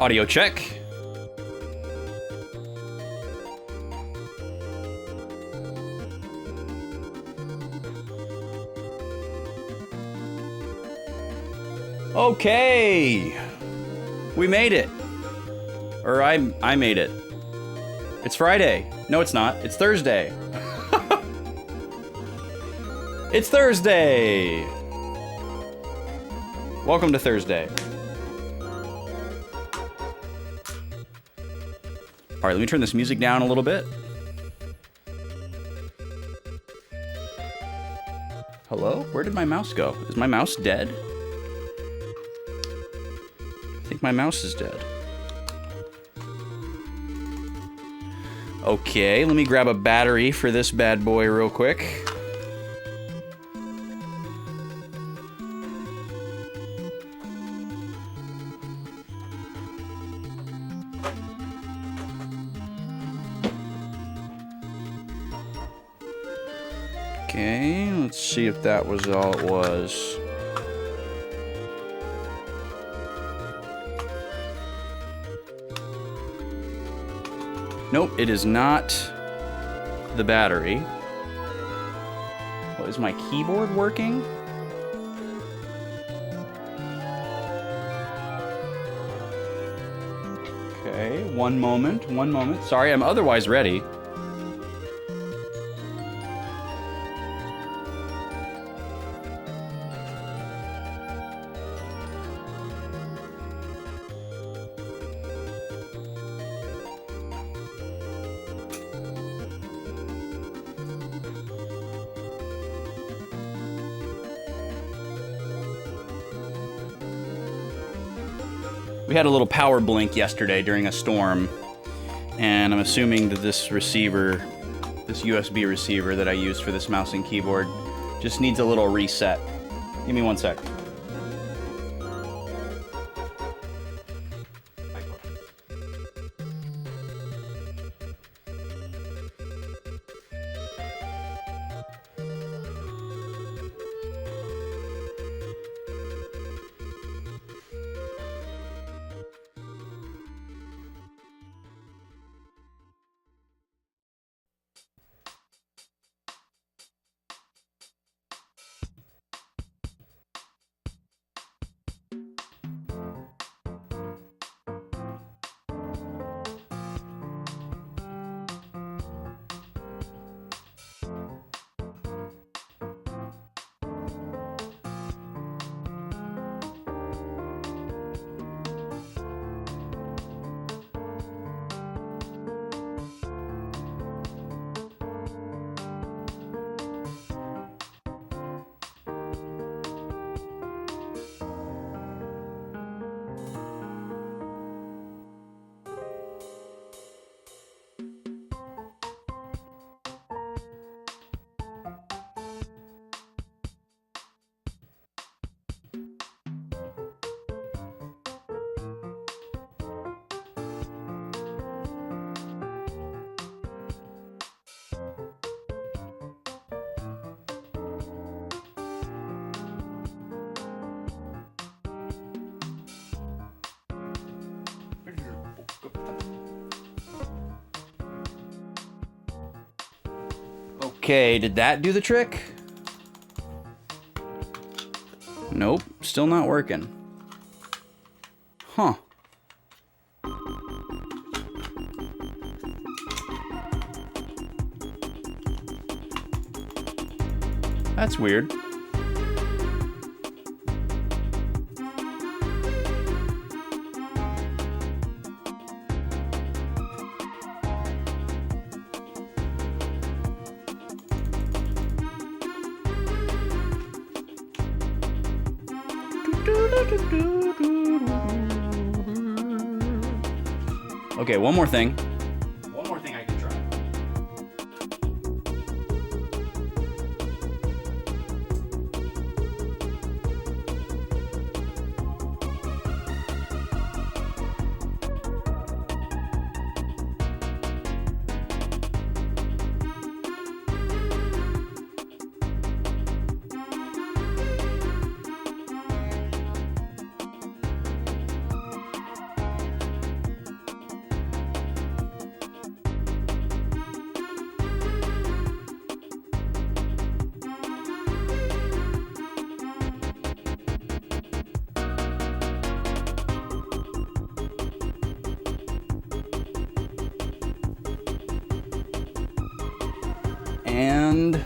Audio check. Okay. We made it. Or I made it. It's Friday. No, it's not. It's Thursday. It's Thursday. Welcome to Thursday. All right, let me turn this music down a little bit. Hello? Where did my mouse go? Is my mouse dead? I think my mouse is dead. Okay, let me grab a battery for this bad boy real quick. Okay, let's see if that was all it was. Nope, it is not the battery. What, is my keyboard working? Okay, one moment. Sorry, I'm otherwise ready. We had a little power blink yesterday during a storm, and I'm assuming that this receiver, this USB receiver that I used for this mouse and keyboard, just needs a little reset. Give me one sec. Okay, did that do the trick? Nope, still not working. Huh. That's weird. Okay, one more thing. One more thing I can try. And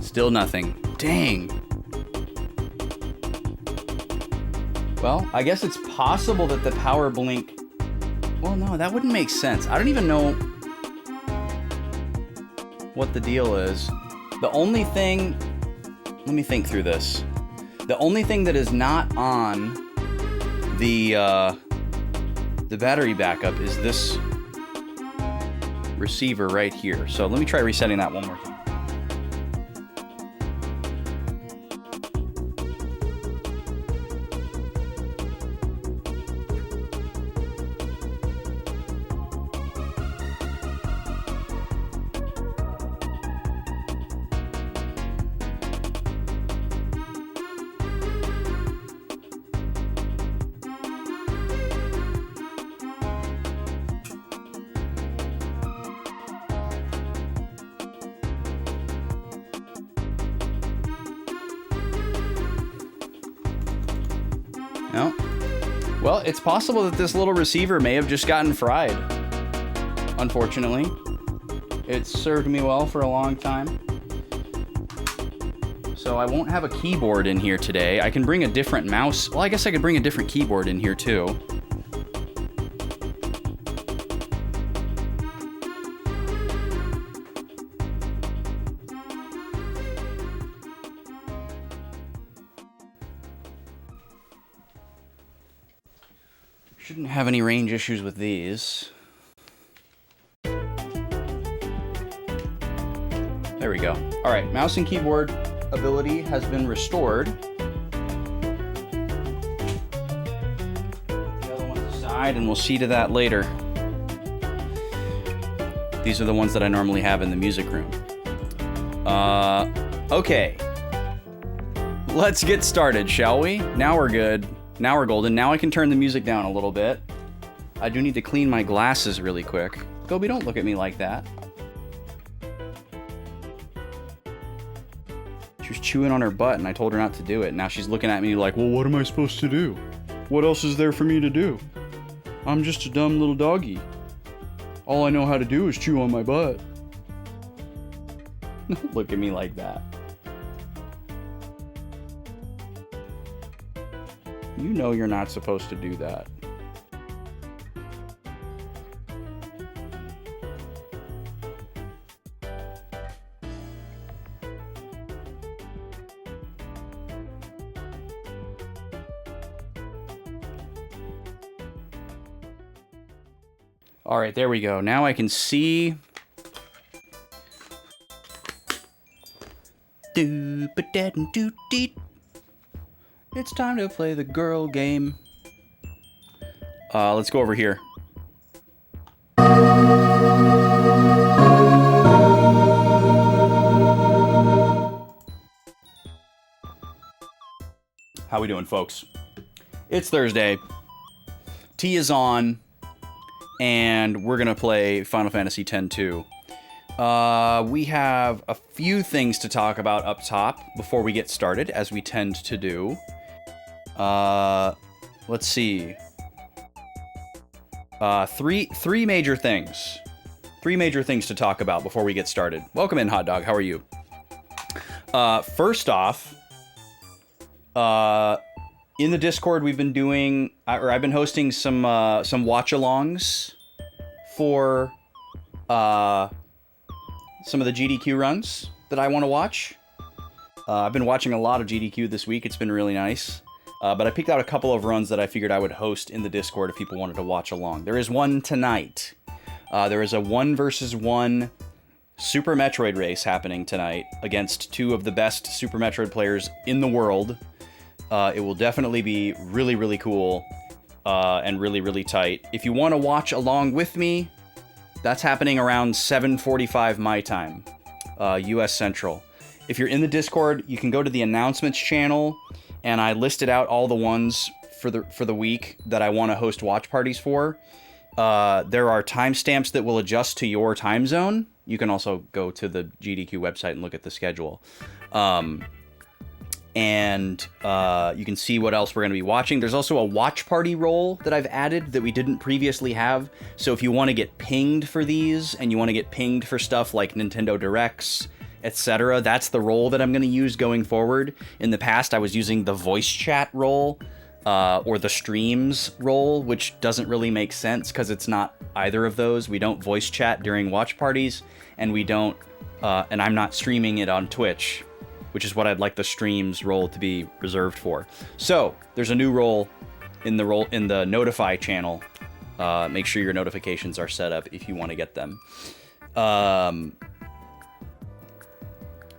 still nothing. Dang. Well, I guess it's possible that the power blink... Well, no, that wouldn't make sense. I don't even know what the deal is. The only thing... Let me think through this. The only thing that is not on the battery backup is this receiver right here. So let me try resetting that one more time. No. Well, it's possible that this little receiver may have just gotten fried. Unfortunately. It's served me well for a long time. So I won't have a keyboard in here today. I can bring a different mouse. Well, I guess I could bring a different keyboard in here too. Shouldn't have any range issues with these. There we go. All right, mouse and keyboard ability has been restored. The other one's aside, and we'll see to that later. These are the ones that I normally have in the music room. Okay. Let's get started, shall we? Now we're good. Now we're golden. Now I can turn the music down a little bit. I do need to clean my glasses really quick. Gobi, don't look at me like that. She was chewing on her butt and I told her not to do it. Now she's looking at me like, well, what am I supposed to do? What else is there for me to do? I'm just a dumb little doggy. All I know how to do is chew on my butt. Don't look at me like that. You know you're not supposed to do that. All right, there we go. Now I can see. It's time to play the girl game. Let's go over here. How we doing, folks? It's Thursday. Tea is on, and we're gonna play Final Fantasy X-2. We have a few things to talk about up top before we get started, as we tend to do. Let's see. Three major things. Three major things to talk about before we get started. Welcome in, Hot Dog. How are you? First off, in the Discord, we've been doing, or I've been hosting some watch-alongs for some of the GDQ runs that I want to watch. I've been watching a lot of GDQ this week. It's been really nice. But I picked out a couple of runs that I figured I would host in the Discord if people wanted to watch along. There is one tonight. There is a 1 versus 1 Super Metroid race happening tonight against two of the best Super Metroid players in the world. It will definitely be really, really cool and really, really tight. If you want to watch along with me, that's happening around 7:45 my time, US Central. If you're in the Discord, you can go to the announcements channel, and I listed out all the ones for the week that I want to host watch parties for. There are timestamps that will adjust to your time zone. You can also go to the GDQ website and look at the schedule. And you can see what else we're going to be watching. There's also a watch party role that I've added that we didn't previously have. So if you want to get pinged for these, and you want to get pinged for stuff like Nintendo Directs, etc., that's the role that I'm going to use going forward. In the past, I was using the voice chat role, or the streams role, which doesn't really make sense because it's not either of those. We don't voice chat during watch parties, and we don't, and I'm not streaming it on Twitch, which is what I'd like the streams role to be reserved for. So there's a new role in the notify channel. Make sure your notifications are set up if you want to get them.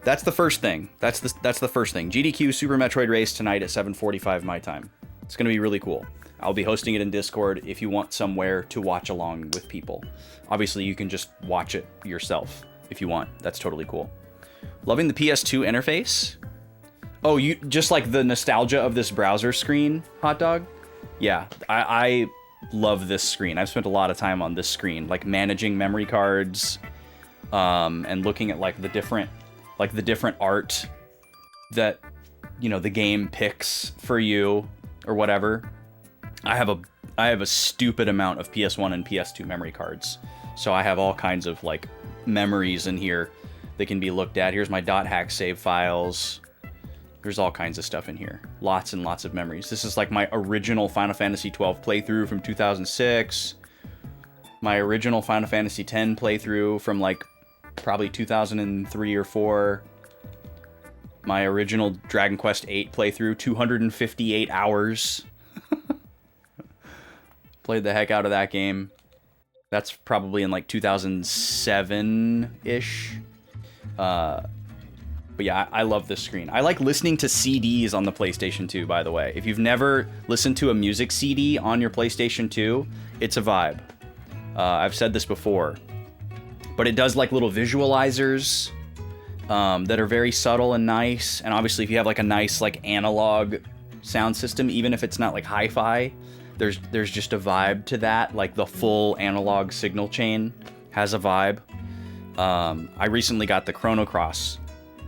That's the first thing. That's the first thing. GDQ Super Metroid Race tonight at 7:45 my time. It's gonna be really cool. I'll be hosting it in Discord if you want somewhere to watch along with people. Obviously, you can just watch it yourself if you want. That's totally cool. Loving the PS2 interface. Oh, you just like the nostalgia of this browser screen, Hot Dog? Yeah, I love this screen. I've spent a lot of time on this screen, like managing memory cards, and looking at like the different art that, you know, the game picks for you or whatever. I have a stupid amount of PS1 and PS2 memory cards, so I have all kinds of like memories in here that can be looked at. Here's my .hack save files. There's all kinds of stuff in here. Lots and lots of memories. This is like my original Final Fantasy 12 playthrough from 2006. My original Final Fantasy 10 playthrough from like probably 2003 or 4. My original Dragon Quest 8 playthrough, 258 hours. Played the heck out of that game. That's probably in like 2007-ish. But yeah, I love this screen. I like listening to CDs on the PlayStation 2, by the way. If you've never listened to a music CD on your PlayStation 2, it's a vibe. I've said this before. But it does like little visualizers that are very subtle and nice. And obviously, if you have like a nice like analog sound system, even if it's not like hi-fi, there's just a vibe to that. Like the full analog signal chain has a vibe. I recently got the Chrono Cross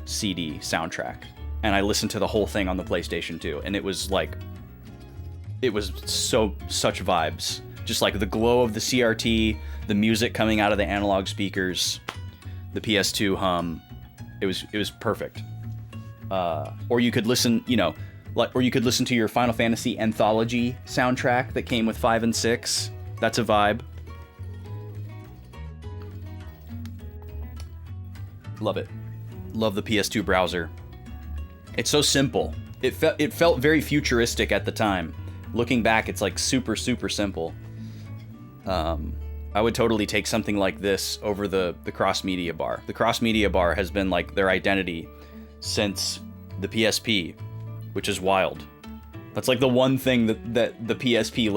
CD soundtrack, and I listened to the whole thing on the PlayStation 2, and it was such vibes. Just like the glow of the CRT, the music coming out of the analog speakers, the PS2 hum. It was perfect. Or you could listen, or you could listen to your Final Fantasy Anthology soundtrack that came with 5 and 6. That's a vibe. Love it. Love the PS2 browser. It's so simple. It felt very futuristic at the time. Looking back, it's like super, super simple. I would totally take something like this over the cross media bar. The cross media bar has been like their identity since the PSP, which is wild. That's like the one thing that the PSP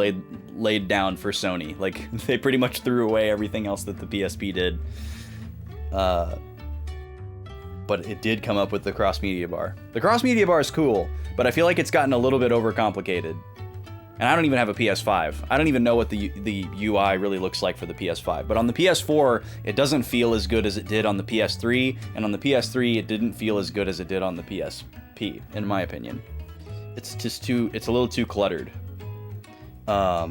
laid down for Sony. Like they pretty much threw away everything else that the PSP did. But it did come up with the cross media bar. The cross media bar is cool, but I feel like it's gotten a little bit overcomplicated. And I don't even have a PS5. I don't even know what the UI really looks like for the PS5. But on the PS4, it doesn't feel as good as it did on the PS3. And on the PS3, it didn't feel as good as it did on the PSP, in my opinion. It's a little too cluttered. I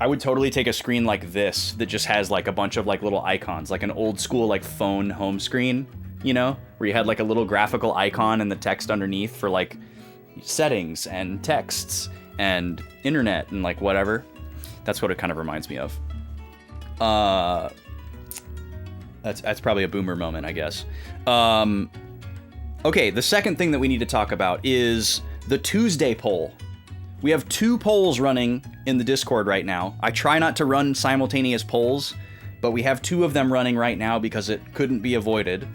would totally take a screen like this that just has like a bunch of like little icons, like an old school like phone home screen, where you had like a little graphical icon and the text underneath for like settings and texts and internet and like whatever. That's what it kind of reminds me of. That's probably a boomer moment, I guess. Okay, the second thing that we need to talk about is the Tuesday poll. We have 2 polls running in the Discord right now. I try not to run simultaneous polls, but we have 2 of them running right now because it couldn't be avoided.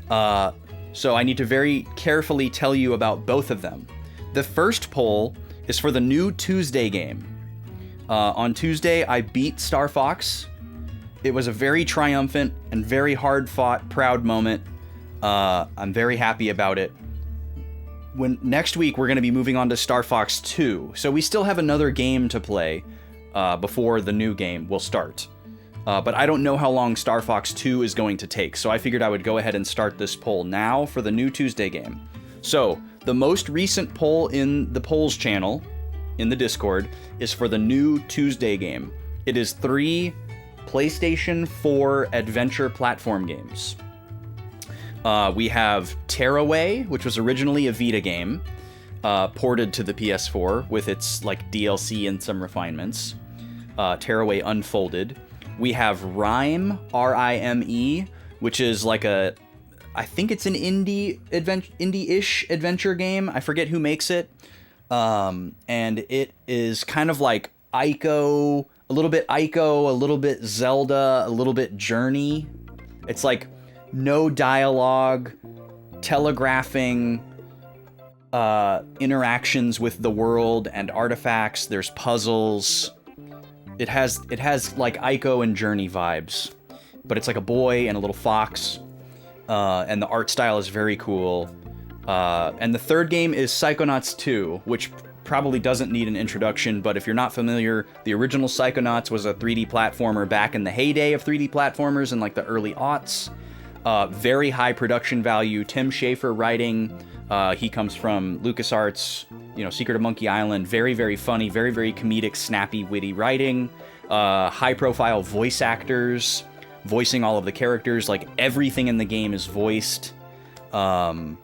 So I need to very carefully tell you about both of them. The first poll is for the new Tuesday game. On Tuesday, I beat Star Fox. It was a very triumphant and very hard-fought, proud moment. I'm very happy about it. Next week, we're going to be moving on to Star Fox 2. So we still have another game to play before the new game will start. But I don't know how long Star Fox 2 is going to take. So I figured I would go ahead and start this poll now for the new Tuesday game. So the most recent poll in the polls channel in the Discord is for the new Tuesday game. It is 3 PlayStation 4 adventure platform games. We have Tearaway, which was originally a Vita game, ported to the PS4 with its like DLC and some refinements. Tearaway Unfolded. We have Rime, R-I-M-E, which is like I think it's an indie-ish adventure game. I forget who makes it. And it is kind of like Ico, a little bit Zelda, a little bit Journey. It's like no dialogue, telegraphing interactions with the world and artifacts. There's puzzles. It has like Ico and Journey vibes, but it's like a boy and a little fox, and the art style is very cool. And the third game is Psychonauts 2, which probably doesn't need an introduction, but if you're not familiar, the original Psychonauts was a 3D platformer back in the heyday of 3D platformers in like the early aughts. Very high production value. Tim Schafer writing. He comes from LucasArts, Secret of Monkey Island. Very, very funny, very, very comedic, snappy, witty writing. High-profile voice actors voicing all of the characters. Like, everything in the game is voiced to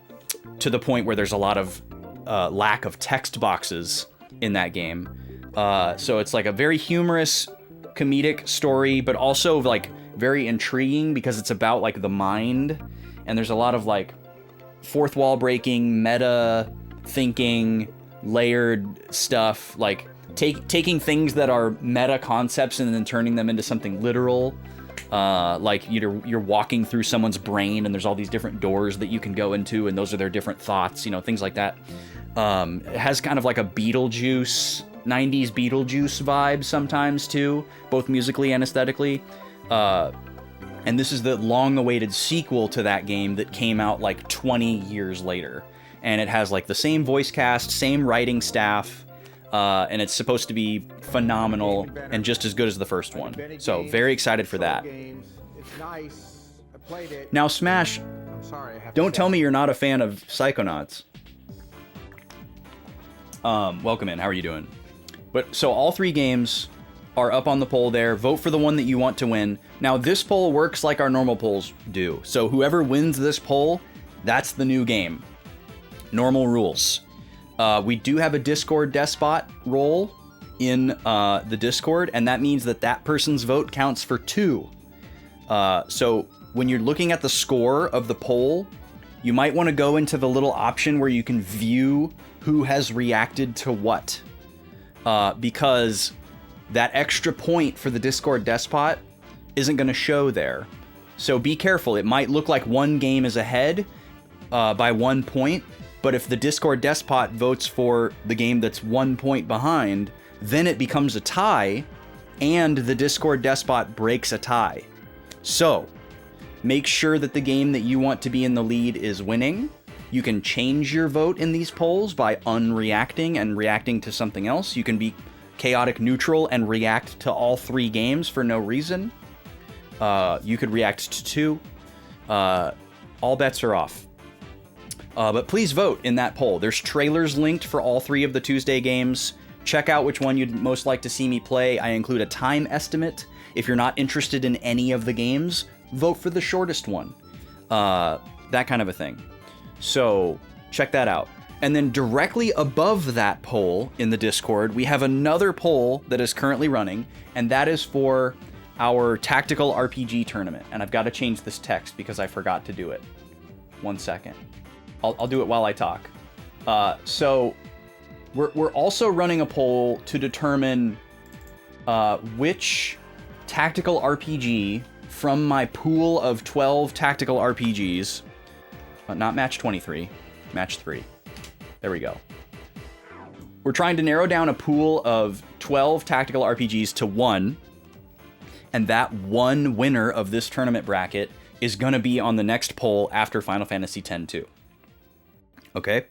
the point where there's a lot of lack of text boxes in that game. So it's like a very humorous, comedic story, but also like very intriguing because it's about like the mind, and there's a lot of like fourth wall breaking, meta thinking, layered stuff, like taking things that are meta concepts and then turning them into something literal. Like you're walking through someone's brain and there's all these different doors that you can go into, and those are their different thoughts, things like that. It has kind of like a Beetlejuice, 90s Beetlejuice vibe sometimes too, both musically and aesthetically. And this is the long-awaited sequel to that game that came out like 20 years later. And it has like the same voice cast, same writing staff, and it's supposed to be phenomenal and just as good as the first one. So very excited for that. Now Smash, don't tell me you're not a fan of Psychonauts. Welcome in, how are you doing? But so all 3 games are up on the poll there. Vote for the one that you want to win. Now this poll works like our normal polls do. So whoever wins this poll, that's the new game. Normal rules. We do have a Discord despot role in the Discord, and that means that person's vote counts for 2. So when you're looking at the score of the poll, you might want to go into the little option where you can view who has reacted to what. Because that extra point for the Discord despot isn't going to show there. So be careful. It might look like one game is ahead by 1 point, but if the Discord despot votes for the game that's 1 point behind, then it becomes a tie, and the Discord despot breaks a tie. So make sure that the game that you want to be in the lead is winning. You can change your vote in these polls by unreacting and reacting to something else. You can be chaotic neutral and react to all 3 games for no reason. You could react to 2. All bets are off. But please vote in that poll. There's trailers linked for all 3 of the Tuesday games. Check out which one you'd most like to see me play. I include a time estimate. If you're not interested in any of the games, vote for the shortest one. That kind of a thing. So check that out. And then directly above that poll in the Discord, we have another poll that is currently running, and that is for our tactical RPG tournament. And I've got to change this text because I forgot to do it. 1 second. I'll do it while I talk. So we're also running a poll to determine which tactical RPG from my pool of 12 tactical RPGs, not match 23, match 3. There we go. We're trying to narrow down a pool of 12 tactical RPGs to 1, and that one winner of this tournament bracket is going to be on the next poll after Final Fantasy X-2. Okay?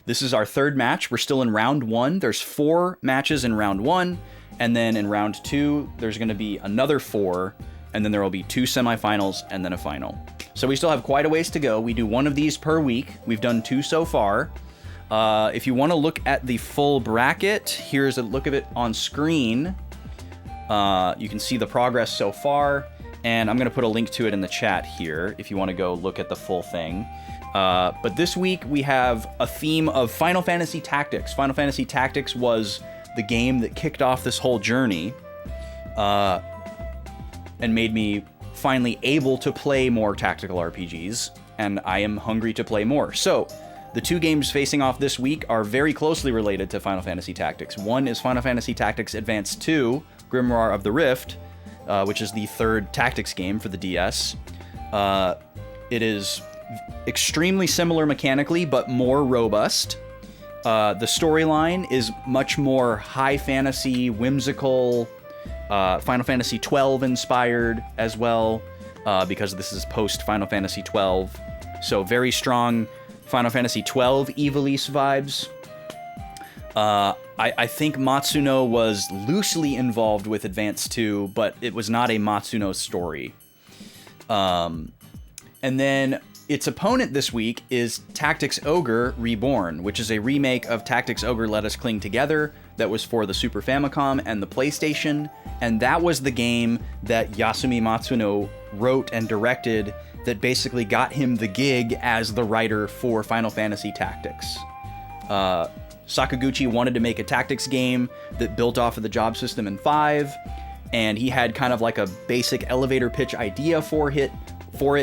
This is our 3rd match. We're still in round 1. There's 4 matches in round 1, and then in round 2, there's going to be another 4, and then there will be 2 semifinals and then a final. So we still have quite a ways to go. We do one of these per week. We've done 2 so far. If you want to look at the full bracket, here's a look of it on screen. You can see the progress so far, and I'm going to put a link to it in the chat here if you want to go look at the full thing. But this week we have a theme of Final Fantasy Tactics. Final Fantasy Tactics was the game that kicked off this whole journey and made me finally able to play more tactical RPGs, and I am hungry to play more. So, the 2 games facing off this week are very closely related to Final Fantasy Tactics. One is Final Fantasy Tactics Advance 2, Grimoire of the Rift, which is the 3rd tactics game for the DS. It is extremely similar mechanically, but more robust. The storyline is much more high fantasy, whimsical, Final Fantasy XII inspired as well, because this is post Final Fantasy XII. So very strong Final Fantasy XII Ivalice vibes. I think Matsuno was loosely involved with Advance 2, but it was not a Matsuno story. And then its opponent this week is Tactics Ogre Reborn, which is a remake of Tactics Ogre Let Us Cling Together that was for the Super Famicom and the PlayStation, and that was the game that Yasumi Matsuno wrote and directed that basically got him the gig as the writer for Final Fantasy Tactics. Sakaguchi wanted to make a tactics game that built off of the job system in 5, and he had kind of like a basic elevator pitch idea for it,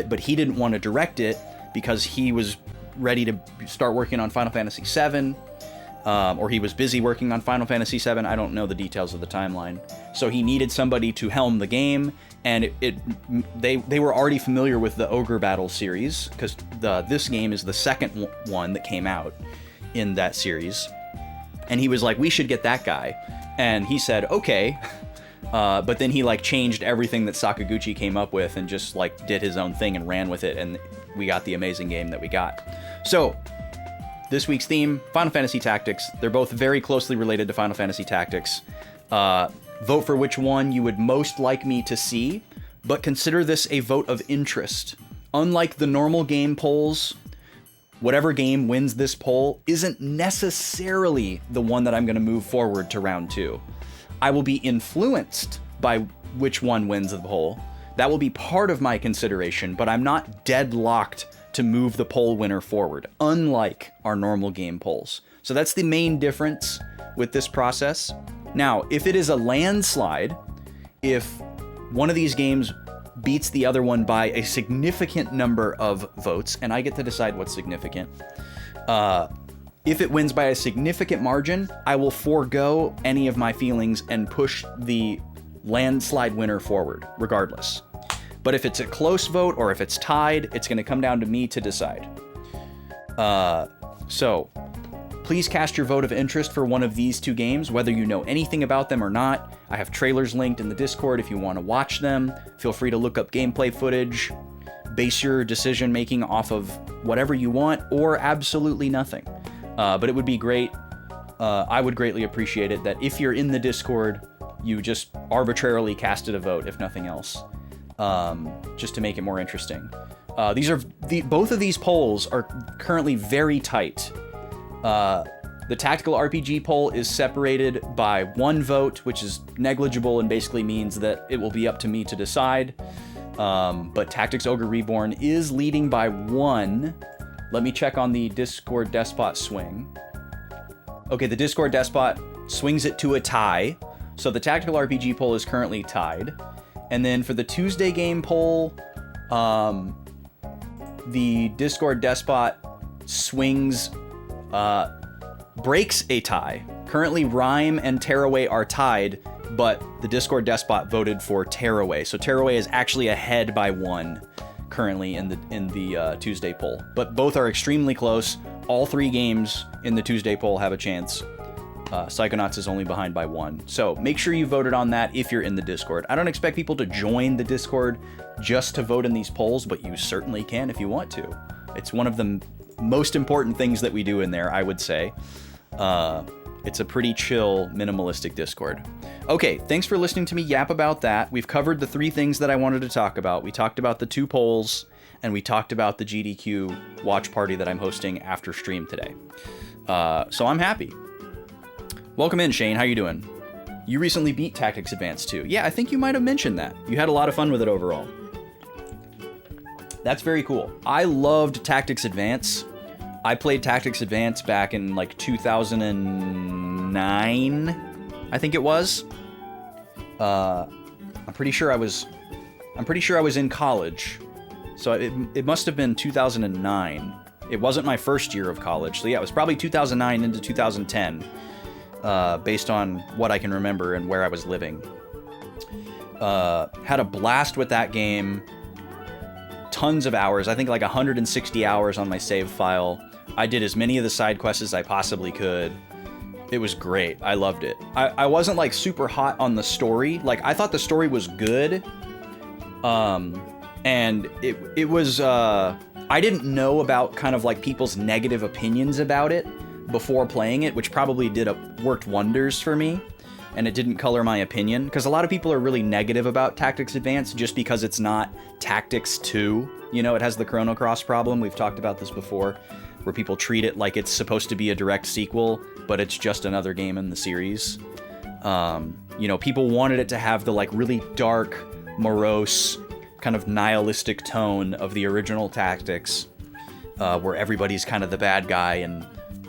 but he didn't want to direct it because he was ready to start working on Final Fantasy VII, or he was busy working on Final Fantasy VII. I don't know the details of the timeline. So he needed somebody to helm the game, and they were already familiar with the Ogre Battle series, because this game is the second one that came out in that series. And he was like, we should get that guy. And he said, okay. But then he like changed everything that Sakaguchi came up with and just like did his own thing and ran with it, and we got the amazing game that we got. So this week's theme, Final Fantasy Tactics. They're both very closely related to Final Fantasy Tactics. Vote for which one you would most like me to see, but consider this a vote of interest. Unlike the normal game polls, whatever game wins this poll isn't necessarily the one that I'm going to move forward to round 2. I will be influenced by which one wins the poll. That will be part of my consideration, but I'm not deadlocked to move the poll winner forward, unlike our normal game polls. So that's the main difference with this process. Now, if it is a landslide, if one of these games beats the other one by a significant number of votes, and I get to decide what's significant, if it wins by a significant margin, I will forego any of my feelings and push the landslide winner forward, regardless. But if it's a close vote or if it's tied, it's going to come down to me to decide. So, please cast your vote of interest for one of these 2 games, whether you know anything about them or not. I have trailers linked in the Discord if you want to watch them. Feel free to look up gameplay footage. Base your decision making off of whatever you want or absolutely nothing. But it would be great. I would greatly appreciate it that if you're in the Discord, you just arbitrarily casted a vote, if nothing else, just to make it more interesting. Both of these polls are currently very tight. The tactical RPG poll is separated by 1 vote, which is negligible and basically means that it will be up to me to decide. But Tactics Ogre Reborn is leading by 1. Let me check on the Discord Despot swing. Okay, the Discord Despot swings it to a tie. So the Tactical RPG poll is currently tied. And then for the Tuesday game poll, the Discord Despot swings, breaks a tie. Currently, Rhyme and Tearaway are tied, but the Discord Despot voted for Tearaway. So Tearaway is actually ahead by 1 currently in the Tuesday poll. But both are extremely close. All 3 games in the Tuesday poll have a chance. Psychonauts is only behind by 1. So make sure you voted on that if you're in the Discord. I don't expect people to join the Discord just to vote in these polls, but you certainly can if you want to. It's one of the most important things that we do in there, I would say. It's a pretty chill, minimalistic Discord. Okay, thanks for listening to me yap about that. We've covered the 3 things that I wanted to talk about. We talked about the 2 polls, and we talked about the GDQ watch party that I'm hosting after stream today. So I'm happy. Welcome in, Shane. How you doing? You recently beat Tactics Advance 2. Yeah, I think you might have mentioned that. You had a lot of fun with it overall. That's very cool. I loved Tactics Advance. I played Tactics Advance back in like 2009, I think it was. I'm pretty sure I was in college. So it must have been 2009. It wasn't my first year of college. So yeah, it was probably 2009 into 2010, based on what I can remember and where I was living. Had a blast with that game. Tons of hours. I think like 160 hours on my save file. I did as many of the side quests as I possibly could. It was great. I loved it. I wasn't like super hot on the story. Like I thought the story was good. And it was, I didn't know about kind of like people's negative opinions about it before playing it, which probably worked wonders for me. And it didn't color my opinion, because a lot of people are really negative about Tactics Advance just because it's not Tactics 2. You know, it has the Chrono Cross problem. We've talked about this before, where people treat it like it's supposed to be a direct sequel, but it's just another game in the series. You know, people wanted it to have the like really dark, morose, kind of nihilistic tone of the original Tactics, where everybody's kind of the bad guy and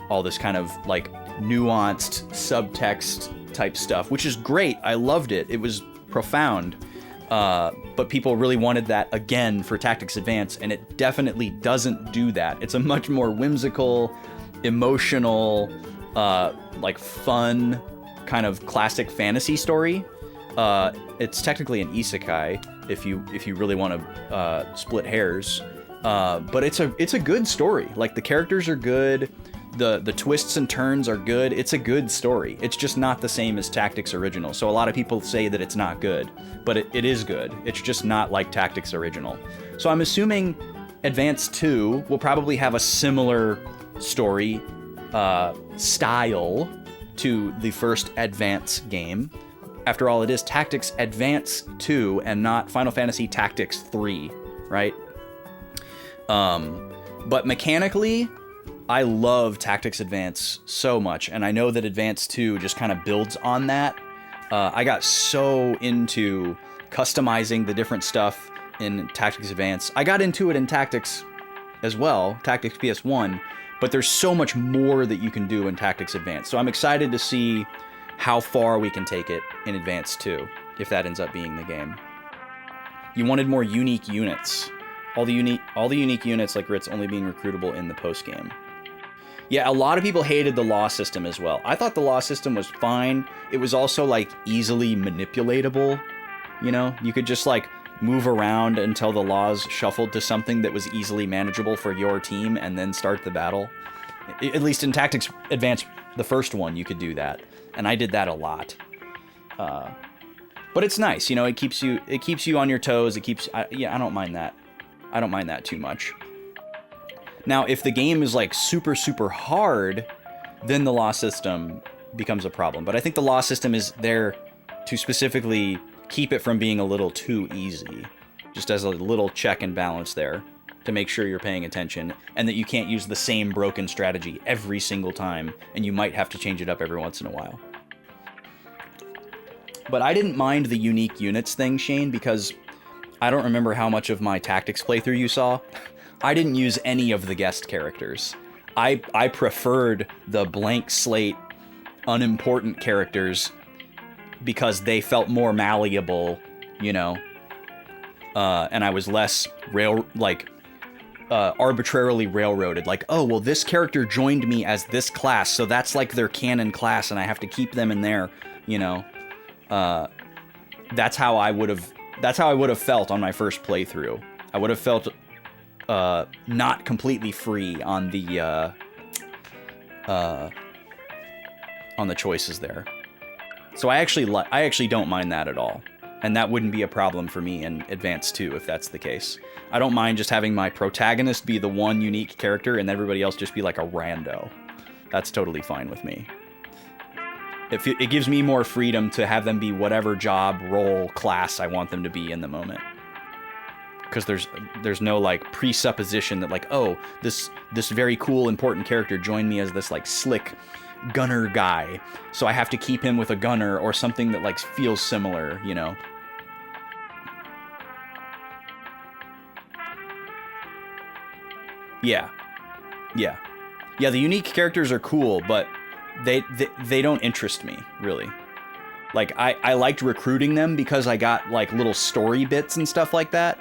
all this kind of like nuanced subtext type stuff, which is great. I loved it. It was profound. But people really wanted that again for Tactics Advance, and it definitely doesn't do that. It's a much more whimsical, emotional, like fun, kind of classic fantasy story. It's technically an isekai if you really want to split hairs, but it's a good story. Like the characters are good. The twists and turns are good. It's a good story. It's just not the same as Tactics Original. So a lot of people say that it's not good, but it is good. It's just not like Tactics Original. So I'm assuming Advance 2 will probably have a similar story style to the first Advance game. After all, it is Tactics Advance 2 and not Final Fantasy Tactics 3, right? But mechanically, I love Tactics Advance so much, and I know that Advance 2 just kind of builds on that. I got so into customizing the different stuff in Tactics Advance. I got into it in Tactics as well, Tactics PS1, but there's so much more that you can do in Tactics Advance. So I'm excited to see how far we can take it in Advance 2, if that ends up being the game. You wanted more unique units. All the unique units like Ritz only being recruitable in the post-game. Yeah, a lot of people hated the law system as well. I thought the law system was fine. It was also like easily manipulatable. You know, you could just like move around until the laws shuffled to something that was easily manageable for your team and then start the battle. At least in Tactics Advance, the first one, you could do that. And I did that a lot. But it's nice, you know, it keeps you on your toes. I don't mind that. I don't mind that too much. Now, if the game is like super, super hard, then the law system becomes a problem. But I think the law system is there to specifically keep it from being a little too easy. Just as a little check and balance there to make sure you're paying attention and that you can't use the same broken strategy every single time, and you might have to change it up every once in a while. But I didn't mind the unique units thing, Shane, because I don't remember how much of my Tactics playthrough you saw. I didn't use any of the guest characters. I preferred the blank slate, unimportant characters because they felt more malleable, you know, and I was less arbitrarily railroaded. Like, oh, well, this character joined me as this class, so that's like their canon class, and I have to keep them in there, you know. That's how I would have felt on my first playthrough. I would have felt not completely free on the choices there. So I actually don't mind that at all, and that wouldn't be a problem for me in Advance 2 if that's the case. I don't mind just having my protagonist be the one unique character and everybody else just be like a rando. That's totally fine with me. It gives me more freedom to have them be whatever job, role, class I want them to be in the moment. because there's no like presupposition that like, oh, this very cool important character joined me as this like slick gunner guy, so I have to keep him with a gunner or something that like feels similar, you know. Yeah. The unique characters are cool, but they don't interest me, really. Like, I liked recruiting them because I got, like, little story bits and stuff like that,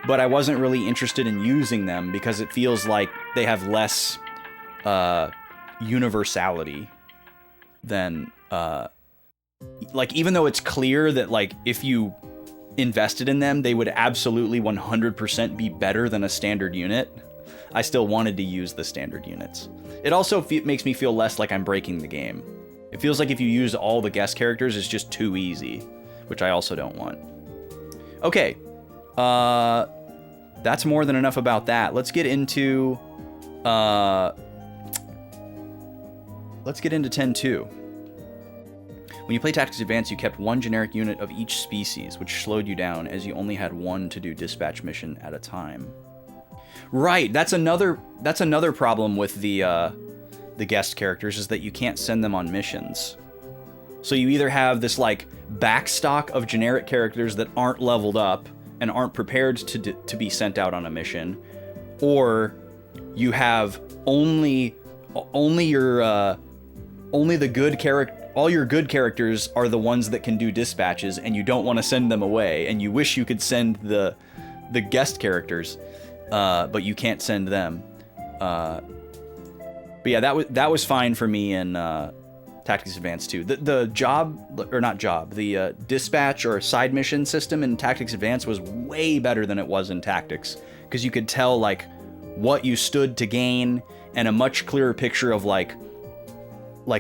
but I wasn't really interested in using them because it feels like they have less, universality than, like, even though it's clear that, like, if you invested in them, they would absolutely 100% be better than a standard unit, I still wanted to use the standard units. It also makes me feel less like I'm breaking the game. It feels like if you use all the guest characters, it's just too easy, which I also don't want. Okay, that's more than enough about that. Let's get into 10.2. When you play Tactics Advance, you kept one generic unit of each species, which slowed you down as you only had one to do dispatch mission at a time. Right, that's another problem with the guest characters, is that you can't send them on missions. So you either have this like backstock of generic characters that aren't leveled up and aren't prepared to be sent out on a mission, or you have only your all your good characters are the ones that can do dispatches, and you don't want to send them away, and you wish you could send the guest characters, but you can't send them. But yeah, that was fine for me in Tactics Advance 2. The dispatch or side mission system in Tactics Advance was way better than it was in Tactics, because you could tell like what you stood to gain and a much clearer picture of like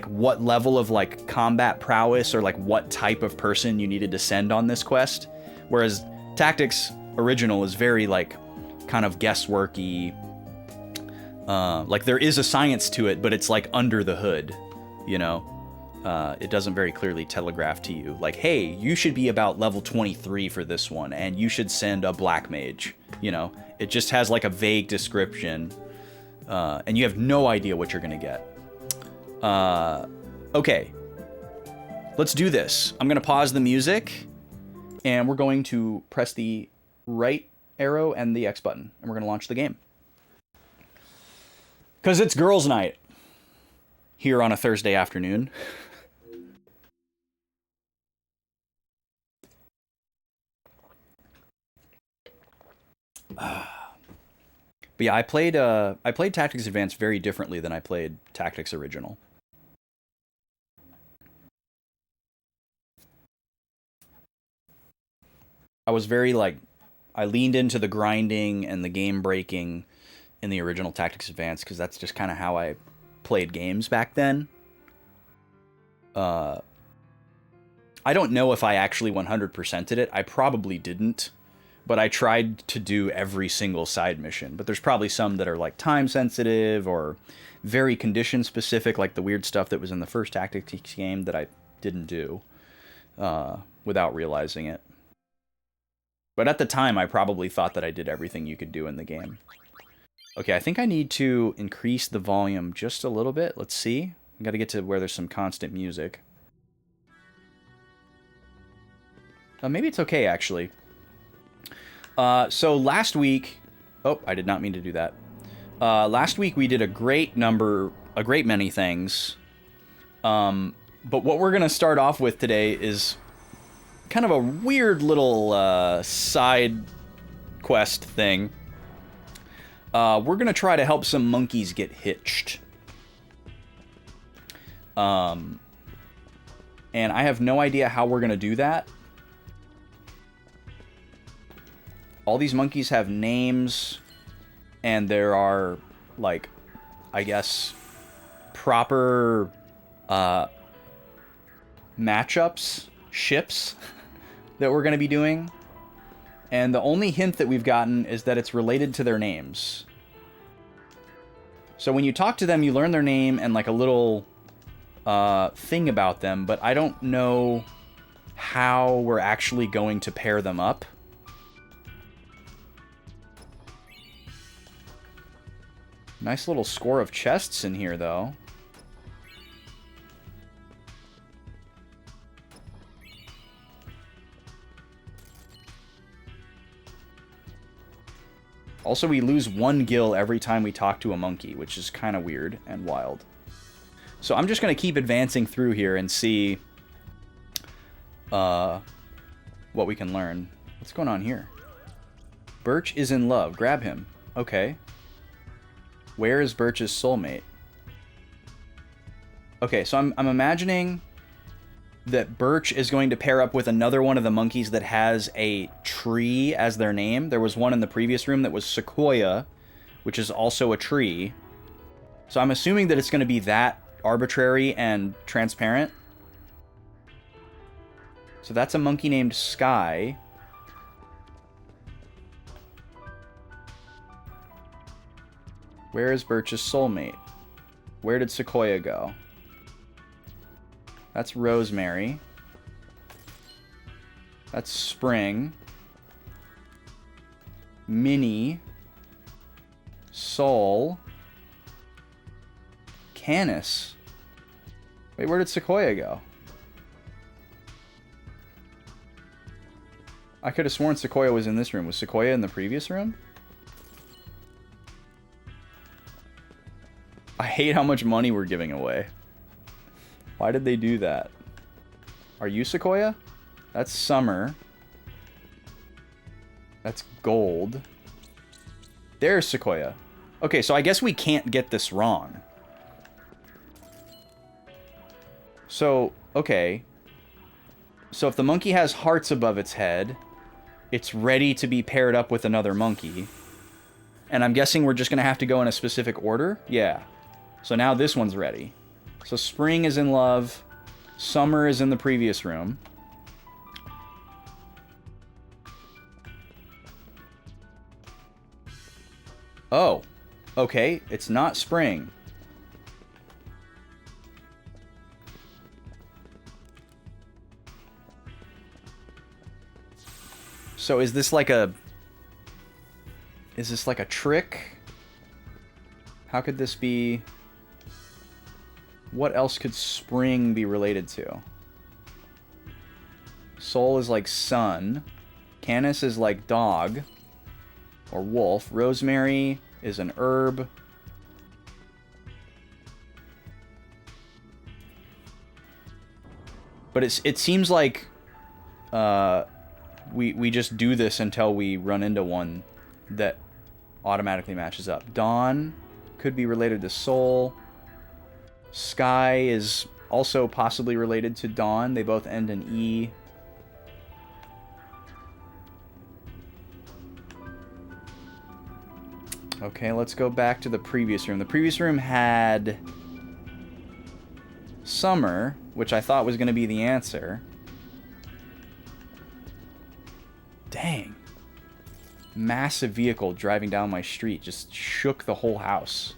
what level of like combat prowess or like what type of person you needed to send on this quest. Whereas Tactics Original is very like kind of guessworky. Like there is a science to it, but it's like under the hood, you know? It doesn't very clearly telegraph to you, like, hey, you should be about level 23 for this one, and you should send a black mage, you know? It just has like a vague description, and you have no idea what you're gonna get. Okay. Let's do this. I'm gonna pause the music, and we're going to press the right arrow and the X button, and we're gonna launch the game. Because it's girls' night here on a Thursday afternoon. But yeah, I played Tactics Advance very differently than I played Tactics Original. I was very like, I leaned into the grinding and the game breaking in the original Tactics Advance, because that's just kind of how I played games back then. I don't know if I actually 100%ed it. I probably didn't, but I tried to do every single side mission. But there's probably some that are like time sensitive or very condition specific, like the weird stuff that was in the first Tactics game that I didn't do without realizing it. But at the time, I probably thought that I did everything you could do in the game. Okay, I think I need to increase the volume just a little bit. Let's see. I gotta get to where there's some constant music. Maybe it's okay, actually. So last week... Oh, I did not mean to do that. Last week we did a great many things. But what we're gonna start off with today is kind of a weird little side quest thing. We're gonna try to help some monkeys get hitched. And I have no idea how we're gonna do that. All these monkeys have names, and there are, like, I guess, proper matchups, ships, that we're gonna be doing. And the only hint that we've gotten is that it's related to their names. So when you talk to them, you learn their name and like a little thing about them, but I don't know how we're actually going to pair them up. Nice little score of chests in here, though. Also, we lose 1 gil every time we talk to a monkey, which is kind of weird and wild. So I'm just going to keep advancing through here and see what we can learn. What's going on here? Birch is in love. Grab him. Okay. Where is Birch's soulmate? Okay, so I'm imagining that Birch is going to pair up with another one of the monkeys that has a tree as their name. There was one in the previous room that was Sequoia, which is also a tree. So I'm assuming that it's going to be that arbitrary and transparent. So that's a monkey named Sky. Where is Birch's soulmate? Where did Sequoia go? That's Rosemary. That's Spring. Minnie. Soul. Canis. Wait, where did Sequoia go? I could have sworn Sequoia was in this room. Was Sequoia in the previous room? I hate how much money we're giving away. Why did they do that? Are you Sequoia? That's Summer. That's Gold. There's Sequoia. Okay, so I guess we can't get this wrong. So, okay. So if the monkey has hearts above its head, it's ready to be paired up with another monkey. And I'm guessing we're just going to have to go in a specific order? Yeah. So now this one's ready. So Spring is in love. Summer is in the previous room. Oh. Okay, it's not Spring. So is this like a... Is this like a trick? How could this be... What else could Spring be related to? Soul is like sun. Canis is like dog. Or wolf. Rosemary is an herb. But it seems like we just do this until we run into one that automatically matches up. Dawn could be related to Soul. Sky is also possibly related to Dawn. They both end in E. Okay, let's go back to the previous room. The previous room had Summer, which I thought was going to be the answer. Dang. Massive vehicle driving down my street just shook the whole house.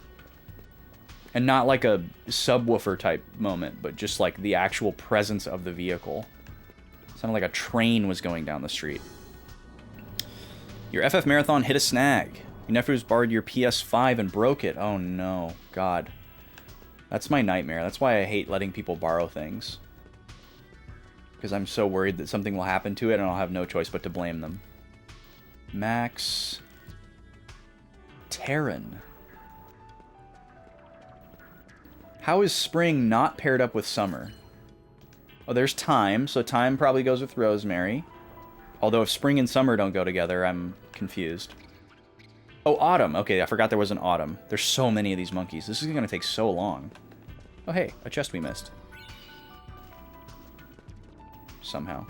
And not like a subwoofer type moment, but just like the actual presence of the vehicle. Sounded like a train was going down the street. Your FF Marathon hit a snag. Your nephew's borrowed your PS5 and broke it. Oh no, God. That's my nightmare. That's why I hate letting people borrow things. Because I'm so worried that something will happen to it and I'll have no choice but to blame them. Max... Terran. How is Spring not paired up with Summer? Oh, there's Time, so Time probably goes with Rosemary. Although if Spring and Summer don't go together, I'm confused. Oh, Autumn. Okay, I forgot there was an Autumn. There's so many of these monkeys. This is going to take so long. Oh, hey, a chest we missed. Somehow.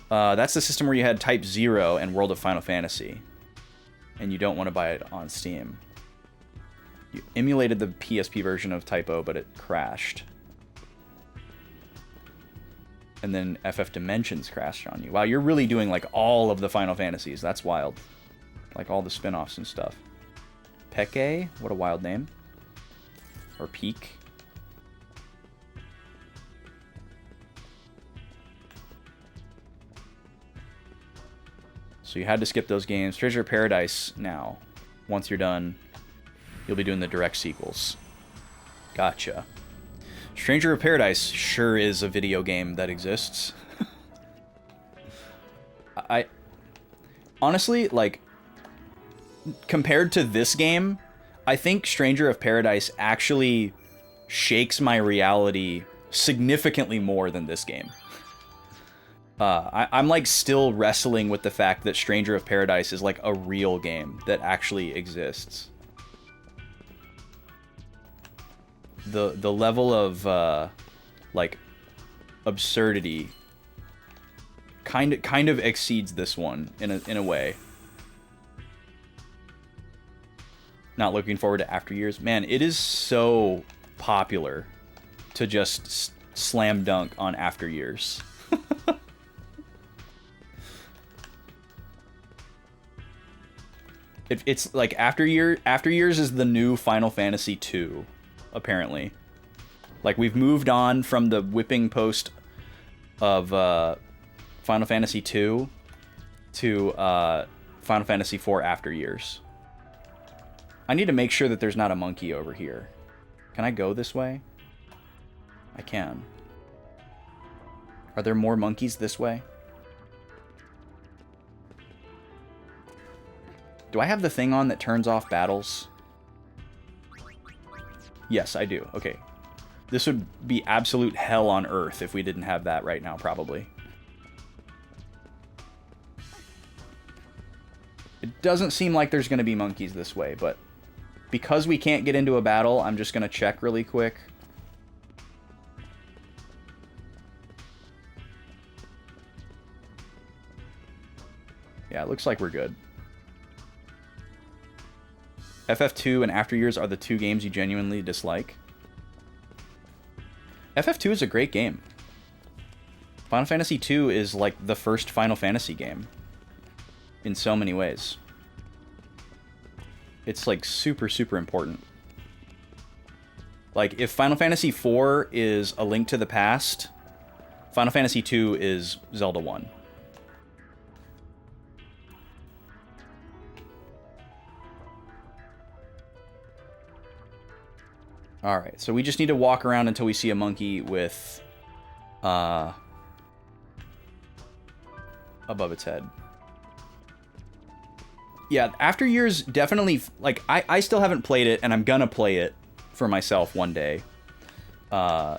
That's the system where you had Type 0 and World of Final Fantasy. And you don't want to buy it on Steam. You emulated the PSP version of Type O, but it crashed. And then FF Dimensions crashed on you. Wow, you're really doing like all of the Final Fantasies. That's wild. Like all the spin-offs and stuff. Peke? What a wild name. Or Peak. So you had to skip those games. Treasure Paradise now. once you're done, you'll be doing the direct sequels. Gotcha. Stranger of Paradise sure is a video game that exists. I honestly, like, compared to this game, I think Stranger of Paradise actually shakes my reality significantly more than this game. I'm like still wrestling with the fact that Stranger of Paradise is like a real game that actually exists. The level of like absurdity kind of exceeds this one in a way. Not looking forward to After Years. Man, it is so popular to just slam dunk on After Years. It's like After Years is the new Final Fantasy 2, apparently. Like, we've moved on from the whipping post of Final Fantasy 2 to Final Fantasy 4 After Years. I need to make sure that there's not a monkey over here. Can I go this way? I can. Are there more monkeys this way? Do I have the thing on that turns off battles? Yes, I do. Okay. This would be absolute hell on earth if we didn't have that right now, probably. It doesn't seem like there's going to be monkeys this way, but because we can't get into a battle, I'm just going to check really quick. Yeah, it looks like we're good. FF2 and After Years are the two games you genuinely dislike. FF2 is a great game. Final Fantasy 2 is like the first Final Fantasy game in so many ways. It's like super, super important. Like, if Final Fantasy 4 is A Link to the Past, Final Fantasy 2 is Zelda 1. Alright, so we just need to walk around until we see a monkey with above its head. Yeah, After Years definitely, like, I still haven't played it, and I'm gonna play it for myself one day. And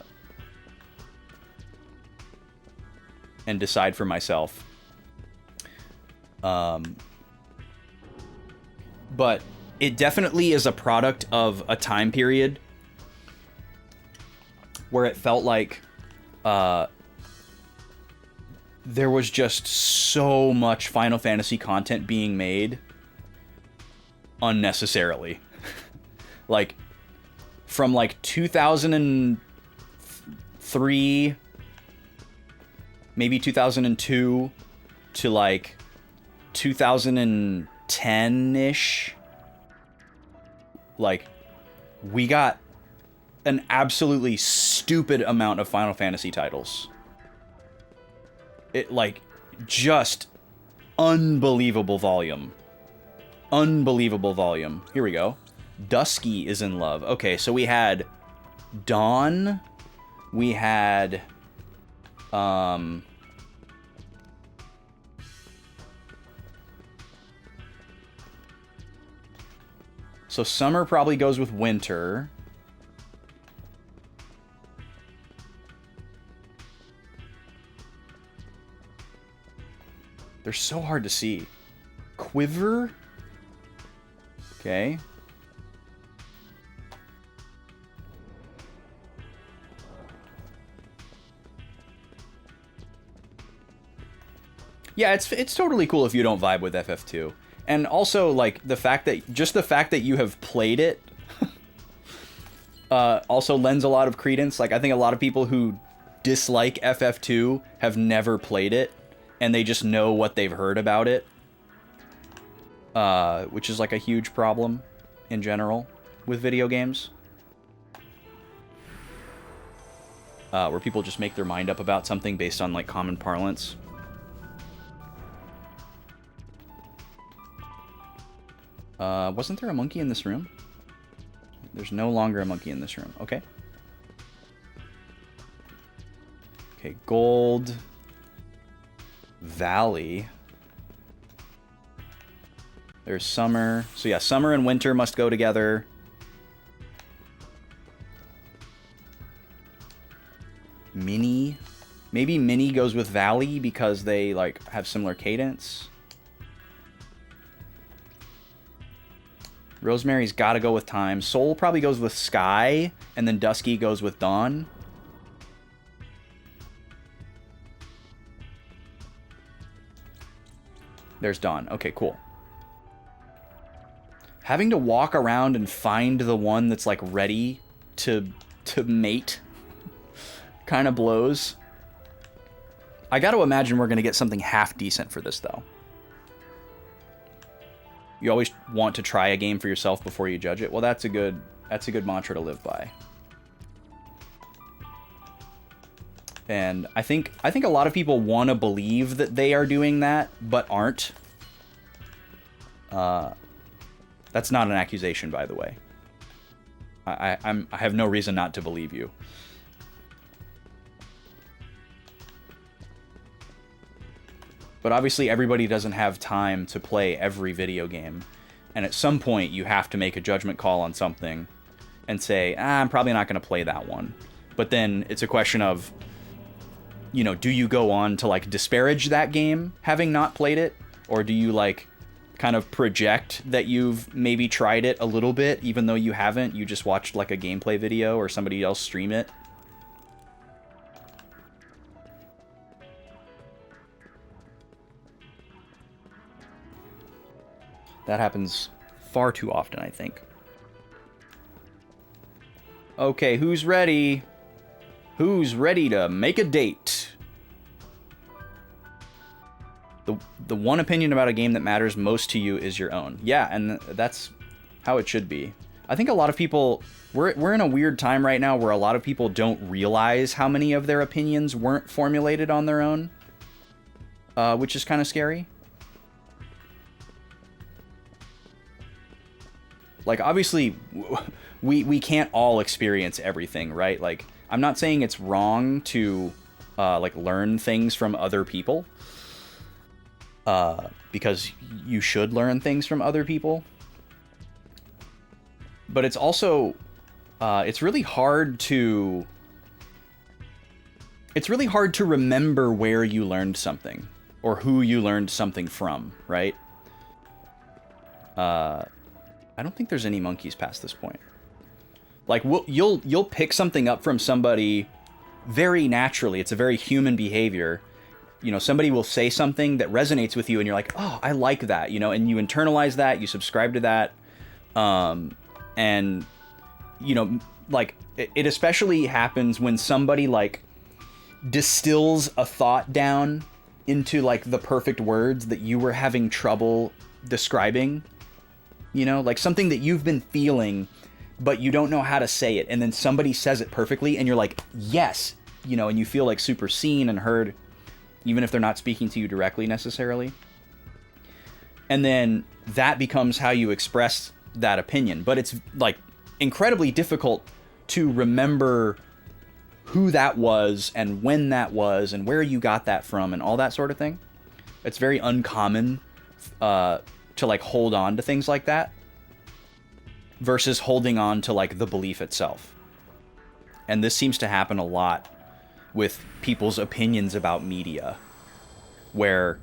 decide for myself. But it definitely is a product of a time period where it felt like there was just so much Final Fantasy content being made unnecessarily. Like, from like 2003, maybe 2002 to like 2010-ish, like, we got an absolutely stupid amount of Final Fantasy titles. It, like, just unbelievable volume. Unbelievable volume. Here we go. Dusky is in love. Okay, so we had Dawn. We had so summer probably goes with winter. They're so hard to see. Quiver? Okay. Yeah, it's totally cool if you don't vibe with FF2. And also, like, the fact that you have played it also lends a lot of credence. Like, I think a lot of people who dislike FF2 have never played it, and they just know what they've heard about it. Which is, like, a huge problem in general with video games. Where people just make their mind up about something based on, like, common parlance. Wasn't there a monkey in this room? There's no longer a monkey in this room. Okay. Okay, Gold Valley. There's summer. So yeah, summer and winter must go together. Mini. Maybe Mini goes with Valley because they like have similar cadence. Rosemary's got to go with Time. Soul probably goes with Sky, and then Dusky goes with Dawn. There's Dawn. Okay, cool. Having to walk around and find the one that's like ready to mate kind of blows. I got to imagine we're going to get something half decent for this though. You always want to try a game for yourself before you judge it. Well, that's a good mantra to live by. And I think a lot of people want to believe that they are doing that, but aren't. That's not an accusation, by the way. I have no reason not to believe you. But obviously everybody doesn't have time to play every video game. And at some point you have to make a judgment call on something and say, I'm probably not going to play that one. But then it's a question of, you know, do you go on to like disparage that game having not played it? Or do you like kind of project that you've maybe tried it a little bit, even though you haven't? You just watched like a gameplay video or somebody else stream it. That happens far too often, I think. Okay, who's ready? Who's ready to make a date? The one opinion about a game that matters most to you is your own. Yeah, and that's how it should be. I think a lot of people... We're in a weird time right now where a lot of people don't realize how many of their opinions weren't formulated on their own. Which is kind of scary. Like, obviously, we can't all experience everything, right? Like, I'm not saying it's wrong to, like, learn things from other people. Because you should learn things from other people. But it's also, it's really hard to remember where you learned something. Or who you learned something from, right? I don't think there's any monkeys past this point. Like, you'll pick something up from somebody very naturally. It's a very human behavior. You know, somebody will say something that resonates with you, and you're like, oh, I like that, you know, and you internalize that, you subscribe to that. And, you know, like, it especially happens when somebody, like, distills a thought down into, like, the perfect words that you were having trouble describing. You know, like something that you've been feeling, but you don't know how to say it. And then somebody says it perfectly and you're like, yes, you know, and you feel like super seen and heard, even if they're not speaking to you directly necessarily. And then that becomes how you express that opinion. But it's like incredibly difficult to remember who that was and when that was and where you got that from and all that sort of thing. It's very uncommon, to like hold on to things like that versus holding on to like the belief itself. And this seems to happen a lot with people's opinions about media, where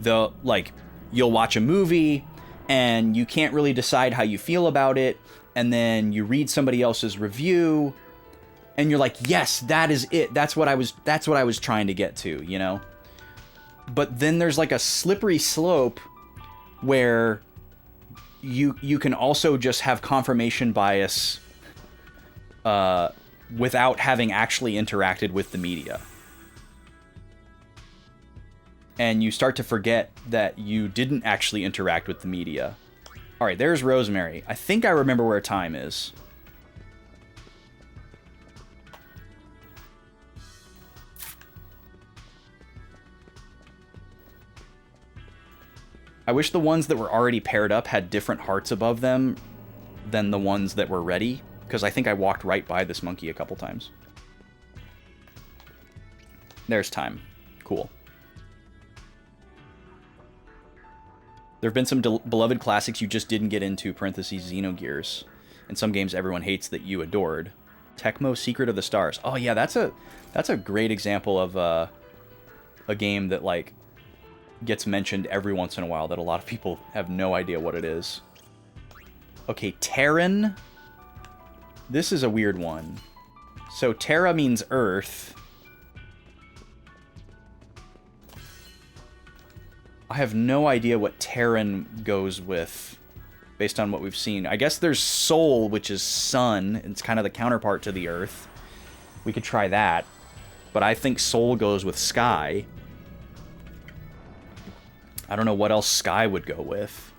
you'll watch a movie and you can't really decide how you feel about it, and then you read somebody else's review and you're like, yes, that is it. That's what I was trying to get to, you know? But then there's like a slippery slope where you can also just have confirmation bias without having actually interacted with the media. And you start to forget that you didn't actually interact with the media. All right, there's Rosemary. I think I remember where Time is. I wish the ones that were already paired up had different hearts above them than the ones that were ready, because I think I walked right by this monkey a couple times. There's time. Cool. There have been some beloved classics you just didn't get into, parentheses, Xenogears. And some games everyone hates that you adored. Tecmo Secret of the Stars. Oh yeah, that's a great example of a game that like gets mentioned every once in a while that a lot of people have no idea what it is. Okay, Terran. This is a weird one. So Terra means Earth. I have no idea what Terran goes with based on what we've seen. I guess there's Sol, which is sun. It's kind of the counterpart to the Earth. We could try that. But I think Sol goes with Sky. I don't know what else Sky would go with.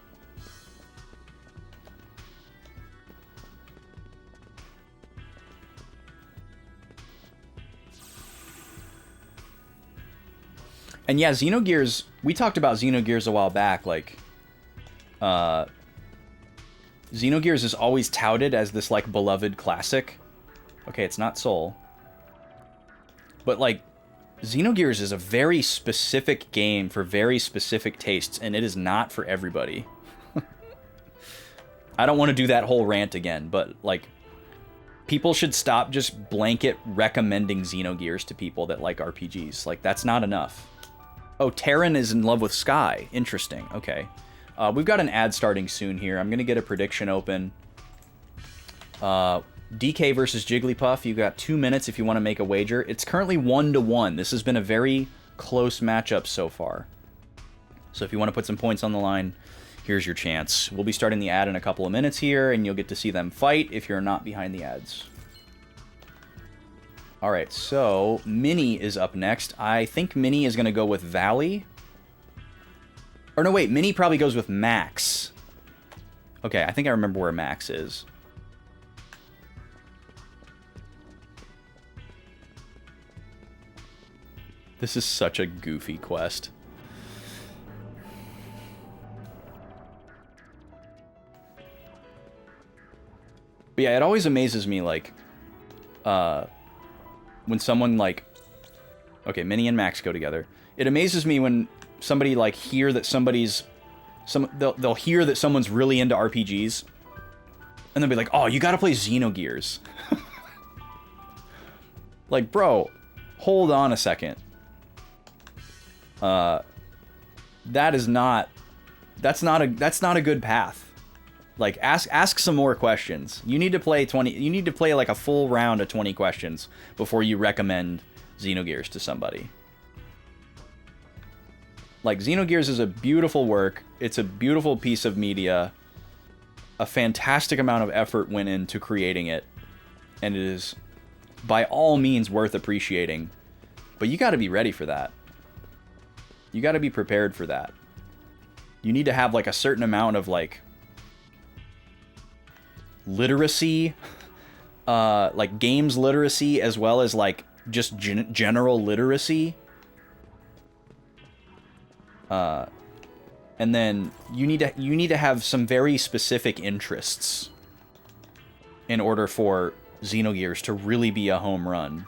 And yeah, Xenogears, we talked about Xenogears a while back, like, Xenogears is always touted as this, like, beloved classic. Okay, it's not Soul. But, like, Xenogears is a very specific game for very specific tastes, and it is not for everybody. I don't want to do that whole rant again, but, like, people should stop just blanket recommending Xenogears to people that like RPGs. Like, that's not enough. Oh, Terran is in love with Sky. Interesting. Okay. We've got an ad starting soon here. I'm going to get a prediction open. DK versus Jigglypuff. You've got 2 minutes if you want to make a wager. It's currently 1-1. This has been a very close matchup so far. So if you want to put some points on the line, here's your chance. We'll be starting the ad in a couple of minutes here, and you'll get to see them fight if you're not behind the ads. Alright, so Minnie is up next. I think Minnie is going to go with Valley. Or no, wait, Minnie probably goes with Max. Okay, I think I remember where Max is. This is such a goofy quest. But yeah, it always amazes me, like, when someone, like... Okay, Minnie and Max go together. It amazes me when somebody, like, hear that somebody's... They'll hear that someone's really into RPGs, and they'll be like, oh, you gotta play Xenogears. Like, bro, hold on a second. That's not a good path. Like, ask some more questions. You need to play like a full round of 20 questions before you recommend Xenogears to somebody. Like, Xenogears is a beautiful work. It's a beautiful piece of media. A fantastic amount of effort went into creating it, and it is by all means worth appreciating. But you got to be ready for that. You got to be prepared for that. You need to have like a certain amount of like literacy, like games literacy, as well as like just general literacy. And then you need to have some very specific interests in order for Xenogears to really be a home run.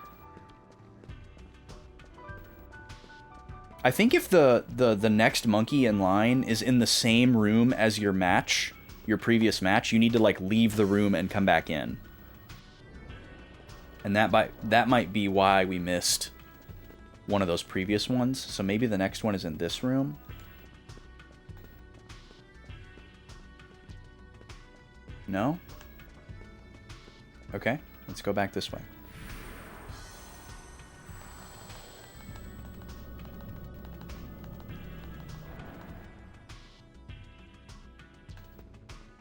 I think if the next monkey in line is in the same room as your match, your previous match, you need to like leave the room and come back in. And that might be why we missed one of those previous ones. So maybe the next one is in this room. No? Okay, let's go back this way.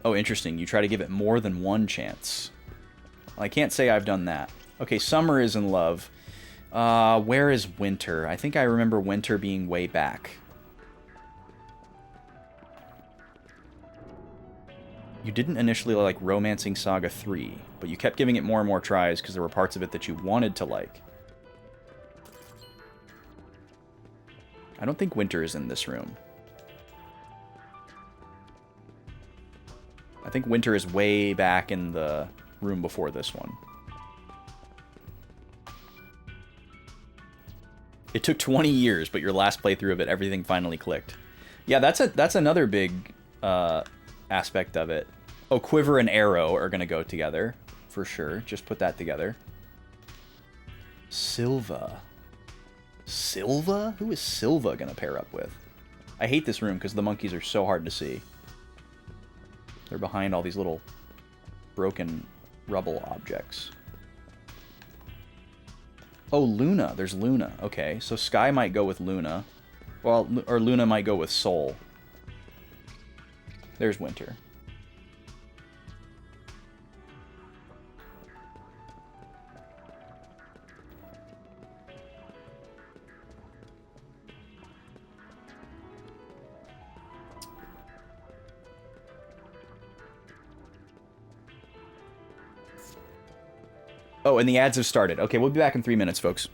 Oh, interesting. You try to give it more than one chance. Well, I can't say I've done that. Okay, Summer is in love. Where is Winter? I think I remember Winter being way back. You didn't initially like Romancing Saga 3, but you kept giving it more and more tries because there were parts of it that you wanted to like. I don't think Winter is in this room. I think Winter is way back in the room before this one. It took 20 years, but your last playthrough of it, everything finally clicked. Yeah, that's another big aspect of it. Oh, Quiver and Arrow are going to go together, for sure. Just put that together. Silva. Silva? Who is Silva going to pair up with? I hate this room because the monkeys are so hard to see. They're behind all these little broken rubble objects. Oh, Luna. There's Luna. Okay, so Sky might go with Luna. Well, or Luna might go with Soul. There's Winter. Oh, and the ads have started. Okay, we'll be back in 3 minutes, folks.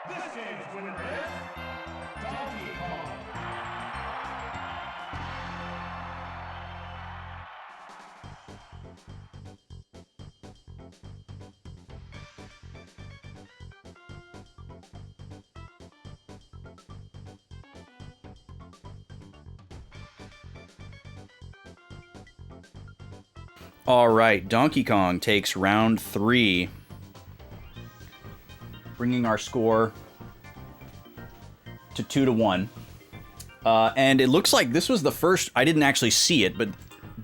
This game's winner is Donkey Kong. All right, Donkey Kong takes round 3, bringing our score to 2-1. And it looks like this was the first, I didn't actually see it, but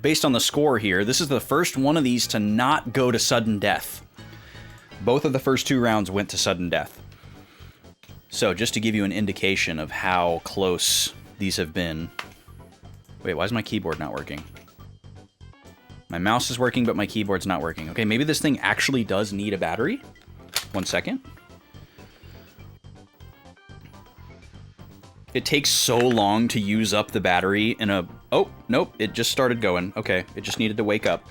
based on the score here, this is the first one of these to not go to sudden death. Both of the first 2 rounds went to sudden death. So just to give you an indication of how close these have been. Wait, why is my keyboard not working? My mouse is working, but my keyboard's not working. Okay, maybe this thing actually does need a battery. 1 second. It takes so long to use up the battery in a... Oh, nope, it just started going. Okay, it just needed to wake up.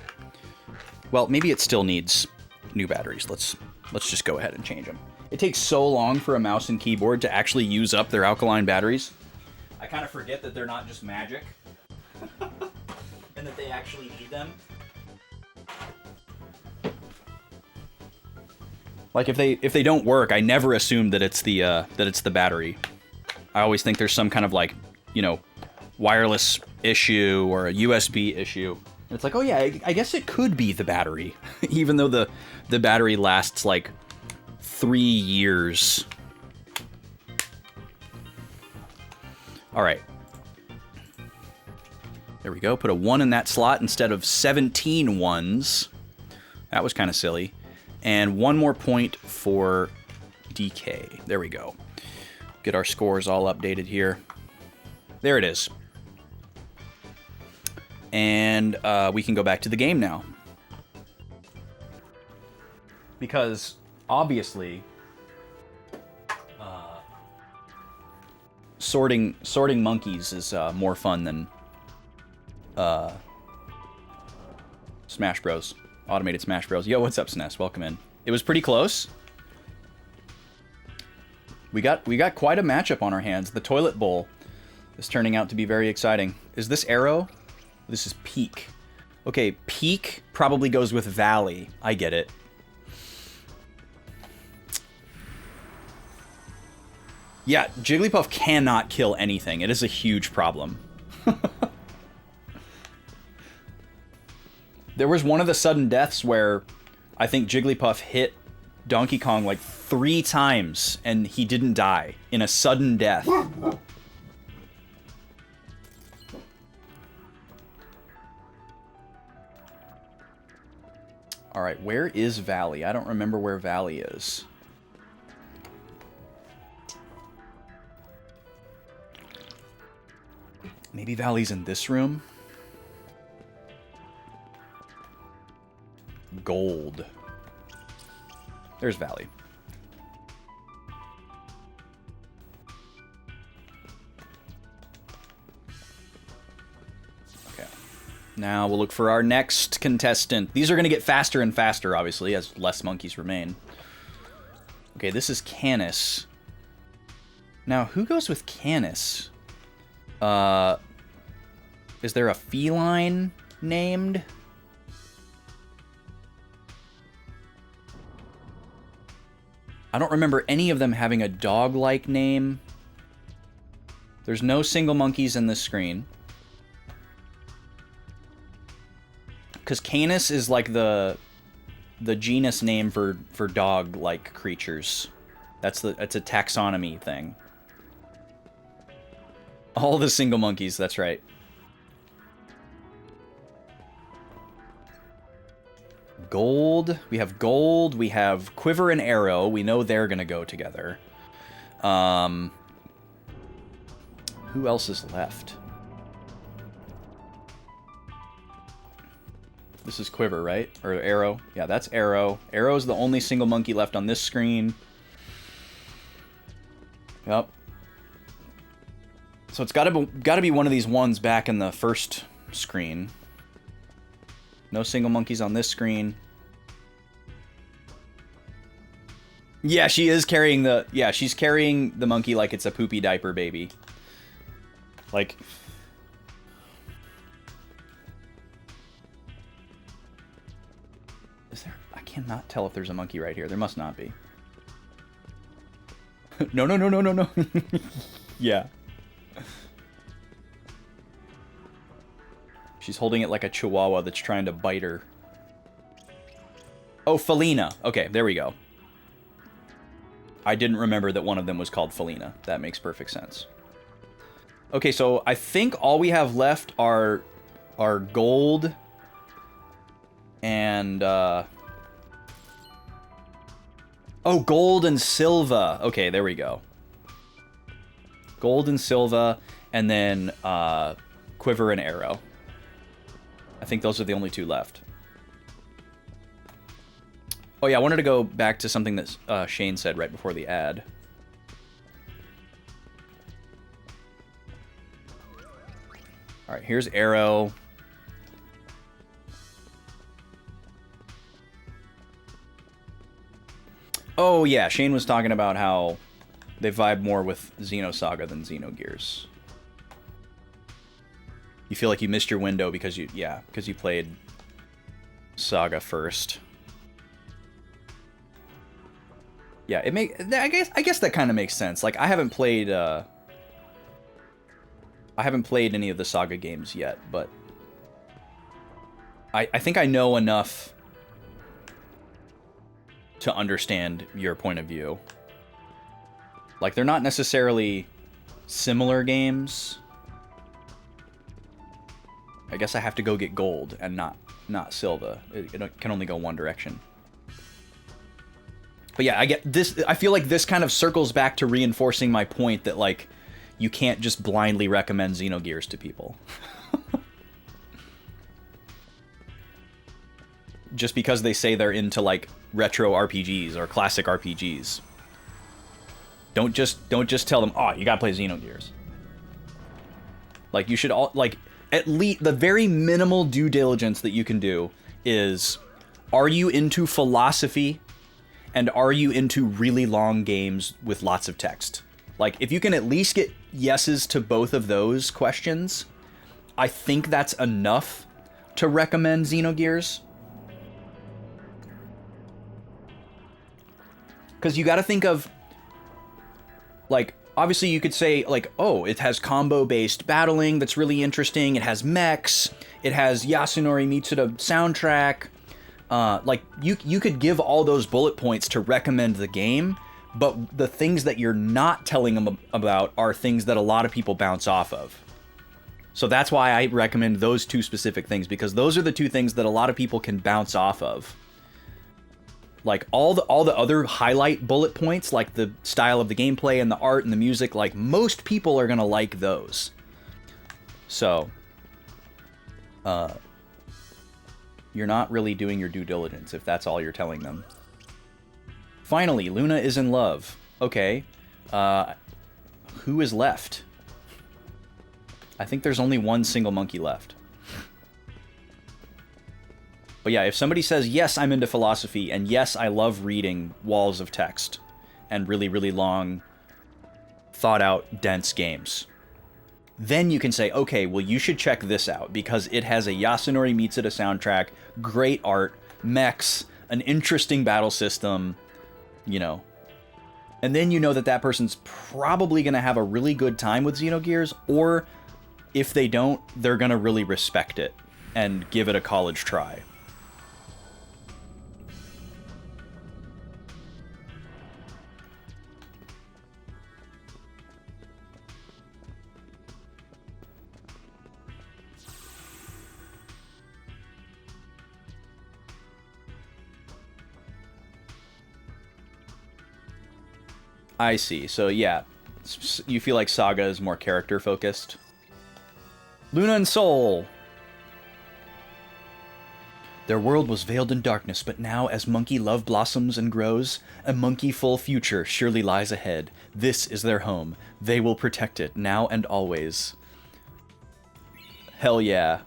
Well, maybe it still needs new batteries. Let's just go ahead and change them. It takes so long for a mouse and keyboard to actually use up their alkaline batteries. I kind of forget that they're not just magic. And that they actually need them. Like if they don't work, I never assume that it's the battery. I always think there's some kind of like, you know, wireless issue or a USB issue. And it's like, oh yeah, I guess it could be the battery, even though the battery lasts like 3 years. All right. There we go. Put a 1 in that slot instead of 17 ones. That was kind of silly. And 1 more point for DK. There we go. Get our scores all updated here. There it is. And we can go back to the game now. Because, obviously, sorting monkeys is more fun than Smash Bros. Automated Smash Bros. Yo, what's up, SNES? Welcome in. It was pretty close. We got quite a matchup on our hands. The toilet bowl is turning out to be very exciting. Is this Arrow? This is Peak. Okay, Peak probably goes with Valley. I get it. Yeah, Jigglypuff cannot kill anything. It is a huge problem. There was one of the sudden deaths where I think Jigglypuff hit Donkey Kong like 3 times and he didn't die in a sudden death. All right, where is Valley? I don't remember where Valley is. Maybe Valley's in this room? Gold. There's Valley. Okay. Now we'll look for our next contestant. These are going to get faster and faster, obviously, as less monkeys remain. Okay, this is Canis. Now, who goes with Canis? Is there a feline named? I don't remember any of them having a dog-like name. There's no single monkeys in this screen. Because Canis is like the genus name for dog-like creatures. That's a taxonomy thing. All the single monkeys, that's right. Gold. We have Gold. We have Quiver and Arrow. We know they're going to go together. Who else is left? This is Quiver, right? Or Arrow. Yeah, that's Arrow. Arrow's the only single monkey left on this screen. Yep. So it's got to be one of these ones back in the first screen. No single monkeys on this screen. Yeah, she is carrying the... Yeah, she's carrying the monkey like it's a poopy diaper baby. Like... Is there... I cannot tell if there's a monkey right here. There must not be. No, no, no, no, no, no. Yeah. She's holding it like a chihuahua that's trying to bite her. Oh, Felina. Okay, there we go. I didn't remember that one of them was called Felina. That makes perfect sense. Okay, so I think all we have left are gold and oh, gold and silver. Okay, there we go. Gold and silver, and then quiver and arrow. I think those are the only two left. Oh yeah, I wanted to go back to something that Shane said right before the ad. All right, here's arrow. Oh yeah, Shane was talking about how they vibe more with Xenosaga than Xenogears. You feel like you missed your window because you played Saga first. Yeah, I guess that kind of makes sense. Like I haven't played any of the Saga games yet, but I think I know enough to understand your point of view. Like, they're not necessarily similar games. I guess I have to go get gold and not silver. It can only go one direction. But yeah, I get this. I feel like this kind of circles back to reinforcing my point that, like, you can't just blindly recommend Xenogears to people. Just because they say they're into, like, retro RPGs or classic RPGs. Don't just tell them, oh, you gotta play Xenogears. Like, you should all, like, at least the very minimal due diligence that you can do is, are you into philosophy and are you into really long games with lots of text? Like, if you can at least get yeses to both of those questions, I think that's enough to recommend Xenogears. Because you gotta think of, like, obviously you could say, like, oh, it has combo-based battling that's really interesting, it has mechs, it has Yasunori Mitsuda soundtrack. Like, you could give all those bullet points to recommend the game, but the things that you're not telling them about are things that a lot of people bounce off of. So that's why I recommend those two specific things, because those are the two things that a lot of people can bounce off of. Like, all the other highlight bullet points, like the style of the gameplay and the art and the music, like, most people are gonna like those. So, you're not really doing your due diligence if that's all you're telling them. Finally, Luna is in love. Okay. Who is left? I think there's only one single monkey left. But yeah, if somebody says, yes, I'm into philosophy, and yes, I love reading walls of text and really, really long, thought-out, dense games, then you can say, okay, well, you should check this out, because it has a Yasunori Mitsuda soundtrack, great art, mechs, an interesting battle system, you know. And then you know that that person's probably going to have a really good time with Xenogears, or if they don't, they're going to really respect it and give it a college try. I see. So yeah, you feel like Saga is more character focused. Luna and Soul. Their world was veiled in darkness, but now as monkey love blossoms and grows, a monkey-full future surely lies ahead. This is their home. They will protect it, now and always. Hell yeah.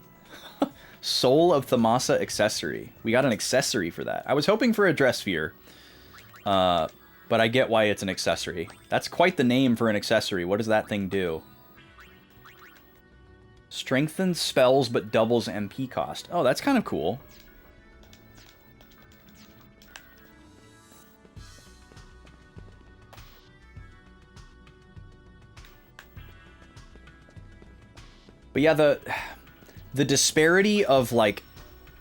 Soul of Thamasa accessory. We got an accessory for that. I was hoping for a dress sphere. But I get why it's an accessory. That's quite the name for an accessory. What does that thing do? Strengthens spells but doubles MP cost. Oh, that's kind of cool. But yeah, the disparity of, like,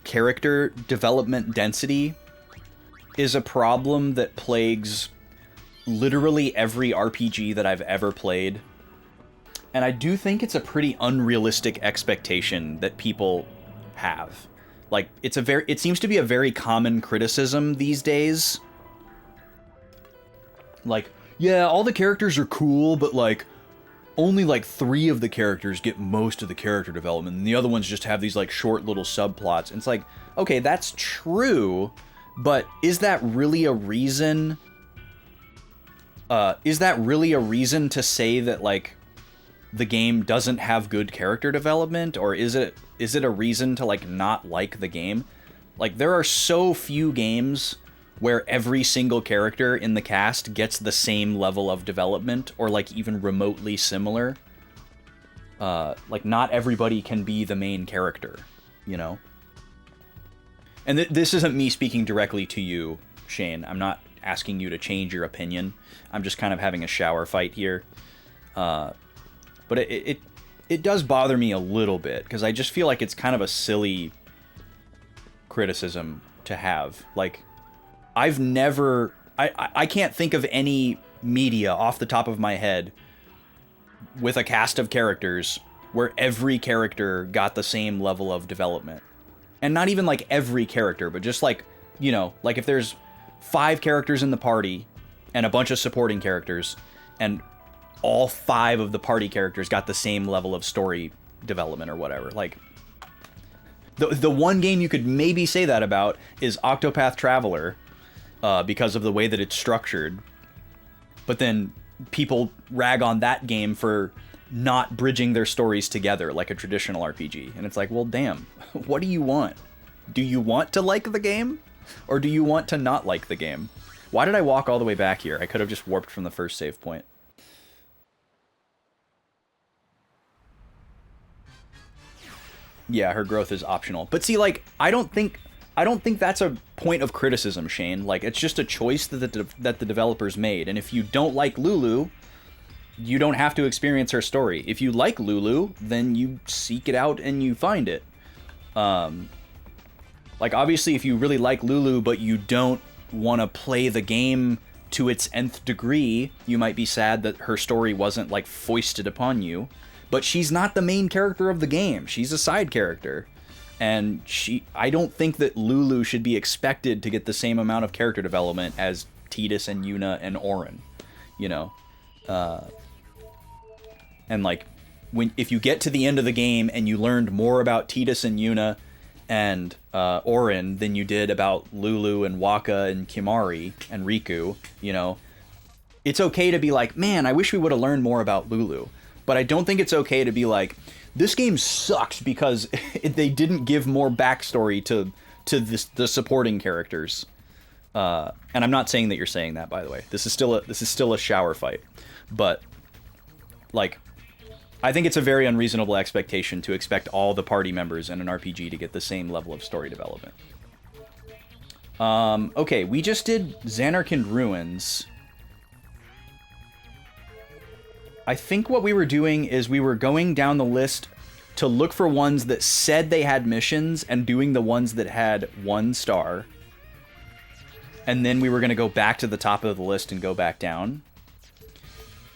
character development density is a problem that plagues literally every RPG that I've ever played. And I do think it's a pretty unrealistic expectation that people have. Like, it seems to be a very common criticism these days. Like, yeah, all the characters are cool, but like, only like 3 of the characters get most of the character development, and the other ones just have these like short little subplots. And it's like, okay, that's true, but is that really a reason? Is that really a reason to say that like the game doesn't have good character development, or is it a reason to like not like the game? Like, there are so few games where every single character in the cast gets the same level of development, or like even remotely similar. Like, not everybody can be the main character, you know? And this isn't me speaking directly to you, Shane. I'm not asking you to change your opinion. I'm just kind of having a shower fight here. But it does bother me a little bit, because I just feel like it's kind of a silly criticism to have. Like, I can't think of any media off the top of my head with a cast of characters where every character got the same level of development. And not even like every character, but just like, you know, like if there's 5 characters in the party and a bunch of supporting characters, and all 5 of the party characters got the same level of story development or whatever. Like, the one game you could maybe say that about is Octopath Traveler, because of the way that it's structured. But then people rag on that game for not bridging their stories together like a traditional RPG. And it's like, well, damn, what do you want? Do you want to like the game? Or do you want to not like the game? Why did I walk all the way back here? I could have just warped from the first save point. Yeah, her growth is optional. But see, like, I don't think that's a point of criticism, Shane. Like, it's just a choice that the developers made. And if you don't like Lulu, you don't have to experience her story. If you like Lulu, then you seek it out and you find it. Like, obviously, if you really like Lulu, but you don't want to play the game to its nth degree, you might be sad that her story wasn't, like, foisted upon you. But she's not the main character of the game. She's a side character. And I don't think that Lulu should be expected to get the same amount of character development as Tidus and Yuna and Auron, you know? And like, if you get to the end of the game and you learned more about Tidus and Yuna and Auron than you did about Lulu and Waka and Kimahri and Riku, you know, it's okay to be like, man, I wish we would have learned more about Lulu. But I don't think it's okay to be like, this game sucks because they didn't give more backstory to the supporting characters. And I'm not saying that you're saying that, by the way. This is still a shower fight. But like, I think it's a very unreasonable expectation to expect all the party members in an RPG to get the same level of story development. Okay, we just did Xanarkand Ruins. I think what we were doing is we were going down the list to look for ones that said they had missions and doing the ones that had 1 star. And then we were going to go back to the top of the list and go back down.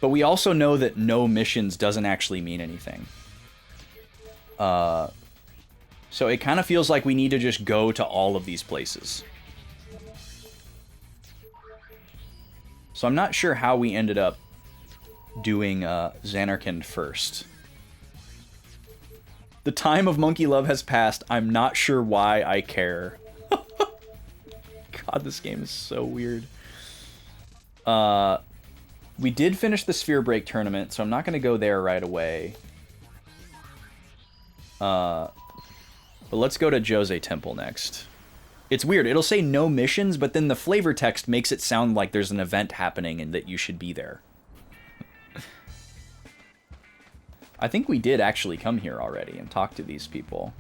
But we also know that no missions doesn't actually mean anything. So it kind of feels like we need to just go to all of these places. So I'm not sure how we ended up doing Xanarkand first. The time of monkey love has passed. I'm not sure why I care. God, this game is so weird. We did finish the Sphere Break tournament, so I'm not going to go there right away. But let's go to Jose Temple next. It's weird. It'll say no missions, but then the flavor text makes it sound like there's an event happening and that you should be there. I think we did actually come here already and talk to these people.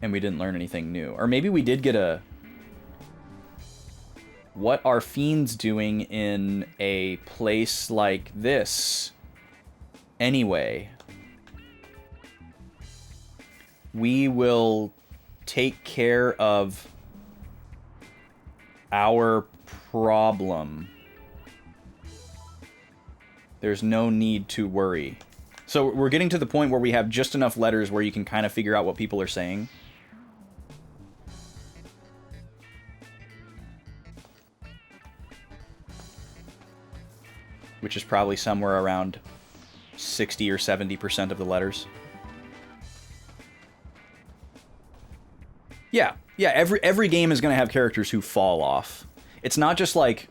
And we didn't learn anything new. Or maybe we did get a... What are fiends doing in a place like this? Anyway. We will take care of our problem. There's no need to worry. So we're getting to the point where we have just enough letters where you can kind of figure out what people are saying. Which is probably somewhere around 60 or 70% of the letters. Yeah, every game is going to have characters who fall off. It's not just like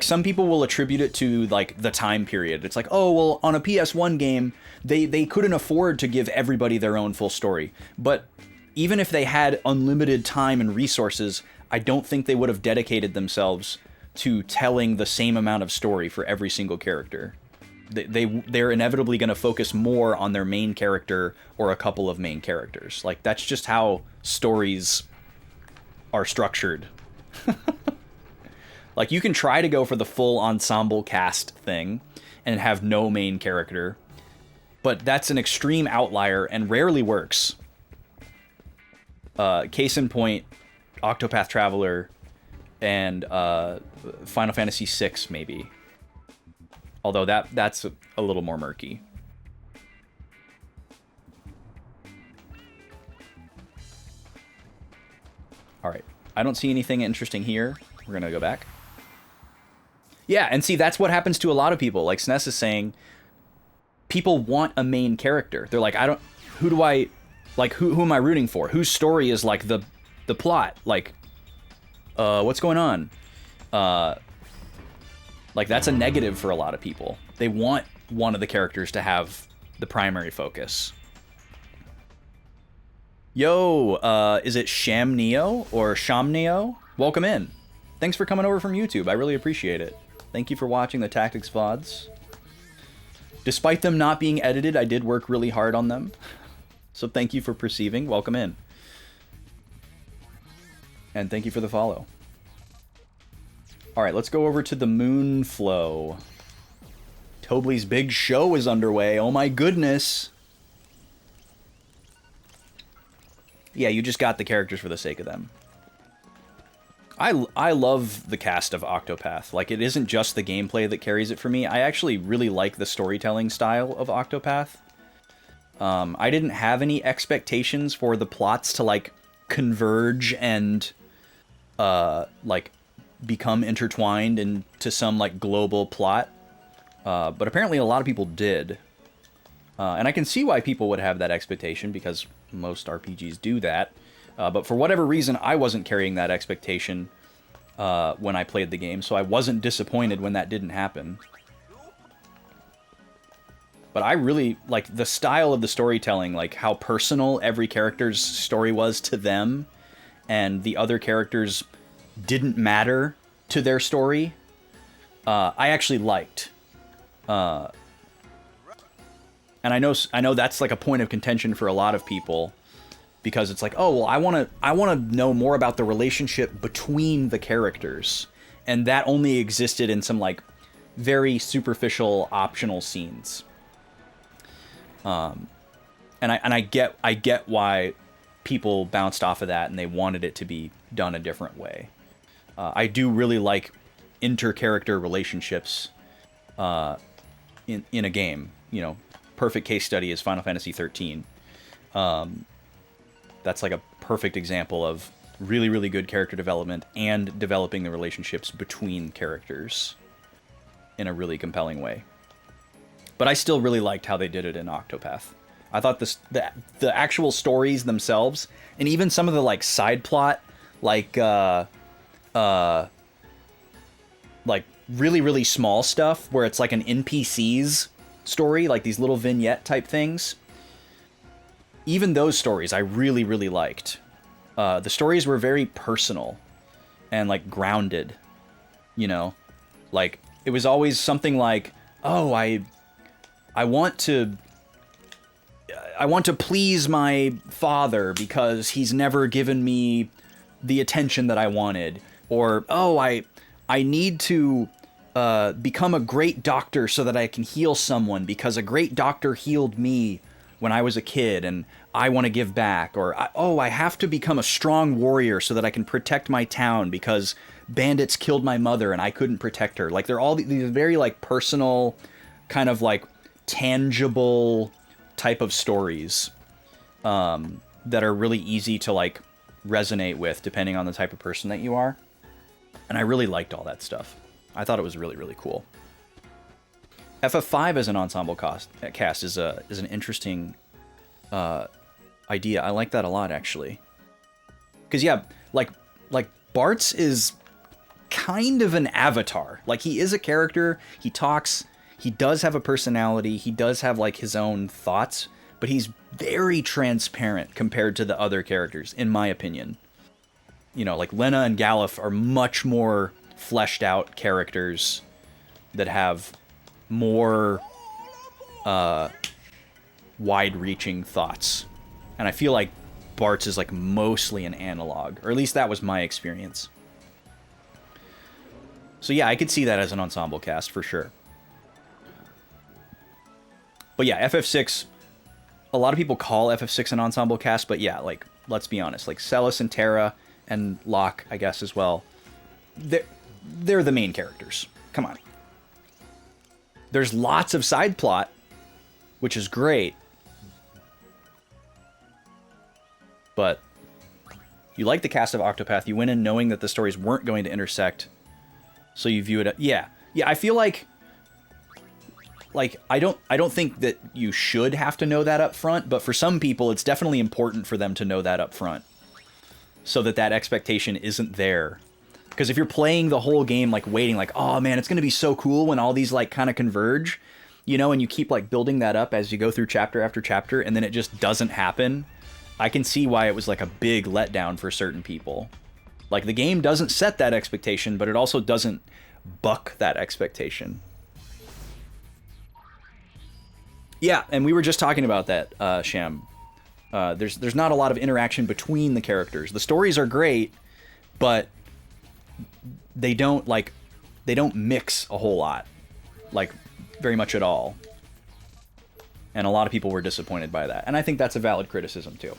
some people will attribute it to like the time period. It's like, oh, well, on a PS1 game, they couldn't afford to give everybody their own full story. But even if they had unlimited time and resources, I don't think they would have dedicated themselves to telling the same amount of story for every single character. They're inevitably going to focus more on their main character or a couple of main characters. Like, that's just how stories are structured. Like, you can try to go for the full ensemble cast thing and have no main character, but that's an extreme outlier and rarely works. Case in point, Octopath Traveler and Final Fantasy VI, maybe. Although that's a little more murky. All right. I don't see anything interesting here. We're going to go back. Yeah, and see, that's what happens to a lot of people. Like SNES is saying, people want a main character. They're like, who am I rooting for? Whose story is like the plot? Like, what's going on? Like, that's a negative for a lot of people. They want one of the characters to have the primary focus. Yo, is it Sham Neo or Sham Neo? Welcome in. Thanks for coming over from YouTube. I really appreciate it. Thank you for watching the Tactics VODs. Despite them not being edited, I did work really hard on them. So thank you for perceiving. Welcome in. And thank you for the follow. Alright, let's go over to the Moonflow. Tobley's big show is underway. Oh my goodness. Yeah, you just got the characters for the sake of them. I love the cast of Octopath. Like, it isn't just the gameplay that carries it for me. I actually really like the storytelling style of Octopath. I didn't have any expectations for the plots to, like, converge and, like, become intertwined into some, like, global plot. But apparently a lot of people did. And I can see why people would have that expectation, because most RPGs do that. But for whatever reason, I wasn't carrying that expectation when I played the game, so I wasn't disappointed when that didn't happen. But I really, like, the style of the storytelling, like, how personal every character's story was to them, and the other characters didn't matter to their story, I actually liked. And I know that's, like, a point of contention for a lot of people, because it's like, oh, well, I want to know more about the relationship between the characters, and that only existed in some, like, very superficial optional scenes. And I get why people bounced off of that and they wanted it to be done a different way. I do really like inter-character relationships in a game. You know, perfect case study is Final Fantasy 13. That's like a perfect example of really, really good character development and developing the relationships between characters in a really compelling way. But I still really liked how they did it in Octopath. I thought the actual stories themselves, and even some of the, like, side plot, like really, really small stuff where it's like an NPC's story, like these little vignette type things. Even those stories I really, really liked. The stories were very personal and, like, grounded, you know? Like, it was always something like, oh, I want to please my father because he's never given me the attention that I wanted. Or, oh, I need to become a great doctor so that I can heal someone because a great doctor healed me when I was a kid and I want to give back. Or, I have to become a strong warrior so that I can protect my town because bandits killed my mother and I couldn't protect her. Like, they're all these very, like, personal, kind of, like, tangible type of stories that are really easy to like resonate with depending on the type of person that you are. And I really liked all that stuff. I thought it was really, really cool. FF5 as an ensemble cast is an interesting idea. I like that a lot, actually. Because yeah, like Bartz is kind of an avatar. Like, he is a character. He talks. He does have a personality. He does have like his own thoughts, but he's very transparent compared to the other characters, in my opinion. You know, like Lena and Galuf are much more fleshed out characters that have more wide-reaching thoughts. And I feel like Bartz is like mostly an analog, or at least that was my experience. So yeah, I could see that as an ensemble cast for sure. But yeah, FF6, a lot of people call FF6 an ensemble cast, but yeah, like, let's be honest, like Celis and Terra and Locke, I guess, as well, they're the main characters. Come on. There's lots of side plot, which is great. But you like the cast of Octopath. You went in knowing that the stories weren't going to intersect, so you view it. Yeah, I feel like I don't think that you should have to know that up front, but for some people, it's definitely important for them to know that up front, so that that expectation isn't there. Because if you're playing the whole game like waiting, like, oh man, it's gonna be so cool when all these like kind of converge, you know, and you keep like building that up as you go through chapter after chapter, and then it just doesn't happen. I can see why it was like a big letdown for certain people. Like, the game doesn't set that expectation, but it also doesn't buck that expectation. Yeah, and we were just talking about that, Sham. There's not a lot of interaction between the characters. The stories are great, but they don't mix a whole lot, like very much at all. And a lot of people were disappointed by that. And I think that's a valid criticism, too.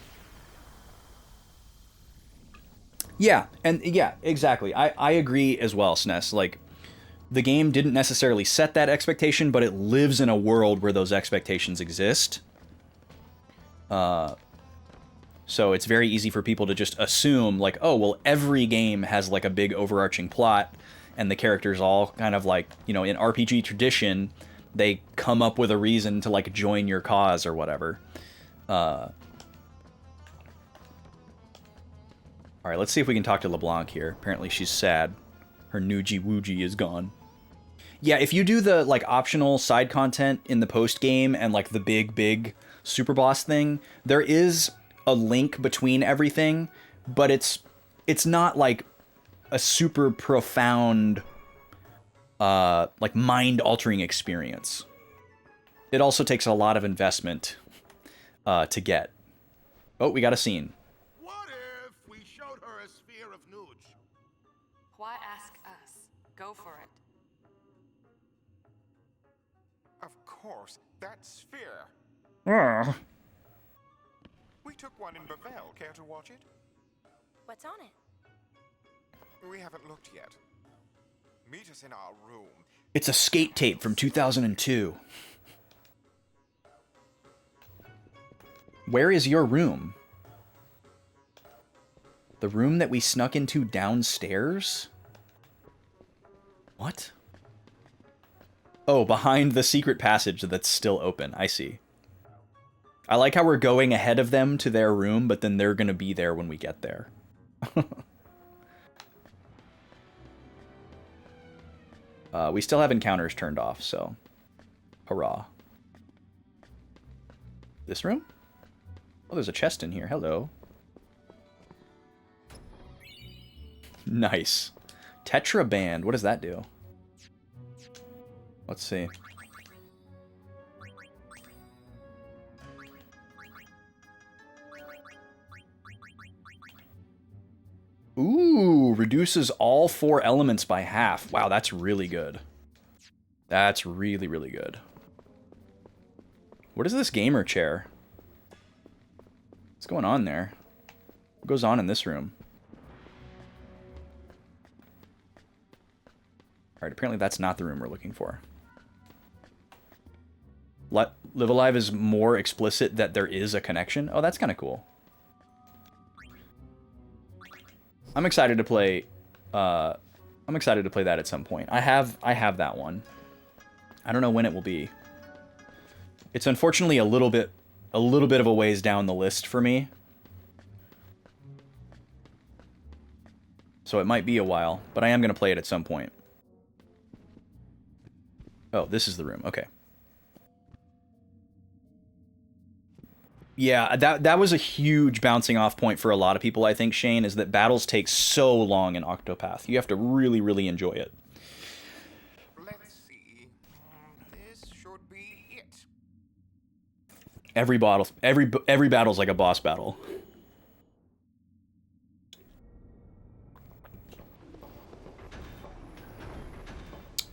Yeah, and yeah, exactly. I agree as well, SNES. Like, the game didn't necessarily set that expectation, but it lives in a world where those expectations exist. So it's very easy for people to just assume, like, oh, well, every game has, like, a big overarching plot, and the characters all kind of, like, you know, in RPG tradition, they come up with a reason to, like, join your cause or whatever. All right, let's see if we can talk to LeBlanc here. Apparently she's sad. Her Nuji Wooji is gone. Yeah, if you do the, like, optional side content in the post-game and, like, the big super boss thing, there is a link between everything, but it's not, like, a super profound, like, mind-altering experience. It also takes a lot of investment to get. Oh, we got a scene. What if we showed her a sphere of Nuge? Why ask us? Go for it. Of course, that sphere. We took one in Bavel. Care to watch it? What's on it? We haven't looked yet. Meet us in our room. It's a skate tape from 2002. Where is your room? The room that we snuck into downstairs? What? Oh, behind the secret passage that's still open. I see. I like how we're going ahead of them to their room, but then they're going to be there when we get there. We still have encounters turned off, so hurrah. This room? Oh, there's a chest in here. Hello. Nice. Tetra Band. What does that do? Let's see. Ooh, reduces all 4 elements by half. Wow, that's really good. That's really, really good. What is this gamer chair? What's going on there? What goes on in this room? Alright, apparently that's not the room we're looking for. Live Alive is more explicit that there is a connection. Oh, that's kind of cool. I'm excited to play. I'm excited to play that at some point. I have that one. I don't know when it will be. It's unfortunately a little bit of a ways down the list for me. So it might be a while, but I am going to play it at some point. Oh, this is the room. Okay. Yeah, that was a huge bouncing off point for a lot of people, I think, Shane, is that battles take so long in Octopath. You have to really, really enjoy it. Let's see. This should be it. Every battle's like a boss battle.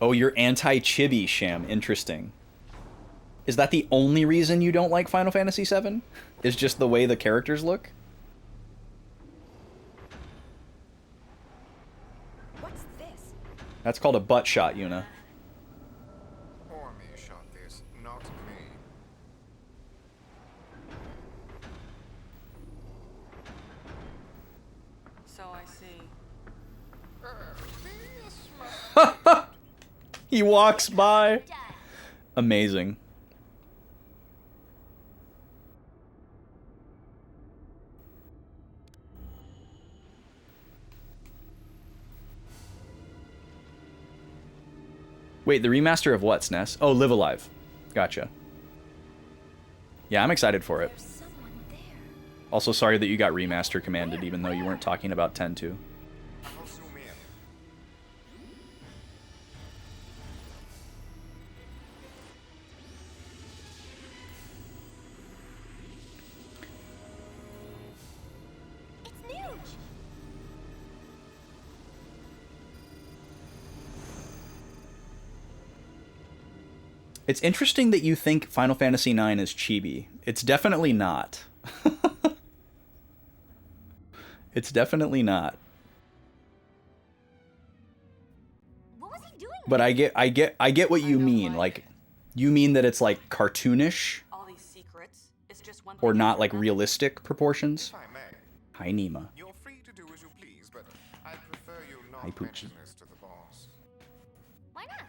Oh, you're anti-chibi, Sham. Interesting. Is that the only reason you don't like Final Fantasy VII? Is just the way the characters look? What's this? That's called a butt shot, Yuna. Orme shot this, not me. So I see. He walks by. Amazing. Wait, the remaster of what, SNES? Oh, Live Alive. Gotcha. Yeah, I'm excited for it. There's someone there. Also, sorry that you got remaster commanded, even though you weren't talking about 10-2. I'll zoom in. It's Nuge. It's interesting that you think Final Fantasy IX is chibi. It's definitely not. It's definitely not. What was he doing? But I get what you mean. Like, you mean that it's like cartoonish All these secrets. It's just one or thing not after like another. realistic proportions? If I may, Hi, Nima. you're free to do as you please, but I'd prefer you not Hi, Poochie. mention this to the boss. Why not?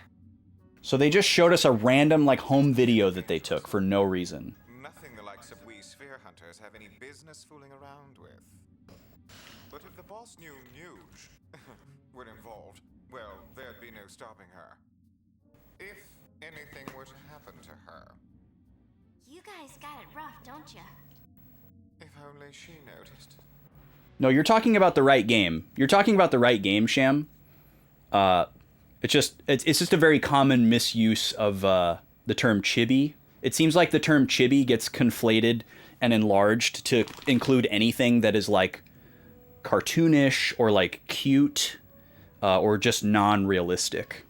So they just showed us a random like home video that they took for no reason. Nothing the likes of we sphere hunters have any business fooling around with. But if the boss knew Nuge were involved, well, there'd be no stopping her. If anything were to happen to her, You guys got it rough, don't you? if only she noticed. No, you're talking about the right game. You're talking about the right game, Sham. It's just a very common misuse of the term chibi. It seems like the term chibi gets conflated and enlarged to include anything that is like cartoonish or like cute or just non-realistic.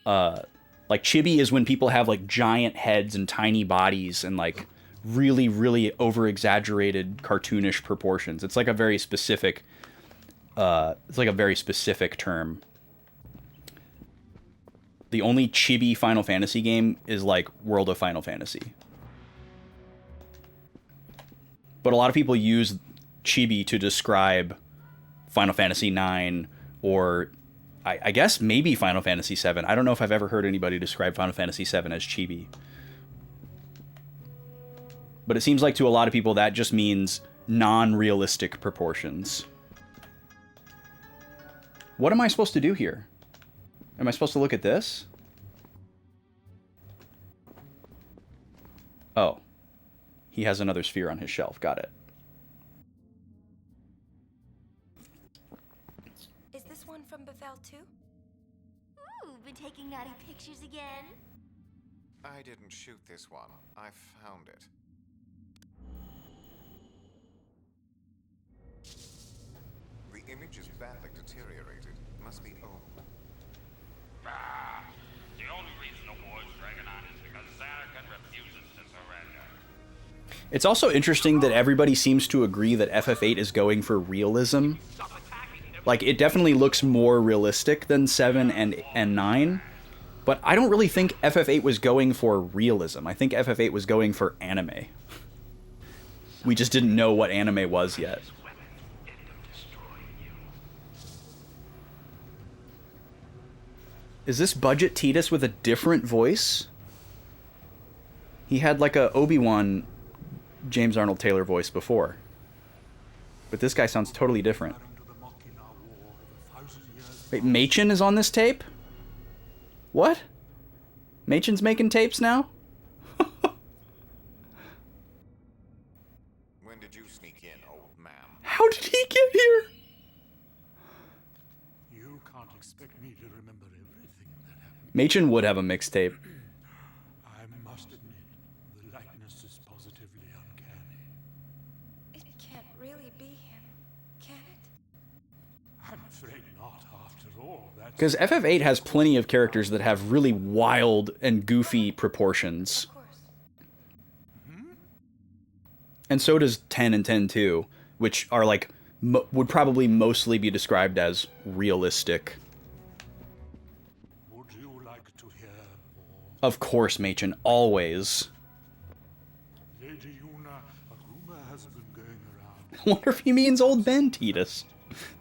Like chibi is when people have like giant heads and tiny bodies and like really, really over-exaggerated cartoonish proportions. It's like a very specific term. The only chibi Final Fantasy game is like World of Final Fantasy. But a lot of people use chibi to describe Final Fantasy IX or I guess maybe Final Fantasy VII. I don't know if I've ever heard anybody describe Final Fantasy VII as chibi. But it seems like to a lot of people that just means non-realistic proportions. What am I supposed to do here? Am I supposed to look at this? Oh. He has another sphere on his shelf. Got it. Is this one from Bethel too? Ooh, been taking naughty pictures again? I didn't shoot this one. I found it. The image is badly deteriorated. Must be old. The only reason the war is dragging on is because Saracen refuses to surrender. It's also interesting that everybody seems to agree that FF8 is going for realism. Like, it definitely looks more realistic than 7 and 9. But I don't really think FF8 was going for realism. I think FF8 was going for anime. We just didn't know what anime was yet. Is this Budget Tidus with a different voice? He had like a Obi-Wan James Arnold Taylor voice before. But this guy sounds totally different. Wait, Machen is on this tape? What? Machen's making tapes now? When did you sneak in, old man? How did he get here? You can't expect me to remember everything that happened. Machen would have a mixtape. I must admit, the likeness is positively uncanny. It can't really be him, can it? I'm afraid not, after all. Because FF8 has plenty of characters that have really wild and goofy proportions. Of course. And so does 10 and 10-2, which are like, would probably mostly be described as realistic. Would you like to hear more? Of course, Machen, always. Lady Yuna, a rumor has been going around. I wonder if he means old Ben Tidus.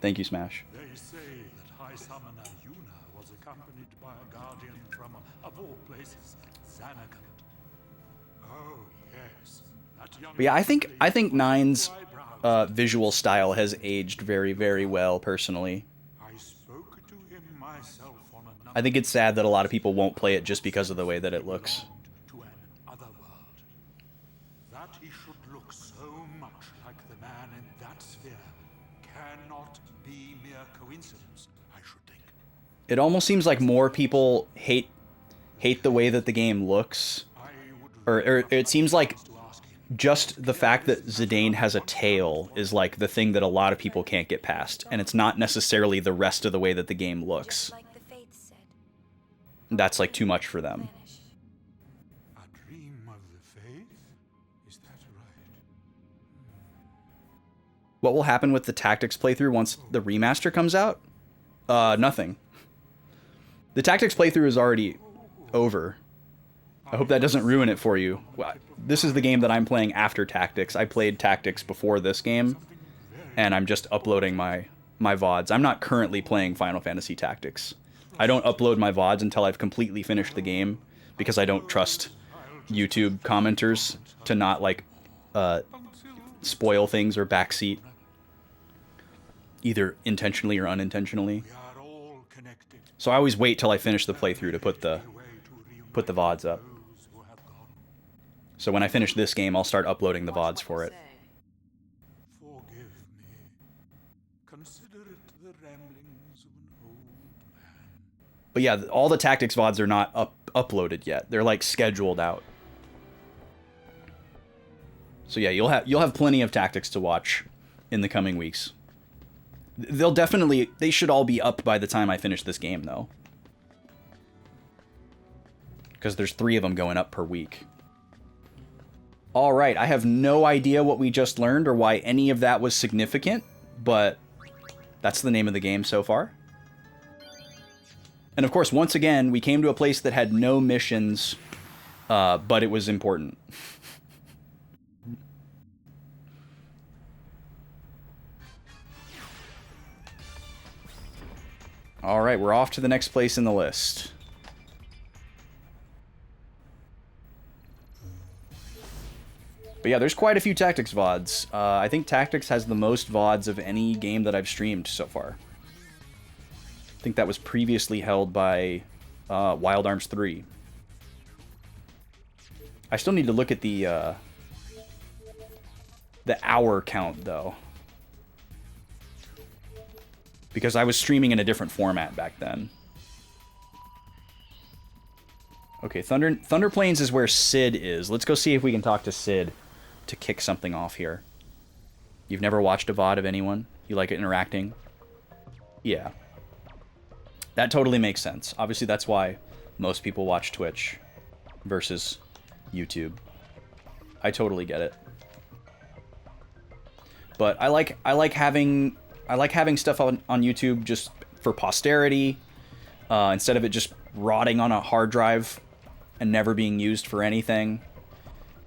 Thank you, Smash. They say that High Summoner Yuna was accompanied by a guardian from, of all places, Xanakant. Oh, yes. That young But yeah, I think Nine's eyebrows. visual style has aged very, very well, personally. I spoke to him myself on a I think it's sad that a lot of people won't play it just because of the way that it looks. to an other world. That he should look so much like the man in that sphere cannot be mere coincidence, I should think. It almost seems like more people hate the way that the game looks. I would Or it seems like to ask him. just the fact that Zidane has a tail is like the thing that a lot of people can't get past. And it's not necessarily the rest of the way that the game looks. Just like the Fates said. That's like too much for them. Vanish. A dream of the faith? Is that right? What will happen with the Tactics playthrough once the remaster comes out? Nothing. The Tactics playthrough is already over. I hope that doesn't ruin it for you. This is the game that I'm playing after Tactics. I played Tactics before this game, and I'm just uploading my VODs. I'm not currently playing Final Fantasy Tactics. I don't upload my VODs until I've completely finished the game, because I don't trust YouTube commenters to not, like, spoil things or backseat, either intentionally or unintentionally. We are all connected. So I always wait till I finish the playthrough to put the VODs up. Those who have gone. So when I finish this game, I'll start uploading the VODs for it. Forgive me. Consider it the ramblings of an old man. But yeah, all the Tactics VODs are not uploaded yet. They're like scheduled out. So yeah, you'll have plenty of Tactics to watch in the coming weeks. They should all be up by the time I finish this game, though. Because there's 3 of them going up per week. Alright, I have no idea what we just learned or why any of that was significant, but that's the name of the game so far. And of course, once again, we came to a place that had no missions, but it was important. Alright, we're off to the next place in the list. But yeah, there's quite a few Tactics VODs. I think Tactics has the most VODs of any game that I've streamed so far. I think that was previously held by Wild Arms 3. I still need to look at the hour count, though. Because I was streaming in a different format back then. Okay, Thunder Plains is where Sid is. Let's go see if we can talk to Sid to kick something off here. You've never watched a VOD of anyone? You like it interacting? Yeah. That totally makes sense. Obviously, that's why most people watch Twitch versus YouTube. I totally get it. But I like having stuff on YouTube just for posterity. instead of it just rotting on a hard drive and never being used for anything.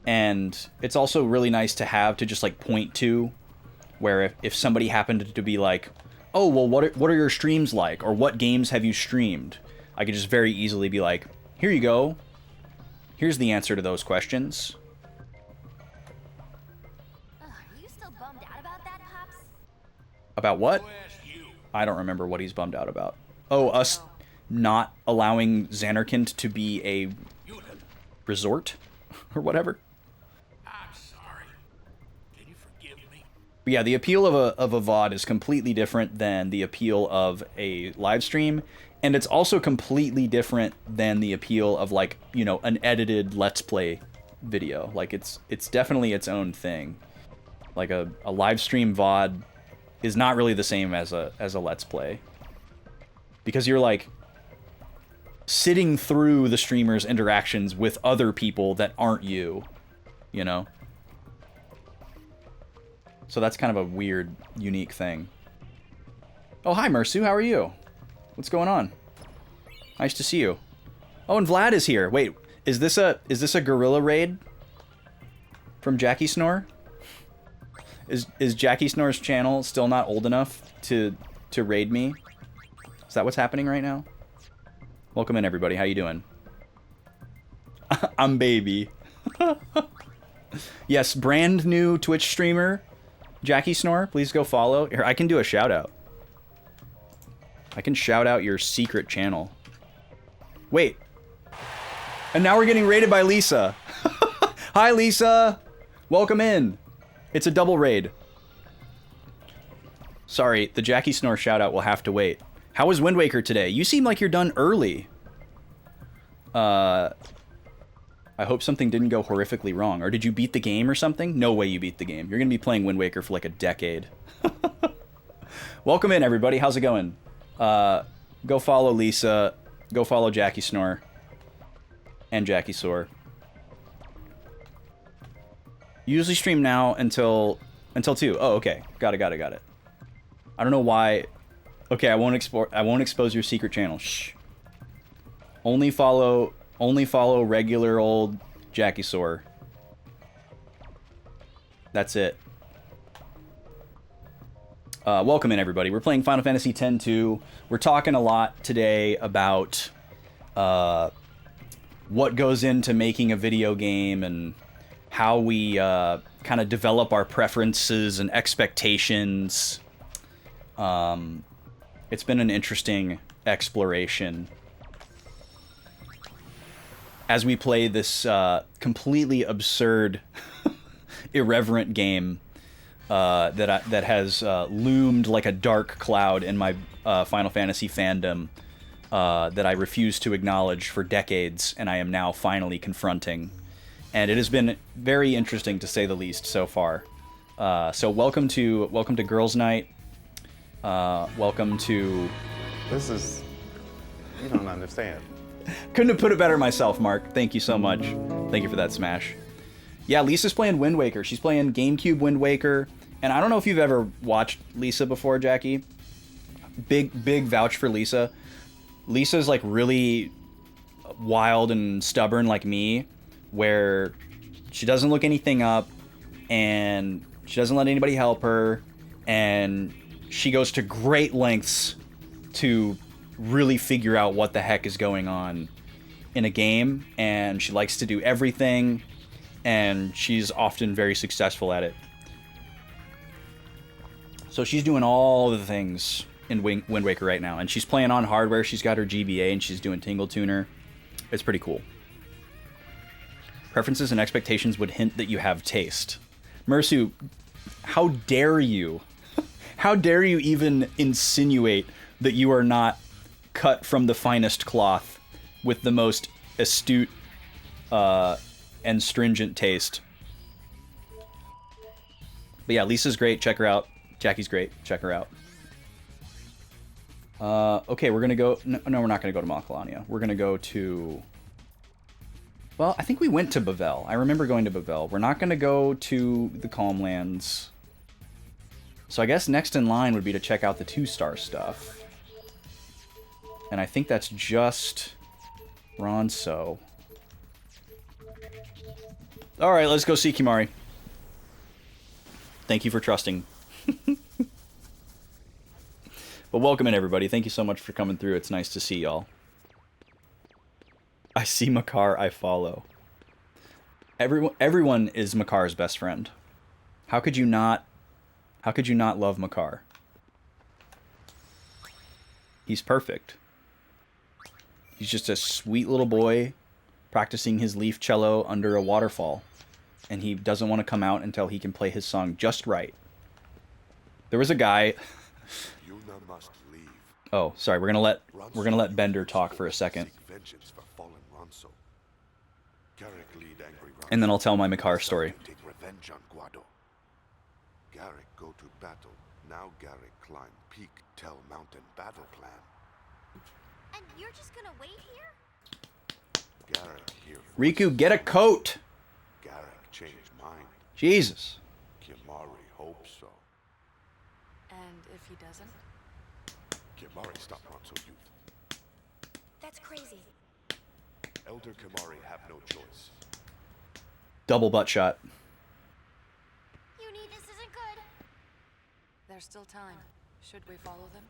And it's also really nice to have to just like point to, where if somebody happened to be like, oh, well, what are your streams like? Or what games have you streamed? I could just very easily be like, here you go. Here's the answer to those questions. Are you still bummed out about that, Pops? About what? I don't remember what he's bummed out about. Oh, us not allowing Xanarkand to be a resort? Or whatever. I'm sorry. Can you forgive me? But yeah, the appeal of a VOD is completely different than the appeal of a live stream. And it's also completely different than the appeal of, like, you know, an edited Let's Play video. Like, it's definitely its own thing. Like, a live stream VOD is not really the same as a Let's Play. Because you're, like, sitting through the streamer's interactions with other people that aren't you. You know? So that's kind of a weird, unique thing. Oh, hi, Mersu. How are you? What's going on? Nice to see you. Oh, and Vlad is here. Wait, is this a guerrilla raid from Jackie Snore? Is Jackie Snore's channel still not old enough to raid me? Is that what's happening right now? Welcome in, everybody. How you doing? I'm baby. Yes, brand new Twitch streamer, Jackie Snore. Please go follow. Here, I can do a shout out. I can shout out your secret channel. Wait. And now we're getting raided by Lisa. Hi, Lisa. Welcome in. It's a double raid. Sorry, the Jackie Snore shout out will have to wait. How was Wind Waker today? You seem like you're done early. I hope something didn't go horrifically wrong. Or did you beat the game or something? No way you beat the game. You're going to be playing Wind Waker for like a decade. Welcome in, everybody. How's it going? Go follow Lisa. Go follow Jackie Snore. And Jackie Soar. Usually stream now until 2. Oh, okay. Got it. I don't know why. Okay, I won't expose your secret channel. Shh. Only follow regular old Jackie Soar. That's it. Welcome in, everybody. We're playing Final Fantasy X-2. We're talking a lot today about what goes into making a video game and how we kind of develop our preferences and expectations. It's been an interesting exploration as we play this completely absurd, irreverent game that has loomed like a dark cloud in my Final Fantasy fandom that I refused to acknowledge for decades, and I am now finally confronting. And it has been very interesting, to say the least, so far. So welcome to Girls' Night. Welcome to... This is... You don't understand. Couldn't have put it better myself, Mark. Thank you so much. Thank you for that smash. Yeah, Lisa's playing Wind Waker. She's playing GameCube Wind Waker. And I don't know if you've ever watched Lisa before, Jackie. Big vouch for Lisa. Lisa's like really wild and stubborn like me, where she doesn't look anything up and she doesn't let anybody help her, and she goes to great lengths to really figure out what the heck is going on in a game, and she likes to do everything, and she's often very successful at it. So she's doing all the things in Wind Waker right now, and she's playing on hardware. She's got her GBA and she's doing Tingle Tuner. It's pretty cool. Preferences and expectations would hint that you have taste. Mersu, how dare you? How dare you even insinuate that you are not cut from the finest cloth with the most astute and stringent taste? But yeah, Lisa's great. Check her out. Jackie's great. Check her out. Okay, we're gonna go... No, we're not gonna go to Macalania. We're gonna go to... Well, I think we went to Bavel. I remember going to Bavel. We're not gonna go to the Calm Lands. So I guess next in line would be to check out the 2-star stuff. And I think that's just Ronso. Alright, let's go see Kimahri. Thank you for trusting. But welcome in, everybody. Thank you so much for coming through. It's nice to see y'all. I see Makar, I follow. Everyone is Makar's best friend. How could you not love Makar? He's perfect. He's just a sweet little boy practicing his leaf cello under a waterfall. And he doesn't want to come out until he can play his song just right. There was a guy... Yuna must leave. Oh, sorry. We're gonna let Bender talk for a second. And then I'll tell my Makar story. Take revenge on Guado. Garrick go to battle. Now Garrick climb peak, tell mountain battle plan. And you're just gonna wait here? Garrick here. Riku, get a coat! Garrick changed mind. Jesus. Kimahri hopes so. And if he doesn't? Kimahri stop Ronso youth. That's crazy. Elder Kimahri have no choice. Double butt shot. Uni, this isn't good. There's still time. Should we follow them?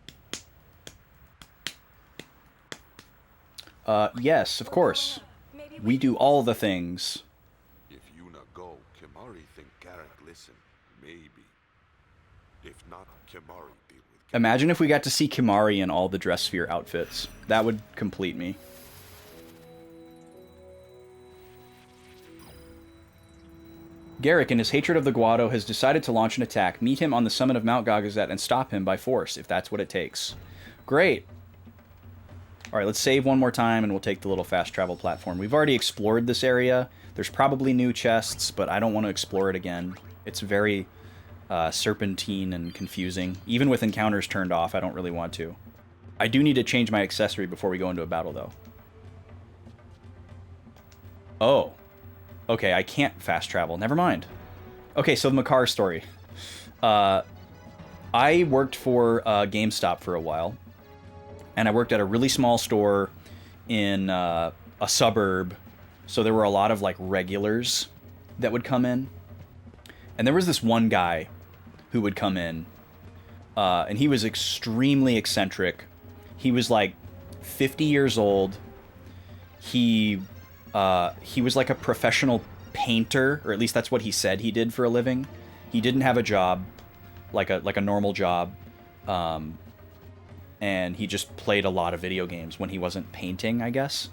Yes, of course. We do all the things. If Yuna go, Kimahri think Garrick listen. Maybe. If not, Kimahri deal with. Imagine if we got to see Kimahri in all the dress sphere outfits. That would complete me. Garrick, in his hatred of the Guado, has decided to launch an attack, meet him on the summit of Mount Gagazet, and stop him by force, if that's what it takes. Great! Alright, let's save one more time, and we'll take the little fast travel platform. We've already explored this area. There's probably new chests, but I don't want to explore it again. It's very serpentine and confusing. Even with encounters turned off, I don't really want to. I do need to change my accessory before we go into a battle, though. Oh. Okay, I can't fast travel. Never mind. Okay, so the Makar story. I worked for GameStop for a while. And I worked at a really small store in a suburb. So there were a lot of, like, regulars that would come in. And there was this one guy who would come in. And he was extremely eccentric. He was, like, 50 years old. He was like a professional painter, or at least that's what he said he did for a living. He didn't have a job, like a normal job, and he just played a lot of video games when he wasn't painting, I guess.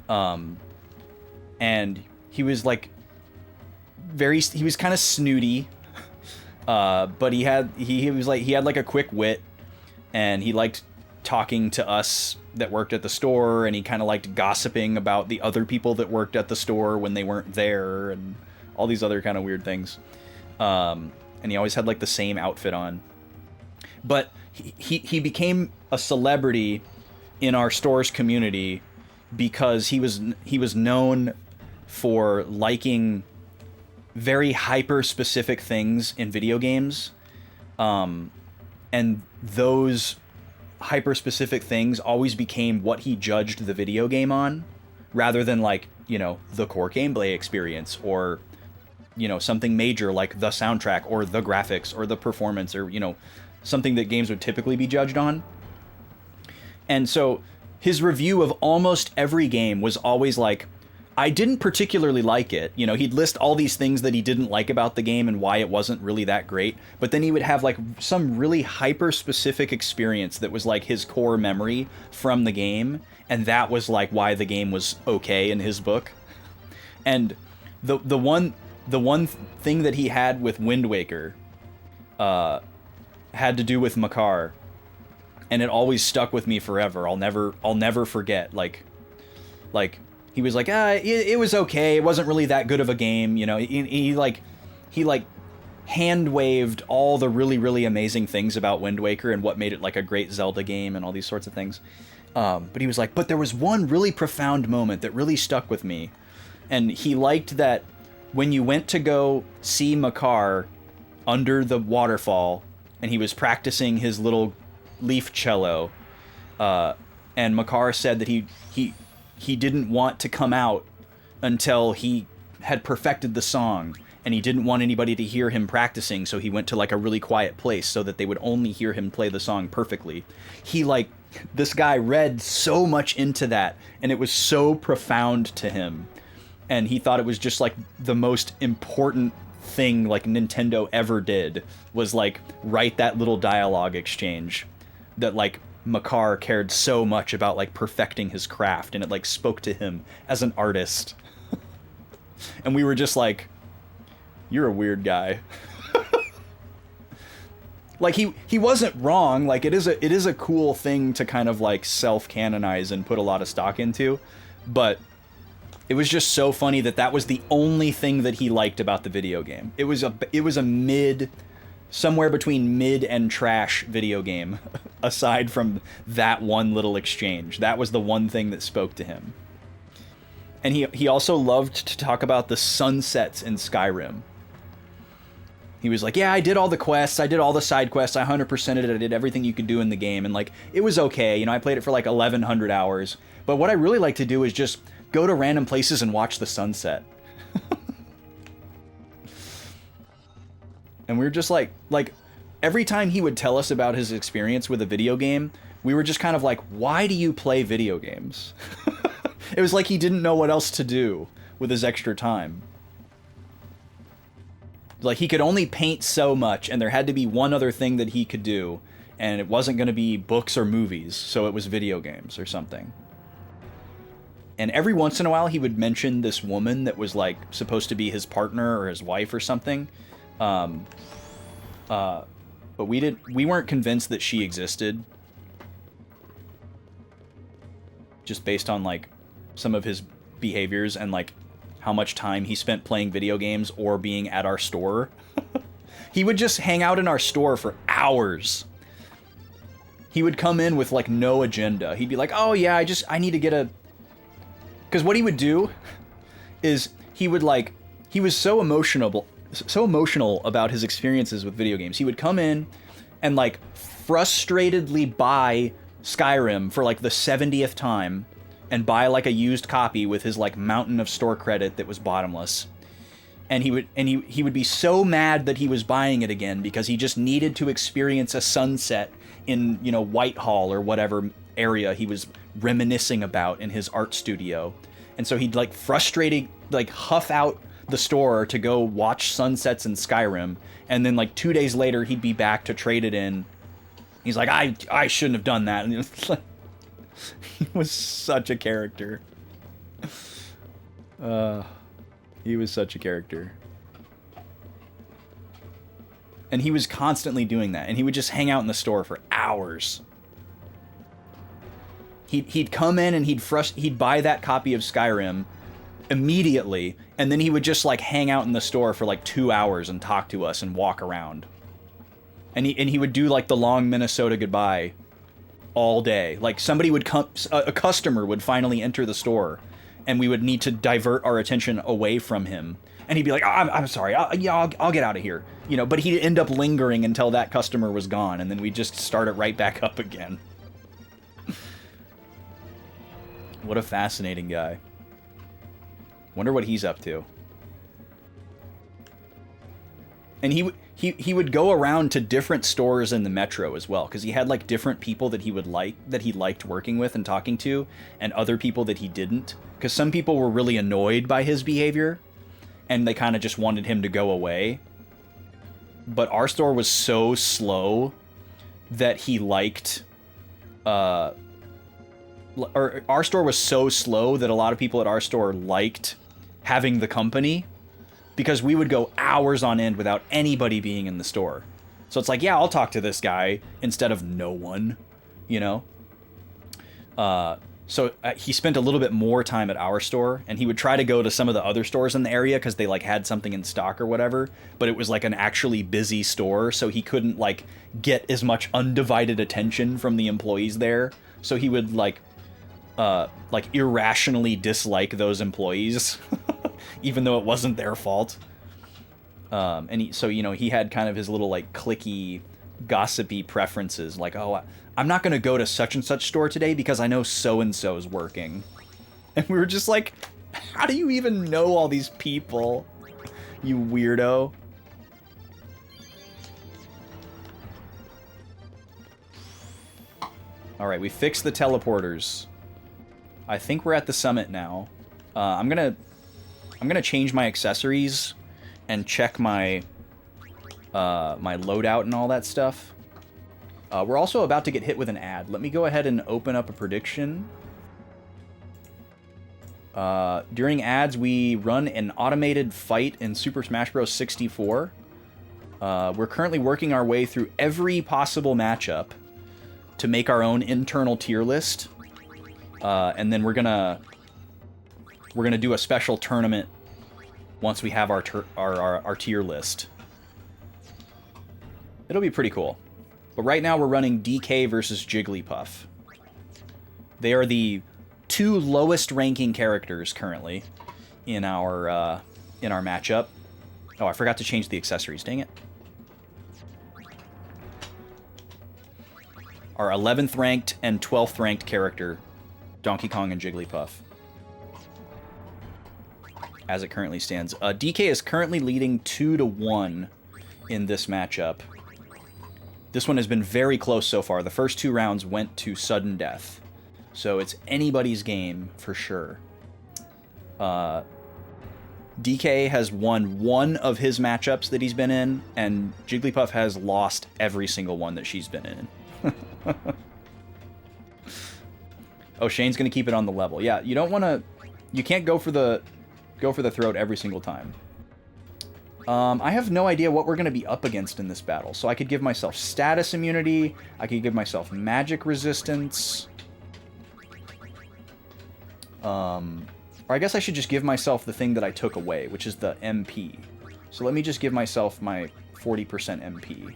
And he was like he was kind of snooty, but he had like a quick wit, and he liked talking to us that worked at the store, and he kind of liked gossiping about the other people that worked at the store when they weren't there, and all these other kind of weird things. And he always had like the same outfit on. But he became a celebrity in our store's community because he was known for liking very hyper specific things in video games, and those hyper specific things always became what he judged the video game on, rather than, like, you know, the core gameplay experience, or, you know, something major like the soundtrack or the graphics or the performance, or, you know, something that games would typically be judged on. And so his review of almost every game was always like, I didn't particularly like it. You know, he'd list all these things that he didn't like about the game and why it wasn't really that great. But then he would have like some really hyper-specific experience that was like his core memory from the game. And that was like why the game was okay in his book. And the one thing that he had with Wind Waker had to do with Makar. And it always stuck with me forever. I'll never forget. Like he was like, it was okay. It wasn't really that good of a game, you know. He hand waved all the really, really amazing things about Wind Waker and what made it like a great Zelda game and all these sorts of things. But he was like, but there was one really profound moment that really stuck with me, and he liked that when you went to go see Makar under the waterfall, and he was practicing his little leaf cello, and Makar said that he didn't want to come out until he had perfected the song, and he didn't want anybody to hear him practicing, so he went to like a really quiet place so that they would only hear him play the song perfectly. This guy read so much into that, and it was so profound to him, and he thought it was just like the most important thing like Nintendo ever did, was like write that little dialogue exchange that like Makar cared so much about like perfecting his craft, and it like spoke to him as an artist. And we were just like, you're a weird guy. Like he wasn't wrong. Like it is a cool thing to kind of like self-canonize and put a lot of stock into, but it was just so funny that that was the only thing that he liked about the video game. It was a mid, somewhere between mid and trash video game, aside from that one little exchange. That was the one thing that spoke to him. And he also loved to talk about the sunsets in Skyrim. He was like, yeah, I did all the quests, I did all the side quests, I 100%ed it, I did everything you could do in the game, and like, it was okay, you know, I played it for like 1,100 hours, but what I really like to do is just go to random places and watch the sunset. And we were just like, every time he would tell us about his experience with a video game, we were just kind of like, why do you play video games? It was like he didn't know what else to do with his extra time. Like, he could only paint so much, and there had to be one other thing that he could do, and it wasn't going to be books or movies, so it was video games or something. And every once in a while, he would mention this woman that was, like, supposed to be his partner or his wife or something. But we weren't convinced that she existed. Just based on, like, some of his behaviors and, like, how much time he spent playing video games or being at our store. He would just hang out in our store for hours. He would come in with like no agenda. He'd be like, oh yeah, I need to get a... Because what he would do is he was so emotional about his experiences with video games. He would come in and like frustratedly buy Skyrim for like the 70th time, and buy like a used copy with his like mountain of store credit that was bottomless. And he would be so mad that he was buying it again because he just needed to experience a sunset in, you know, Whitehall or whatever area he was reminiscing about in his art studio. And so he'd like huff out the store to go watch sunsets in Skyrim, and then like 2 days later he'd be back to trade it in. He's like, I shouldn't have done that. And it's like, he was such a character. He was such a character. And he was constantly doing that. And he would just hang out in the store for hours. He'd come in and he'd buy that copy of Skyrim immediately. And then he would just like hang out in the store for like 2 hours and talk to us and walk around. And he would do like the long Minnesota goodbye all day. Like somebody would come, a customer would finally enter the store, and we would need to divert our attention away from him. And he'd be like, oh, I'm sorry, I'll get out of here. You know, but he'd end up lingering until that customer was gone, and then we'd just start it right back up again. What a fascinating guy. Wonder what he's up to. And he would go around to different stores in the metro as well, because he had like different people that he liked working with and talking to, and other people that he didn't, because some people were really annoyed by his behavior and they kind of just wanted him to go away. But our store was so slow that he liked or our store was so slow that a lot of people at our store liked having the company, because we would go hours on end without anybody being in the store. So it's like, yeah, I'll talk to this guy instead of no one, you know? So he spent a little bit more time at our store, and he would try to go to some of the other stores in the area because they like had something in stock or whatever, but it was like an actually busy store, so he couldn't like get as much undivided attention from the employees there. So he would like irrationally dislike those employees, even though it wasn't their fault. So, you know, he had kind of his little like cliquey gossipy preferences. Like, oh, I'm not going to go to such and such store today because I know so-and-so is working. And we were just like, how do you even know all these people, you weirdo? Alright, we fixed the teleporters. I think we're at the summit now. I'm gonna change my accessories and check my my loadout and all that stuff. We're also about to get hit with an ad. Let me go ahead and open up a prediction. During ads, we run an automated fight in Super Smash Bros. 64. We're currently working our way through every possible matchup to make our own internal tier list. And then we're gonna do a special tournament once we have our tier list. It'll be pretty cool. But right now we're running DK versus Jigglypuff. They are the 2 lowest ranking characters currently in our matchup. Oh, I forgot to change the accessories, dang it. Our 11th ranked and 12th ranked character, Donkey Kong and Jigglypuff. As it currently stands. DK is currently leading 2-1 in this matchup. This one has been very close so far. The first 2 rounds went to sudden death. So it's anybody's game for sure. DK has won 1 of his matchups that he's been in, and Jigglypuff has lost every single one that she's been in. Oh, Shane's gonna keep it on the level. Yeah, you don't want to. You can't go for the throat every single time. I have no idea what we're gonna be up against in this battle, so I could give myself status immunity. I could give myself magic resistance. Or I guess I should just give myself the thing that I took away, which is the MP. So let me just give myself my 40% MP.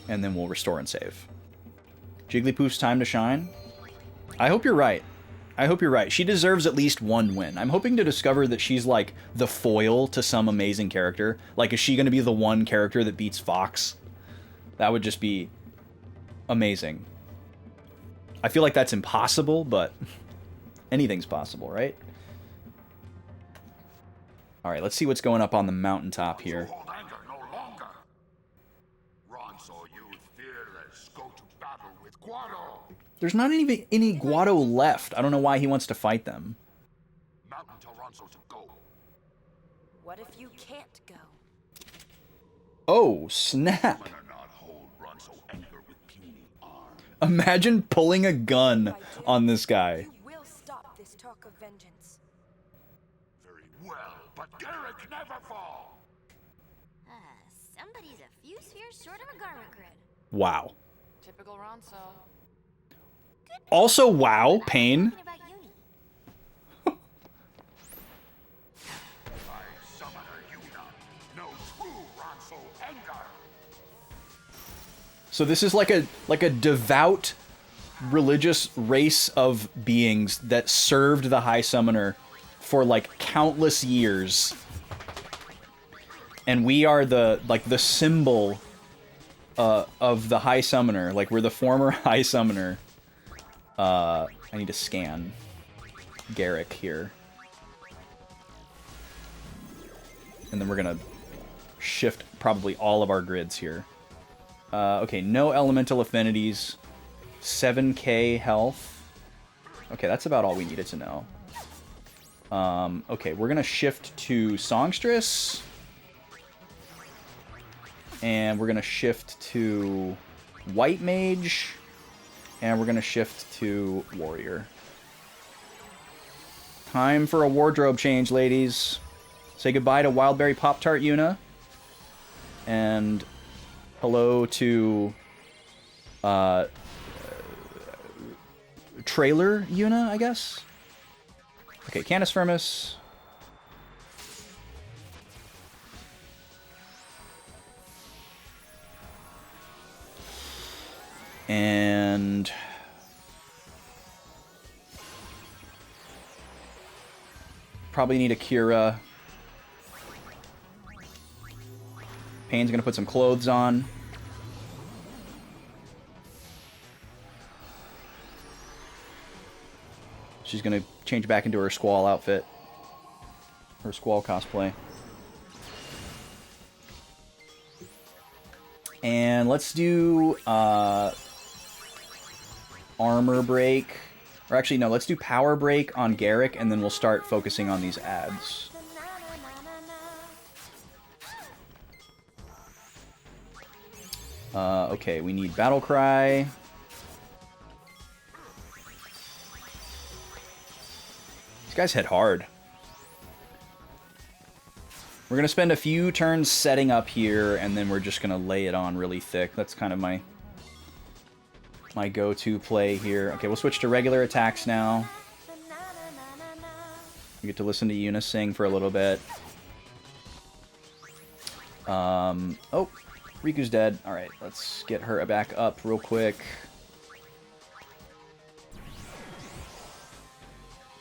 And then we'll restore and save. Jigglypuff's time to shine. I hope you're right. I hope you're right. She deserves at least 1 win. I'm hoping to discover that she's like the foil to some amazing character. Like, is she going to be the one character that beats Fox? That would just be amazing. I feel like that's impossible, but anything's possible, right? Alright, let's see what's going up on the mountaintop here. There's not even any Guado left. I don't know why he wants to fight them. What if you can't go? Oh, snap. Imagine pulling a gun on this guy. You will stop this talk of vengeance. Very well, but Garrick never fall. Somebody's a few spheres short of a garment grid. Wow. Typical Ronso. Also, wow, Pain. So this is like a devout religious race of beings that served the High Summoner for like countless years. And we are the symbol of the High Summoner. Like, we're the former High Summoner. I need to scan Garrick here. And then we're gonna shift probably all of our grids here. Okay, no elemental affinities. 7k health. Okay, that's about all we needed to know. Okay, we're gonna shift to Songstress. And we're gonna shift to White Mage. And we're gonna shift to Warrior. Time for a wardrobe change, ladies. Say goodbye to Wildberry Pop-Tart Yuna. And hello to Trailer Yuna, I guess. Okay, Canis Firmus. And probably need a Kira. Payne's gonna put some clothes on. She's gonna change back into her Squall outfit. Her Squall cosplay. And let's do armor break. Or actually, no, let's do power break on Garrick, and then we'll start focusing on these ads. Okay, we need Battle Cry. These guys hit hard. We're going to spend a few turns setting up here, and then we're just going to lay it on really thick. That's kind of my go-to play here. Okay, we'll switch to regular attacks now. We get to listen to Yuna sing for a little bit. Oh, Riku's dead. Alright, let's get her back up real quick.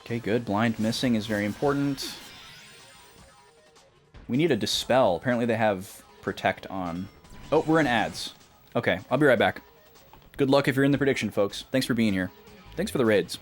Okay, good. Blind missing is very important. We need a Dispel. Apparently they have Protect on. Oh, we're in ads. Okay, I'll be right back. Good luck if you're in the prediction, folks. Thanks for being here. Thanks for the raids.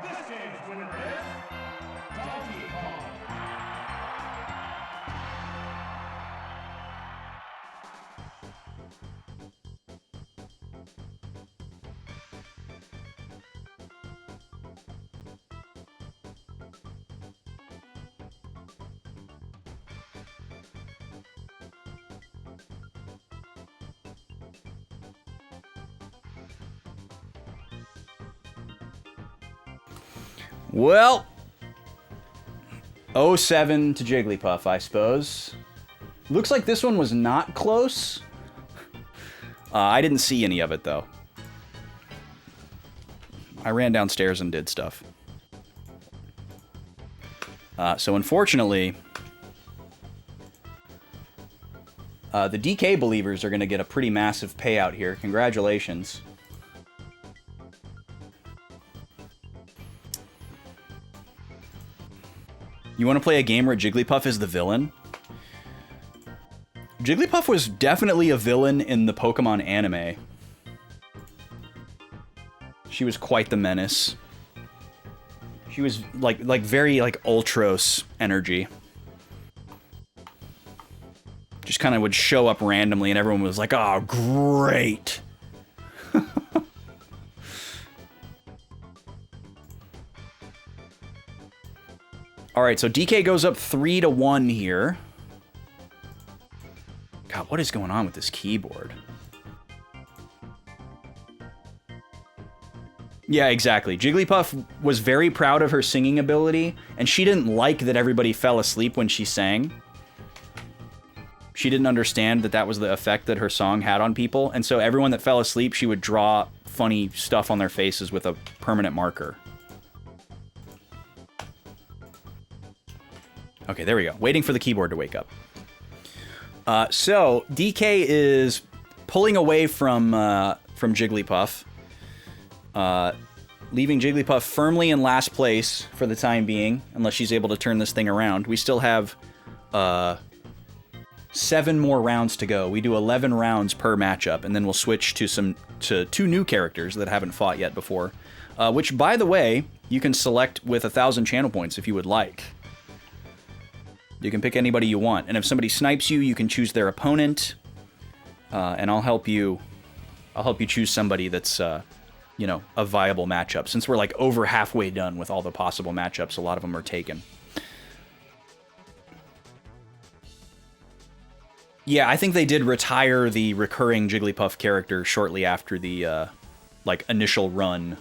This game's winner is Donkey Kong. Well, 07 to Jigglypuff, I suppose. Looks like this one was not close. I didn't see any of it, though. I ran downstairs and did stuff. So unfortunately, the DK believers are going to get a pretty massive payout here. Congratulations. You want to play a game where Jigglypuff is the villain? Jigglypuff was definitely a villain in the Pokemon anime. She was quite the menace. She was like very like Ultros energy. Just kind of would show up randomly and everyone was like, "Oh, great." All right, so DK goes up 3-1 here. God, what is going on with this keyboard? Yeah, exactly. Jigglypuff was very proud of her singing ability, and she didn't like that everybody fell asleep when she sang. She didn't understand that that was the effect that her song had on people, and so everyone that fell asleep, she would draw funny stuff on their faces with a permanent marker. Okay, there we go. Waiting for the keyboard to wake up. So, DK is pulling away from Jigglypuff. Leaving Jigglypuff firmly in last place for the time being, unless she's able to turn this thing around. We still have 7 more rounds to go. We do 11 rounds per matchup, and then we'll switch to 2 new characters that haven't fought yet before. Which, by the way, you can select with 1,000 channel points if you would like. You can pick anybody you want, and if somebody snipes you, you can choose their opponent, and I'll help you choose somebody that's you know, a viable matchup. Since we're like over halfway done with all the possible matchups, a lot of them are taken. Yeah, I think they did retire the recurring Jigglypuff character shortly after the like initial run,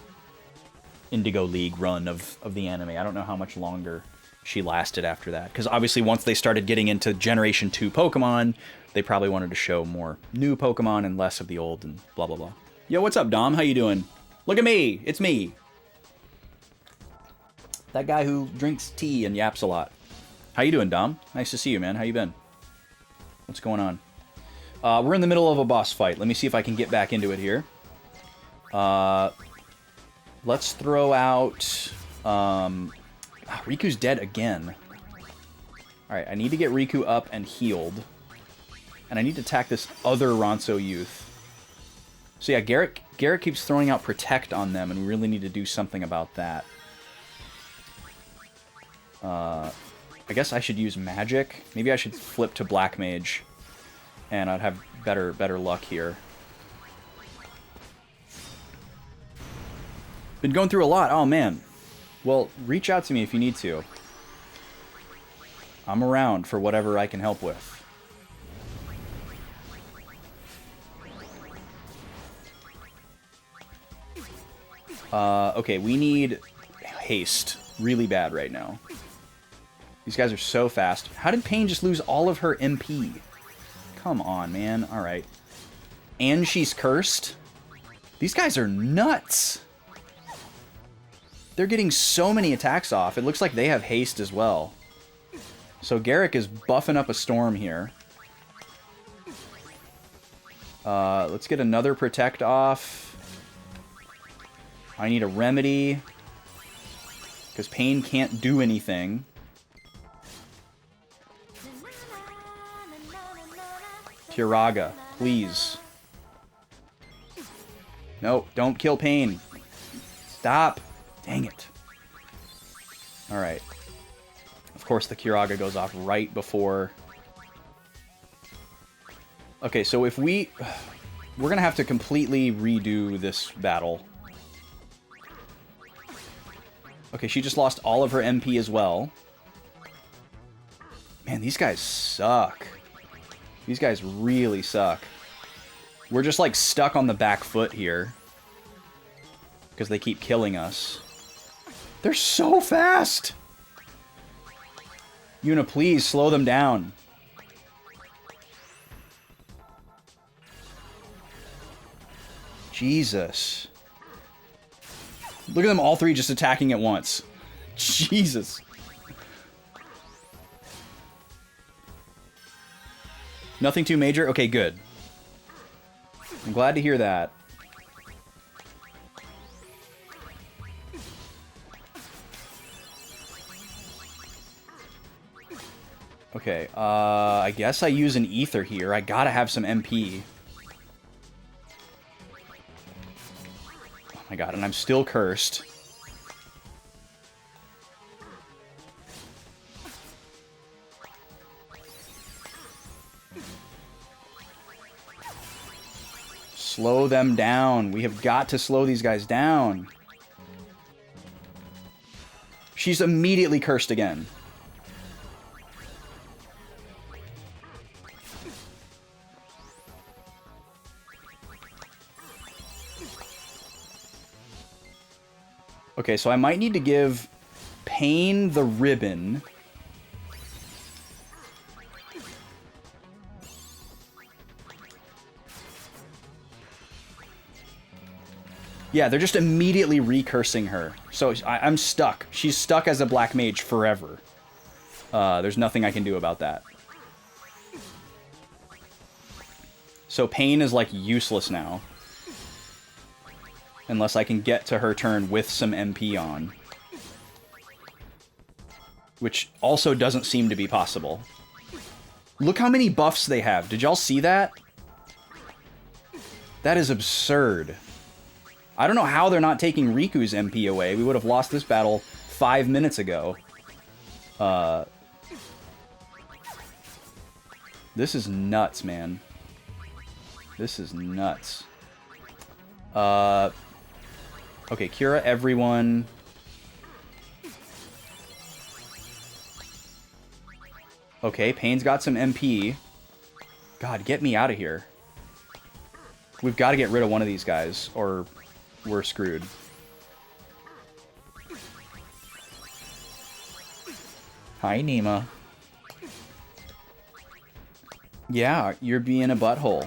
Indigo League run of the anime. I don't know how much longer she lasted after that, because obviously once they started getting into Generation 2 Pokemon, they probably wanted to show more new Pokemon and less of the old and blah blah blah. Yo, what's up, Dom? How you doing? Look at me! It's me! That guy who drinks tea and yaps a lot. How you doing, Dom? Nice to see you, man. How you been? What's going on? We're in the middle of a boss fight. Let me see if I can get back into it here. Let's throw out... Riku's dead again. Alright, I need to get Riku up and healed. And I need to attack this other Ronso youth. So yeah, Garrett keeps throwing out Protect on them, and we really need to do something about that. I guess I should use Magic. Maybe I should flip to Black Mage, and I'd have better luck here. Been going through a lot. Oh, man. Well, reach out to me if you need to. I'm around for whatever I can help with. Okay, we need haste really bad right now. These guys are so fast. How did Pain just lose all of her MP? Come on, man. Alright. And she's cursed? These guys are nuts! They're getting so many attacks off. It looks like they have haste as well. So Garrick is buffing up a storm here. Let's get another Protect off. I need a Remedy, because Pain can't do anything. Tiraga, please. No, don't kill Pain. Stop. Dang it. Alright. Of course the Tiraga goes off right before... Okay, so if we're gonna have to completely redo this battle. Okay, she just lost all of her MP as well. Man, these guys suck. These guys really suck. We're just, like, stuck on the back foot here. Because they keep killing us. They're so fast! Yuna, please slow them down. Jesus. Look at them all three just attacking at once. Jesus. Nothing too major? Okay, good. I'm glad to hear that. Okay, I guess I use an ether here. I gotta have some MP. Oh my god, and I'm still cursed. Slow them down. We have got to slow these guys down. She's immediately cursed again. Okay, so I might need to give Pain the ribbon. Yeah, they're just immediately recursing her. So I'm stuck. She's stuck as a black mage forever. There's nothing I can do about that. So Pain is like useless now. Unless I can get to her turn with some MP on. Which also doesn't seem to be possible. Look how many buffs they have. Did y'all see that? That is absurd. I don't know how they're not taking Riku's MP away. We would have lost this battle 5 minutes ago. This is nuts, man. This is nuts. Okay, Cura everyone. Okay, Pain's got some MP. God, get me out of here. We've got to get rid of one of these guys, or we're screwed. Hi, Nima. Yeah, you're being a butthole.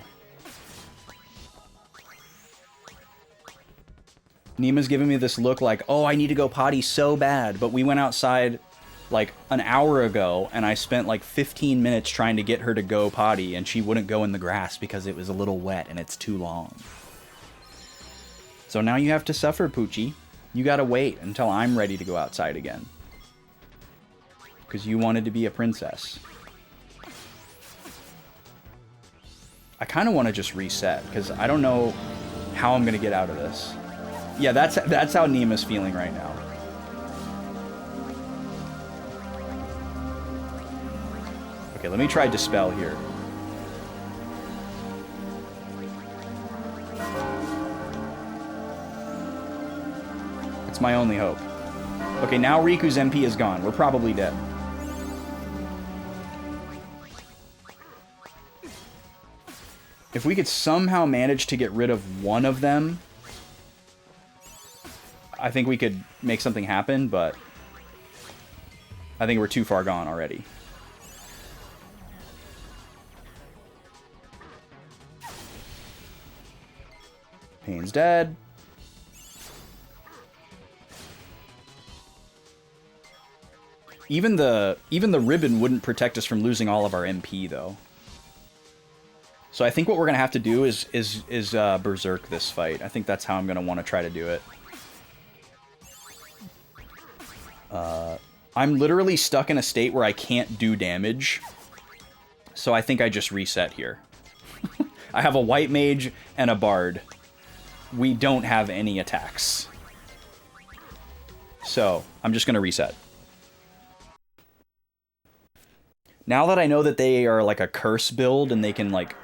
Nima's giving me this look like, oh, I need to go potty so bad. But we went outside like an hour ago, and I spent like 15 minutes trying to get her to go potty, and she wouldn't go in the grass because it was a little wet and it's too long. So now you have to suffer, Poochie. You gotta wait until I'm ready to go outside again. Because you wanted to be a princess. I kind of want to just reset, because I don't know how I'm going to get out of this. Yeah, that's how Nima's feeling right now. Okay, let me try Dispel here. It's my only hope. Okay, now Riku's MP is gone. We're probably dead. If we could somehow manage to get rid of one of them, I think we could make something happen, but I think we're too far gone already. Pain's dead. Even the ribbon wouldn't protect us from losing all of our MP, though. So I think what we're gonna have to do is berserk this fight. I think that's how I'm gonna want to try to do it. I'm literally stuck in a state where I can't do damage, so I think I just reset here. I have a white mage and a bard. We don't have any attacks. So I'm just gonna reset. Now that I know that they are like a curse build and they can like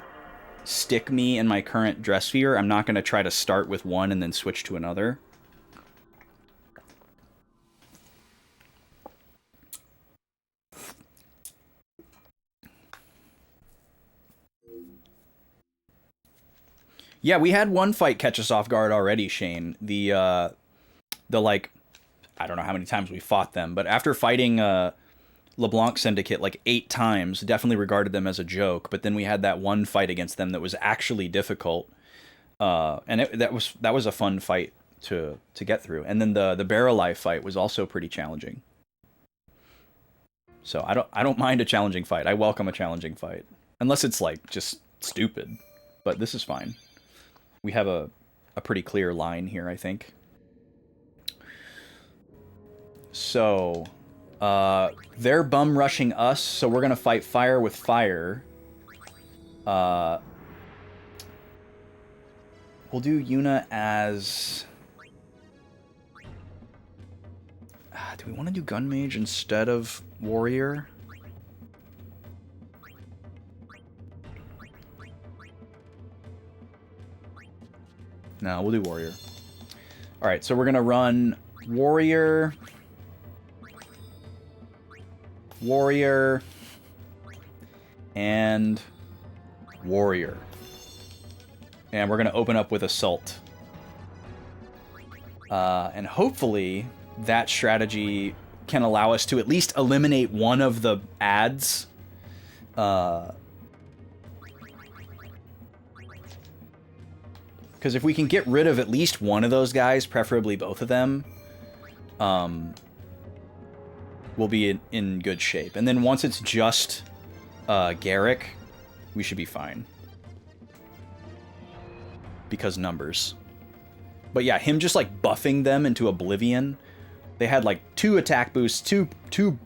stick me in my current dress sphere, I'm not gonna try to start with one and then switch to another. Yeah, we had one fight catch us off guard already, Shane. The like I don't know how many times we fought them, but after fighting LeBlanc Syndicate like 8 times, definitely regarded them as a joke. But then we had that one fight against them that was actually difficult, and that was a fun fight to get through. And then the Barrel fight was also pretty challenging. So I don't mind a challenging fight. I welcome a challenging fight, unless it's like just stupid. But this is fine. We have a pretty clear line here, I think. So, they're bum rushing us, so we're gonna fight fire with fire. We'll do Yuna as... do we want to do Gun Mage instead of Warrior? No, we'll do Warrior. Alright, so we're gonna run Warrior... Warrior... and... Warrior. And we're gonna open up with Assault. And hopefully that strategy can allow us to at least eliminate one of the ads. Because if we can get rid of at least one of those guys, preferably both of them, we'll be in good shape. And then once it's just Garrick, we should be fine. Because numbers. But yeah, him just like buffing them into oblivion. They had like 2 attack boosts, 2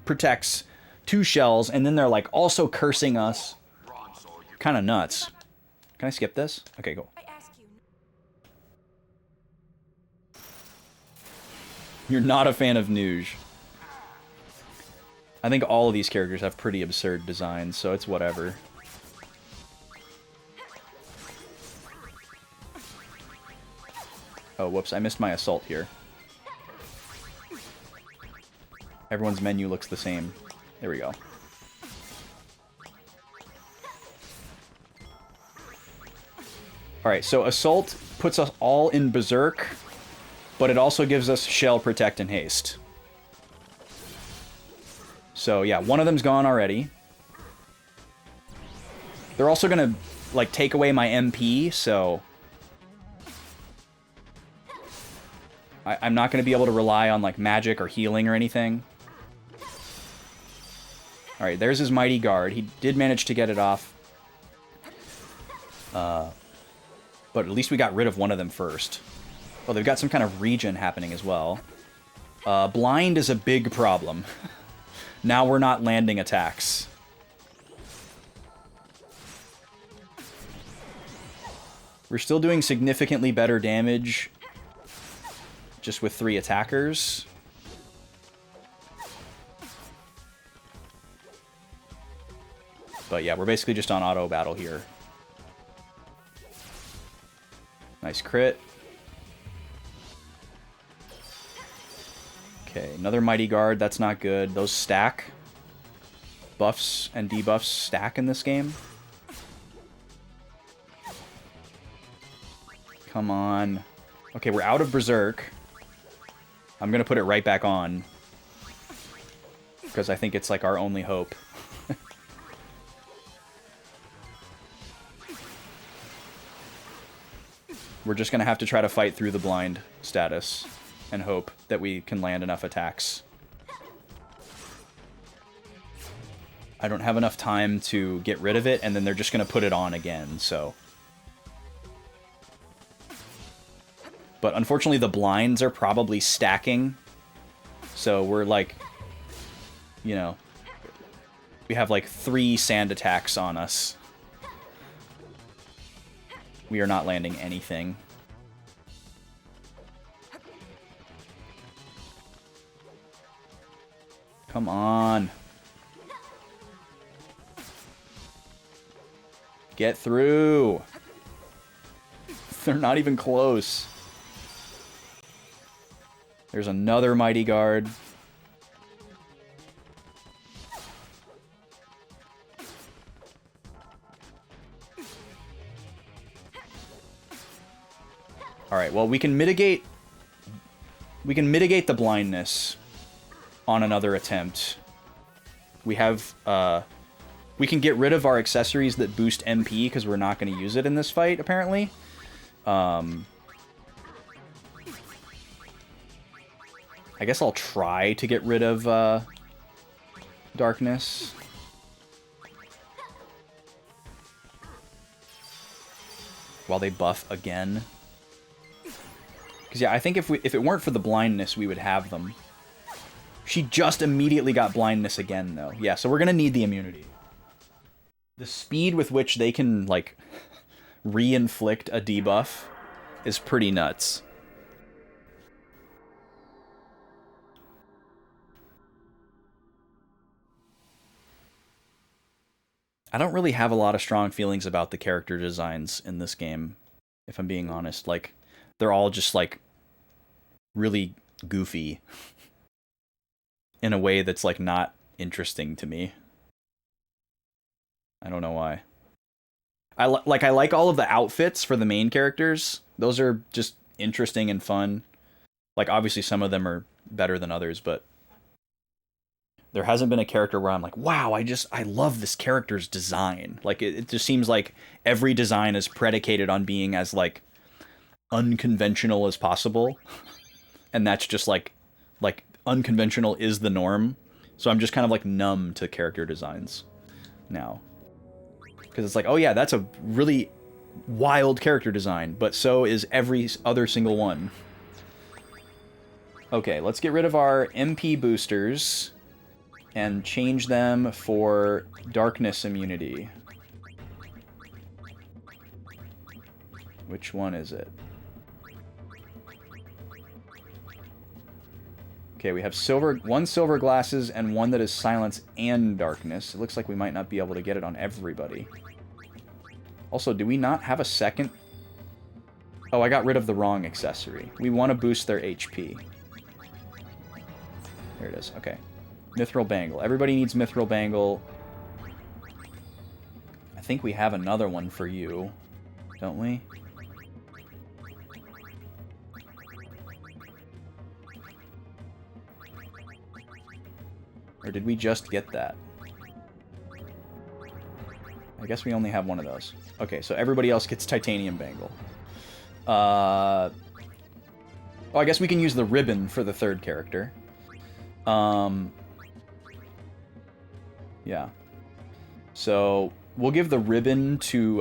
protects, 2 shells, and then they're like also cursing us. Kind of nuts. Can I skip this? Okay, go. You're not a fan of Nuge. I think all of these characters have pretty absurd designs, so it's whatever. Oh, whoops, I missed my assault here. Everyone's menu looks the same. There we go. Alright, so Assault puts us all in Berserk, but it also gives us Shell, Protect, and Haste. So yeah, one of them's gone already. They're also gonna, like, take away my MP, so... I'm not gonna be able to rely on, like, magic or healing or anything. Alright, there's his Mighty Guard. He did manage to get it off. But at least we got rid of one of them first. Oh, they've got some kind of regen happening as well. Blind is a big problem. Now we're not landing attacks. We're still doing significantly better damage just with 3 attackers. But yeah, we're basically just on auto battle here. Nice crit. Okay, another Mighty Guard. That's not good. Those stack. Buffs and debuffs stack in this game. Come on. Okay, we're out of Berserk. I'm gonna put it right back on. Because I think it's like our only hope. We're just gonna have to try to fight through the blind status and hope that we can land enough attacks. I don't have enough time to get rid of it, and then they're just gonna put it on again, so... But unfortunately the blinds are probably stacking, so we're like, you know, we have like 3 sand attacks on us. We are not landing anything. Come on. Get through. They're not even close. There's another Mighty Guard. Alright, well, we can mitigate we can mitigate the blindness on another attempt. We have, we can get rid of our accessories that boost MP because we're not going to use it in this fight, apparently. I guess I'll try to get rid of darkness. While they buff again. Because yeah, I think if it weren't for the blindness, we would have them. She just immediately got blindness again, though. Yeah, so we're going to need the immunity. The speed with which they can, like, re-inflict a debuff is pretty nuts. I don't really have a lot of strong feelings about the character designs in this game, if I'm being honest. Like, they're all just, like, really goofy in a way that's, like, not interesting to me. I don't know why. I like all of the outfits for the main characters. Those are just interesting and fun. Like, obviously some of them are better than others, but there hasn't been a character where I'm like, wow, I love this character's design. Like, it just seems like every design is predicated on being as, like, unconventional as possible. And that's just, like, unconventional is the norm. So I'm just kind of, like, numb to character designs now. Because it's like, oh yeah, that's a really wild character design, but so is every other single one. Okay, let's get rid of our MP boosters and change them for darkness immunity. Which one is it? Okay, we have one silver glasses and one that is silence and darkness. It looks like we might not be able to get it on everybody. Also, do we not have a second? Oh, I got rid of the wrong accessory. We want to boost their HP. There it is. Okay. Mithril Bangle. Everybody needs Mithril Bangle. I think we have another one for you, don't we? Or did we just get that? I guess we only have one of those. Okay, so everybody else gets Titanium Bangle. Oh, I guess we can use the ribbon for the third character. Yeah. So, we'll give the ribbon to,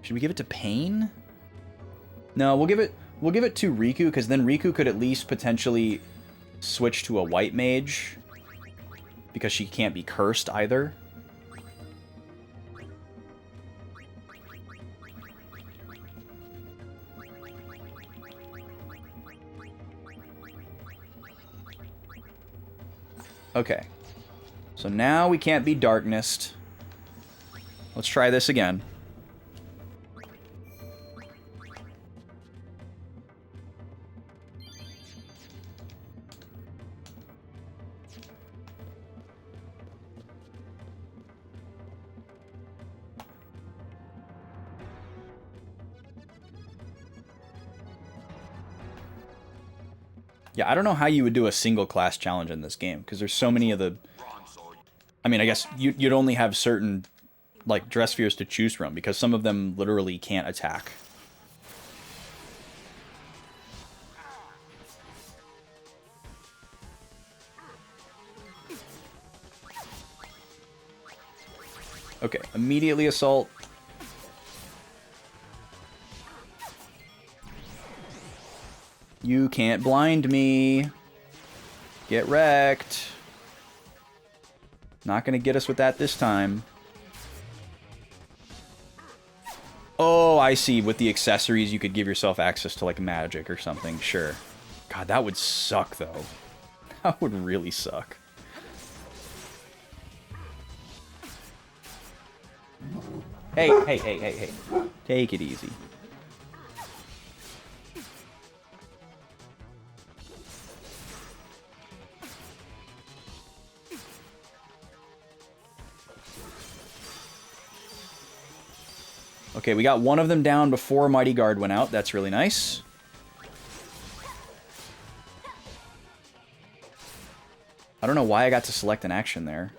should we give it to Pain? No, we'll give it to Riku, because then Riku could at least potentially switch to a white mage, because she can't be cursed either. Okay. So now we can't be darknessed. Let's try this again. Yeah, I don't know how you would do a single class challenge in this game, because there's so many of the... I mean, I guess you'd only have certain, like, dress spheres to choose from, because some of them literally can't attack. Okay, immediately assault. You can't blind me. Get wrecked. Not gonna get us with that this time. Oh, I see. With the accessories, you could give yourself access to, like, magic or something. Sure. God, that would suck, though. That would really suck. Hey, hey, hey, hey, hey. Take it easy. Okay, we got one of them down before Mighty Guard went out. That's really nice. I don't know why I got to select an action there.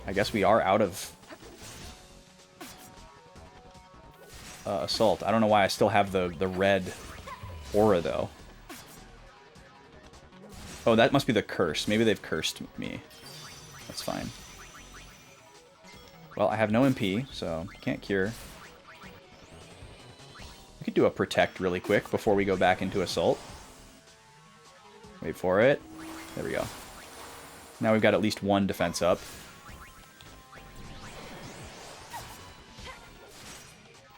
I guess we are out of assault. I don't know why I still have the red aura, though. Oh, that must be the curse. Maybe they've cursed me. That's fine. Well, I have no MP, so can't cure. We could do a protect really quick before we go back into assault. Wait for it. There we go. Now we've got at least one defense up.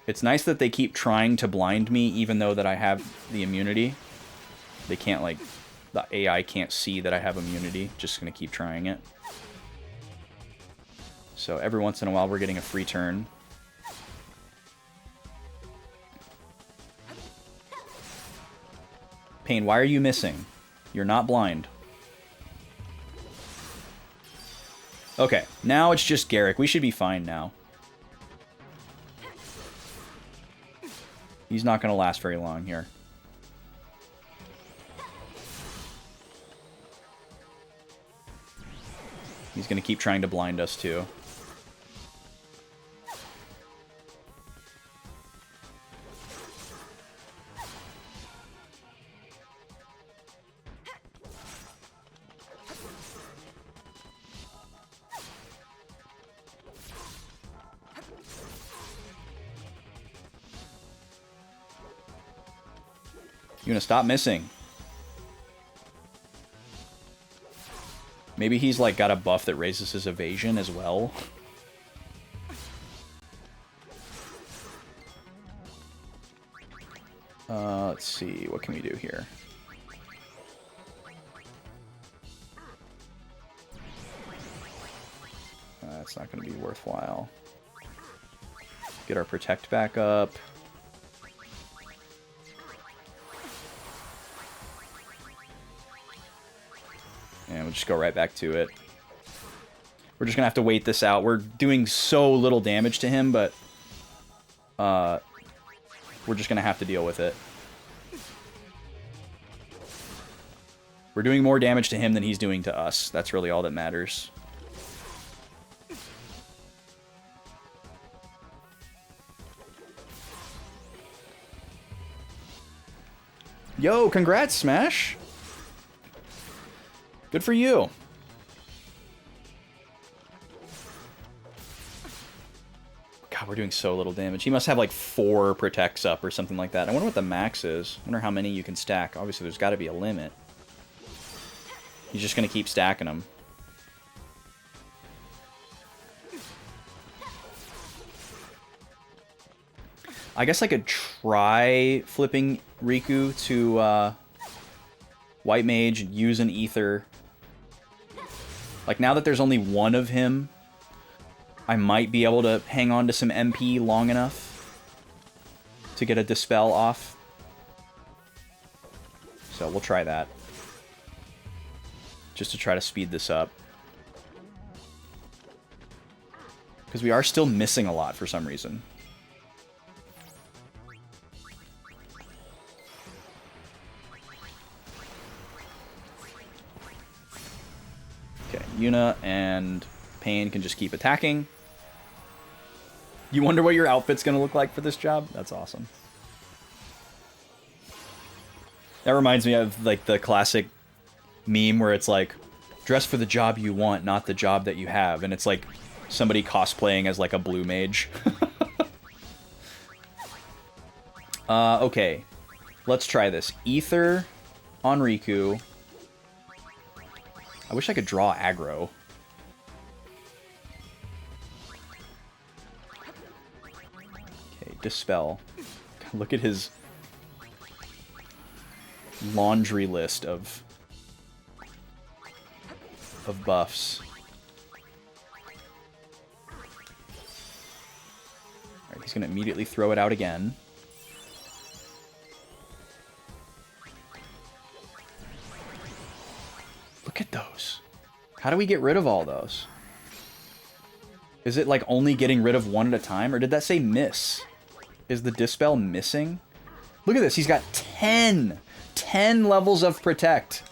It's nice that they keep trying to blind me even though that I have the immunity. They can't, like, the AI can't see that I have immunity. Just gonna keep trying it. So every once in a while we're getting a free turn. Pain, why are you missing? You're not blind. Okay, now it's just Garrick. We should be fine now. He's not going to last very long here. He's going to keep trying to blind us too. You gonna stop missing? Maybe he's like got a buff that raises his evasion as well. Let's see, what can we do here? That's not gonna be worthwhile. Get our protect back up. And we'll just go right back to it. We're just gonna have to wait this out. We're doing so little damage to him, but we're just gonna have to deal with it. We're doing more damage to him than he's doing to us. That's really all that matters. Yo, congrats, Smash! Good for you. God, we're doing so little damage. He must have like 4 protects up or something like that. I wonder what the max is. I wonder how many you can stack. Obviously, there's got to be a limit. He's just going to keep stacking them. I guess I could try flipping Riku to White Mage, use an Ether. Like, now that there's only one of him, I might be able to hang on to some MP long enough to get a Dispel off. So we'll try that. Just to try to speed this up. Because we are still missing a lot for some reason. Okay, Yuna and Pain can just keep attacking. You wonder what your outfit's going to look like for this job? That's awesome. That reminds me of like the classic meme where it's like, dress for the job you want, not the job that you have. And it's like somebody cosplaying as like a blue mage. Okay. Let's try this. Ether on Riku. I wish I could draw aggro. Okay, Dispel. Look at his laundry list of buffs. Alright, he's gonna immediately throw it out again. Look at those. How do we get rid of all those? Is it like only getting rid of one at a time? Or did that say miss? Is the Dispel missing? Look at this. He's got 10 levels of Protect.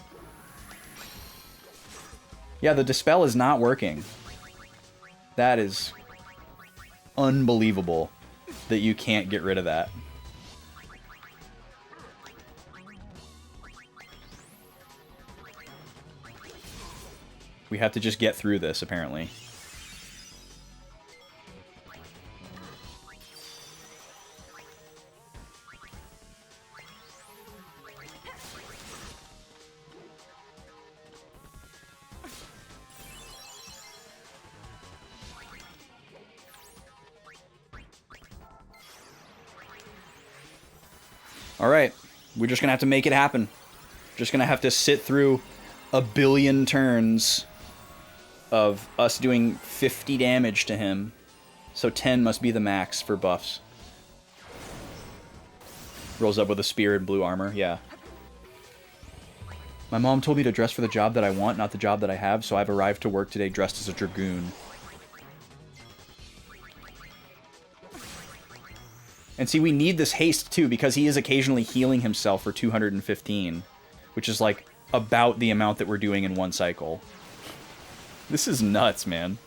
Yeah, the Dispel is not working. That is unbelievable that you can't get rid of that. We have to just get through this, apparently. Alright, we're just gonna have to make it happen. Just gonna have to sit through a billion turns of us doing 50 damage to him. So 10 must be the max for buffs. Rolls up with a spear and blue armor, yeah. My mom told me to dress for the job that I want, not the job that I have, so I've arrived to work today dressed as a dragoon. And see, we need this haste, too, because he is occasionally healing himself for 215, which is, like, about the amount that we're doing in one cycle. This is nuts, man.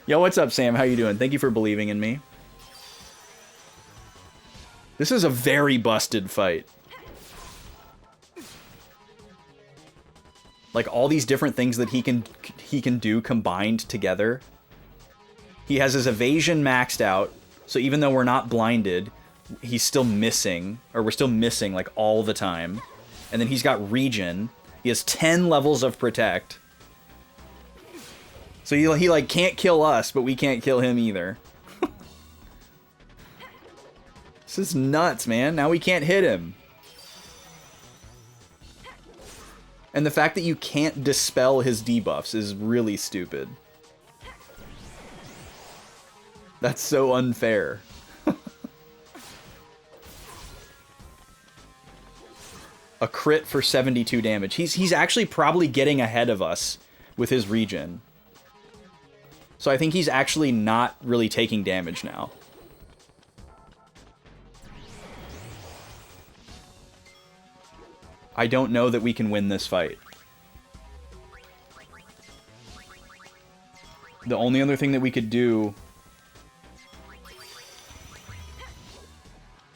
Yo, what's up, Sam? How you doing? Thank you for believing in me. This is a very busted fight. Like, all these different things that he can do combined together. He has his evasion maxed out. So even though we're not blinded, he's still missing, or we're still missing, like, all the time. And then he's got regen. He has 10 levels of Protect. So he like, can't kill us, but we can't kill him either. This is nuts, man. Now we can't hit him. And the fact that you can't dispel his debuffs is really stupid. That's so unfair. A crit for 72 damage. He's actually probably getting ahead of us with his regen. So I think he's actually not really taking damage now. I don't know that we can win this fight. The only other thing that we could do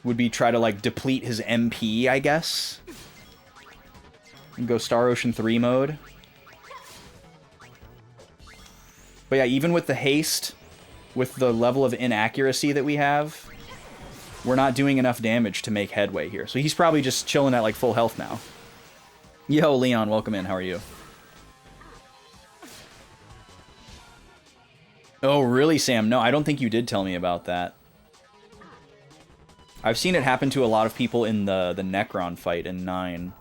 would be try to, like, deplete his MP, I guess. And go Star Ocean 3 mode. But yeah, even with the haste, with the level of inaccuracy that we have, we're not doing enough damage to make headway here. So he's probably just chilling at, like, full health now. Yo, Leon, welcome in. How are you? Oh, really, Sam? No, I don't think you did tell me about that. I've seen it happen to a lot of people in the Necron fight in 9.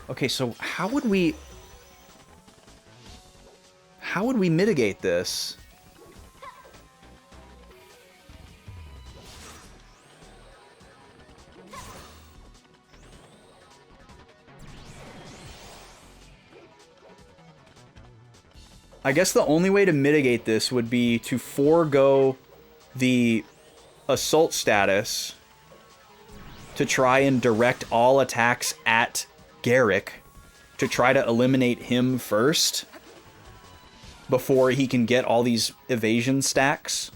Okay, so how would we mitigate this? I guess the only way to mitigate this would be to forego the assault status to try and direct all attacks at Garrick to try to eliminate him first before he can get all these evasion stacks.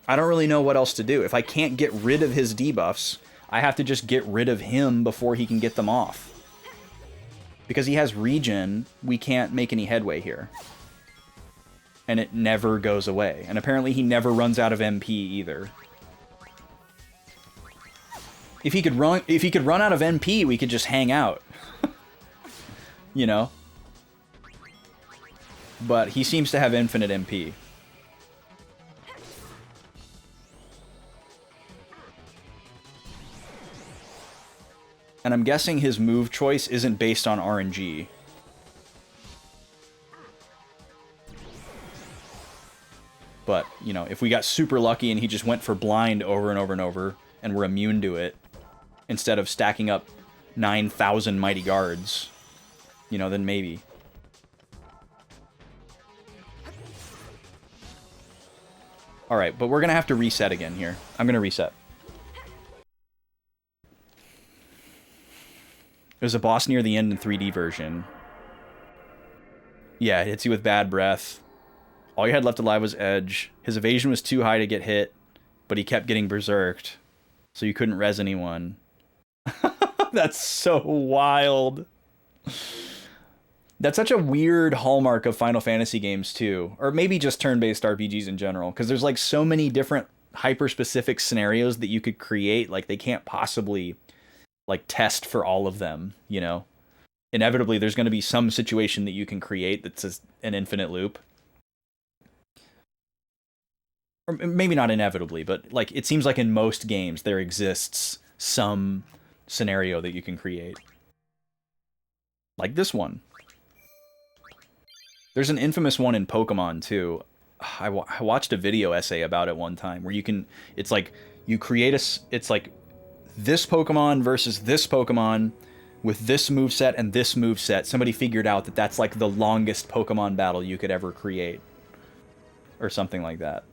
I don't really know what else to do. If I can't get rid of his debuffs, I have to just get rid of him before he can get them off. Because he has regen, we can't make any headway here. And it never goes away. And apparently he never runs out of MP either. If he could run out of MP, we could just hang out. You know? But he seems to have infinite MP. And I'm guessing his move choice isn't based on RNG. But, you know, if we got super lucky and he just went for blind over and over and over, and we're immune to it, instead of stacking up 9,000 mighty guards, you know, then maybe. Alright, but we're gonna have to reset again here. I'm gonna reset. There's a boss near the end in 3D version. Yeah, it hits you with bad breath. All you had left alive was Edge. His evasion was too high to get hit, but he kept getting berserked, so you couldn't res anyone. That's so wild. That's such a weird hallmark of Final Fantasy games, too. Or maybe just turn-based RPGs in general, because there's like so many different hyper-specific scenarios that you could create. Like, they can't possibly like test for all of them, you know? Inevitably, there's going to be some situation that you can create that's an infinite loop. Or maybe not inevitably, but like it seems like in most games there exists some scenario that you can create. Like this one. There's an infamous one in Pokemon, too. I watched a video essay about it one time, where you can... It's like, you create a... It's like, this Pokemon versus this Pokemon with this moveset and this moveset. Somebody figured out that that's like the longest Pokemon battle you could ever create. Or something like that.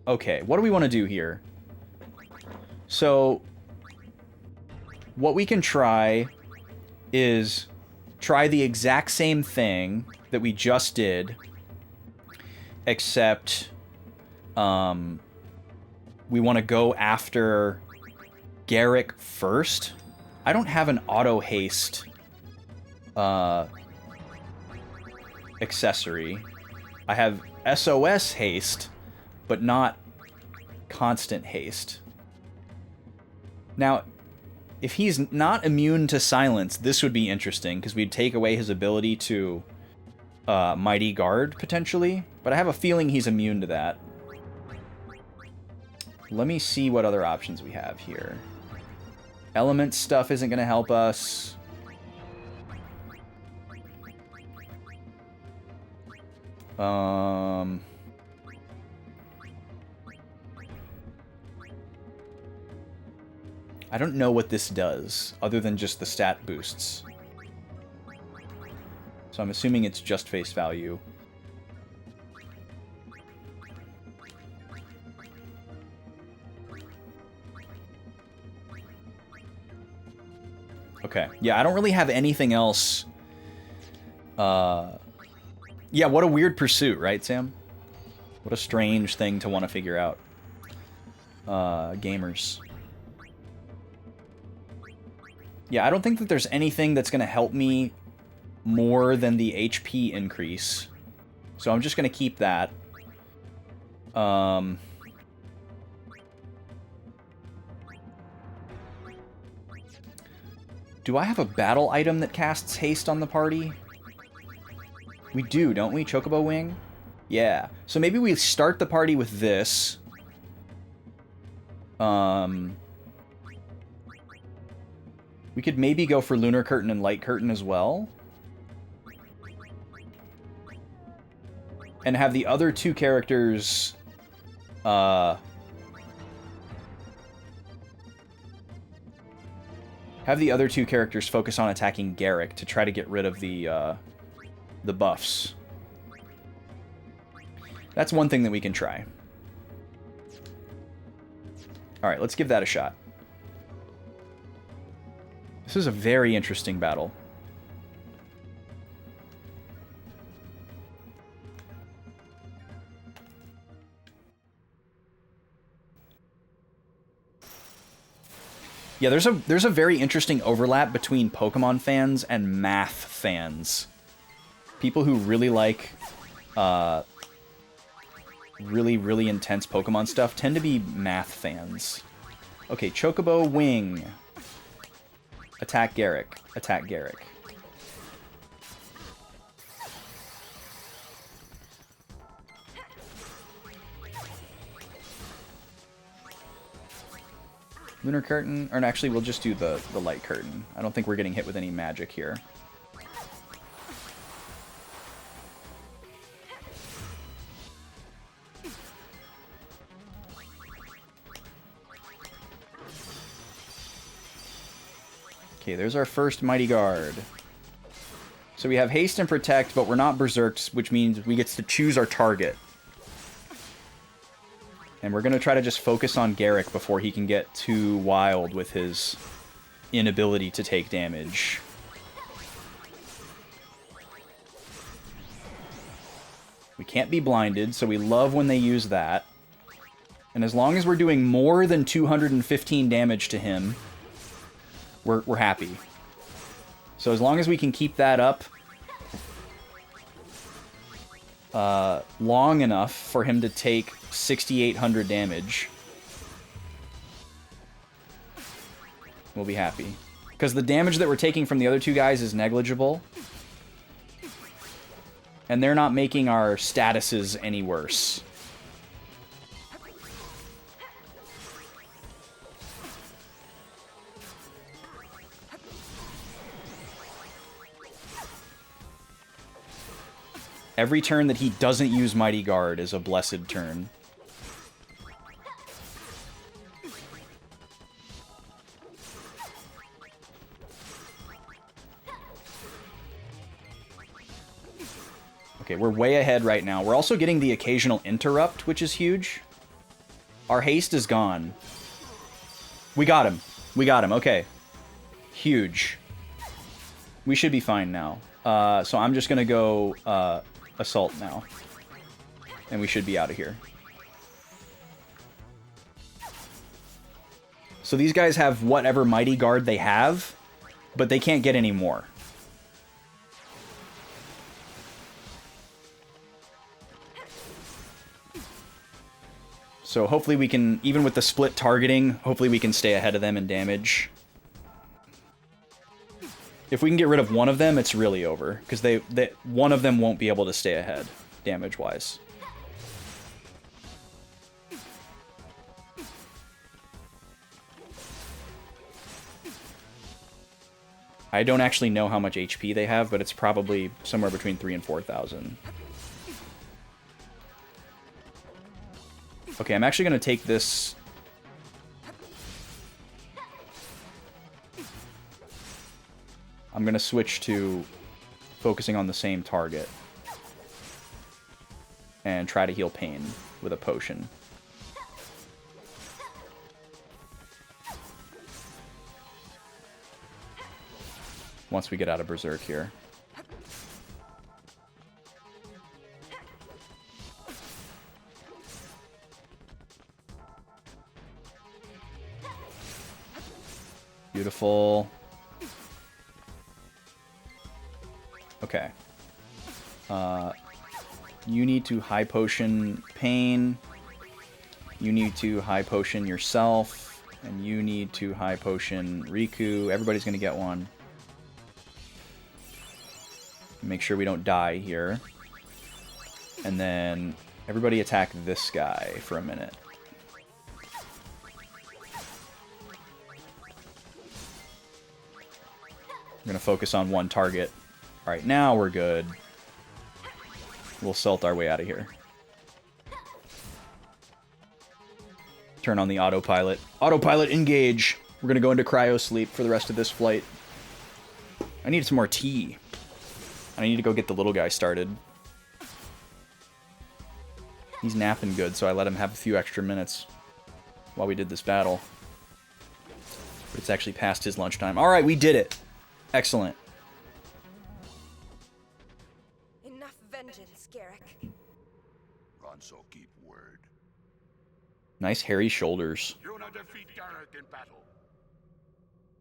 Okay, what do we want to do here? So, what we can try is try the exact same thing that we just did, except we want to go after Garrick first. I don't have an auto haste accessory. I have SOS haste, but not constant haste. Now, if he's not immune to silence, this would be interesting, because we'd take away his ability to Mighty Guard, potentially. But I have a feeling he's immune to that. Let me see what other options we have here. Element stuff isn't going to help us. I don't know what this does, other than just the stat boosts. So I'm assuming it's just face value. Okay. Yeah, I don't really have anything else. Yeah, what a weird pursuit, right, Sam? What a strange thing to want to figure out. Gamers. Yeah, I don't think that there's anything that's going to help me more than the HP increase. So I'm just going to keep that. Do I have a battle item that casts haste on the party? We do, don't we? Chocobo Wing? Yeah. So maybe we start the party with this. We could maybe go for Lunar Curtain and Light Curtain as well. And have the other two characters... have the other two characters focus on attacking Garrick to try to get rid of the buffs. That's one thing that we can try. Alright, let's give that a shot. This is a very interesting battle. Yeah, there's a very interesting overlap between Pokemon fans and math fans. People who really like really intense Pokemon stuff tend to be math fans. Okay, Chocobo Wing. Attack Garrick. Attack Garrick. Lunar Curtain, or actually we'll just do the Light Curtain. I don't think we're getting hit with any magic here. Okay, there's our first Mighty Guard. So we have haste and protect, but we're not berserks, which means we get to choose our target. And we're going to try to just focus on Garrick before he can get too wild with his inability to take damage. We can't be blinded, so we love when they use that. And as long as we're doing more than 215 damage to him, we're happy. So as long as we can keep that up long enough for him to take 6,800 damage, we'll be happy. Because the damage that we're taking from the other two guys is negligible. And they're not making our statuses any worse. Every turn that he doesn't use Mighty Guard is a blessed turn. Okay, we're way ahead right now. We're also getting the occasional interrupt, which is huge. Our haste is gone. We got him. We got him. Okay. Huge. We should be fine now. So I'm just going to go assault now. And we should be out of here. So these guys have whatever Mighty Guard they have, but they can't get any more. So hopefully we can, even with the split targeting, hopefully we can stay ahead of them in damage. If we can get rid of one of them, it's really over. Because one of them won't be able to stay ahead, damage-wise. I don't actually know how much HP they have, but it's probably somewhere between 3,000 and 4,000. Okay, I'm actually going to take this... I'm going to switch to focusing on the same target. And try to heal pain with a potion. Once we get out of Berserk here. Beautiful. Okay. You need to high potion pain. You need to high potion yourself. And you need to high potion Riku. Everybody's going to get one. Make sure we don't die here. And then everybody attack this guy for a minute. We're going to focus on one target. Alright, now we're good. We'll salt our way out of here. Turn on the autopilot. Autopilot, engage! We're going to go into cryo sleep for the rest of this flight. I need some more tea. I need to go get the little guy started. He's napping good, so I let him have a few extra minutes while we did this battle. But it's actually past his lunchtime. Alright, we did it! Excellent. Enough vengeance, Garrick. Ronso, keep word. Nice hairy shoulders. Yuna defeat Garrick in battle.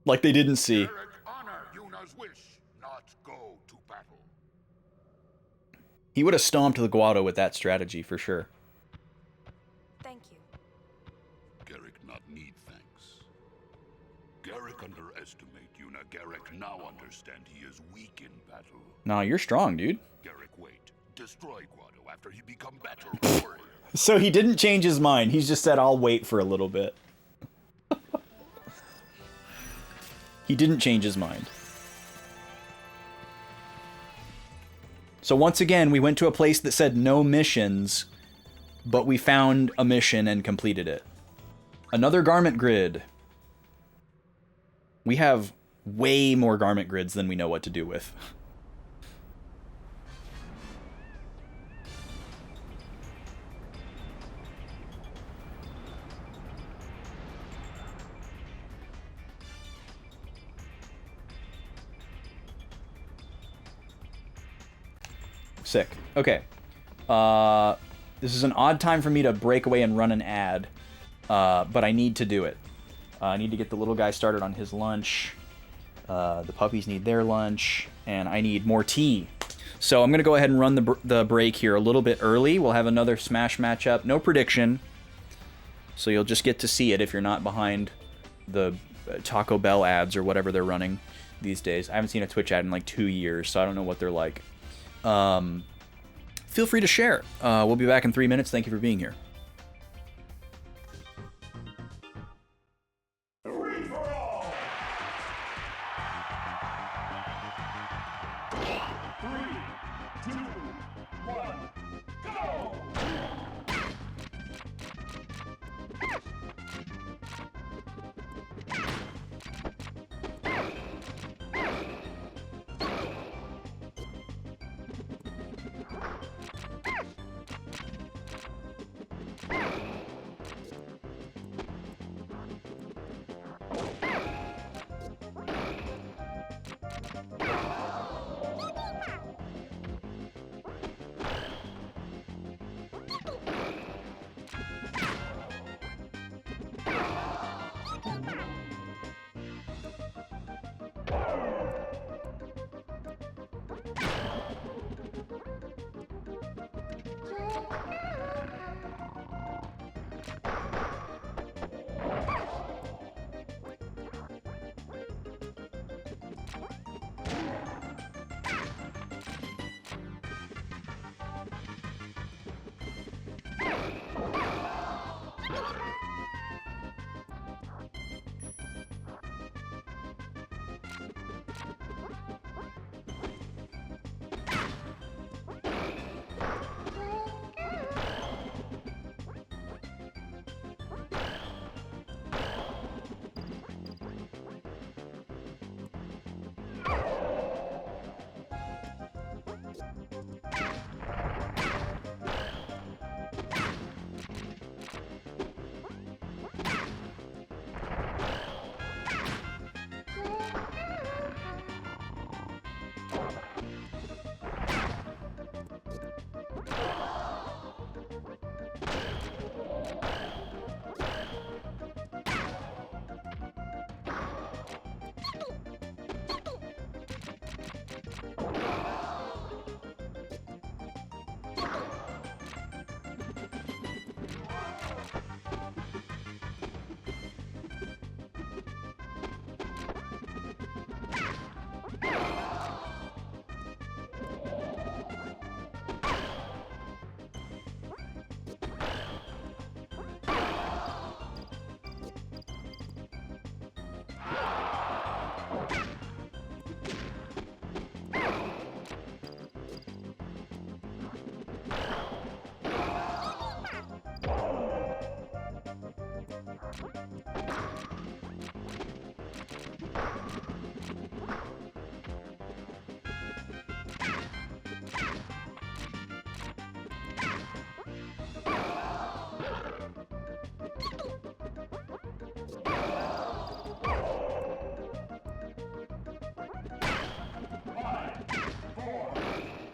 Like they didn't see. Garrick, honor Yuna's wish, not go to battle. He would have stomped the Guado with that strategy, for sure. Thank you. Garrick not need thanks. Garrick underestimate Yuna. Garrick now understand he is weak in battle. Nah, you're strong, dude. Garrick wait. Destroy Guado after he become battle warrior. So he didn't change his mind. He's just said, I'll wait for a little bit. He didn't change his mind. So once again, we went to a place that said no missions, but we found a mission and completed it. Another garment grid. We have way more garment grids than we know what to do with. Sick. Okay. This is an odd time for me to break away and run an ad, but I need to do it. I need to get the little guy started on his lunch. The puppies need their lunch, and I need more tea. So I'm going to go ahead and run the break here a little bit early. We'll have another Smash matchup. No prediction, so you'll just get to see it if you're not behind the Taco Bell ads or whatever they're running these days. I haven't seen a Twitch ad in like 2 years, so I don't know what they're like. Feel free to share. We'll be back in 3 minutes. Thank you for being here. Free for all.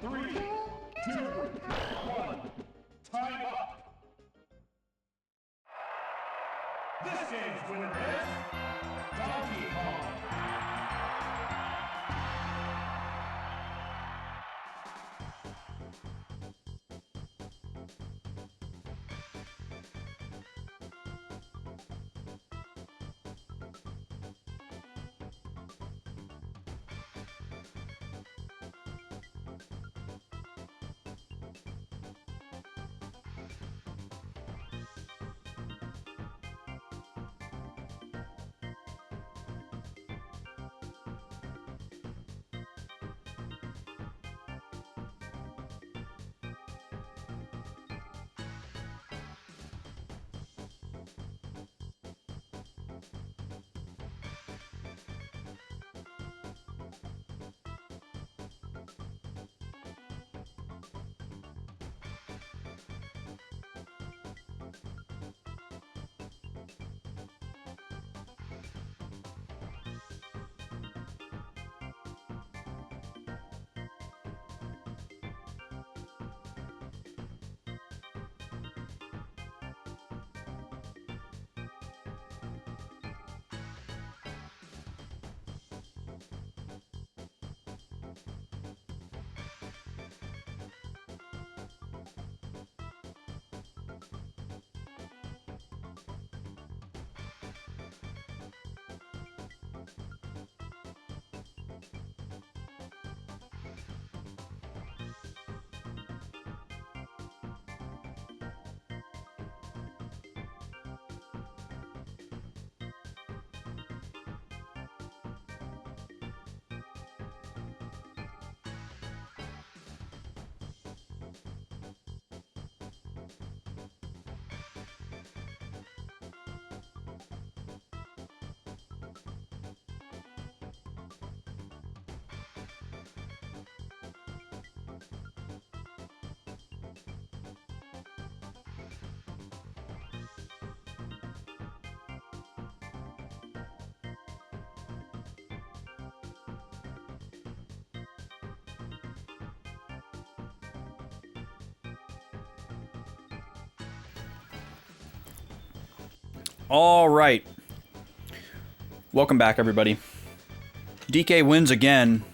3, 2, 1, go! This game's winner is Donkey Kong. All right. Welcome back, everybody. DK wins again.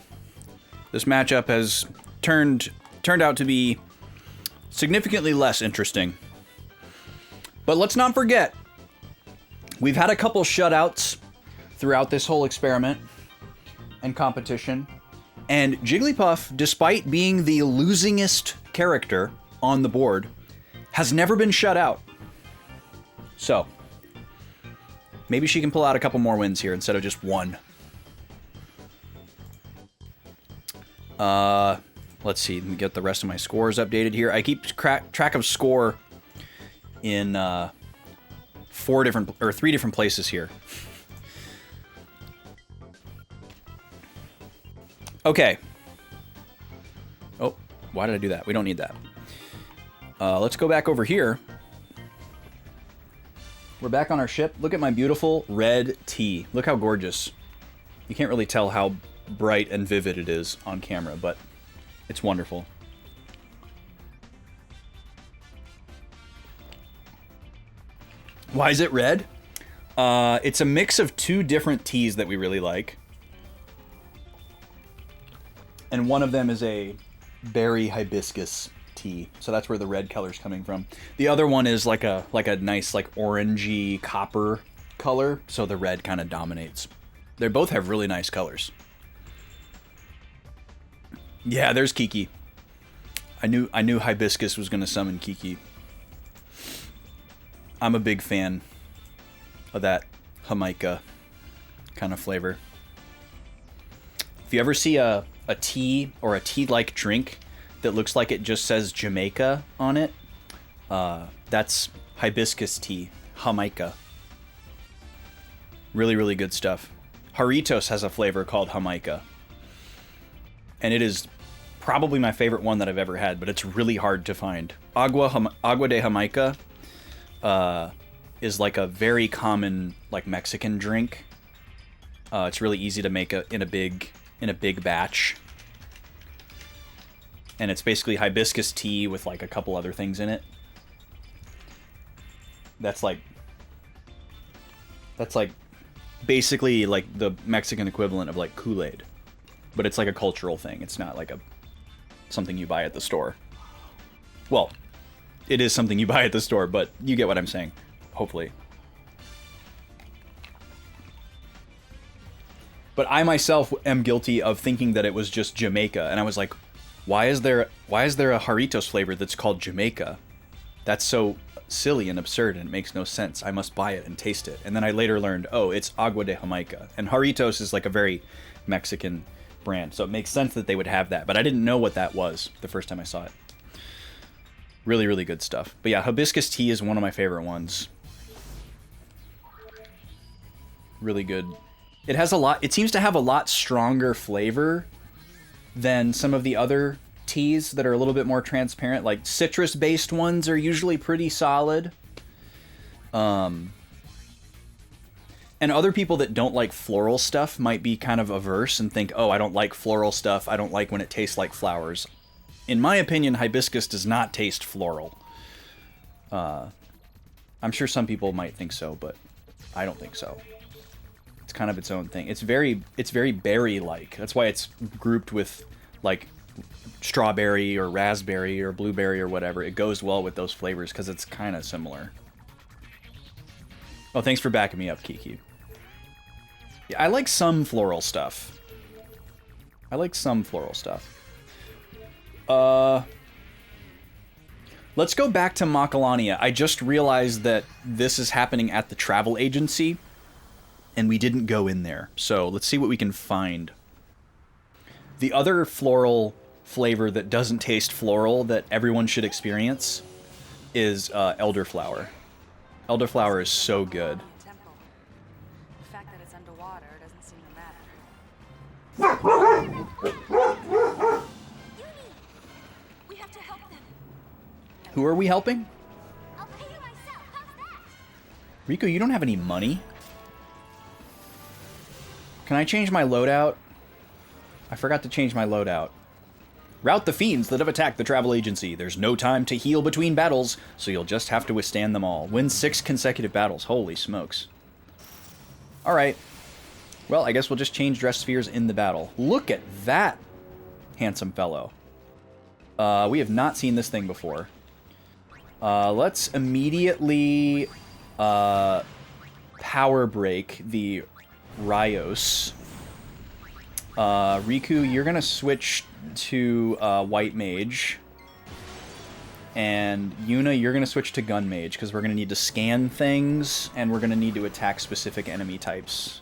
This matchup has turned out to be significantly less interesting. But let's not forget, we've had a couple shutouts throughout this whole experiment and competition. And Jigglypuff, despite being the losingest character on the board, has never been shut out. So, maybe she can pull out a couple more wins here instead of just one. Let's see, let me get the rest of my scores updated here. I keep track of score in 3 different places here. Okay. Oh, why did I do that? We don't need that. Let's go back over here. We're back on our ship. Look at my beautiful red tea. Look how gorgeous. You can't really tell how bright and vivid it is on camera, but it's wonderful. Why is it red? It's a mix of 2 different teas that we really like. And one of them is a berry hibiscus tea. So that's where the red color's coming from. The other one is like a nice like orangey copper color, so the red kind of dominates. They both have really nice colors. Yeah, there's Kiki. I knew hibiscus was going to summon Kiki. I'm a big fan of that Jamaica kind of flavor. If you ever see a tea or a tea-like drink that looks like it just says Jamaica on it, that's hibiscus tea, Jamaica. Really, really good stuff. Jarritos has a flavor called Jamaica. And it is probably my favorite one that I've ever had, but it's really hard to find. Agua de Jamaica is like a very common like Mexican drink. It's really easy to make in a big batch. And it's basically hibiscus tea with like a couple other things in it. That's like basically like the Mexican equivalent of like Kool-Aid. But it's like a cultural thing. It's not like something you buy at the store. Well, it is something you buy at the store, but you get what I'm saying, hopefully. But I myself am guilty of thinking that it was just Jamaica, and I was like, why is there a Jarritos flavor that's called Jamaica? That's so silly and absurd, and it makes no sense. I must buy it and taste it. And then I later learned, oh, it's Agua de Jamaica. And Jarritos is like a very Mexican brand, so it makes sense that they would have that, but I didn't know what that was the first time I saw it. Really, really good stuff. But yeah, hibiscus tea is one of my favorite ones. Really good. It seems to have a lot stronger flavor than some of the other teas that are a little bit more transparent. Like citrus-based ones are usually pretty solid. And other people that don't like floral stuff might be kind of averse and think, oh, I don't like floral stuff. I don't like when it tastes like flowers. In my opinion, hibiscus does not taste floral. I'm sure some people might think so, but I don't think so. It's kind of its own thing. It's very berry-like. That's why it's grouped with like strawberry or raspberry or blueberry or whatever. It goes well with those flavors because it's kind of similar. Oh, thanks for backing me up, Kiki. Yeah, I like some floral stuff. Let's go back to Macalania. I just realized that this is happening at the travel agency, and we didn't go in there. So let's see what we can find. The other floral flavor that doesn't taste floral that everyone should experience is elderflower. Elderflower is so good. The fact that it's underwater doesn't seem to matter. We have to help them. Who are we helping? I'll pay you myself. How's that? Riku, you don't have any money. Can I change my loadout? I forgot to change my loadout. Rout the fiends that have attacked the travel agency. There's no time to heal between battles, so you'll just have to withstand them all. Win 6 consecutive battles. Holy smokes. Alright. Well, I guess we'll just change dress spheres in the battle. Look at that handsome fellow. We have not seen this thing before. Let's immediately power break the Rios. Riku, you're gonna switch to White Mage. And Yuna, you're gonna switch to Gun Mage, because we're gonna need to scan things, and we're gonna need to attack specific enemy types.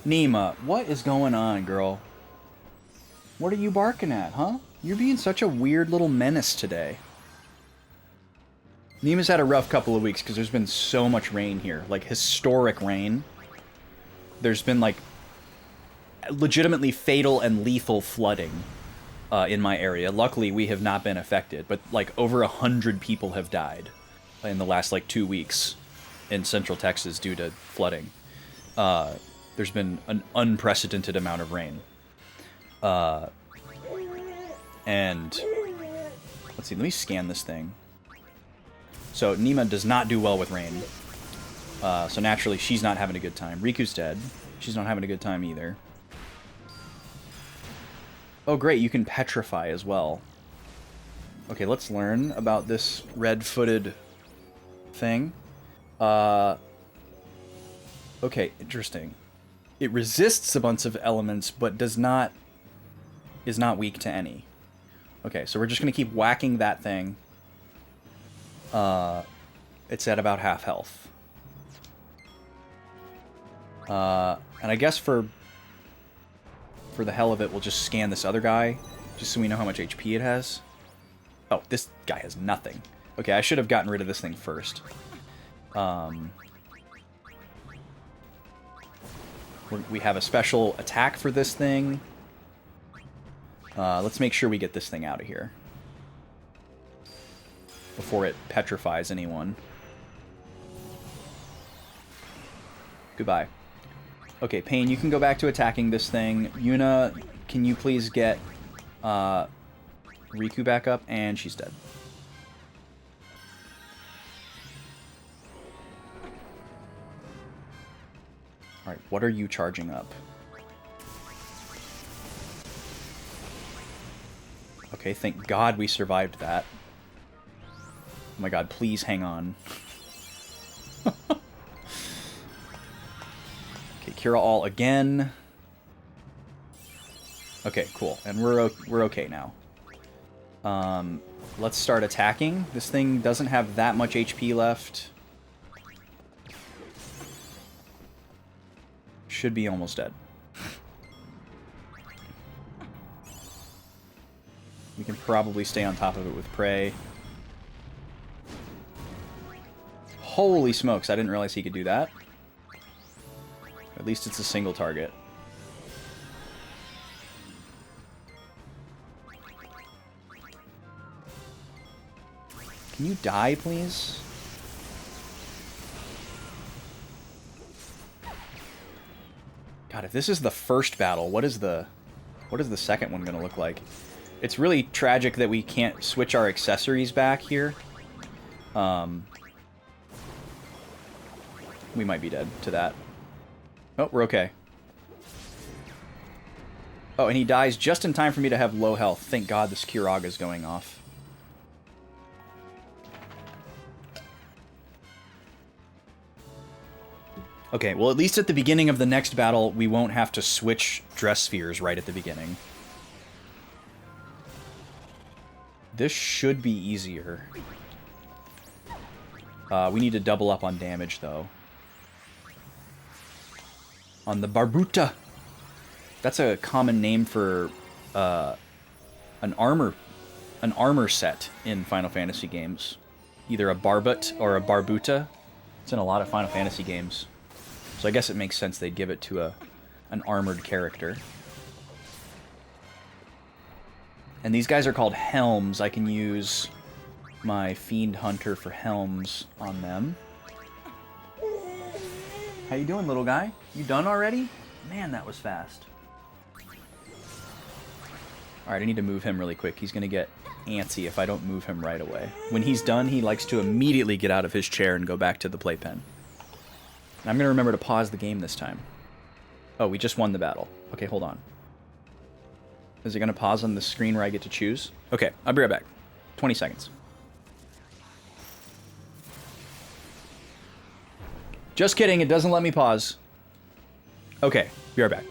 Nima, what is going on, girl? What are you barking at, huh? You're being such a weird little menace today. Nima's had a rough couple of weeks because there's been so much rain here. Like, historic rain. There's been, like, legitimately fatal and lethal flooding in my area. Luckily, we have not been affected, but, like, over 100 people have died in the last, like, 2 weeks in central Texas due to flooding. There's been an unprecedented amount of rain. And let's see, let me scan this thing. So Nima does not do well with rain. So naturally, she's not having a good time. Riku's dead. She's not having a good time either. Oh, great, you can petrify as well. Okay, let's learn about this red-footed thing. Okay, interesting. It resists a bunch of elements, but is not weak to any. Okay, so we're just going to keep whacking that thing. It's at about half health. And I guess for the hell of it, we'll just scan this other guy, just so we know how much HP it has. Oh, this guy has nothing. Okay, I should have gotten rid of this thing first. We have a special attack for this thing. Let's make sure we get this thing out of here before it petrifies anyone. Goodbye. Okay, Pain, you can go back to attacking this thing. Yuna, can you please get Riku back up? And she's dead. Alright, what are you charging up? Okay, thank God we survived that. Oh my god, please hang on. Okay, Cura all again. Okay, cool. And we're okay now. Let's start attacking. This thing doesn't have that much HP left. Should be almost dead. We can probably stay on top of it with prey. Holy smokes, I didn't realize he could do that. At least it's a single target. Can you die, please? God, if this is the first battle, what is the second one gonna look like? It's really tragic that we can't switch our accessories back here. We might be dead to that. Oh, we're okay. Oh, and he dies just in time for me to have low health. Thank God this Kuraga's going off. Okay, well, at least at the beginning of the next battle, we won't have to switch dress spheres right at the beginning. This should be easier. We need to double up on damage, though. On the Barbuta. That's a common name for an armor set in Final Fantasy games. Either a Barbut or a Barbuta. It's in a lot of Final Fantasy games. So I guess it makes sense they'd give it to an armored character. And these guys are called helms. I can use my Fiend Hunter for helms on them. How you doing, little guy? You done already? Man, that was fast. Alright, I need to move him really quick. He's going to get antsy if I don't move him right away. When he's done, he likes to immediately get out of his chair and go back to the playpen. And I'm going to remember to pause the game this time. Oh, we just won the battle. Okay, hold on. Is it going to pause on the screen where I get to choose? Okay, I'll be right back. 20 seconds. Just kidding, it doesn't let me pause. Okay, be right back.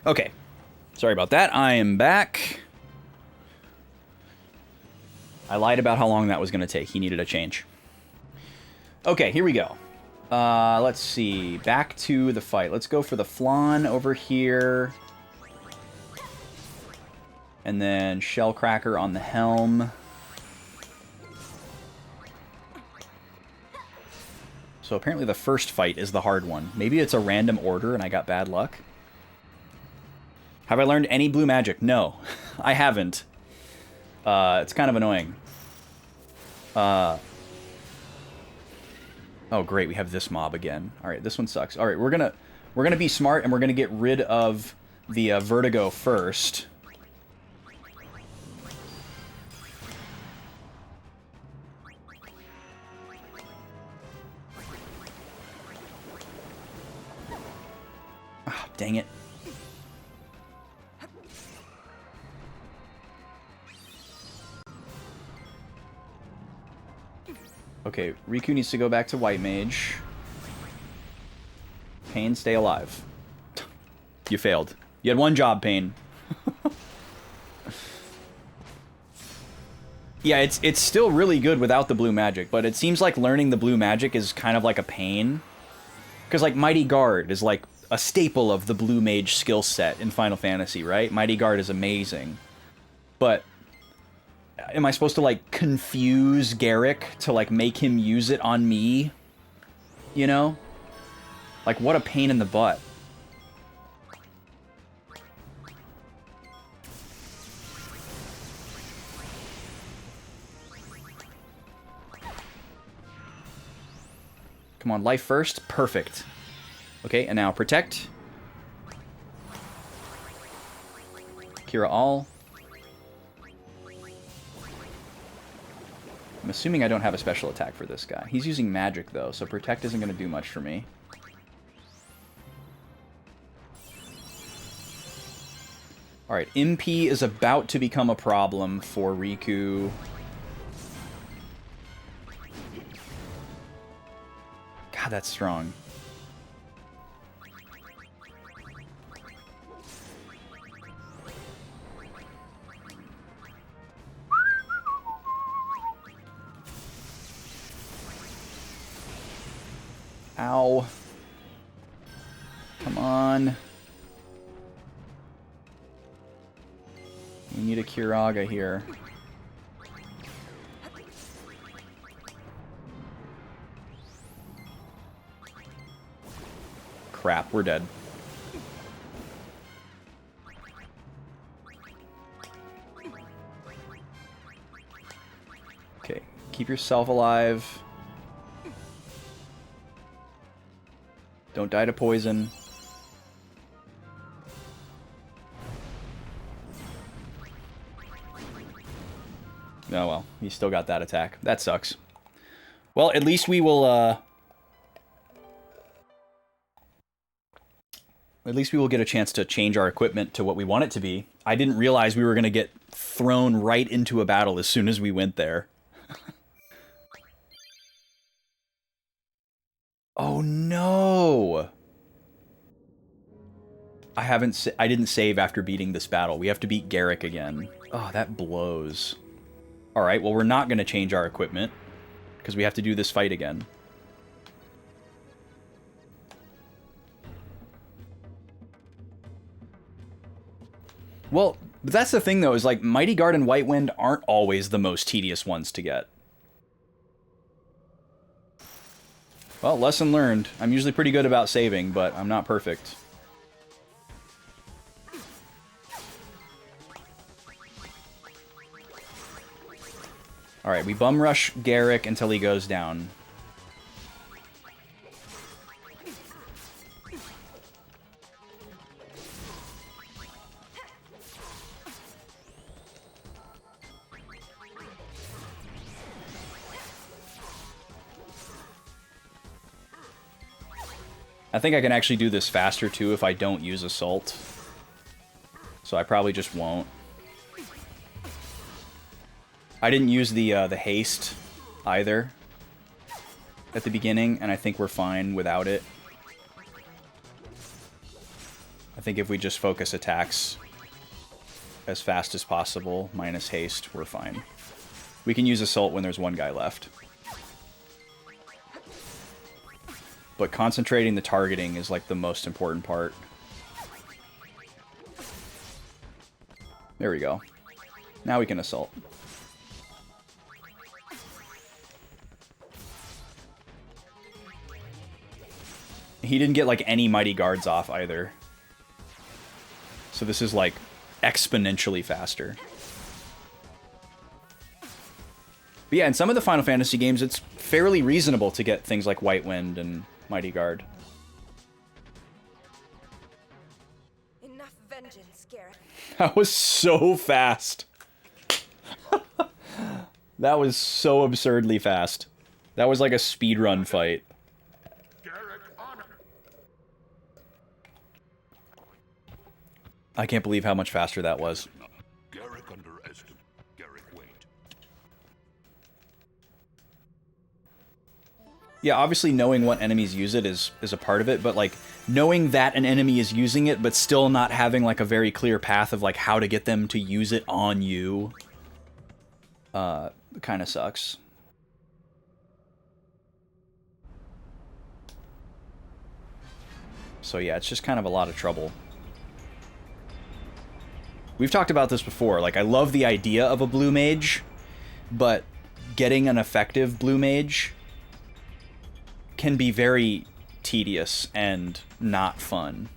Okay, sorry about that. I am back. I lied about how long that was going to take. He needed a change. Okay, here we go. Let's see. Back to the fight. Let's go for the flan over here. And then Shellcracker on the helm. So apparently the first fight is the hard one. Maybe it's a random order and I got bad luck. Have I learned any blue magic? No, I haven't. It's kind of annoying. Oh, great, we have this mob again. All right, this one sucks. All right, we're gonna be smart and we're gonna get rid of the vertigo first. Ah, dang it. Okay, Riku needs to go back to White Mage. Pain, stay alive. You failed. You had one job, Pain. Yeah, it's still really good without the blue magic, but it seems like learning the blue magic is kind of like a pain. Because, like, Mighty Guard is, like, a staple of the blue mage skill set in Final Fantasy, right? Mighty Guard is amazing. But am I supposed to, like, confuse Garrick to, like, make him use it on me? You know? Like, what a pain in the butt. Come on, life first. Perfect. Okay, and now protect. Kira all. I'm assuming I don't have a special attack for this guy. He's using magic, though, so protect isn't going to do much for me. Alright, MP is about to become a problem for Riku. God, that's strong. Ow. Come on. We need a Kiraga here. Crap, we're dead. Okay, keep yourself alive. Don't die to poison. Oh well, he still got that attack. That sucks. Well, at least we will, at least we will get a chance to change our equipment to what we want it to be. I didn't realize we were going to get thrown right into a battle as soon as we went there. Oh no! I didn't save after beating this battle. We have to beat Garrick again. Oh, that blows. Alright, well we're not going to change our equipment, because we have to do this fight again. Well, but that's the thing though, is like, Mighty Guard and White Wind aren't always the most tedious ones to get. Well, lesson learned. I'm usually pretty good about saving, but I'm not perfect. Alright, we bum rush Garrick until he goes down. I think I can actually do this faster too if I don't use Assault. So I probably just won't. I didn't use the haste either at the beginning, and I think we're fine without it. I think if we just focus attacks as fast as possible, minus haste, we're fine. We can use Assault when there's one guy left. But concentrating the targeting is like the most important part. There we go. Now we can Assault. He didn't get, like, any Mighty Guards off, either. So this is, like, exponentially faster. But yeah, in some of the Final Fantasy games, it's fairly reasonable to get things like White Wind and Mighty Guard. Enough vengeance, Garrett. That was so fast. That was so absurdly fast. That was like a speedrun fight. I can't believe how much faster that was. Garrick underestimated. Garrick, wait. Yeah, obviously knowing what enemies use it is a part of it, but like knowing that an enemy is using it but still not having like a very clear path of like how to get them to use it on you kind of sucks. So yeah, it's just kind of a lot of trouble. We've talked about this before. Like, I love the idea of a blue mage, but getting an effective blue mage can be very tedious and not fun.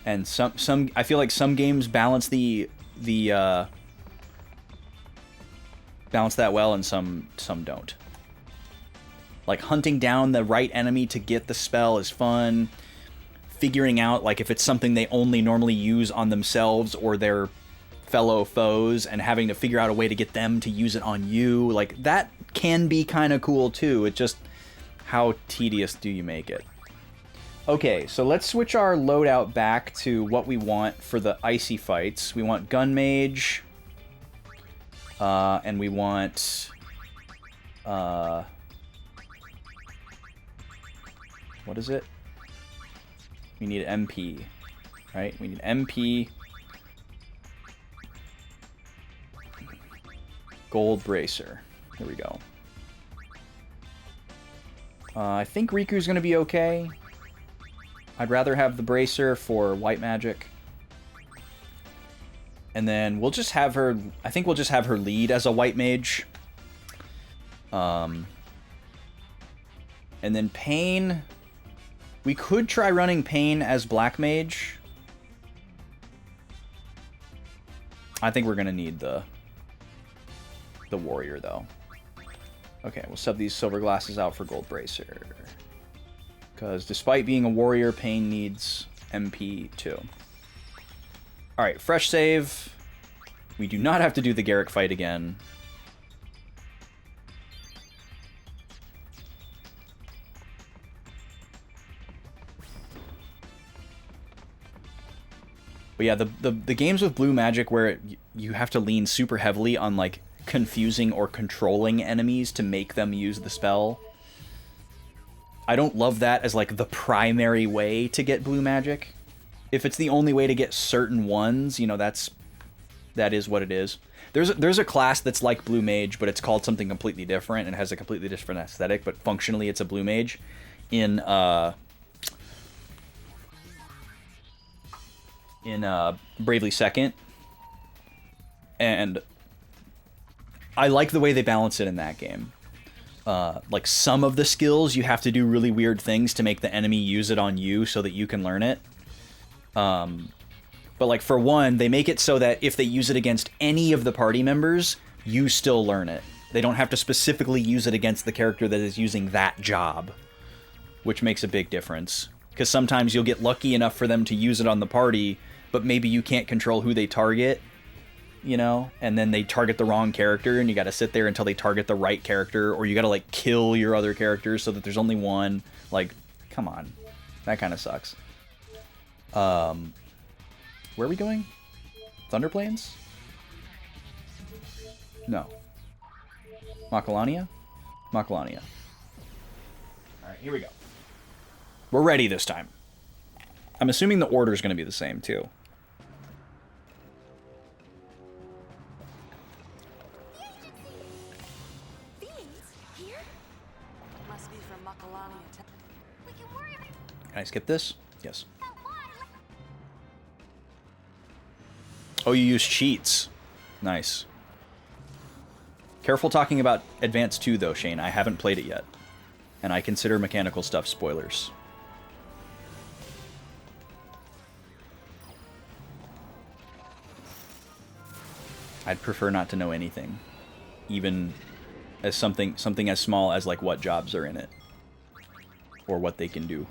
And some I feel like some games balance balance that well, and some don't. Like, hunting down the right enemy to get the spell is fun. Figuring out, like, if it's something they only normally use on themselves or their fellow foes, and having to figure out a way to get them to use it on you, like, that can be kind of cool too. It's just, how tedious do you make it? Okay, so let's switch our loadout back to what we want for the icy fights. We want Gun Mage, and we want, what is it? We need MP, right? We need MP, Gold Bracer. Here we go. I think Riku's going to be okay. I'd rather have the Bracer for white magic. And then we'll just have her... I think we'll just have her lead as a white mage. And then Pain... We could try running Pain as black mage. I think we're going to need the warrior, though. Okay, we'll sub these silver glasses out for gold bracer. Because despite being a warrior, Pain needs MP too. Alright, fresh save. We do not have to do the Garrick fight again. But yeah, the games with blue magic where you have to lean super heavily on, like, confusing or controlling enemies to make them use the spell. I don't love that as, like, the primary way to get blue magic. If it's the only way to get certain ones, you know, that is what it is. There's a class that's like blue mage, but it's called something completely different and has a completely different aesthetic, but functionally it's a blue mage in Bravely Second. And I like the way they balance it in that game. Like, some of the skills, you have to do really weird things to make the enemy use it on you so that you can learn it. But, like, for one, they make it so that if they use it against any of the party members, you still learn it. They don't have to specifically use it against the character that is using that job, which makes a big difference. Because sometimes you'll get lucky enough for them to use it on the party, but maybe you can't control who they target, you know? And then they target the wrong character, and you gotta sit there until they target the right character, or you gotta, like, kill your other characters so that there's only one. Like, come on. That kind of sucks. Where are we going? Thunder Plains? No. Macalania? Macalania. Alright, here we go. We're ready this time. I'm assuming the order's gonna be the same, too. Must be from Makalani. Can I skip this? Yes. Oh, you use cheats. Nice. Careful talking about Advance 2, though, Shane. I haven't played it yet. And I consider mechanical stuff spoilers. I'd prefer not to know anything. Even as something as small as, like, what jobs are in it. Or what they can do.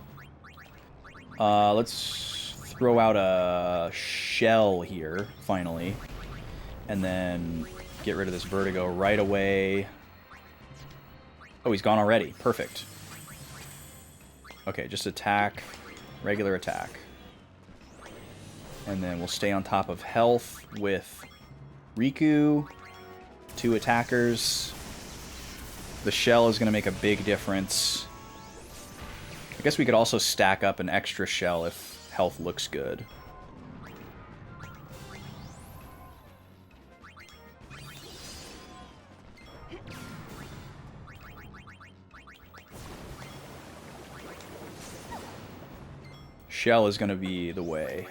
Let's throw out a shell here, finally. And then get rid of this vertigo right away. Oh, he's gone already. Perfect. Okay, just attack. Regular attack. And then we'll stay on top of health with Riku. 2 attackers. The shell is going to make a big difference. I guess we could also stack up an extra shell if health looks good. Shell is going to be the way.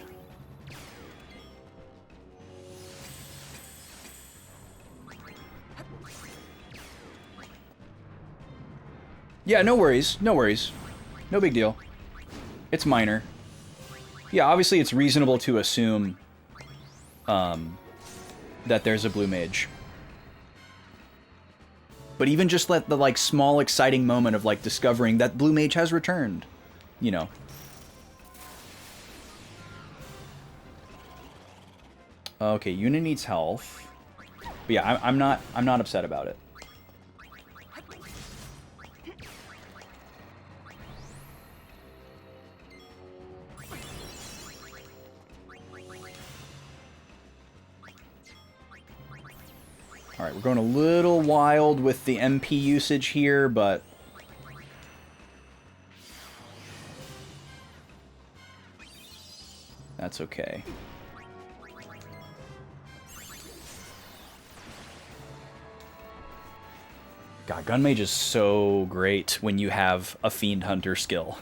Yeah, no worries. No worries. No big deal. It's minor. Yeah, obviously it's reasonable to assume that there's a blue mage. But even just let the, like, small exciting moment of, like, discovering that blue mage has returned, you know. Okay, Yuna needs health. But yeah, I'm not upset about it. Alright, we're going a little wild with the MP usage here, but that's okay. God, Gun Mage is so great when you have a Fiend Hunter skill.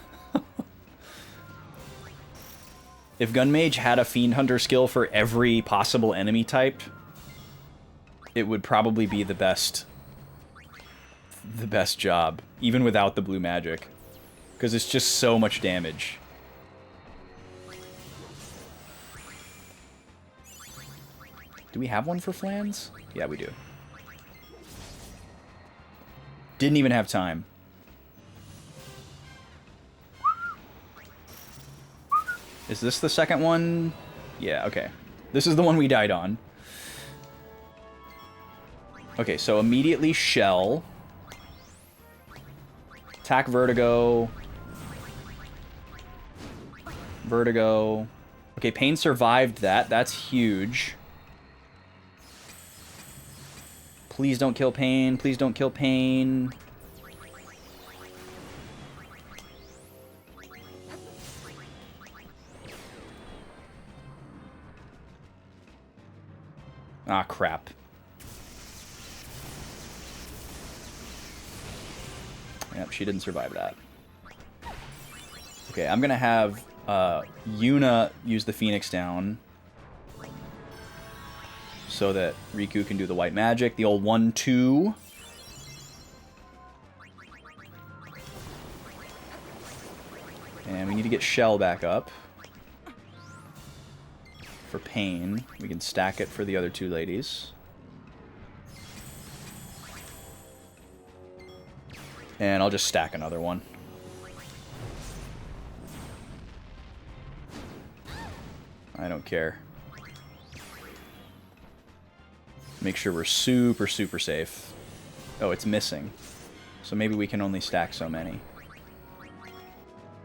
If Gun Mage had a Fiend Hunter skill for every possible enemy type, it would probably be the best job, even without the blue magic. Because it's just so much damage. Do we have one for Flans? Yeah, we do. Didn't even have time. Is this the second one? Yeah, okay. This is the one we died on. Okay, so immediately Shell. Attack Vertigo. Vertigo. Okay, Pain survived that. That's huge. Please don't kill Pain. Please don't kill Pain. Ah, crap. Yep, she didn't survive that. Okay, I'm gonna have Yuna use the Phoenix down so that Riku can do the white magic. The old 1-2. And we need to get Shell back up. For Pain. We can stack it for the other two ladies. And I'll just stack another one. I don't care. Make sure we're super, super safe. Oh, it's missing. So maybe we can only stack so many.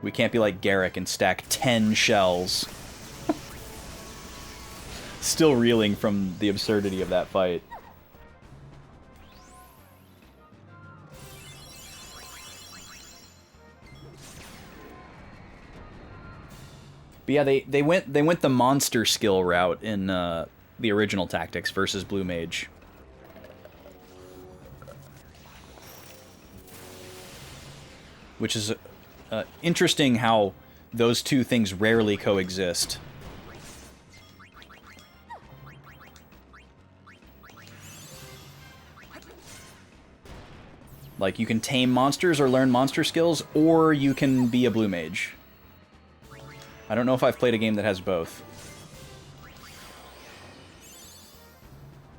We can't be like Garrick and stack 10 shells. Still reeling from the absurdity of that fight. But yeah, they went the monster skill route in the original Tactics versus Blue Mage. Which is interesting how those two things rarely coexist. Like, you can tame monsters or learn monster skills, or you can be a Blue Mage. I don't know if I've played a game that has both.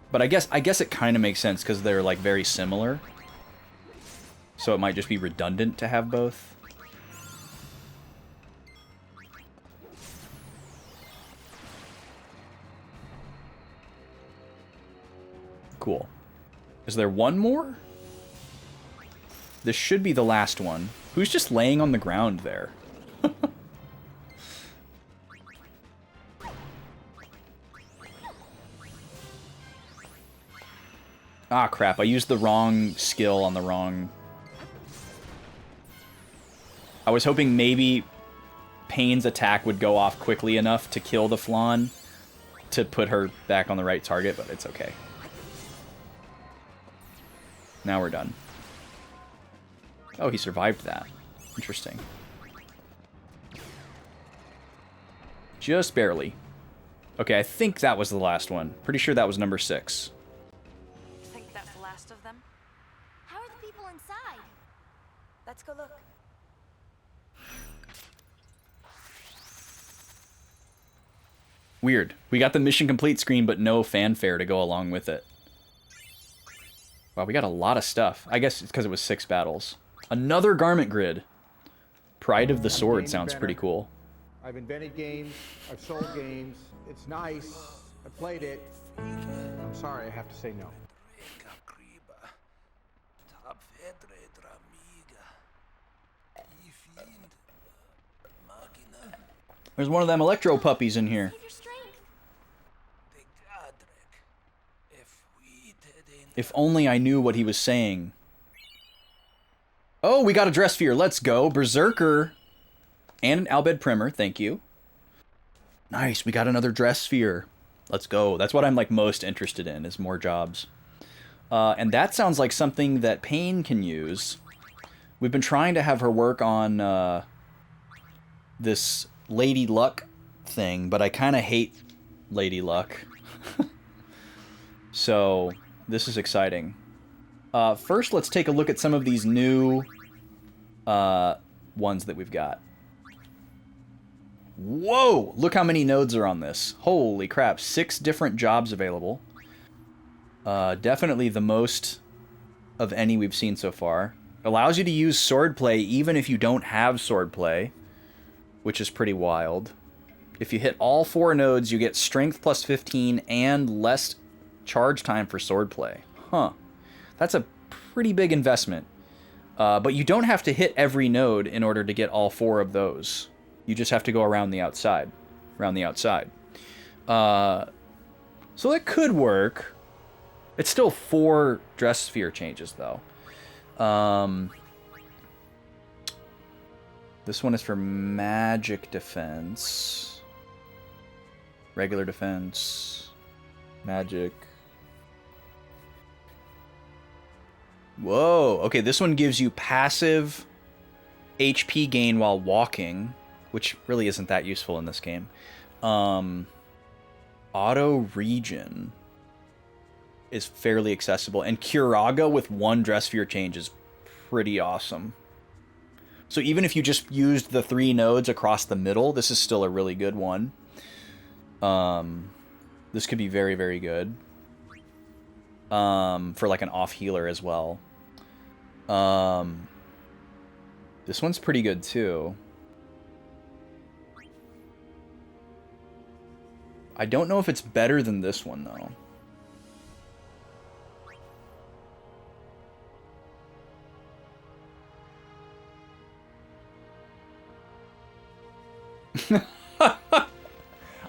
But I guess it kind of makes sense because they're like very similar. So it might just be redundant to have both. Cool. Is there one more? This should be the last one. Who's just laying on the ground there? Ah, crap. I used the wrong skill on the wrong... I was hoping maybe Pain's attack would go off quickly enough to kill the Flan to put her back on the right target, but it's okay. Now we're done. Oh, he survived that. Interesting. Just barely. Okay, I think that was the last one. Pretty sure that was number 6. Think that's the last of them? How are the people inside? Let's go look. Weird. We got the mission complete screen, but no fanfare to go along with it. Wow, we got a lot of stuff. I guess it's because it was 6 battles. Another garment grid. Pride of the Sword sounds pretty cool. I've invented games. I've sold games. It's nice. I played it. I'm sorry, I have to say no. There's one of them electro puppies in here. If only I knew what he was saying. Oh, we got a dress sphere. Let's go. Berserker. And an Albed Primer. Thank you. Nice. We got another dress sphere. Let's go. That's what I'm like most interested in, is more jobs. And that sounds like something that Pain can use. We've been trying to have her work on this Lady Luck thing, but I kind of hate Lady Luck. So this is exciting. First, let's take a look at some of these new ones that we've got. Whoa! Look how many nodes are on this. Holy crap. 6 different jobs available. Definitely the most of any we've seen so far. Allows you to use swordplay even if you don't have swordplay, which is pretty wild. If you hit all 4 nodes, you get strength plus 15 and less charge time for swordplay. Huh. That's a pretty big investment. But you don't have to hit every node in order to get all 4 of those. You just have to go around the outside. So that could work. It's still 4 dress sphere changes, though. This one is for magic defense. Regular defense. Magic. Whoa. Okay, this one gives you passive HP gain while walking, which really isn't that useful in this game. Auto regen is fairly accessible, and Curaga with 1 dress sphere change is pretty awesome. So even if you just used the 3 nodes across the middle, this is still a really good one. This could be very, very good. For like an off healer as well. This one's pretty good too. I don't know if it's better than this one though.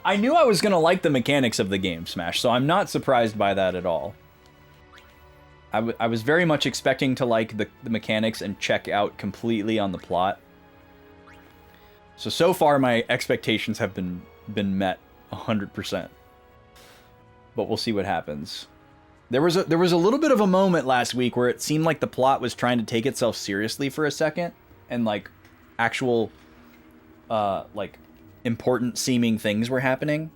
I knew I was going to like the mechanics of the game, Smash, so I'm not surprised by that at all. I was very much expecting to like the mechanics and check out completely on the plot. So far my expectations have been met 100%. But we'll see what happens. There was a little bit of a moment last week where it seemed like the plot was trying to take itself seriously for a second, and like actual like important seeming things were happening.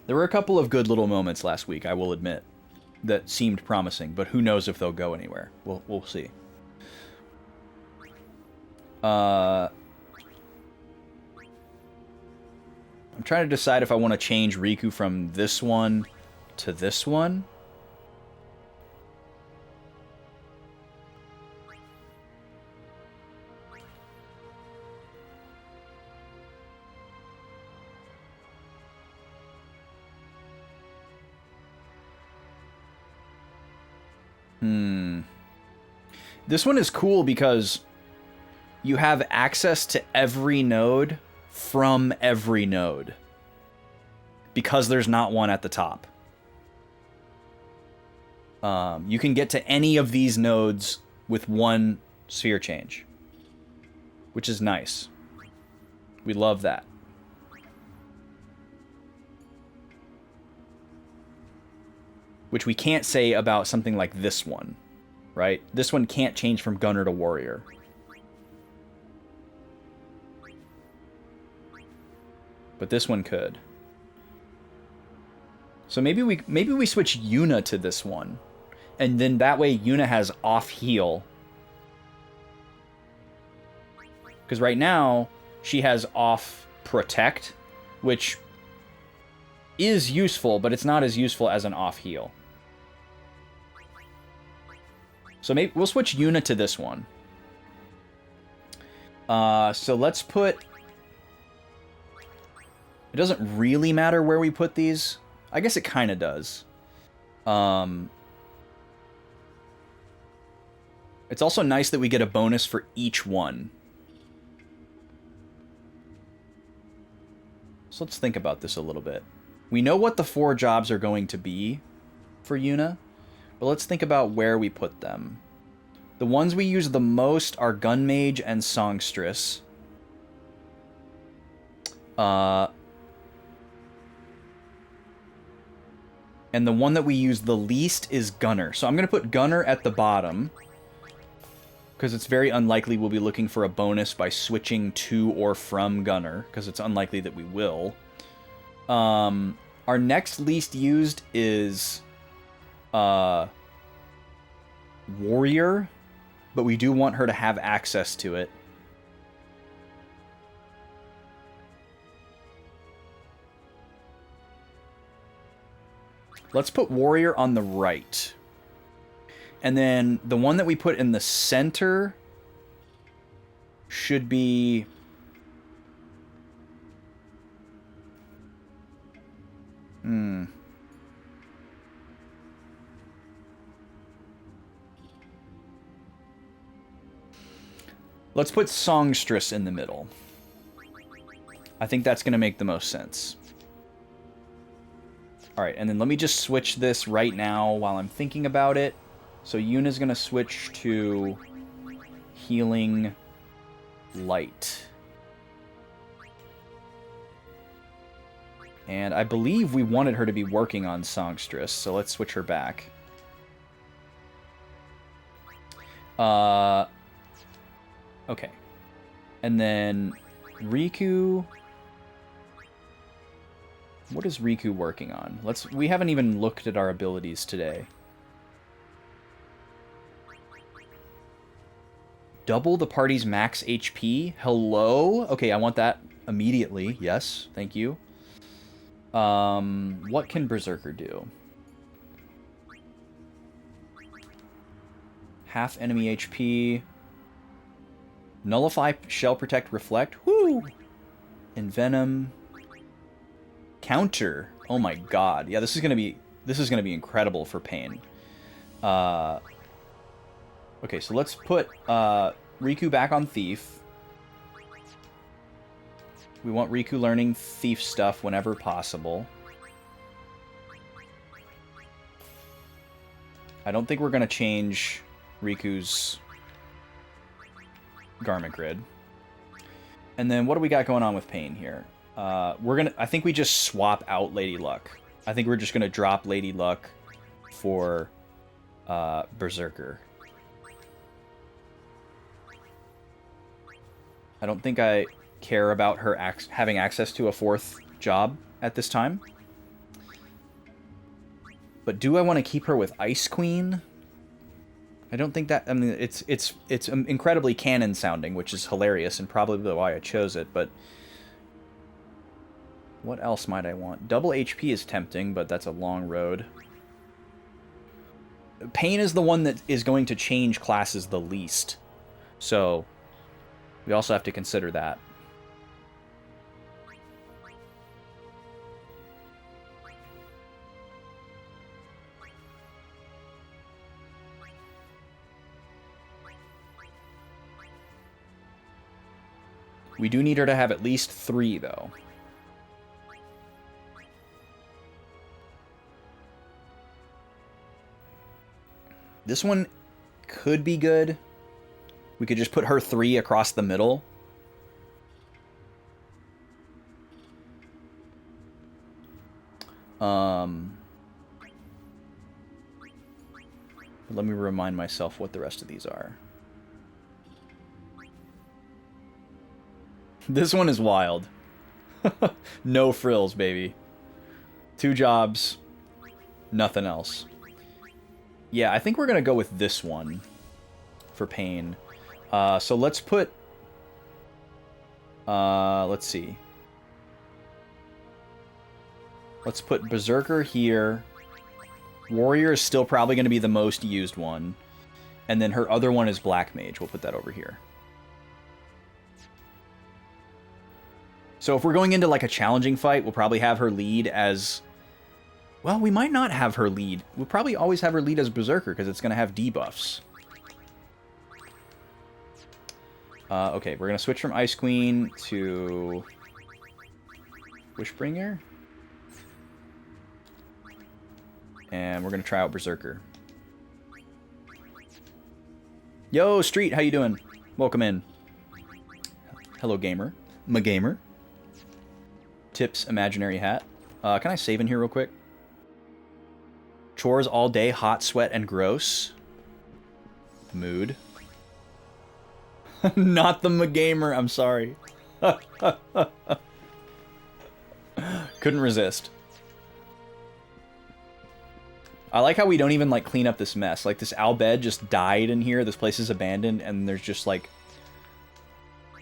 There were a couple of good little moments last week, I will admit, that seemed promising, but who knows if they'll go anywhere. We'll see. I'm trying to decide if I want to change Riku from this one to this one. This one is cool because you have access to every node from every node, because there's not one at the top. You can get to any of these nodes with 1 sphere change, which is nice. We love that. Which we can't say about something like this one, right? This one can't change from Gunner to Warrior. But this one could. So maybe we switch Yuna to this one, and then that way Yuna has off heal. Because right now she has off protect, which is useful, but it's not as useful as an off heal. So maybe we'll switch Yuna to this one. So let's put... It doesn't really matter where we put these. I guess it kind of does. It's also nice that we get a bonus for each one. So let's think about this a little bit. We know what the 4 jobs are going to be for Yuna, but let's think about where we put them. The ones we use the most are Gun Mage and Songstress. And the one that we use the least is Gunner. So I'm going to put Gunner at the bottom, because it's very unlikely we'll be looking for a bonus by switching to or from Gunner, because it's unlikely that we will. Our next least used is Warrior, but we do want her to have access to it. Let's put Warrior on the right. And then the one that we put in the center should be... Let's put Songstress in the middle. I think that's going to make the most sense. Alright, and then let me just switch this right now while I'm thinking about it. So Yuna's going to switch to Healing Light. And I believe we wanted her to be working on Songstress, so let's switch her back. Okay. And then Riku... What is Riku working on? We haven't even looked at our abilities today. Double the party's max HP? Hello? Okay, I want that immediately. Yes, thank you. What can Berserker do? Half enemy HP. Nullify, Shell Protect, Reflect. Woo! Envenom. Counter. Oh my god. Yeah, this is gonna be incredible for Pain. Okay, so let's put Riku back on Thief. We want Riku learning Thief stuff whenever possible. I don't think we're gonna change Riku's garment grid. And then what do we got going on with Pain here? I think we just swap out Lady Luck. I think we're just gonna drop Lady Luck for Berserker. I don't think I care about her having access to a 4th job at this time. But do I want to keep her with Ice Queen? I don't think that... I mean, it's incredibly canon sounding, which is hilarious and probably why I chose it, but... What else might I want? Double HP is tempting, but that's a long road. Pain is the one that is going to change classes the least. So, we also have to consider that. We do need her to have at least 3, though. This one could be good. We could just put her 3 across the middle. Let me remind myself what the rest of these are. This one is wild. No frills, baby. 2 jobs, nothing else. Yeah, I think we're going to go with this one for Pain. So let's put... let's see. Let's put Berserker here. Warrior is still probably going to be the most used one. And then her other one is Black Mage. We'll put that over here. So if we're going into like a challenging fight, we'll probably have her lead as... Well, we might not have her lead. We'll probably always have her lead as Berserker, because it's going to have debuffs. Okay, we're going to switch from Ice Queen to... Wishbringer? And we're going to try out Berserker. Yo, Street, how you doing? Welcome in. Hello, gamer. Gamer. Tips, imaginary hat. Can I save in here real quick? Chores all day, hot, sweat, and gross. Mood. Not the gamer, I'm sorry. Couldn't resist. I like how we don't even, like, clean up this mess. Like, this Al bed just died in here. This place is abandoned, and there's just, like,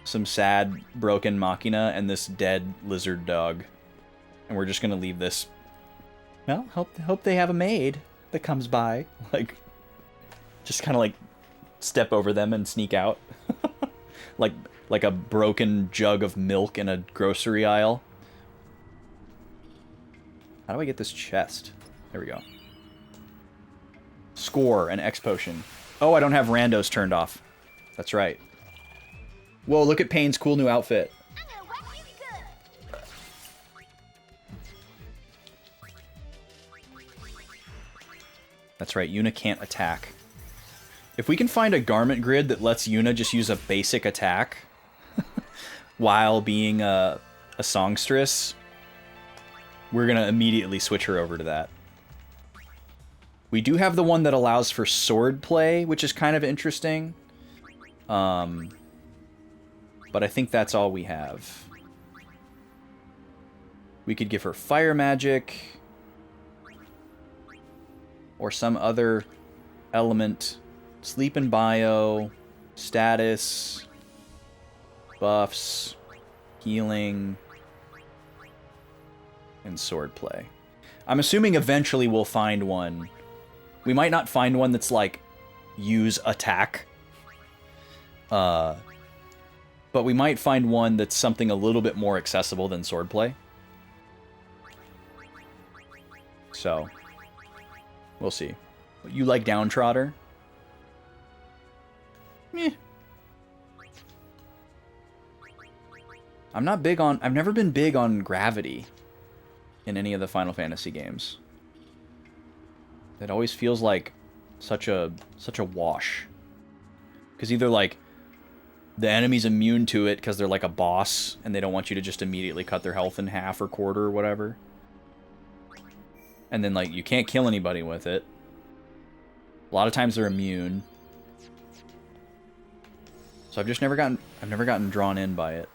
some sad, broken machina and this dead lizard dog. And we're just gonna leave this. Well, hope they have a maid that comes by. Like, just kind of, like, step over them and sneak out. like a broken jug of milk in a grocery aisle. How do I get this chest? There we go. Score, an X potion. Oh, I don't have randos turned off. That's right. Whoa, look at Payne's cool new outfit. That's right, Yuna can't attack. If we can find a garment grid that lets Yuna just use a basic attack while being a songstress, we're gonna immediately switch her over to that. We do have the one that allows for sword play, which is kind of interesting. But I think that's all we have. We could give her fire magic or some other element. Sleep and bio, status, buffs, healing, and sword play. I'm assuming eventually we'll find one. We might not find one that's like, use attack. But we might find one that's something a little bit more accessible than swordplay. So, we'll see. You like Downtrotter? Meh. I'm not big on... I've never been big on gravity in any of the Final Fantasy games. It always feels like such a wash. Because either, like, the enemy's immune to it because they're like a boss and they don't want you to just immediately cut their health in half or quarter or whatever. And then, like, you can't kill anybody with it. A lot of times they're immune. So I've never gotten drawn in by it.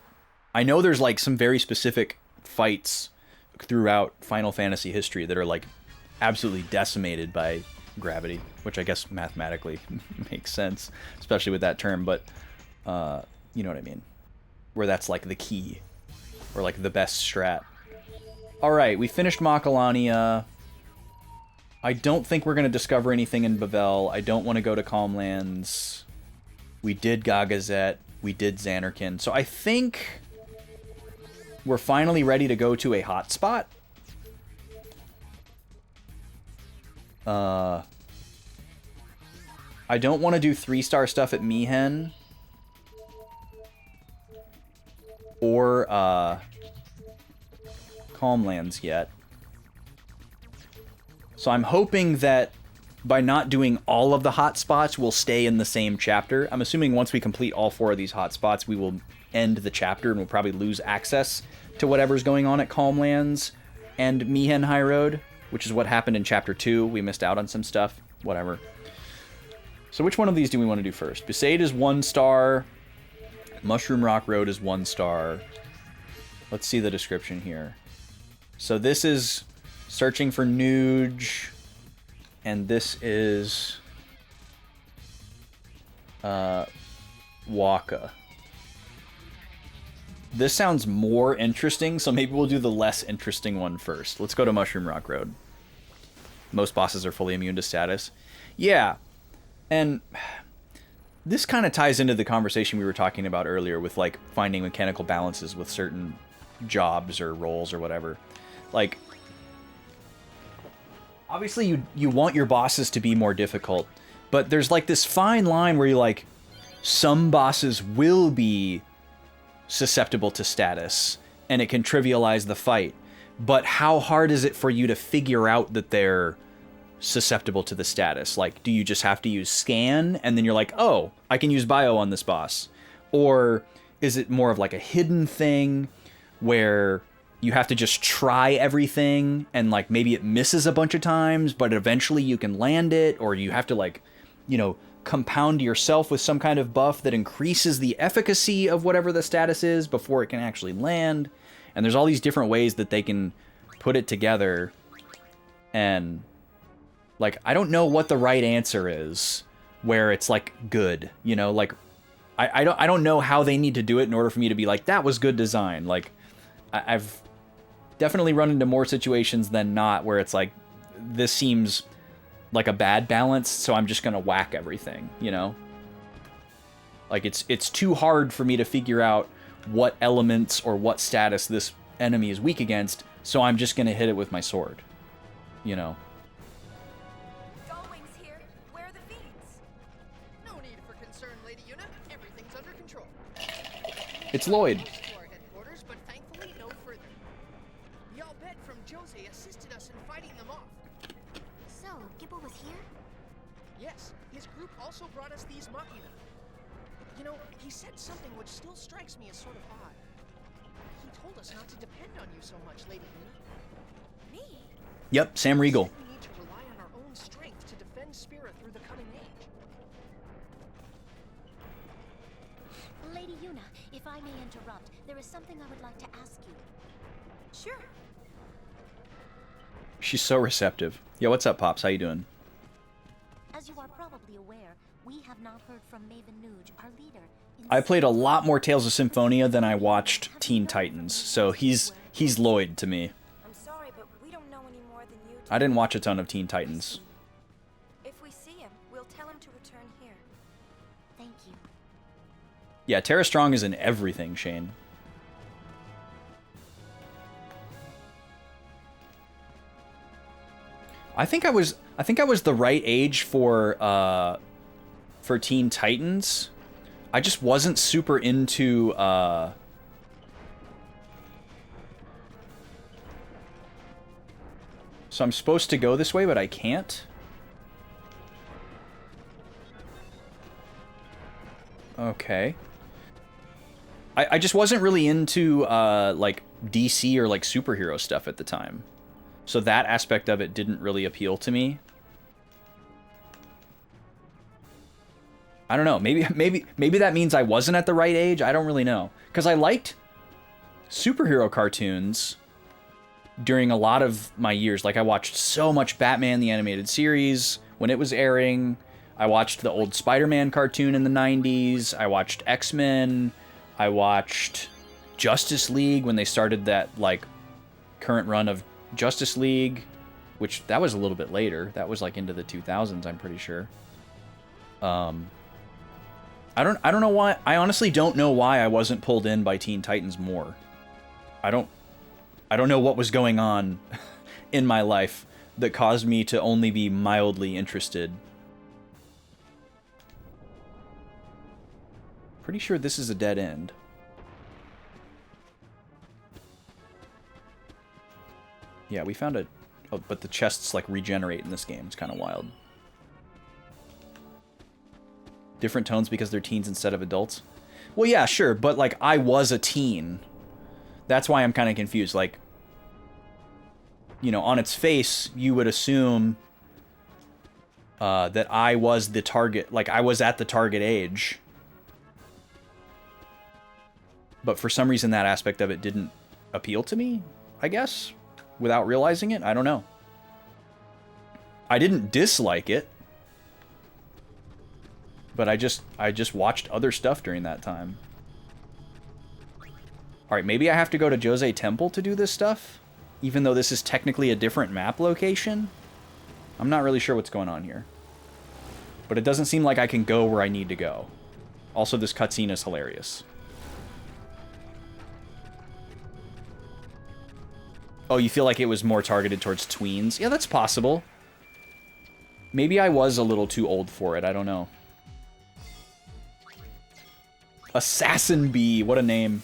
I know there's, like, some very specific fights throughout Final Fantasy history that are, like, absolutely decimated by gravity, which I guess mathematically makes sense, especially with that term, but you know what I mean, where that's like the key or like the best strat. All right, we finished Macalania. I don't think we're going to discover anything in Bavel. I don't want to go to Calmlands. We did Gagazet. We did Xanarkin. So I think we're finally ready to go to a hotspot. I don't want to do 3-star stuff at Mihen. Or, Calmlands yet. So I'm hoping that by not doing all of the hotspots, we'll stay in the same chapter. I'm assuming once we complete all 4 of these hotspots, we will end the chapter and we'll probably lose access to whatever's going on at Calmlands and Mihen High Road, which is what happened in Chapter 2. We missed out on some stuff. Whatever. So which one of these do we want to do first? Besaid is 1 star. Mushroom Rock Road is 1 star. Let's see the description here. So this is searching for Nuge. And this is Waka. This sounds more interesting, so maybe we'll do the less interesting one first. Let's go to Mushroom Rock Road. Most bosses are fully immune to status. Yeah, and this kind of ties into the conversation we were talking about earlier with, like, finding mechanical balances with certain jobs or roles or whatever. Like, obviously you want your bosses to be more difficult, but there's, like, this fine line where you're like, some bosses will be susceptible to status, and it can trivialize the fight. But how hard is it for you to figure out that they're susceptible to the status? Like, do you just have to use scan, and then you're like, oh, I can use bio on this boss? Or is it more of like a hidden thing where you have to just try everything, and like maybe it misses a bunch of times, but eventually you can land it, or you have to like, you know, compound yourself with some kind of buff that increases the efficacy of whatever the status is before it can actually land. And there's all these different ways that they can put it together. And like, I don't know what the right answer is where it's like good, you know, like I don't know how they need to do it in order for me to be like, that was good design. Like I've definitely run into more situations than not where it's like, this seems like a bad balance, so I'm just gonna whack everything, you know? Like it's too hard for me to figure out what elements or what status this enemy is weak against, so I'm just gonna hit it with my sword, you know? Gullwing's here. Where are the feeds? No need for concern, Lady Yuna. Everything's under control. It's Lloyd. To our headquarters, but thankfully no further. Y'all bet from Jose assisted us in fighting them off. So, Gibble was here? Yes, his group also brought us these machina. You know, he said something which still strikes me as sort of odd. He told us not to depend on you so much, Lady Yuna. Me? Yep, Sam Riegel. We need to rely on our own strength to defend Spira through the coming age. Lady Yuna, if I may interrupt, there is something I would like to ask you. Sure. She's so receptive. Yeah, what's up, Pops? How you doing? As you are probably aware, we have not heard from Maven Nuge, our leader. I played a lot more Tales of Symphonia than I watched Teen Titans, so he's Lloyd to me. I'm sorry, but we don't know any more than you do. I didn't watch a ton of Teen Titans. If we see him, we'll tell him to return here. Thank you. Yeah, Tara Strong is in everything, Shane. I think I was the right age for Teen Titans. I just wasn't super into so I'm supposed to go this way, but I can't. Okay. I just wasn't really into like DC or like superhero stuff at the time. So that aspect of it didn't really appeal to me. I don't know. Maybe that means I wasn't at the right age. I don't really know. Because I liked superhero cartoons during a lot of my years. Like I watched so much Batman the Animated Series when it was airing. I watched the old Spider-Man cartoon in the 90s. I watched X-Men. I watched Justice League when they started that like current run of Justice League, which that was a little bit later. That was like into the 2000s, I'm pretty sure. I don't know why. I honestly don't know why I wasn't pulled in by Teen Titans more. I don't know what was going on in my life that caused me to only be mildly interested. Pretty sure this is a dead end. Yeah, we found a... Oh, but the chests, like, regenerate in this game. It's kind of wild. Different tones because they're teens instead of adults? Well, yeah, sure, but, like, I was a teen. That's why I'm kind of confused. Like, you know, on its face, you would assume that I was the target... Like, I was at the target age. But for some reason, that aspect of it didn't appeal to me, I guess? Without realizing it? I don't know. I didn't dislike it. But I just watched other stuff during that time. Alright, maybe I have to go to Jose Temple to do this stuff? Even though this is technically a different map location? I'm not really sure what's going on here. But it doesn't seem like I can go where I need to go. Also, this cutscene is hilarious. Oh, you feel like it was more targeted towards tweens? Yeah, that's possible. Maybe I was a little too old for it. I don't know. Assassin Bee. What a name.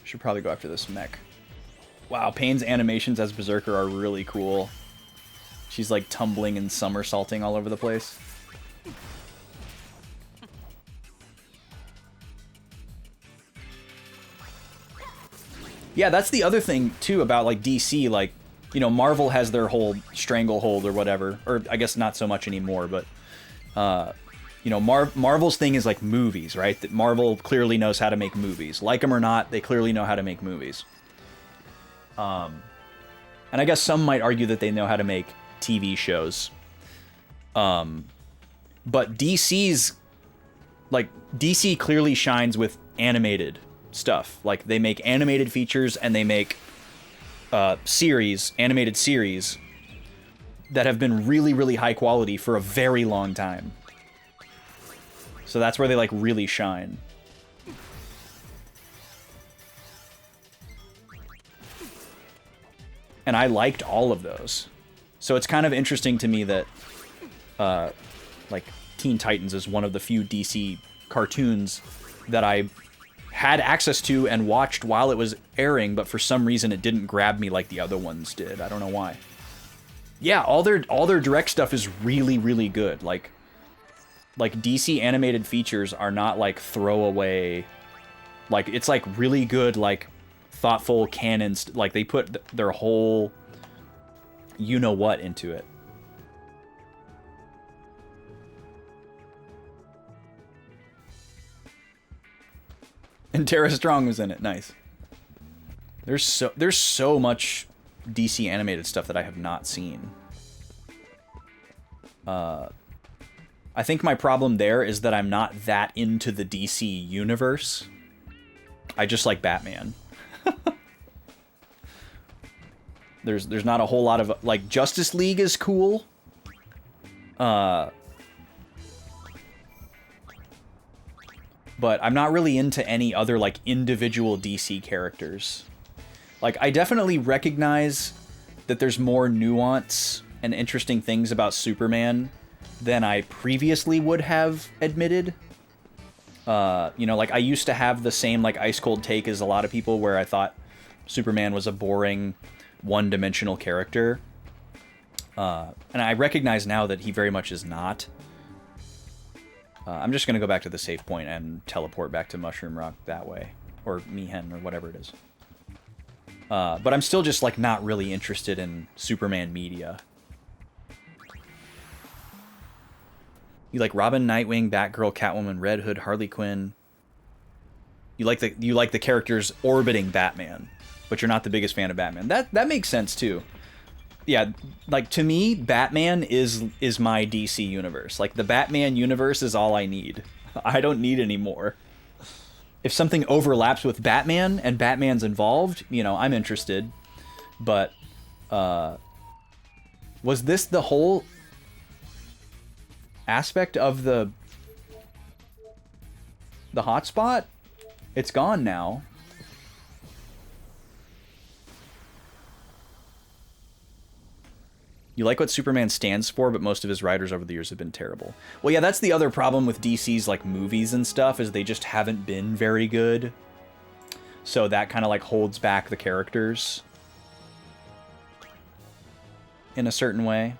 Should probably go after this mech. Wow, Payne's animations as Berserker are really cool. She's like tumbling and somersaulting all over the place. Yeah, that's the other thing, too, about, like, DC. Like, you know, Marvel has their whole stranglehold or whatever. Or, I guess not so much anymore, but... you know, Marvel's thing is, like, movies, right? That Marvel clearly knows how to make movies. Like them or not, they clearly know how to make movies. And I guess some might argue that they know how to make TV shows. But DC's... Like, DC clearly shines with animated stuff. Like, they make animated features and they make animated series that have been really, really high quality for a very long time. So that's where they, like, really shine. And I liked all of those. So it's kind of interesting to me that, like, Teen Titans is one of the few DC cartoons that I had access to and watched while it was airing, but for some reason it didn't grab me like the other ones did. I don't know why. Yeah, all their direct stuff is really, really good. Like DC animated features are not like throwaway. Like, it's like really good, like thoughtful canons. Like, they put their whole you know what into it. And Tara Strong was in it. Nice. There's so much DC animated stuff that I have not seen. I think my problem there is that I'm not that into the DC universe. I just like Batman. There's not a whole lot of, like, Justice League is cool. But I'm not really into any other, like, individual DC characters. Like, I definitely recognize that there's more nuance and interesting things about Superman than I previously would have admitted. You know, like, I used to have the same, like, ice-cold take as a lot of people where I thought Superman was a boring, one-dimensional character. And I recognize now that he very much is not. I'm just going to go back to the save point and teleport back to Mushroom Rock that way. Or Mihen, or whatever it is. But I'm still just, like, not really interested in Superman media. You like Robin, Nightwing, Batgirl, Catwoman, Red Hood, Harley Quinn. You like the characters orbiting Batman, but you're not the biggest fan of Batman. That makes sense too. Yeah, like, to me, Batman is my DC universe. Like, the Batman universe is all I need. I don't need any more. If something overlaps with Batman and Batman's involved, you know, I'm interested. But was this the whole aspect of the hotspot? It's gone now. You like what Superman stands for, but most of his writers over the years have been terrible. Well, yeah, that's the other problem with DC's, like, movies and stuff, is they just haven't been very good. So that kind of, like, holds back the characters in a certain way.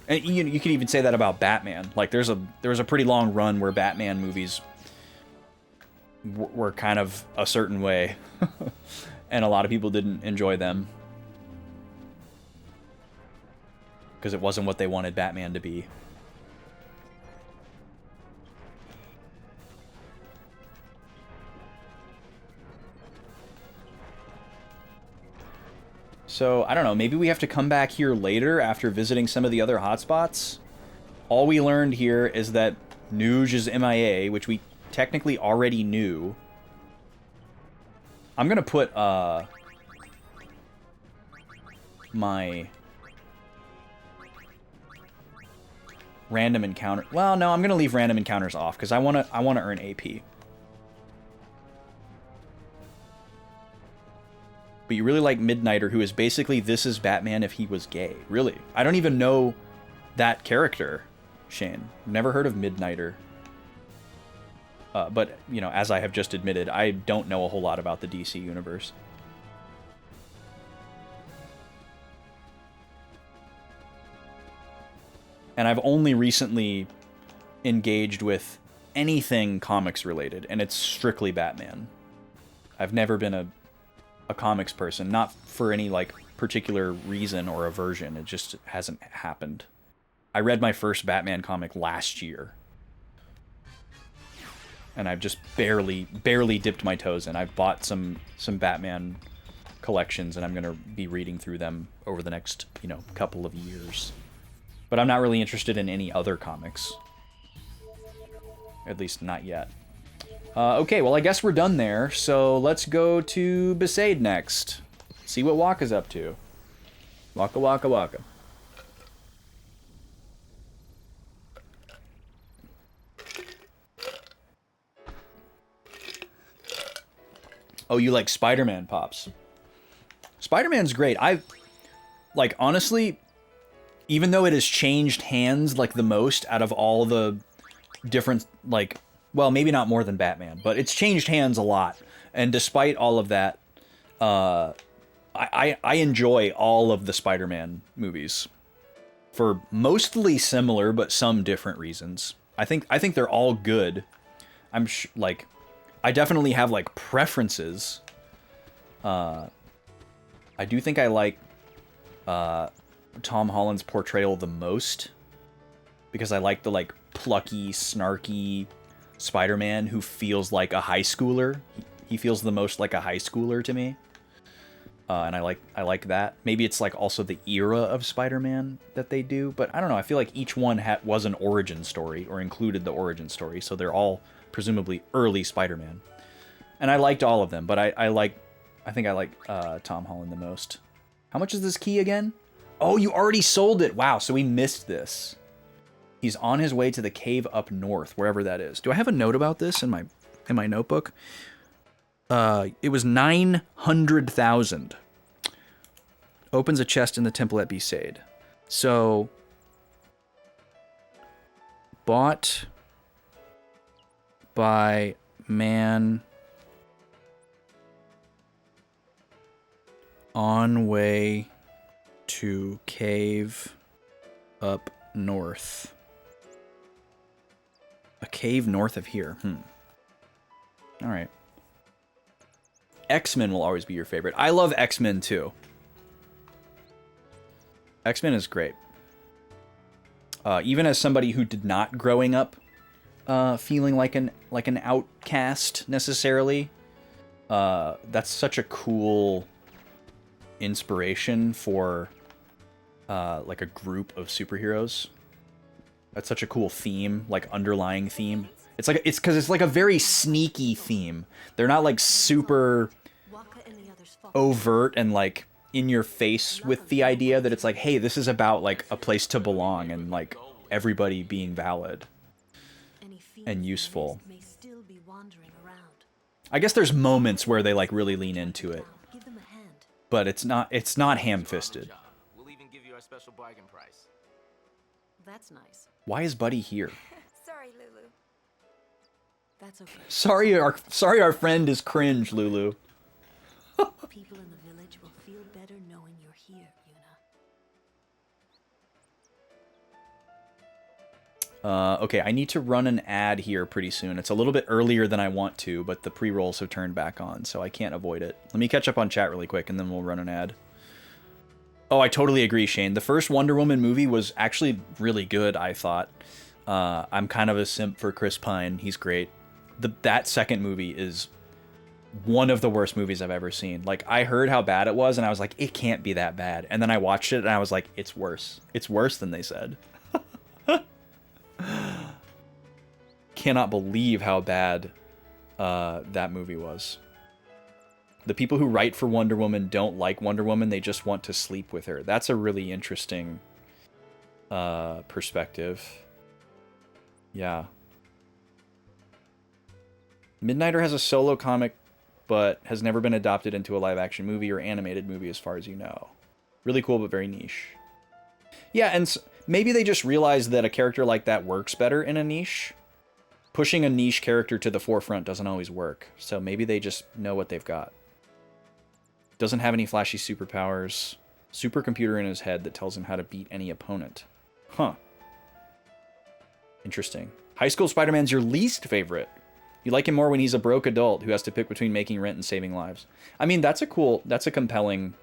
And you could even say that about Batman. Like, there was a pretty long run where Batman movies were kind of a certain way. And a lot of people didn't enjoy them. Because it wasn't what they wanted Batman to be. So, I don't know, maybe we have to come back here later after visiting some of the other hotspots. All we learned here is that Nuge is MIA, which we technically already knew. I'm gonna put, my random encounter. Well, no, I'm gonna leave random encounters off because I wanna earn AP. But you really like Midnighter, who is basically This Is Batman if he was gay. Really, I don't even know that character, Shane. Never heard of Midnighter. But you know, as I have just admitted, I don't know a whole lot about the DC universe. And I've only recently engaged with anything comics related, and it's strictly Batman. I've never been a a comics person, not for any like particular reason or aversion. It just hasn't happened. I read my first Batman comic last year, and I've just barely dipped my toes in. I've bought some Batman collections, and I'm gonna be reading through them over the next, you know, couple of years. But I'm not really interested in any other comics. At least not yet. Okay, well, I guess we're done there, so let's go to Besaid next. See what Waka's up to. Waka waka waka. Oh, you like Spider-Man, Pops? Spider-Man's great. Like, honestly, even though it has changed hands, like, the most out of all the different, like, well, maybe not more than Batman, but it's changed hands a lot. And despite all of that, I enjoy all of the Spider-Man movies for mostly similar but some different reasons. I think they're all good. Like, I definitely have like preferences. I do think I like Tom Holland's portrayal the most, because I like the like plucky, snarky Spider-Man who feels like a high schooler. He feels the most like a high schooler to me. And I like that. Maybe it's like also the era of Spider-Man that they do, but I don't know. I feel like each one was an origin story or included the origin story, so they're all presumably early Spider-Man. And I liked all of them, but I think I like Tom Holland the most. How much is this key again? Oh, you already sold it. Wow, so we missed this. He's on his way to the cave up north, wherever that is. Do I have a note about this in my notebook? It was 900,000. Opens a chest in the temple at Besaid. So, bought by man on way to cave up north. A cave north of here. All right. X-Men will always be your favorite. I love X-Men too. X-Men is great. Even as somebody who did not growing up feeling like an outcast necessarily, that's such a cool inspiration for like a group of superheroes. That's such a cool theme, like underlying theme. It's because it's like a very sneaky theme. They're not like super overt and like in your face with the idea that it's like, hey, this is about like a place to belong and like everybody being valid and useful. I guess there's moments where they like really lean into it, but it's not ham-fisted. We'll even give you our special bargain price. That's nice. Why is Buddy here? Sorry, Lulu. That's okay. Sorry our friend is cringe, Lulu. People in the village will feel better knowing you're here, Yuna. Okay, I need to run an ad here pretty soon. It's a little bit earlier than I want to, but the pre-rolls have turned back on, so I can't avoid it. Let me catch up on chat really quick, and then we'll run an ad. Oh, I totally agree, Shane. The first Wonder Woman movie was actually really good, I thought. I'm kind of a simp for Chris Pine. He's great. That second movie is one of the worst movies I've ever seen. Like, I heard how bad it was, and I was like, it can't be that bad. And then I watched it, and I was like, it's worse. It's worse than they said. Cannot believe how bad that movie was. The people who write for Wonder Woman don't like Wonder Woman. They just want to sleep with her. That's a really interesting perspective. Yeah. Midnighter has a solo comic, but has never been adopted into a live-action movie or animated movie as far as you know. Really cool, but very niche. Yeah, and maybe they just realized that a character like that works better in a niche. Pushing a niche character to the forefront doesn't always work, so maybe they just know what they've got. Doesn't have any flashy superpowers. Supercomputer in his head that tells him how to beat any opponent. Huh. Interesting. High School Spider-Man's your least favorite. You like him more when he's a broke adult who has to pick between making rent and saving lives. I mean, that's a compelling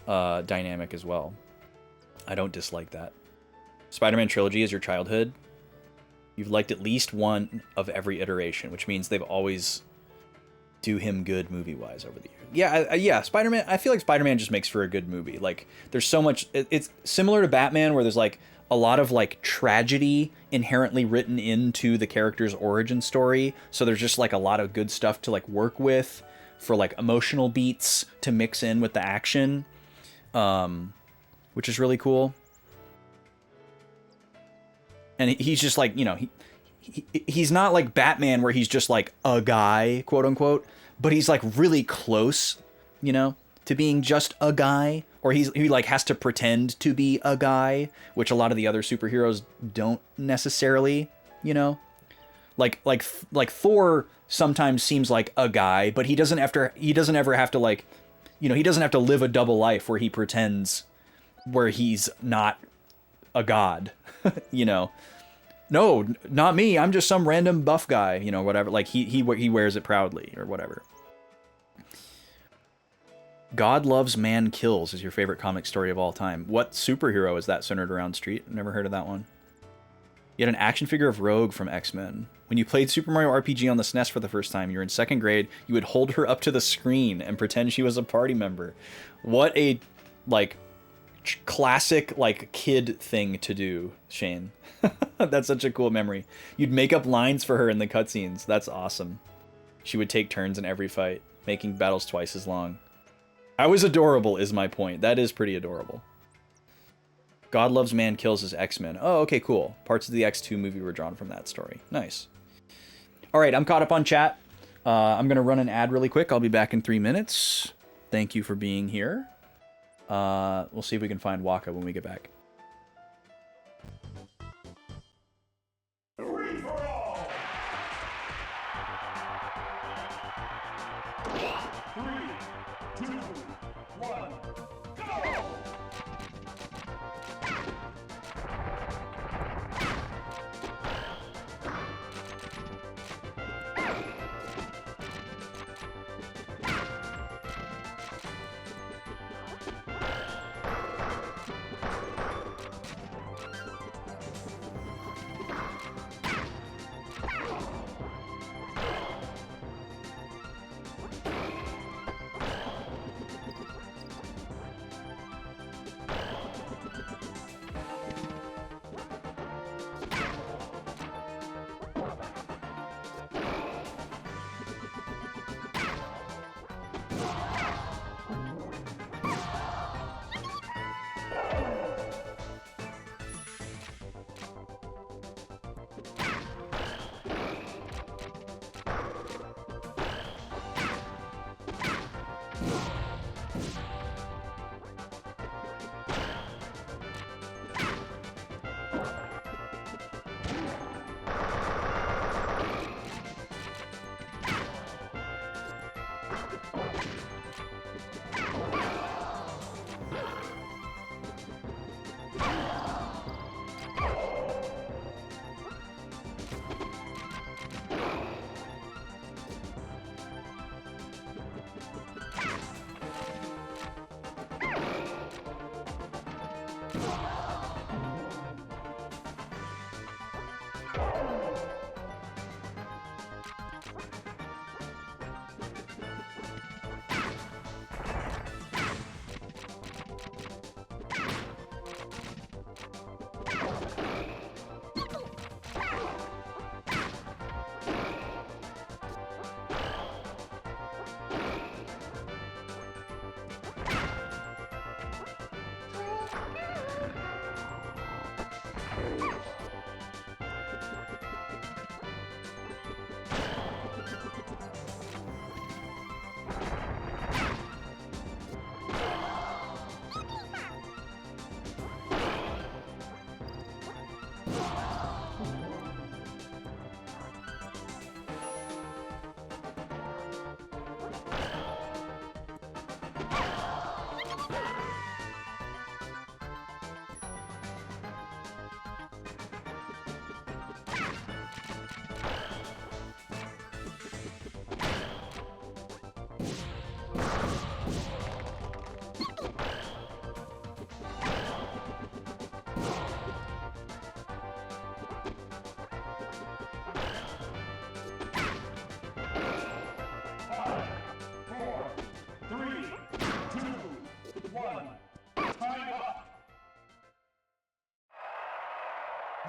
dynamic as well. I don't dislike that. Spider-Man trilogy is your childhood. You've liked at least one of every iteration, which means they've always do him good movie-wise over the years. Yeah, yeah, Spider-Man, I feel like Spider-Man just makes for a good movie. Like, there's so much, it's similar to Batman, where there's like a lot of like tragedy inherently written into the character's origin story. So there's just like a lot of good stuff to like work with for like emotional beats to mix in with the action, which is really cool. And he's just like, you know, he's not like Batman where he's just like a guy, quote unquote, but he's like really close, you know, to being just a guy, or he like has to pretend to be a guy, which a lot of the other superheroes don't necessarily, you know, like Thor sometimes seems like a guy, but he doesn't ever have to like, you know, he doesn't have to live a double life where he pretends where he's not a god, you know. No, not me. I'm just some random buff guy, you know, whatever. Like he wears it proudly or whatever. God Loves Man Kills is your favorite comic story of all time. What superhero is that centered around Street? I've never heard of that one. You had an action figure of Rogue from X-Men. When you played Super Mario RPG on the SNES for the first time, you were in 2nd grade, you would hold her up to the screen and pretend she was a party member. What a, like, classic, like, kid thing to do, Shane. That's such a cool memory. You'd make up lines for her in the cutscenes. That's awesome. She would take turns in every fight, making battles twice as long. I was adorable is my point. That is pretty adorable. God Loves Man Kills is X-Men. Oh, okay, cool. Parts of the X-2 movie were drawn from that story. Nice. All right, I'm caught up on chat. I'm going to run an ad really quick. I'll be back in 3 minutes. Thank you for being here. We'll see if we can find Waka when we get back. Free for all. 3, 2, 1, go!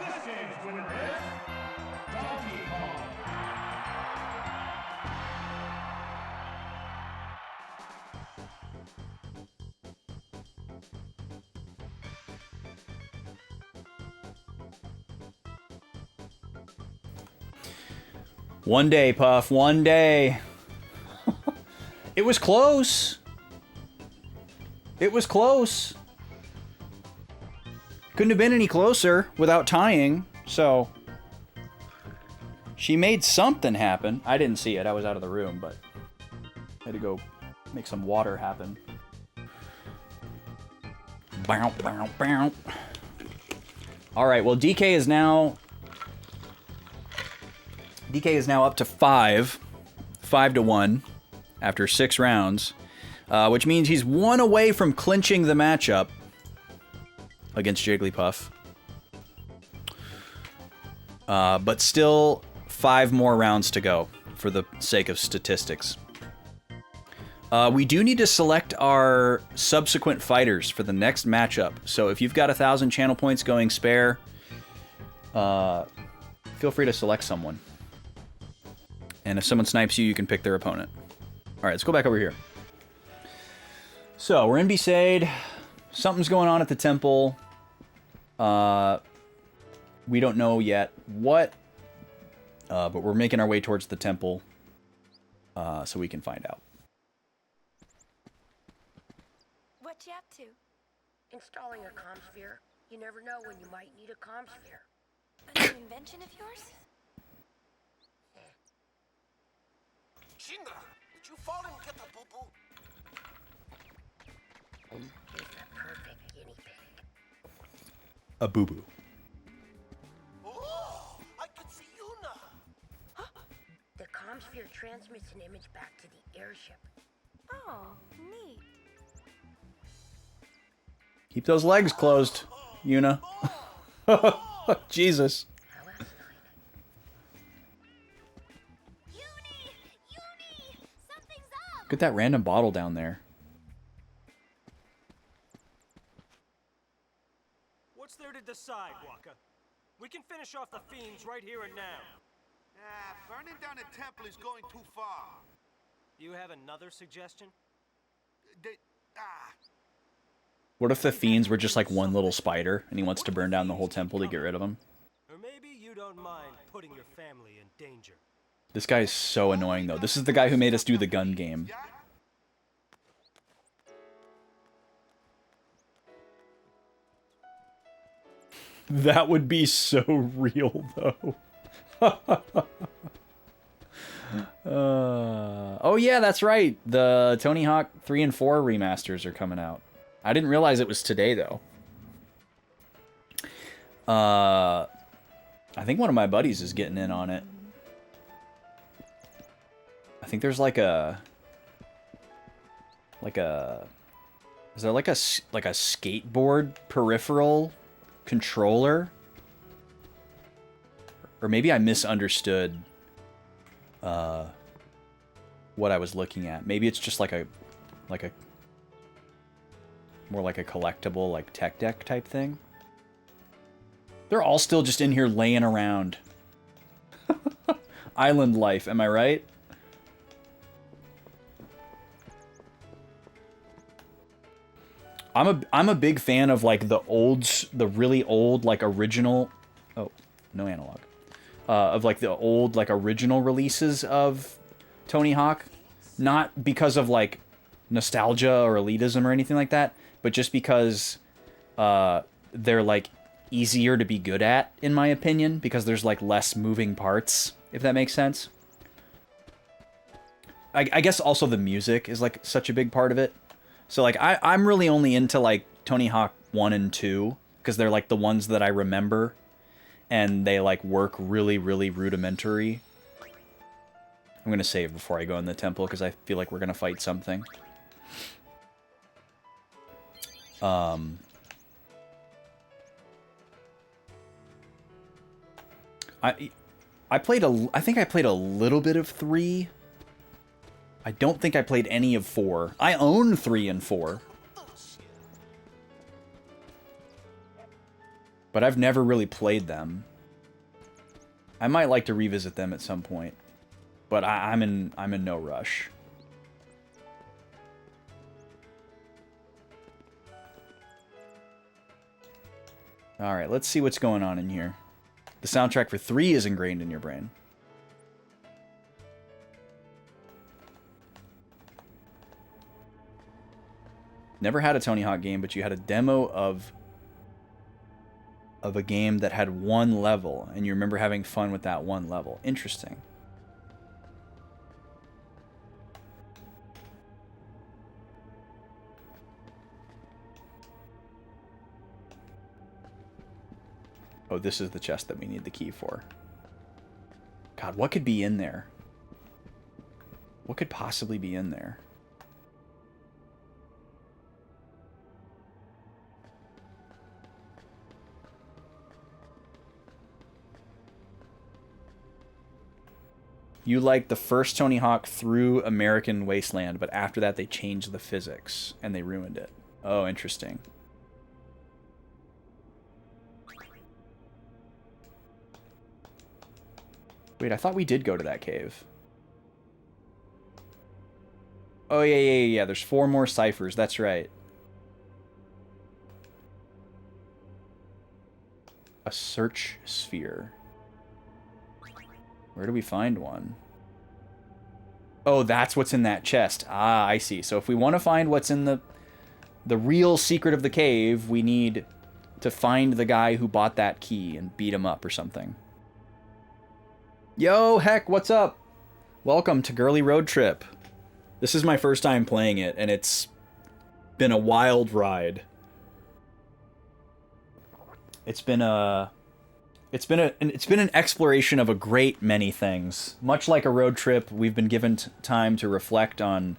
This game's winner is Donkey Kong. One day, Puff. One day. It was close. It was close. Couldn't have been any closer without tying, so... She made something happen. I didn't see it. I was out of the room, but... I had to go make some water happen. Bow, bow, bow. Alright, well, DK is now up to 5 to 1 after 6 rounds, which means he's 1 away from clinching the matchup against Jigglypuff. But still 5 more rounds to go for the sake of statistics. We do need to select our subsequent fighters for the next matchup. So if you've got 1,000 channel points going spare, feel free to select someone. And if someone snipes you, you can pick their opponent. Alright, let's go back over here. So, we're in Besaid. Something's going on at the temple. We don't know yet what. But we're making our way towards the temple. So we can find out. What you up to? Installing a comm sphere. You never know when you might need a comm sphere. A new invention of yours? Shinga, did you fall and get a boo-boo? He's the perfect guinea pig. A boo-boo. Oh, I can see Yuna. The comm sphere transmits an image back to the airship. Oh, neat. Keep those legs closed, Yuna. Jesus. Look at that random bottle down there. What's there to decide, Waka? We can finish off the fiends right here and now. Burning down a temple is going too far. You have another suggestion? What if the fiends were just like one little spider and he wants to burn down the whole temple to get rid of them? Or maybe you don't mind putting your family in danger. This guy is so annoying though. This is the guy who made us do the gun game. That would be so real though. Oh yeah, that's right. The Tony Hawk 3 and 4 remasters are coming out. I didn't realize it was today though. I think one of my buddies is getting in on it. I think there's like a is there like a skateboard peripheral controller? Or maybe I misunderstood what I was looking at. Maybe it's just like a more like a collectible like tech deck type thing. They're all still just in here laying around. Island life, am I right? I'm a big fan of like the really old like original. Oh, no analog. Of like the old like original releases of Tony Hawk, not because of like nostalgia or elitism or anything like that, but just because they're like easier to be good at, in my opinion, because there's like less moving parts, if that makes sense. I guess also the music is like such a big part of it. So like I'm really only into like Tony Hawk 1 and 2 because they're like the ones that I remember and they like work really, really rudimentary. I'm going to save before I go in the temple because I feel like we're going to fight something. I think I played a little bit of 3. I don't think I played any of 4. I own 3 and 4. but I've never really played them. I might like to revisit them at some point, but I'm in no rush. All right, let's see what's going on in here. The soundtrack for 3 is ingrained in your brain. Never had a Tony Hawk game, but you had a demo of a game that had 1 level, and you remember having fun with that 1 level. Interesting. Oh, this is the chest that we need the key for. God, what could be in there? What could possibly be in there? You like the first Tony Hawk through American Wasteland, but after that they changed the physics and they ruined it. Oh, interesting. Wait, I thought we did go to that cave. Oh, yeah. There's 4 more ciphers. That's right. A search sphere. Where do we find one? Oh, that's what's in that chest. Ah, I see. So if we want to find what's in the real secret of the cave, we need to find the guy who bought that key and beat him up or something. Yo, heck, what's up? Welcome to Girly Road Trip. This is my first time playing it, and it's been a wild ride. It's been an exploration of a great many things. Much like a road trip, we've been given time to reflect on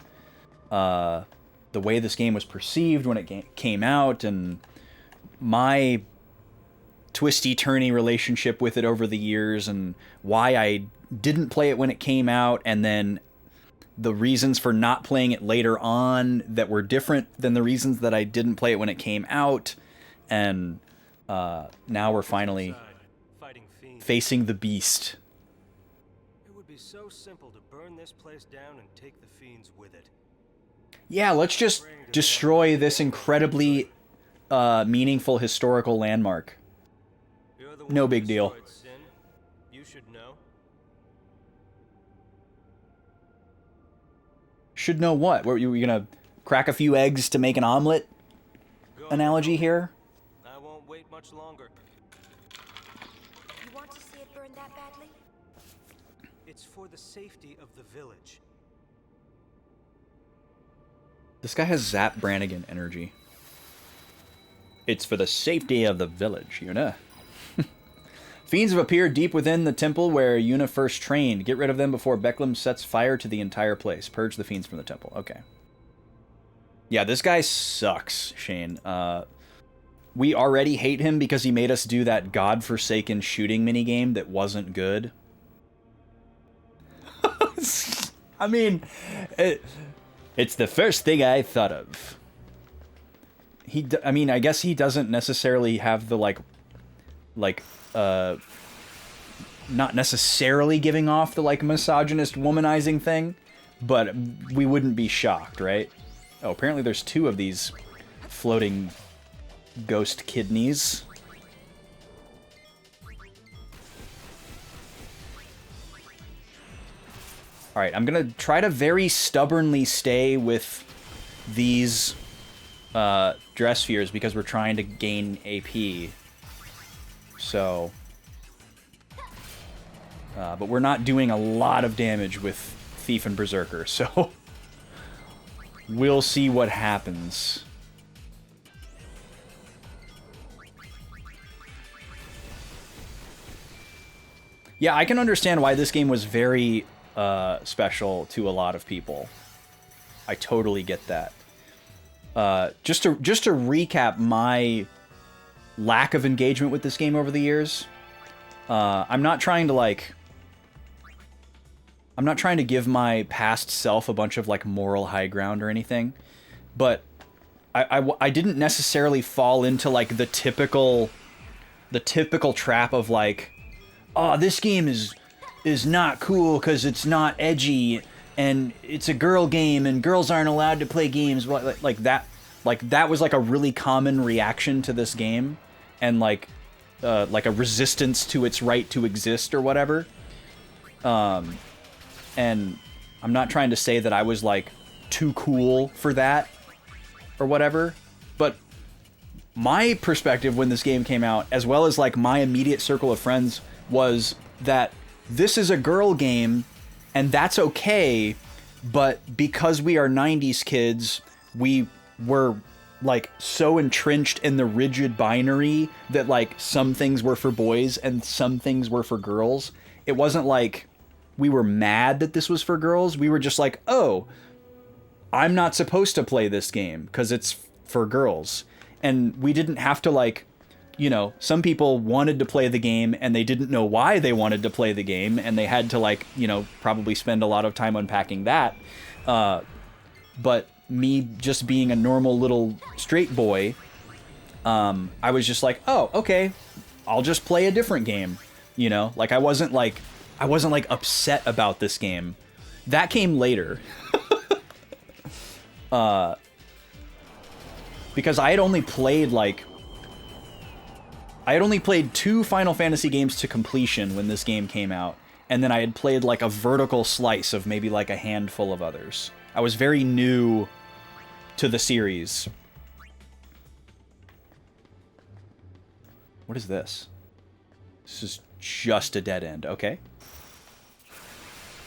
the way this game was perceived when it came out, and my twisty-turny relationship with it over the years, and why I didn't play it when it came out, and then the reasons for not playing it later on that were different than the reasons that I didn't play it when it came out, and now we're finally facing the beast. It would be so simple to burn this place down and take the fiends with it. Yeah, let's just destroy this incredibly meaningful historical landmark. No big deal. You should know. Should know what? Were you gonna crack a few eggs to make an omelet analogy here? I won't wait much longer. You want to see it burn that badly? It's for the safety of the village. This guy has Zap Brannigan energy. It's for the safety of the village, Yuna. Fiends have appeared deep within the temple where Yuna first trained. Get rid of them before Becklum sets fire to the entire place. Purge the fiends from the temple. Okay. Yeah, this guy sucks, Shane. We already hate him because he made us do that godforsaken shooting minigame that wasn't good. I mean, it's the first thing I thought of. I mean, I guess he doesn't necessarily have the, not necessarily giving off the, misogynist womanizing thing, but we wouldn't be shocked, right? Oh, apparently there's 2 of these floating ghost kidneys. Alright, I'm gonna try to very stubbornly stay with these dress spheres because we're trying to gain AP. So, but we're not doing a lot of damage with Thief and Berserker, so we'll see what happens. Yeah, I can understand why this game was very special to a lot of people. I totally get that. Just to recap my lack of engagement with this game over the years, I'm not trying to give my past self a bunch of moral high ground or anything, but I didn't necessarily fall into the typical the typical trap of like, oh, this game is not cool because it's not edgy and it's a girl game and girls aren't allowed to play games like that. Like that was like a really common reaction to this game, and like a resistance to its right to exist or whatever. And I'm not trying to say that I was like too cool for that or whatever, but my perspective when this game came out, as well as like my immediate circle of friends, was that this is a girl game and that's okay, but because we are 90s kids, we were like so entrenched in the rigid binary that like some things were for boys and some things were for girls. It wasn't like we were mad that this was for girls. We were just like, oh, I'm not supposed to play this game because it's for girls. And we didn't have to like, you know, some people wanted to play the game and they didn't know why they wanted to play the game, and they had to like, you know, probably spend a lot of time unpacking that. But me just being a normal little straight boy, I was just like, oh, okay, I'll just play a different game. You know, like I wasn't like upset about this game. That came later. Because I had only played 2 Final Fantasy games to completion when this game came out, and then I had played like a vertical slice of maybe like a handful of others. I was very new to the series. What is this? This is just a dead end. Okay.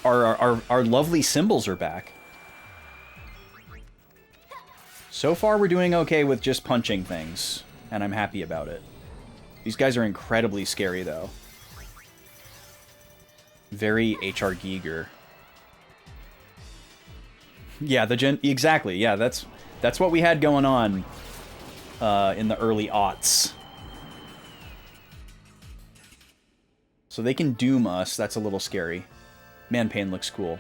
Our lovely symbols are back. So far, we're doing okay with just punching things, and I'm happy about it. These guys are incredibly scary, though. Very H.R. Giger. Yeah, exactly. Yeah, that's what we had going on in the early aughts. So they can doom us. That's a little scary. Man, Pain looks cool.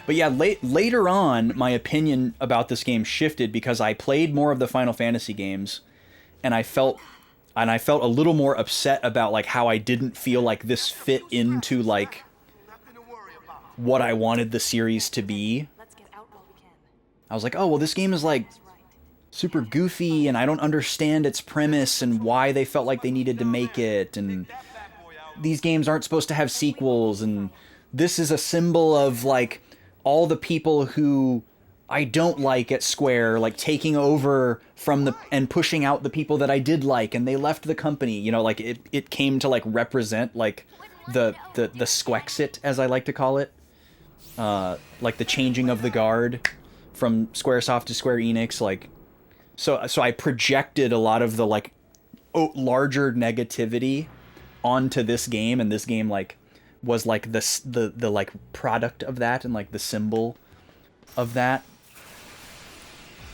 But yeah, later on, my opinion about this game shifted because I played more of the Final Fantasy games, and I felt a little more upset about like how I didn't feel like this fit into like what I wanted the series to be. I was like, oh, well, this game is like super goofy, and I don't understand its premise and why they felt like they needed to make it, and these games aren't supposed to have sequels, and this is a symbol of like all the people who I don't like at Square, like taking over and pushing out the people that I did like, and they left the company, you know, like it came to like represent like the Squexit, as I like to call it, like the changing of the guard from Squaresoft to Square Enix, like, so I projected a lot of the like larger negativity onto this game, and this game like was like the like product of that and like the symbol of that,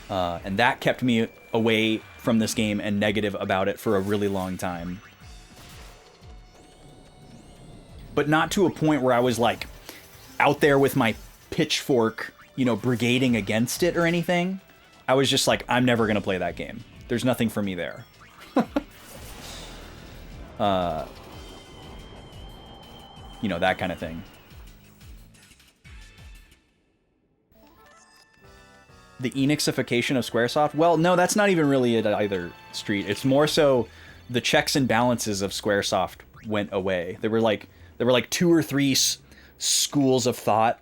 and that kept me away from this game and negative about it for a really long time. But not to a point where I was like out there with my pitchfork, you know, brigading against it or anything. I was just like, I'm never gonna play that game. There's nothing for me there. You know, that kind of thing. The Enixification of Squaresoft? Well, no, that's not even really it either, Street. It's more so the checks and balances of Squaresoft went away. There were like 2 or 3 schools of thought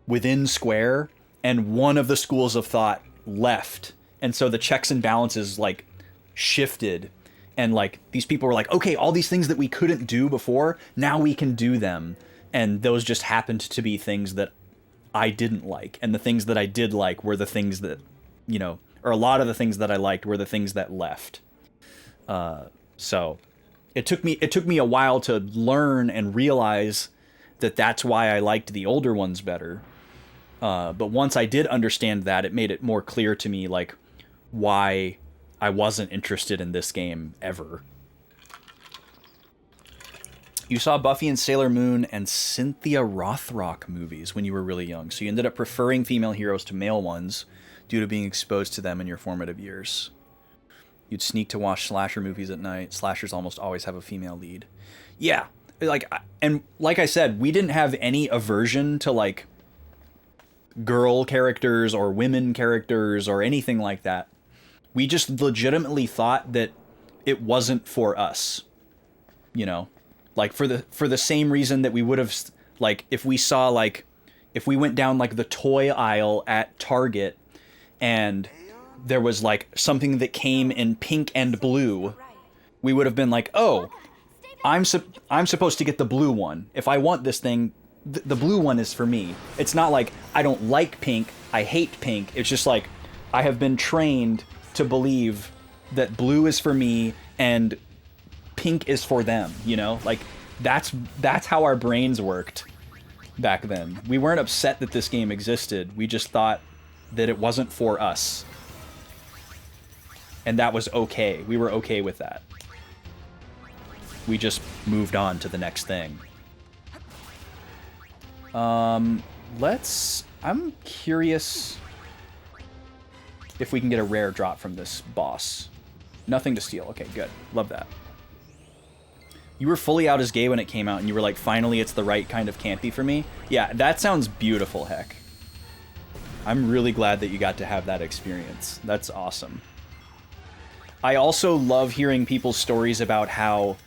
within Square, and one of the schools of thought left. And so the checks and balances like shifted. And like these people were like, okay, all these things that we couldn't do before, now we can do them. And those just happened to be things that I didn't like. And the things that I did like were the things that, you know, or a lot of the things that I liked were the things that left. So it took me a while to learn and realize that that's why I liked the older ones better. But once I did understand that, it made it more clear to me like why I wasn't interested in this game ever. You saw Buffy and Sailor Moon and Cynthia Rothrock movies when you were really young, so you ended up preferring female heroes to male ones due to being exposed to them in your formative years. You'd sneak to watch slasher movies at night. Slashers almost always have a female lead. Yeah, like, and like I said, we didn't have any aversion to like girl characters or women characters or anything like that. We just legitimately thought that it wasn't for us, you know, like for the same reason that we would have, like, if we saw, like, if we went down like the toy aisle at Target and there was like something that came in pink and blue, we would have been like, oh, I'm supposed to get the blue one. If I want this thing, the blue one is for me. It's not like I don't like pink, I hate pink. It's just like I have been trained to believe that blue is for me and pink is for them, you know? Like that's how our brains worked back then. We weren't upset that this game existed. We just thought that it wasn't for us. And that was okay. We were okay with that. We just moved on to the next thing. I'm curious if we can get a rare drop from this boss. Nothing to steal. Okay, good. Love that. You were fully out as gay when it came out, and you were like, finally it's the right kind of campy for me. Yeah, that sounds beautiful, heck. I'm really glad that you got to have that experience. That's awesome. I also love hearing people's stories about how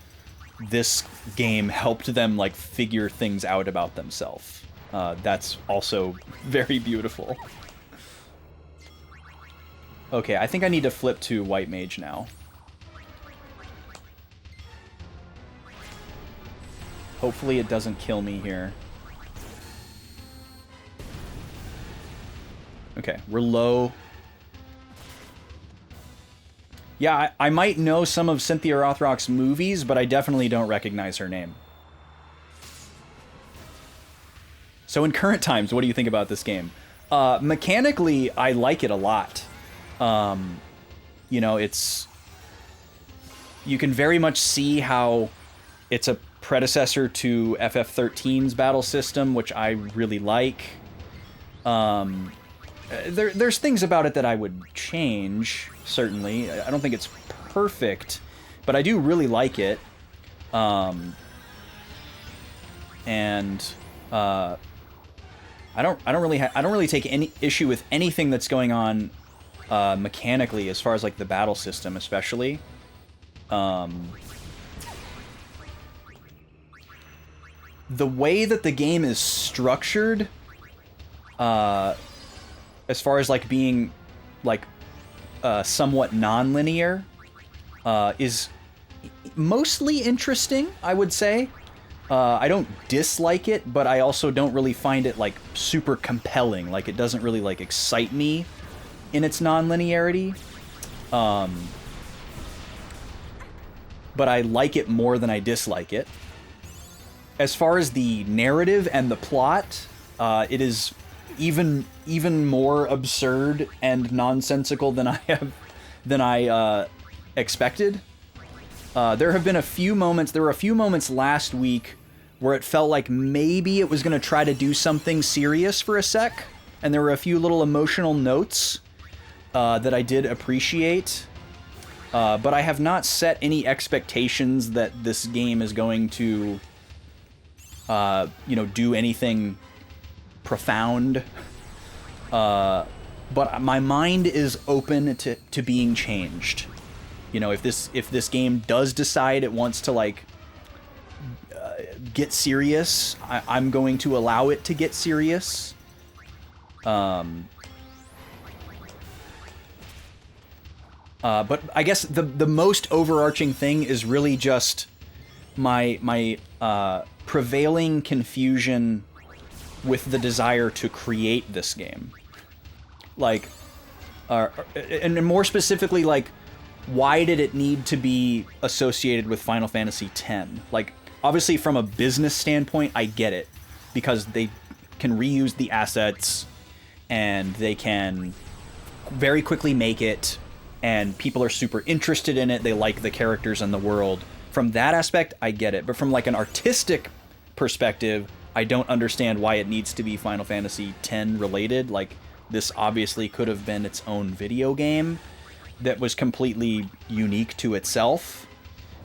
this game helped them like figure things out about themselves. That's also very beautiful. Okay, I think I need to flip to White Mage now. Hopefully it doesn't kill me here. Okay, we're low. Yeah, I might know some of Cynthia Rothrock's movies, but I definitely don't recognize her name. So in current times, what do you think about this game? Mechanically, I like it a lot. You know, you can very much see how it's a predecessor to FF13's battle system, which I really like. There's things about it that I would change, certainly. I don't think it's perfect, but I do really like it. I don't really take any issue with anything that's going on mechanically, as far as like the battle system, especially. The way that the game is structured, as far as like being like somewhat non-linear, is mostly interesting, I would say. I don't dislike it, but I also don't really find it like super compelling. Like it doesn't really like excite me in its non-linearity. But I like it more than I dislike it. As far as the narrative and the plot, it is even more absurd and nonsensical than I expected. There were a few moments last week where it felt like maybe it was going to try to do something serious for a sec, and there were a few little emotional notes that I did appreciate. But I have not set any expectations that this game is going to, do anything profound. But my mind is open to being changed. You know, if this game does decide it wants to like get serious, I'm going to allow it to get serious. But I guess the most overarching thing is really just my prevailing confusion with the desire to create this game. Like, and more specifically, like, why did it need to be associated with Final Fantasy X? Like, obviously from a business standpoint, I get it, because they can reuse the assets and they can very quickly make it, and people are super interested in it. They like the characters and the world. From that aspect, I get it. But from like an artistic perspective, I don't understand why it needs to be Final Fantasy X related. Like, this obviously could have been its own video game. that was completely unique to itself,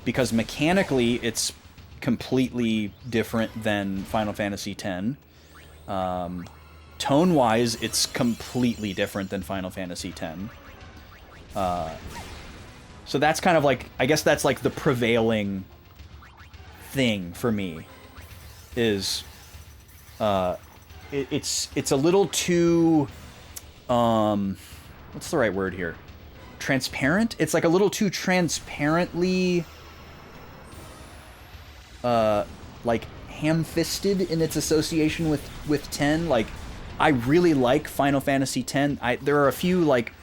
because mechanically it's completely different than Final Fantasy X. Tone-wise, it's completely different than Final Fantasy X. So that's kind of like, I guess that's like the prevailing thing for me, is it's a little too, what's the right word here? Transparent? It's like a little too transparently like ham-fisted in its association with 10. Like, I really like Final Fantasy X. There are a few, like,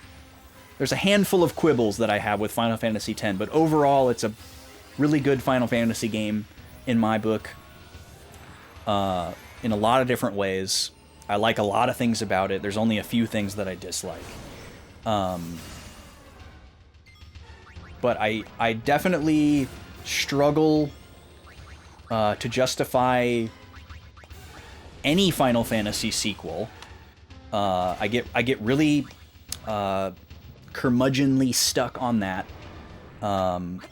there's a handful of quibbles that I have with Final Fantasy X, but overall it's a really good Final Fantasy game in my book, in a lot of different ways. I like a lot of things about it. There's only a few things that I dislike. But I definitely struggle to justify any Final Fantasy sequel. I get really curmudgeonly stuck on that. And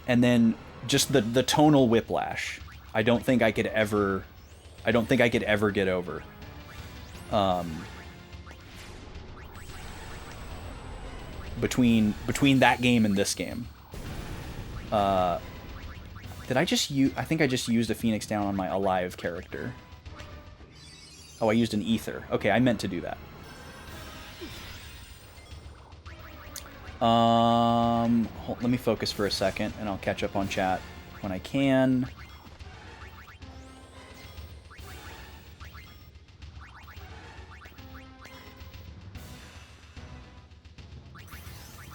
then just the tonal whiplash. I don't think I could ever get over. Between that game and this game. Did I just use... I think I just used a Phoenix Down on my Alive character. Oh, I used an Ether. Okay, I meant to do that. Let me focus for a second, and I'll catch up on chat when I can.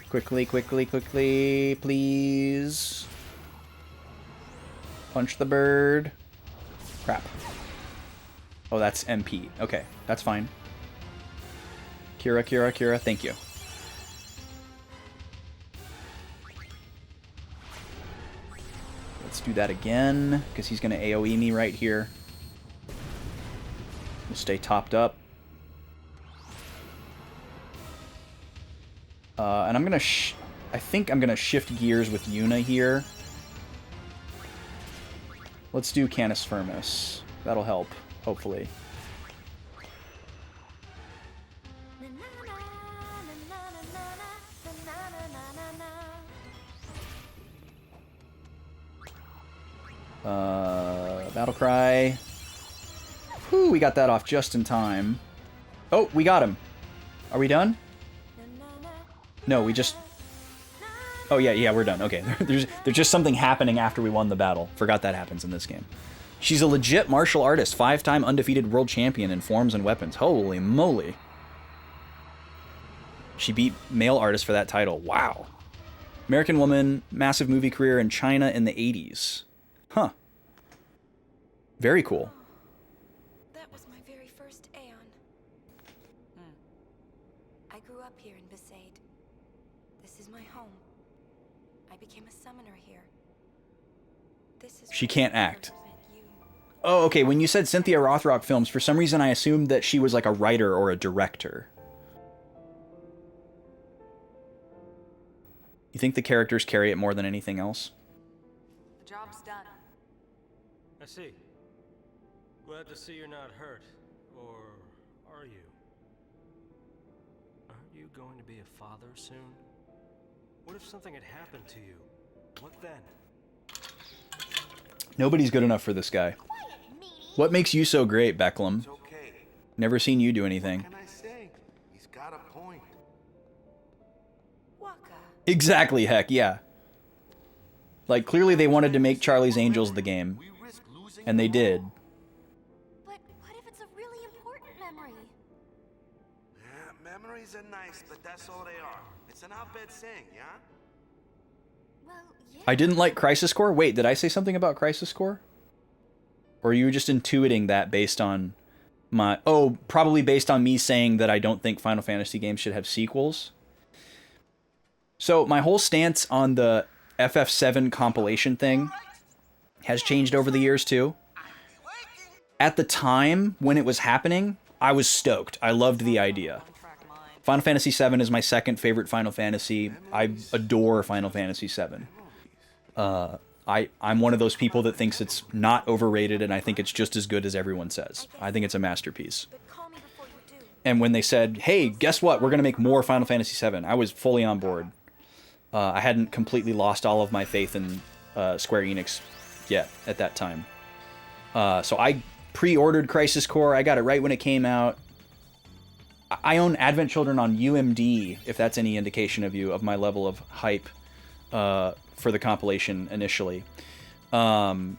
Quickly, quickly, quickly, please. Punch the bird. Crap. Oh, that's MP. Okay, that's fine. Kira, Kira, Kira, thank you. Let's do that again, because he's going to AoE me right here. We'll stay topped up. And I'm going to... I think I'm going to shift gears with Yuna here. Let's do Canis Firmus. That'll help, hopefully. Battle Cry. Whew, we got that off just in time. Oh, we got him. Are we done? No, we just... Oh, yeah, we're done. Okay, there's just something happening after we won the battle. Forgot that happens in this game. She's a legit martial artist, 5-time undefeated world champion in forms and weapons. Holy moly. She beat male artists for that title. Wow. American woman, massive movie career in China in the 80s. Huh. Very cool. That was my very first Aeon. I grew up here in Besaid. This is my home. I became a summoner here. This is she can't act. Oh, okay. When you said Cynthia Rothrock films, for some reason I assumed that she was like a writer or a director. You think the characters carry it more than anything else? The job's done. I see. Glad to see you're not hurt. Or are you? Aren't you going to be a father soon? What if something had happened to you? What then? Nobody's good enough for this guy. What makes you so great, Becklum? Okay. Never seen you do anything. What can I say? He's got a point. Exactly, heck, yeah. Like, clearly they wanted to make Charlie's Angels the game. And they did. But what if it's a really important memory? Yeah, memories are nice, but that's all they are. It's an outbed saying, yeah? Well, yeah. I didn't like Crisis Core? Wait, did I say something about Crisis Core? Or are you just intuiting that based on my... Oh, probably based on me saying that I don't think Final Fantasy games should have sequels? So my whole stance on the FF7 compilation thing has changed over the years too. At the time when it was happening, I was stoked. I loved the idea. Final Fantasy VII is my second favorite Final Fantasy. I adore Final Fantasy VII. I'm one of those people that thinks it's not overrated, and I think it's just as good as everyone says. I think it's a masterpiece. And when they said, hey, guess what? We're going to make more Final Fantasy VII, I was fully on board. I hadn't completely lost all of my faith in Square Enix yet at that time. So I pre-ordered Crisis Core. I got it right when it came out. I own Advent Children on UMD, if that's any indication of my level of hype for the compilation initially. Oh,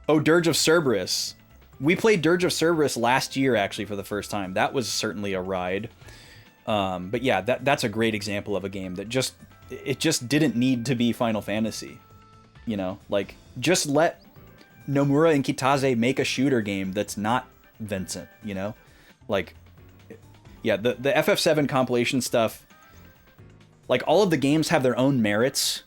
Dirge of Cerberus. We played Dirge of Cerberus last year, actually, for the first time. That was certainly a ride. But yeah, that's a great example of a game that just didn't need to be Final Fantasy. You know, like, just let Nomura and Kitase make a shooter game that's not Vincent, you know? Like, yeah, the FF7 compilation stuff, like, all of the games have their own merits,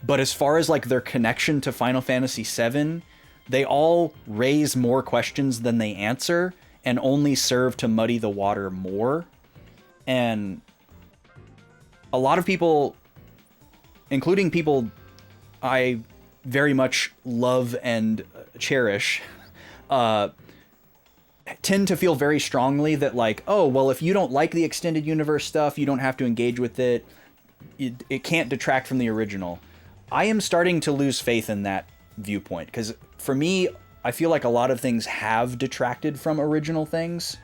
but as far as, like, their connection to Final Fantasy VII, they all raise more questions than they answer and only serve to muddy the water more. And a lot of people, including people I very much love and cherish, tend to feel very strongly that, like, oh, well, if you don't like the extended universe stuff, you don't have to engage with it. It can't detract from the original. I am starting to lose faith in that viewpoint, because for me, I feel like a lot of things have detracted from original things.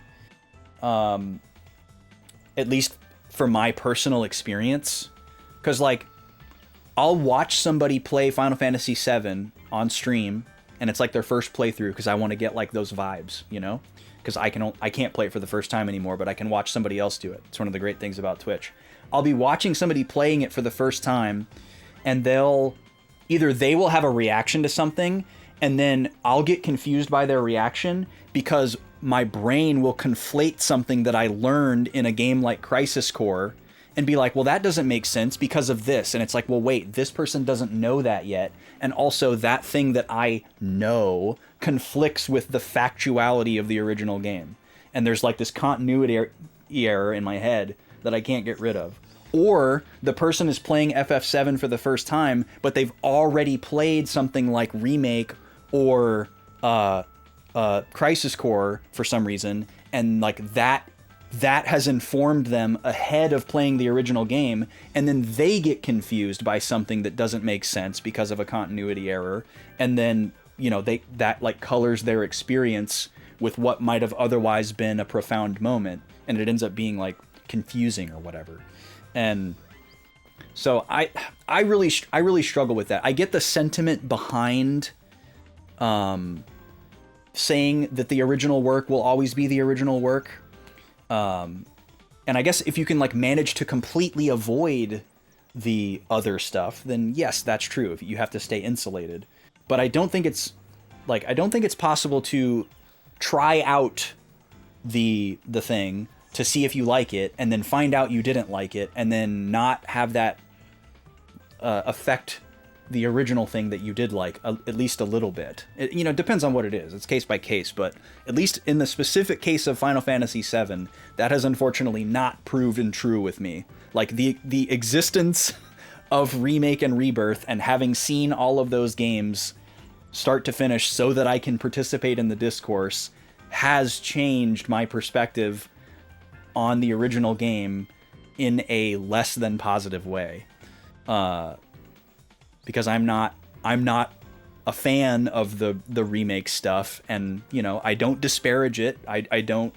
At least for my personal experience. Because, like, I'll watch somebody play Final Fantasy VII on stream, and it's like their first playthrough, because I want to get, like, those vibes, you know? Because I can't play it for the first time anymore, but I can watch somebody else do it. It's one of the great things about Twitch. I'll be watching somebody playing it for the first time, and they will have a reaction to something, and then I'll get confused by their reaction, because my brain will conflate something that I learned in a game like Crisis Core and be like, well, that doesn't make sense because of this. And it's like, well, wait, this person doesn't know that yet. And also that thing that I know conflicts with the factuality of the original game. And there's like this continuity error in my head that I can't get rid of. Or the person is playing FF7 for the first time, but they've already played something like Remake or Crisis Core for some reason, and like that has informed them ahead of playing the original game, and then they get confused by something that doesn't make sense because of a continuity error, and then, you know, that like colors their experience with what might have otherwise been a profound moment, and it ends up being like confusing or whatever. And so I really struggle with that. I get the sentiment behind saying that the original work will always be the original work. And I guess if you can like manage to completely avoid the other stuff, then yes, that's true. If you have to stay insulated. But I don't think it's possible to try out the thing to see if you like it, and then find out you didn't like it, and then not have that affect the original thing that you did like, at least a little bit. It, you know, depends on what it is. It's case by case, but at least in the specific case of Final Fantasy VII, that has unfortunately not proven true with me. Like, the existence of Remake and Rebirth, and having seen all of those games start to finish so that I can participate in the discourse, has changed my perspective on the original game in a less than positive way. Because I'm not a fan of the remake stuff, and, you know, I don't disparage it. I don't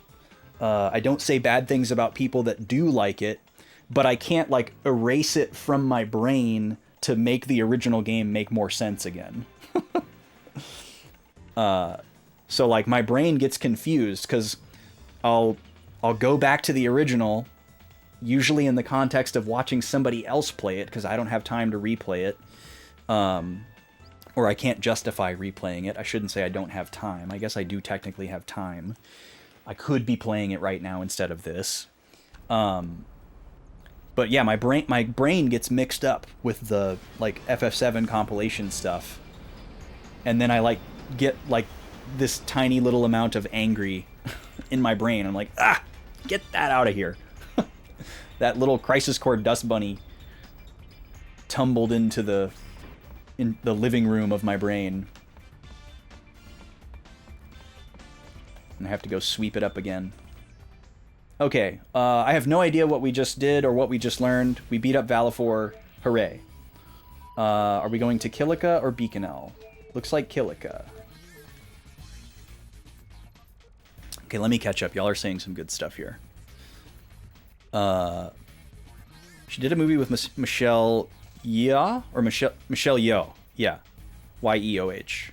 say bad things about people that do like it, but I can't like erase it from my brain to make the original game make more sense again. So like my brain gets confused because I'll go back to the original, usually in the context of watching somebody else play it, because I don't have time to replay it. Or I can't justify replaying it. I shouldn't say I don't have time. I guess I do technically have time. I could be playing it right now instead of this. But yeah, my brain gets mixed up with the like FF7 compilation stuff. And then I like get like this tiny little amount of angry in my brain. I'm like, Get that out of here. That little Crisis Core dust bunny tumbled into the living room of my brain. And I have to go sweep it up again. Okay, I have no idea what we just did or what we just learned. We beat up Valifor. Hooray. Are we going to Kilika or Beaconell? Looks like Kilika. Okay, let me catch up. Y'all are saying some good stuff here. She did a movie with Michelle Yeoh? Or Michelle Yeoh. Yeah. Y-E-O-H.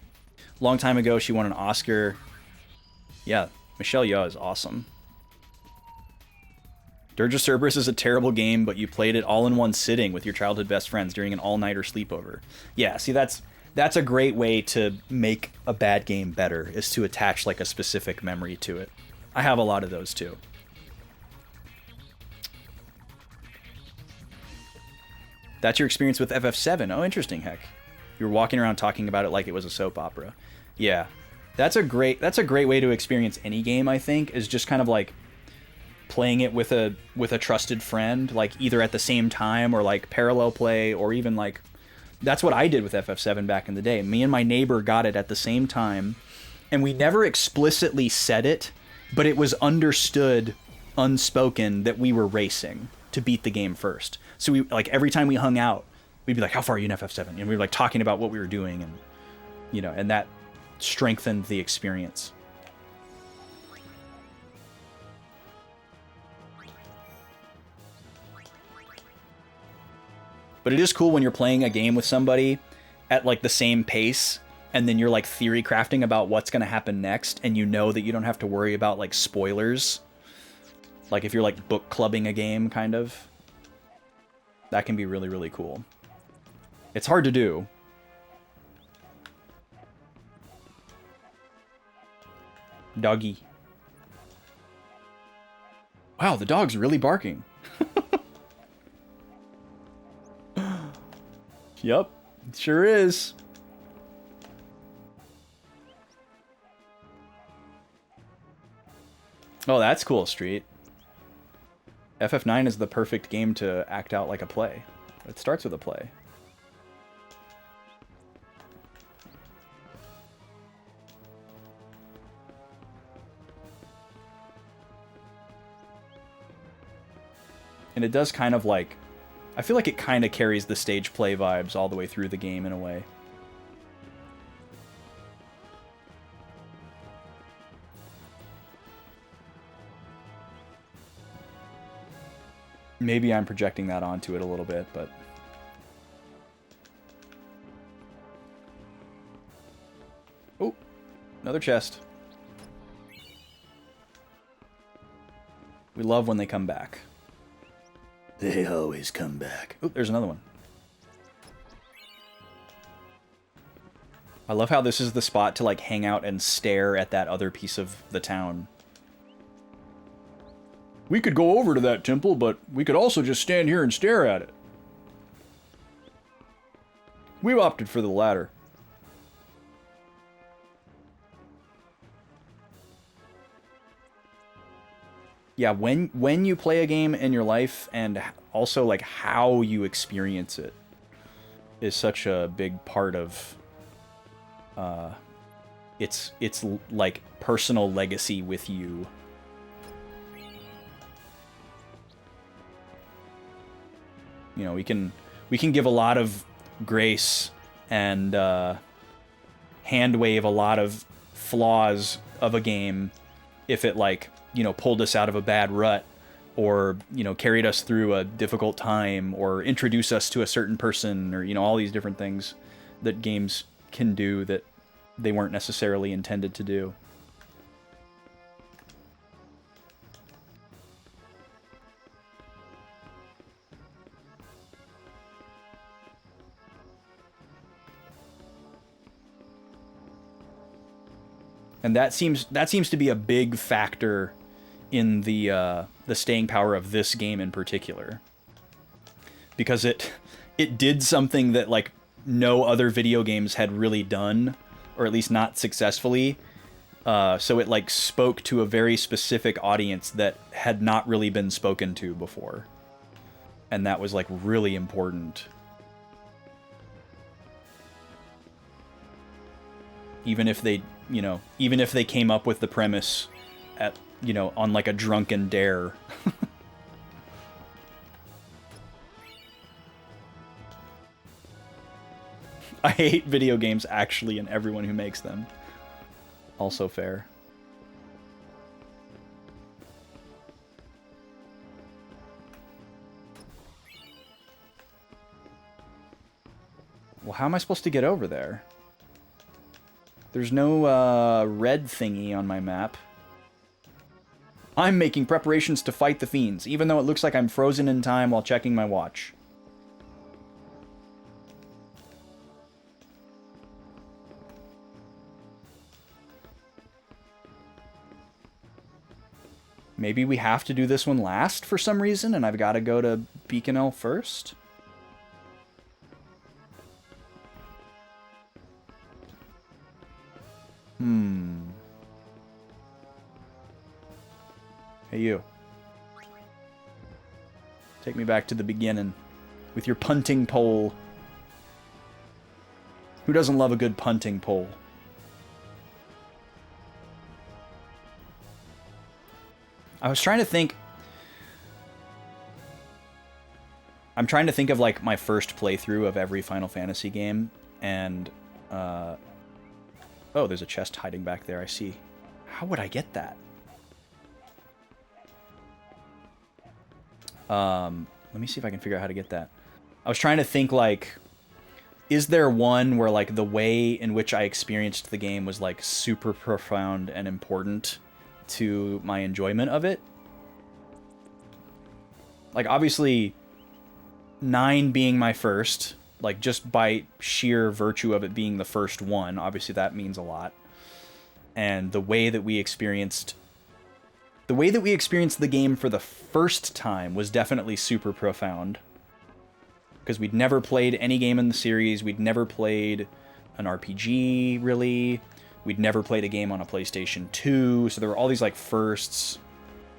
Long time ago, she won an Oscar. Yeah, Michelle Yeoh is awesome. Dirge of Cerberus is a terrible game, but you played it all in one sitting with your childhood best friends during an all-nighter sleepover. Yeah, see, that's a great way to make a bad game better, is to attach like a specific memory to it. I have a lot of those too. That's your experience with FF7. Oh, interesting, heck. You were walking around talking about it like it was a soap opera. Yeah. That's a great way to experience any game, I think, is just kind of like playing it with a trusted friend, like either at the same time or like parallel play, or even like that's what I did with FF7 back in the day. Me and my neighbor got it at the same time, and we never explicitly said it, but it was understood, unspoken, that we were racing to beat the game first. So we, like, every time we hung out, we'd be like, how far are you in FF7? And we were like talking about what we were doing, and you know, and that strengthened the experience. But it is cool when you're playing a game with somebody at like the same pace, and then you're like theory crafting about what's going to happen next, and you know that you don't have to worry about like spoilers. Like if you're like book clubbing a game, kind of. That can be really, really cool. It's hard to do. Doggy. Wow, the dog's really barking. Yep, it sure is. Oh, that's cool, Street. FF9 is the perfect game to act out like a play. It starts with a play. And it does kind of like... I feel like it kind of carries the stage play vibes all the way through the game in a way. Maybe I'm projecting that onto it a little bit, but... Oh, another chest. We love when they come back. They always come back. Oh, there's another one. I love how this is the spot to like hang out and stare at that other piece of the town. We could go over to that temple, but we could also just stand here and stare at it. We opted for the latter. Yeah, when you play a game in your life, and also like how you experience it, is such a big part of its like personal legacy with you. You know, we can give a lot of grace and hand wave a lot of flaws of a game if it like, you know, pulled us out of a bad rut, or, you know, carried us through a difficult time, or introduce us to a certain person, or, you know, all these different things that games can do that they weren't necessarily intended to do. And that seems to be a big factor in the staying power of this game in particular, because it did something that like no other video games had really done, or at least not successfully, So it like spoke to a very specific audience that had not really been spoken to before. And that was like really important. Even if they, you know, even if they came up with the premise at, you know, on like a drunken dare. I hate video games actually and everyone who makes them. Also fair. Well, how am I supposed to get over there? There's no red thingy on my map. I'm making preparations to fight the fiends, even though it looks like I'm frozen in time while checking my watch. Maybe we have to do this one last for some reason, and I've got to go to Beacon first? Hey, you. Take me back to the beginning with your punting pole. Who doesn't love a good punting pole? I was trying to think... I'm trying to think of, like, my first playthrough of every Final Fantasy game, and, oh, there's a chest hiding back there, I see. How would I get that? Let me see if I can figure out how to get that. I was trying to think, like, is there one where, like, the way in which I experienced the game was, like, super profound and important to my enjoyment of it? Like, obviously, 9 being my first, like, just by sheer virtue of it being the first one, obviously that means a lot. And the way that we experienced the game for the first time was definitely super profound. Because we'd never played any game in the series, we'd never played an RPG, really. We'd never played a game on a PlayStation 2, so there were all these, like, firsts.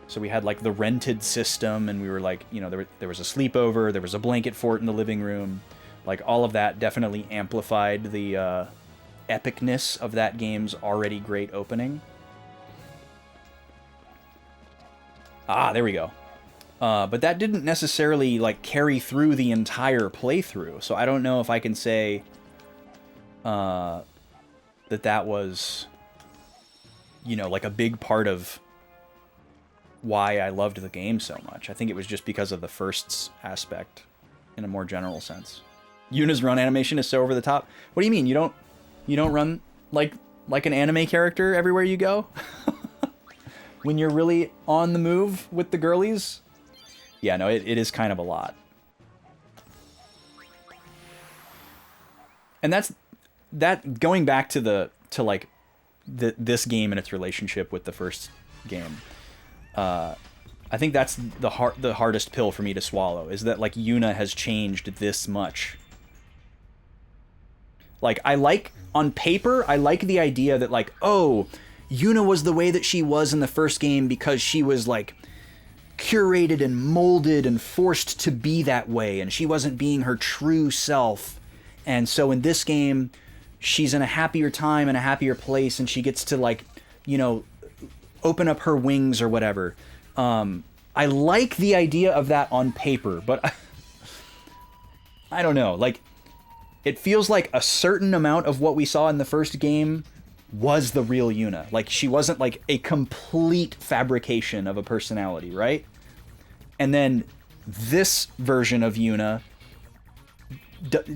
So we had, like, the rented system, and we were, like, you know, there was a sleepover, there was a blanket fort in the living room. Like, all of that definitely amplified the epicness of that game's already great opening. Ah, there we go. But that didn't necessarily, like, carry through the entire playthrough, so I don't know if I can say that was, you know, like, a big part of why I loved the game so much. I think it was just because of the firsts aspect in a more general sense. Yuna's run animation is so over the top. What do you mean? You don't run like an anime character everywhere you go? When you're really on the move with the girlies? Yeah, no, it is kind of a lot. And that going back to this game and its relationship with the first game. I think that's the hardest pill for me to swallow, is that, like, Yuna has changed this much. Like, on paper, I like the idea that, like, oh, Yuna was the way that she was in the first game because she was, like, curated and molded and forced to be that way, and she wasn't being her true self. And so in this game, she's in a happier time and a happier place, and she gets to, like, you know, open up her wings or whatever. I like the idea of that on paper, but I don't know. Like, it feels like a certain amount of what we saw in the first game was the real Yuna. Like, she wasn't, like, a complete fabrication of a personality, right? And then this version of Yuna,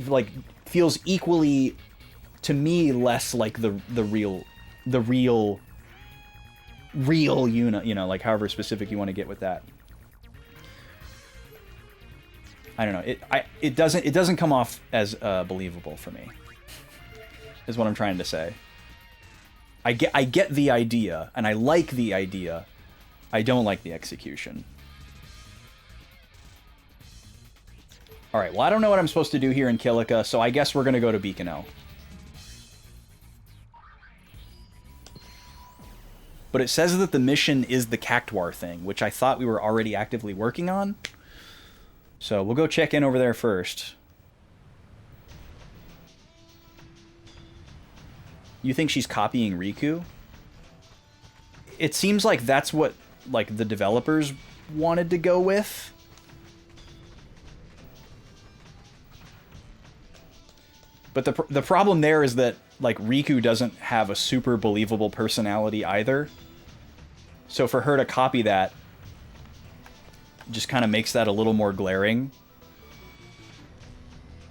like, feels equally, to me, less like the real Yuna, you know, like, however specific you want to get with that. I don't know. It doesn't come off as believable for me, is what I'm trying to say. I get the idea, and I like the idea. I don't like the execution. Alright, well, I don't know what I'm supposed to do here in Kilika, so I guess we're gonna go to Beacon. but it says that the mission is the cactuar thing, which I thought we were already actively working on. So we'll go check in over there first. You think she's copying Riku? It seems like that's what, like, the developers wanted to go with. But the problem there is that, like, Riku doesn't have a super believable personality either. So for her to copy that just kind of makes that a little more glaring.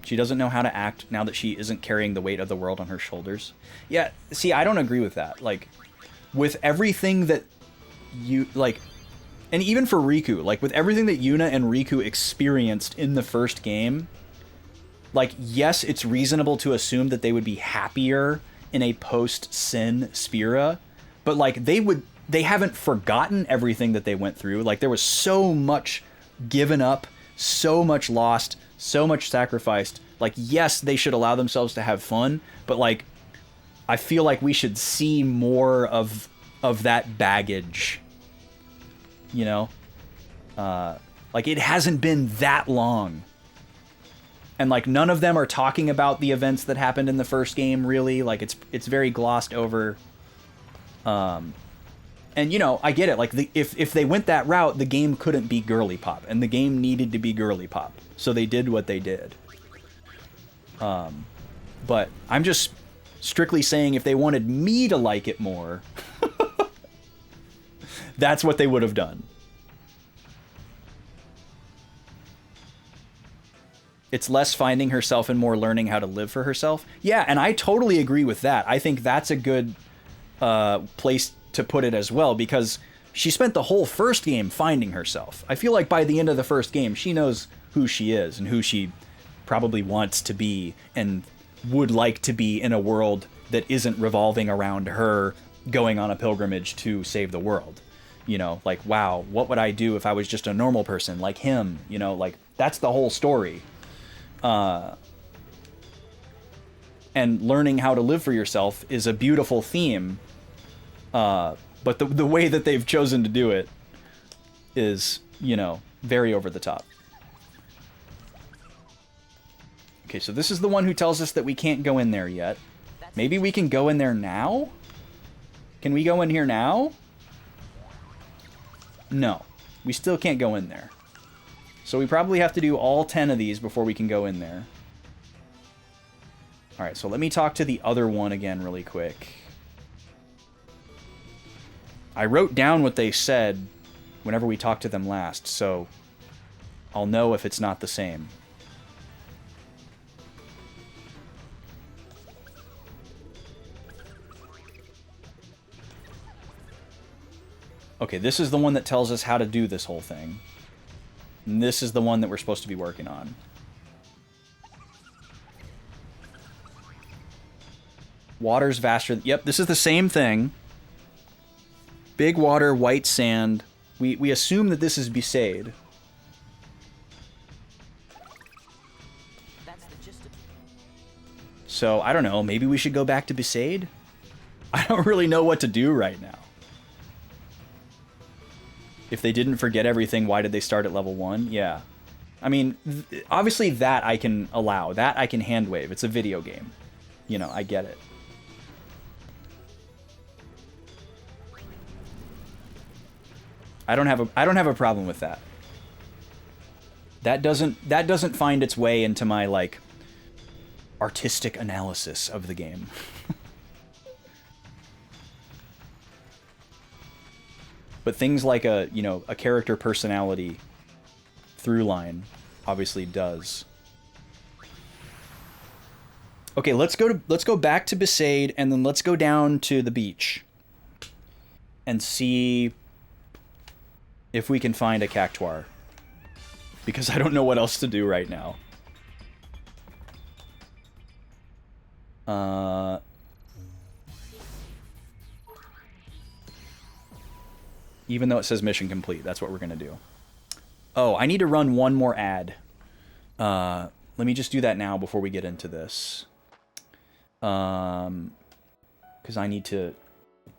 She doesn't know how to act now that she isn't carrying the weight of the world on her shoulders. Yeah, see, I don't agree with that. Like, with everything that you, like, and even for Riku, like, with everything that Yuna and Riku experienced in the first game, like, yes, it's reasonable to assume that they would be happier in a post-Sin Spira, but, like, they haven't forgotten everything that they went through. Like, there was so much given up, so much lost, so much sacrificed. Like, yes, they should allow themselves to have fun, but, like, I feel like we should see more of that baggage, you know? Like, it hasn't been that long. And, like, none of them are talking about the events that happened in the first game, really. Like, it's very glossed over. And, you know, I get it. Like, if they went that route, the game couldn't be girly pop. And the game needed to be girly pop. So they did what they did. But I'm just strictly saying if they wanted me to like it more, that's what they would have done. It's less finding herself and more learning how to live for herself. Yeah, and I totally agree with that. I think that's a good place to put it as well, because she spent the whole first game finding herself. I feel like by the end of the first game, she knows who she is and who she probably wants to be and would like to be in a world that isn't revolving around her going on a pilgrimage to save the world. You know, like, wow, what would I do if I was just a normal person like him? You know, like, that's the whole story. And learning how to live for yourself is a beautiful theme. But the way that they've chosen to do it is, you know, very over the top. Okay, so this is the one who tells us that we can't go in there yet. Maybe we can go in there now? Can we go in here now? No, we still can't go in there. So we probably have to do all 10 of these before we can go in there. Alright, so let me talk to the other one again really quick. I wrote down what they said whenever we talked to them last, so I'll know if it's not the same. Okay, this is the one that tells us how to do this whole thing. And this is the one that we're supposed to be working on. Water's vaster. Yep, this is the same thing. Big water, white sand. We assume that this is Besaid. That's the gist of it. So, I don't know, maybe we should go back to Besaid? I don't really know what to do right now. If they didn't forget everything, why did they start at level 1? Yeah. I mean, obviously that I can allow. That I can hand wave. It's a video game. You know, I get it. I don't have a problem with that. That doesn't find its way into my, like, artistic analysis of the game. But things like a character personality through line obviously does. Okay, let's go back to Besaid, and then let's go down to the beach and see if we can find a cactuar, because I don't know what else to do right now. Even though it says mission complete, that's what we're gonna do. Oh, I need to run one more ad. Let me just do that now before we get into this. Because I need to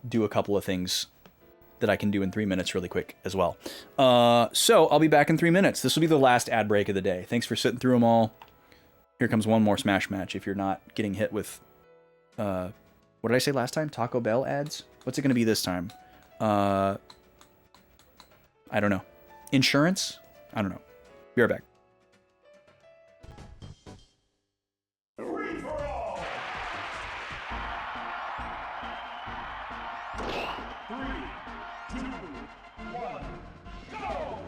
do a couple of things that I can do in 3 minutes really quick as well. So I'll be back in 3 minutes. This will be the last ad break of the day. Thanks for sitting through them all. Here comes one more Smash match if you're not getting hit with, what did I say last time? Taco Bell ads? What's it going to be this time? I don't know. Insurance? I don't know. Be right back. Free for all. 3, 2, 1, go!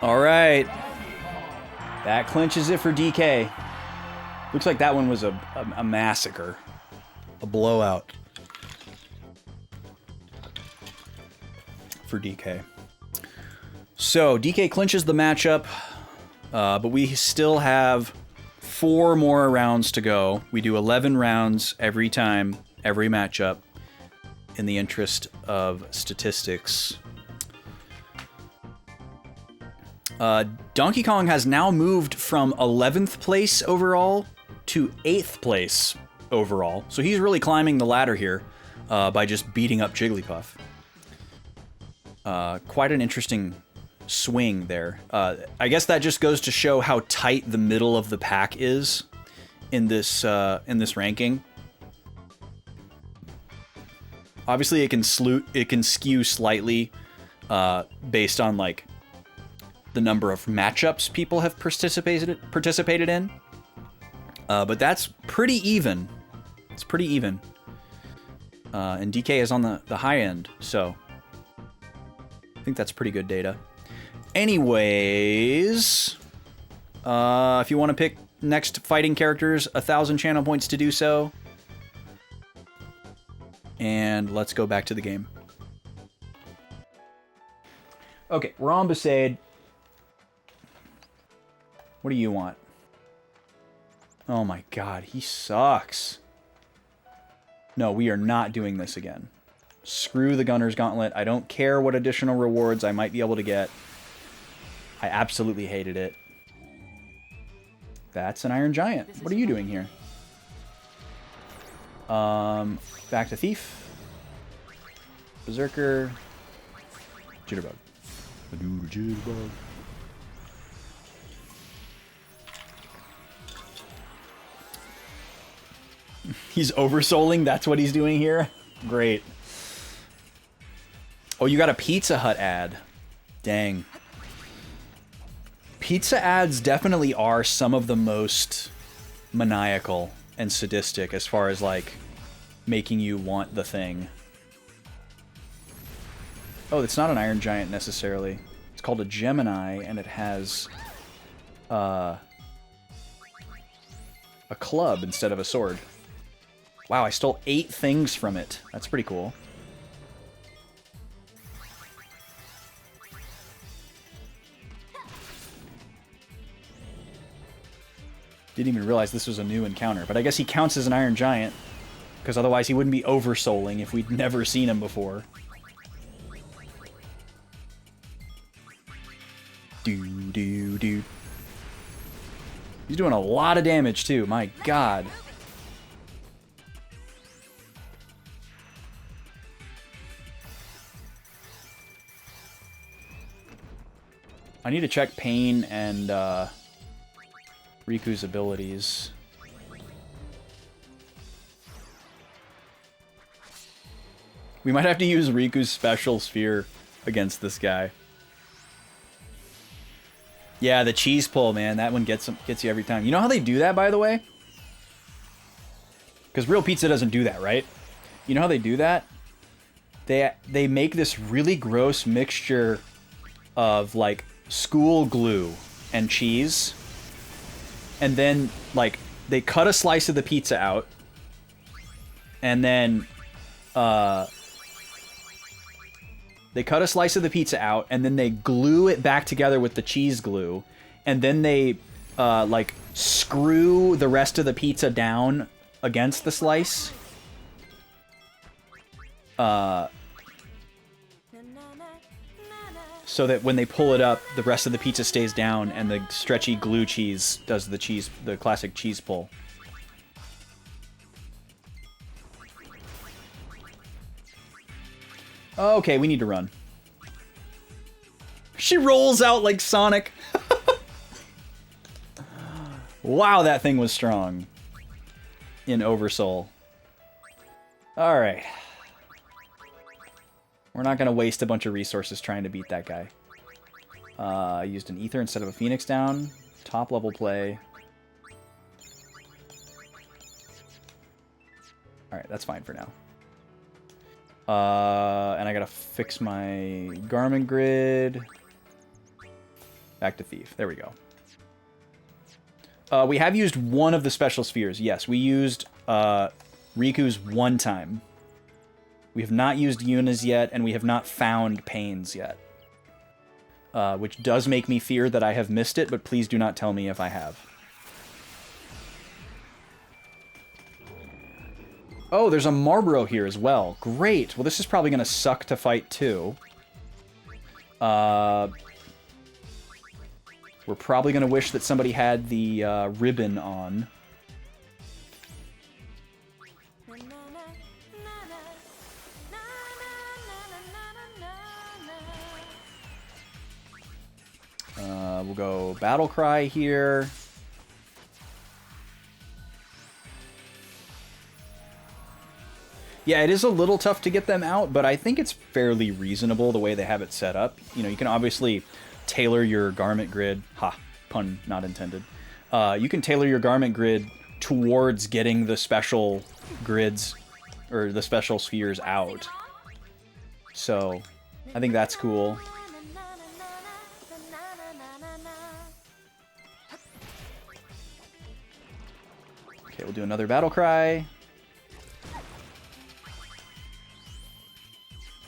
All right. That clinches it for DK. Looks like that one was a massacre. A blowout. For DK. So, DK clinches the matchup, but we still have 4 more rounds to go. We do 11 rounds every time, every matchup, in the interest of statistics. Donkey Kong has now moved from 11th place overall to 8th place overall. So he's really climbing the ladder here by just beating up Jigglypuff. Quite an interesting swing there. I guess that just goes to show how tight the middle of the pack is in this ranking. Obviously, it can skew slightly based on like the number of matchups people have participated in. But that's pretty even. It's pretty even. And DK is on the high end, so I think that's pretty good data. Anyways, if you want to pick next fighting characters, 1,000 channel points to do so. And let's go back to the game. Okay, we're on Besaid. What do you want? Oh my god, he sucks. No, we are not doing this again. Screw the Gunner's Gauntlet. I don't care what additional rewards I might be able to get. I absolutely hated it. That's an Iron Giant. What are you doing here? Back to Thief. Berserker. Jitterbug. Jitterbug. He's oversouling? That's what he's doing here? Great. Oh, you got a Pizza Hut ad. Dang. Pizza ads definitely are some of the most maniacal and sadistic as far as, like, making you want the thing. Oh, it's not an Iron Giant necessarily. It's called a Gemini, and it has a club instead of a sword. Wow, I stole 8 things from it. That's pretty cool. Didn't even realize this was a new encounter, but I guess he counts as an Iron Giant, because otherwise he wouldn't be oversouling if we'd never seen him before. Do. He's doing a lot of damage too, my god. I need to check Pain and Riku's abilities. We might have to use Riku's special sphere against this guy. Yeah, the cheese pull, man. That one gets you every time. You know how they do that, by the way? Because real pizza doesn't do that, right? You know how they do that? They make this really gross mixture of, like, school glue and cheese. And then, like, they cut a slice of the pizza out. And then, they cut a slice of the pizza out, and then they glue it back together with the cheese glue. And then they, like, screw the rest of the pizza down against the slice. So that when they pull it up, the rest of the pizza stays down, and the stretchy glue cheese does the classic cheese pull. Okay, we need to run. She rolls out like Sonic. Wow, that thing was strong. In Oversoul. Alright. We're not going to waste a bunch of resources trying to beat that guy. I used an Ether instead of a Phoenix down. Top level play. Alright, that's fine for now. And I gotta fix my garment grid. Back to Thief. There we go. We have used one of the special spheres. Yes, we used Riku's one time. We have not used Yuna's yet, and we have not found Pain's yet. Which does make me fear that I have missed it, but please do not tell me if I have. Oh, there's a Marlboro here as well. Great. Well, this is probably going to suck to fight, too. We're probably going to wish that somebody had the ribbon on. We'll go Battle Cry here. Yeah, it is a little tough to get them out, but I think it's fairly reasonable the way they have it set up. You know, you can obviously tailor your garment grid. Ha, pun not intended. You can tailor your garment grid towards getting the special grids or the special spheres out. So, I think that's cool. Okay, we'll do another Battle Cry.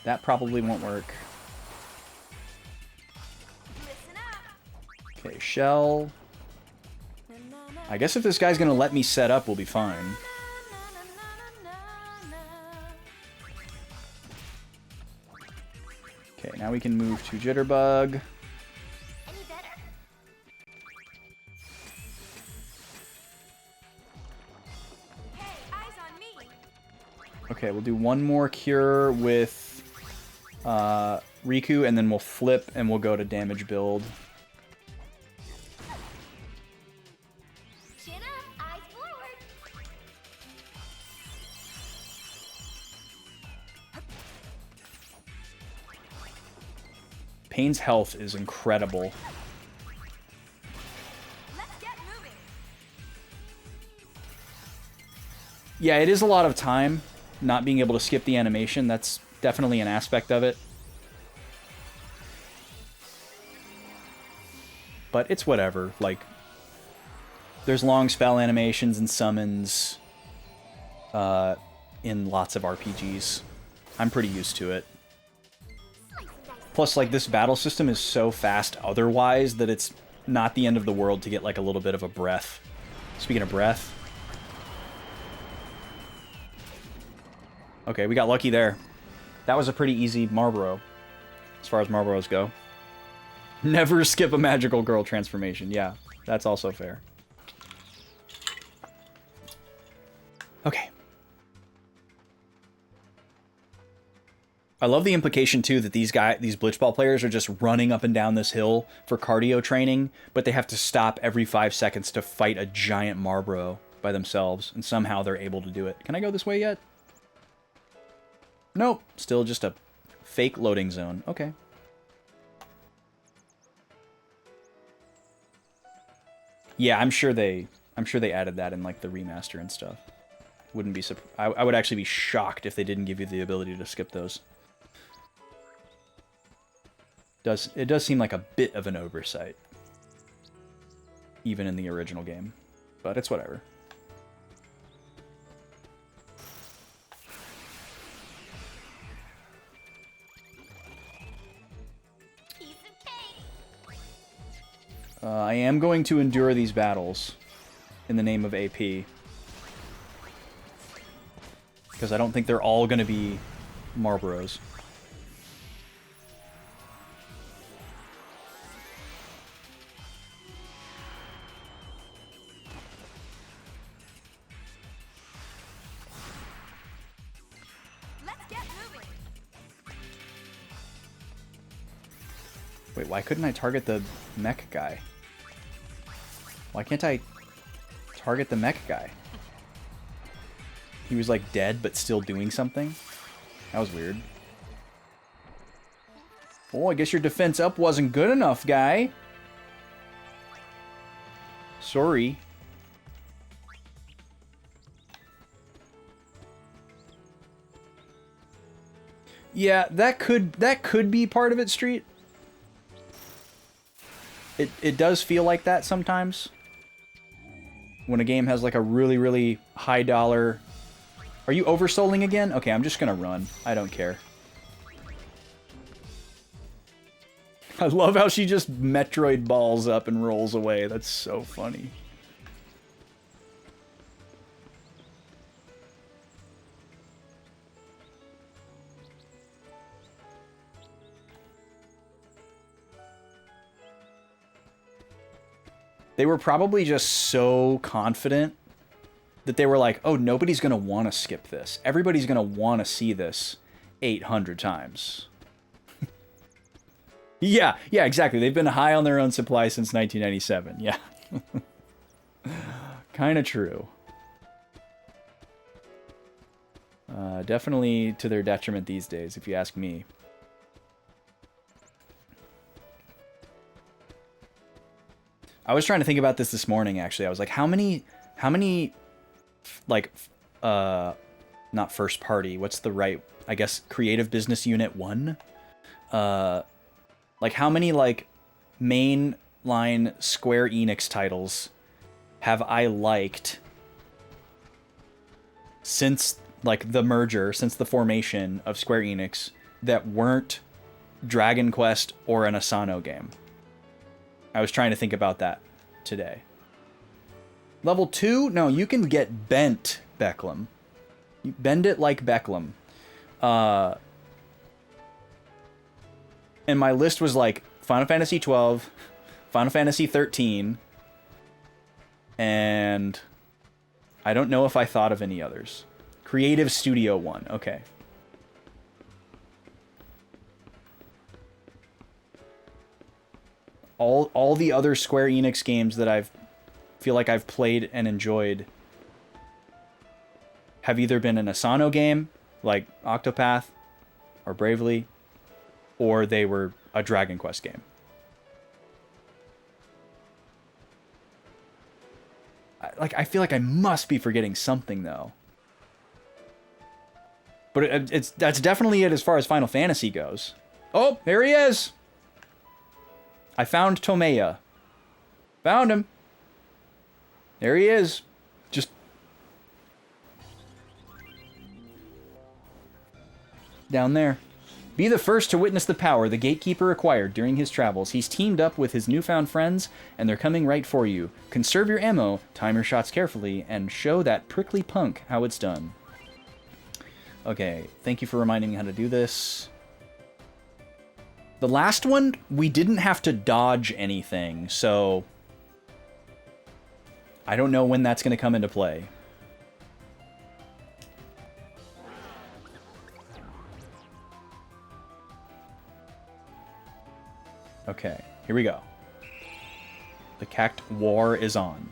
That probably won't work. Okay, shell. I guess if this guy's gonna let me set up, we'll be fine. Okay, now we can move to Jitterbug. Okay, we'll do one more cure with Riku, and then we'll flip and we'll go to damage build. Pain's health is incredible. Yeah, it is a lot of time not being able to skip the animation. That's definitely an aspect of it. But it's whatever. Like, there's long spell animations and summons in lots of RPGs. I'm pretty used to it. Plus, like, this battle system is so fast otherwise that it's not the end of the world to get, like, a little bit of a breath. Speaking of breath. Okay, we got lucky there. That was a pretty easy Marlboro, as far as Marlboros go. Never skip a magical girl transformation. Yeah, that's also fair. Okay. I love the implication, too, that these blitzball players are just running up and down this hill for cardio training, but they have to stop every 5 seconds to fight a giant Marlboro by themselves, and somehow they're able to do it. Can I go this way yet? Nope. Still just a fake loading zone. Okay. Yeah, I'm sure they added that in, like, the remaster and stuff. Wouldn't be I would actually be shocked if they didn't give you the ability to skip those. It does seem like a bit of an oversight, even in the original game, but it's whatever. I am going to endure these battles in the name of AP, because I don't think they're all going to be Marlboros. Wait, why couldn't I target the mech guy? Why can't I target the mech guy? He was like dead, but still doing something? That was weird. Oh, I guess your defense up wasn't good enough, guy. Sorry. Yeah, that could be part of it, Street. It does feel like that sometimes. When a game has like a really, really high dollar... Are you oversouling again? Okay, I'm just gonna run. I don't care. I love how she just Metroid balls up and rolls away. That's so funny. They were probably just so confident that they were like, oh, nobody's going to want to skip this. Everybody's going to want to see this 800 times. Yeah, exactly. They've been high on their own supply since 1997. Yeah. Kind of true. Definitely to their detriment these days, if you ask me. I was trying to think about this morning, actually. I was like, how many, like, not first party, what's the right, I guess, creative business unit 1? Like, how many, like, mainline Square Enix titles have I liked since, like, the merger, since the formation of Square Enix that weren't Dragon Quest or an Asano game. I was trying to think about that today. Level 2? No, you can get bent Becklem. You bend it like Becklem. And my list was like Final Fantasy 12, Final Fantasy 13, and I don't know if I thought of any others. Creative Studio 1. Okay. All the other Square Enix games that I feel like I've played and enjoyed have either been an Asano game, like Octopath or Bravely, or they were a Dragon Quest game. I feel like I must be forgetting something, though. But that's definitely it as far as Final Fantasy goes. Oh, there he is! I found Tomeya. Found him. There he is. Just down there. Be the first to witness the power the Gatekeeper acquired during his travels. He's teamed up with his newfound friends, and they're coming right for you. Conserve your ammo, time your shots carefully, and show that prickly punk how it's done. Okay, thank you for reminding me how to do this. The last one, we didn't have to dodge anything, so I don't know when that's going to come into play. Okay, here we go. The Cact War is on.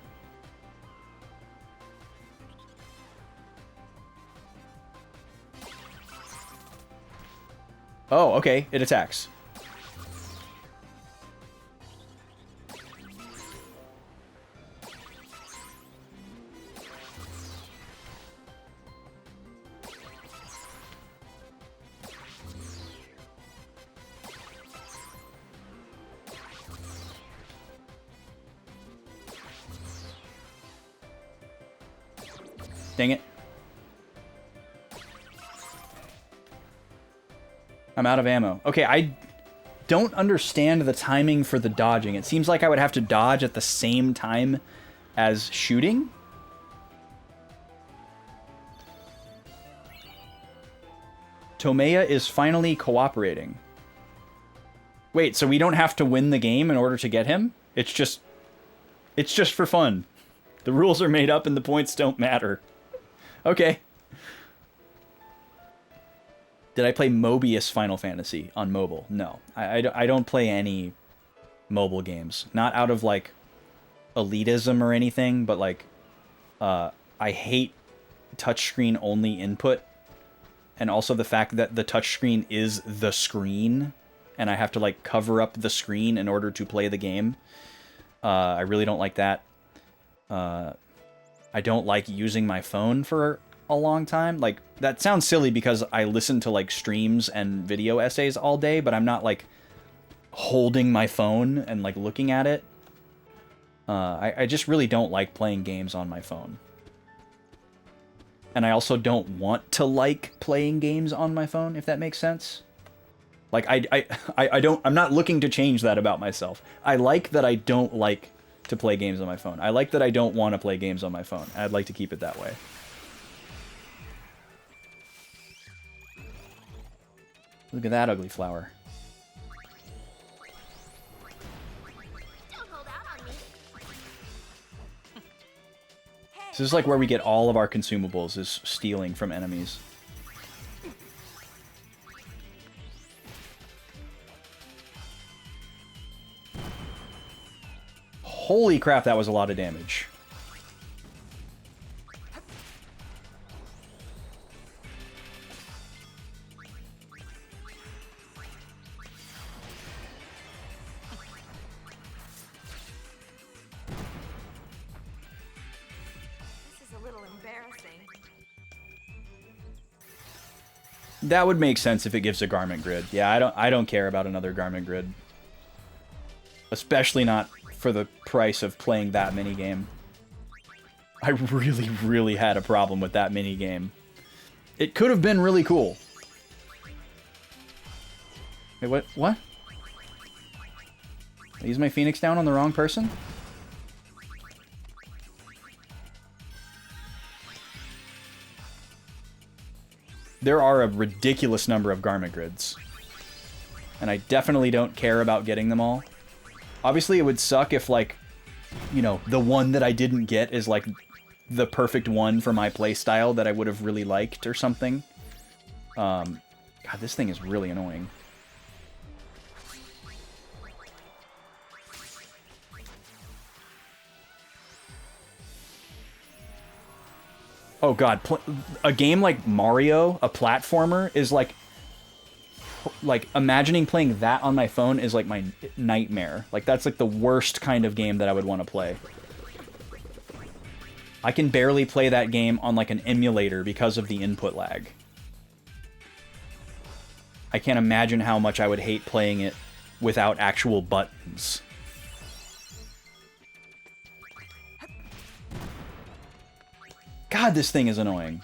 Oh, okay, it attacks. Dang it. I'm out of ammo. Okay, I don't understand the timing for the dodging. It seems like I would have to dodge at the same time as shooting. Tomeya is finally cooperating. Wait, so we don't have to win the game in order to get him? It's just for fun. The rules are made up and the points don't matter. Okay. Did I play Mobius Final Fantasy on mobile? No. I don't play any mobile games. Not out of, like, elitism or anything, but, like, I hate touchscreen only input. And also the fact that the touchscreen is the screen, and I have to, like, cover up the screen in order to play the game. I really don't like that. I don't like using my phone for a long time. Like, that sounds silly because I listen to, like, streams and video essays all day, but I'm not, like, holding my phone and, like, looking at it. I just really don't like playing games on my phone. And I also don't want to like playing games on my phone, if that makes sense. Like, I'm not looking to change that about myself. I like that I don't like to play games on my phone. I like that I don't want to play games on my phone. I'd like to keep it that way. Look at that ugly flower. This is like where we get all of our consumables, is stealing from enemies. Holy crap, that was a lot of damage. That would make sense if it gives a garment grid. Yeah, I don't care about another garment grid. Especially not for the price of playing that minigame. I really, really had a problem with that minigame. It could have been really cool. Wait, what? What? I used my Phoenix down on the wrong person? There are a ridiculous number of garment grids. And I definitely don't care about getting them all. Obviously, it would suck if, like, you know, the one that I didn't get is, like, the perfect one for my playstyle that I would have really liked or something. God, this thing is really annoying. Oh god, a game like Mario, a platformer, is like imagining playing that on my phone is like my nightmare. Like that's like the worst kind of game that I would want to play. I can barely play that game on like an emulator because of the input lag. I can't imagine how much I would hate playing it without actual buttons. God, this thing is annoying.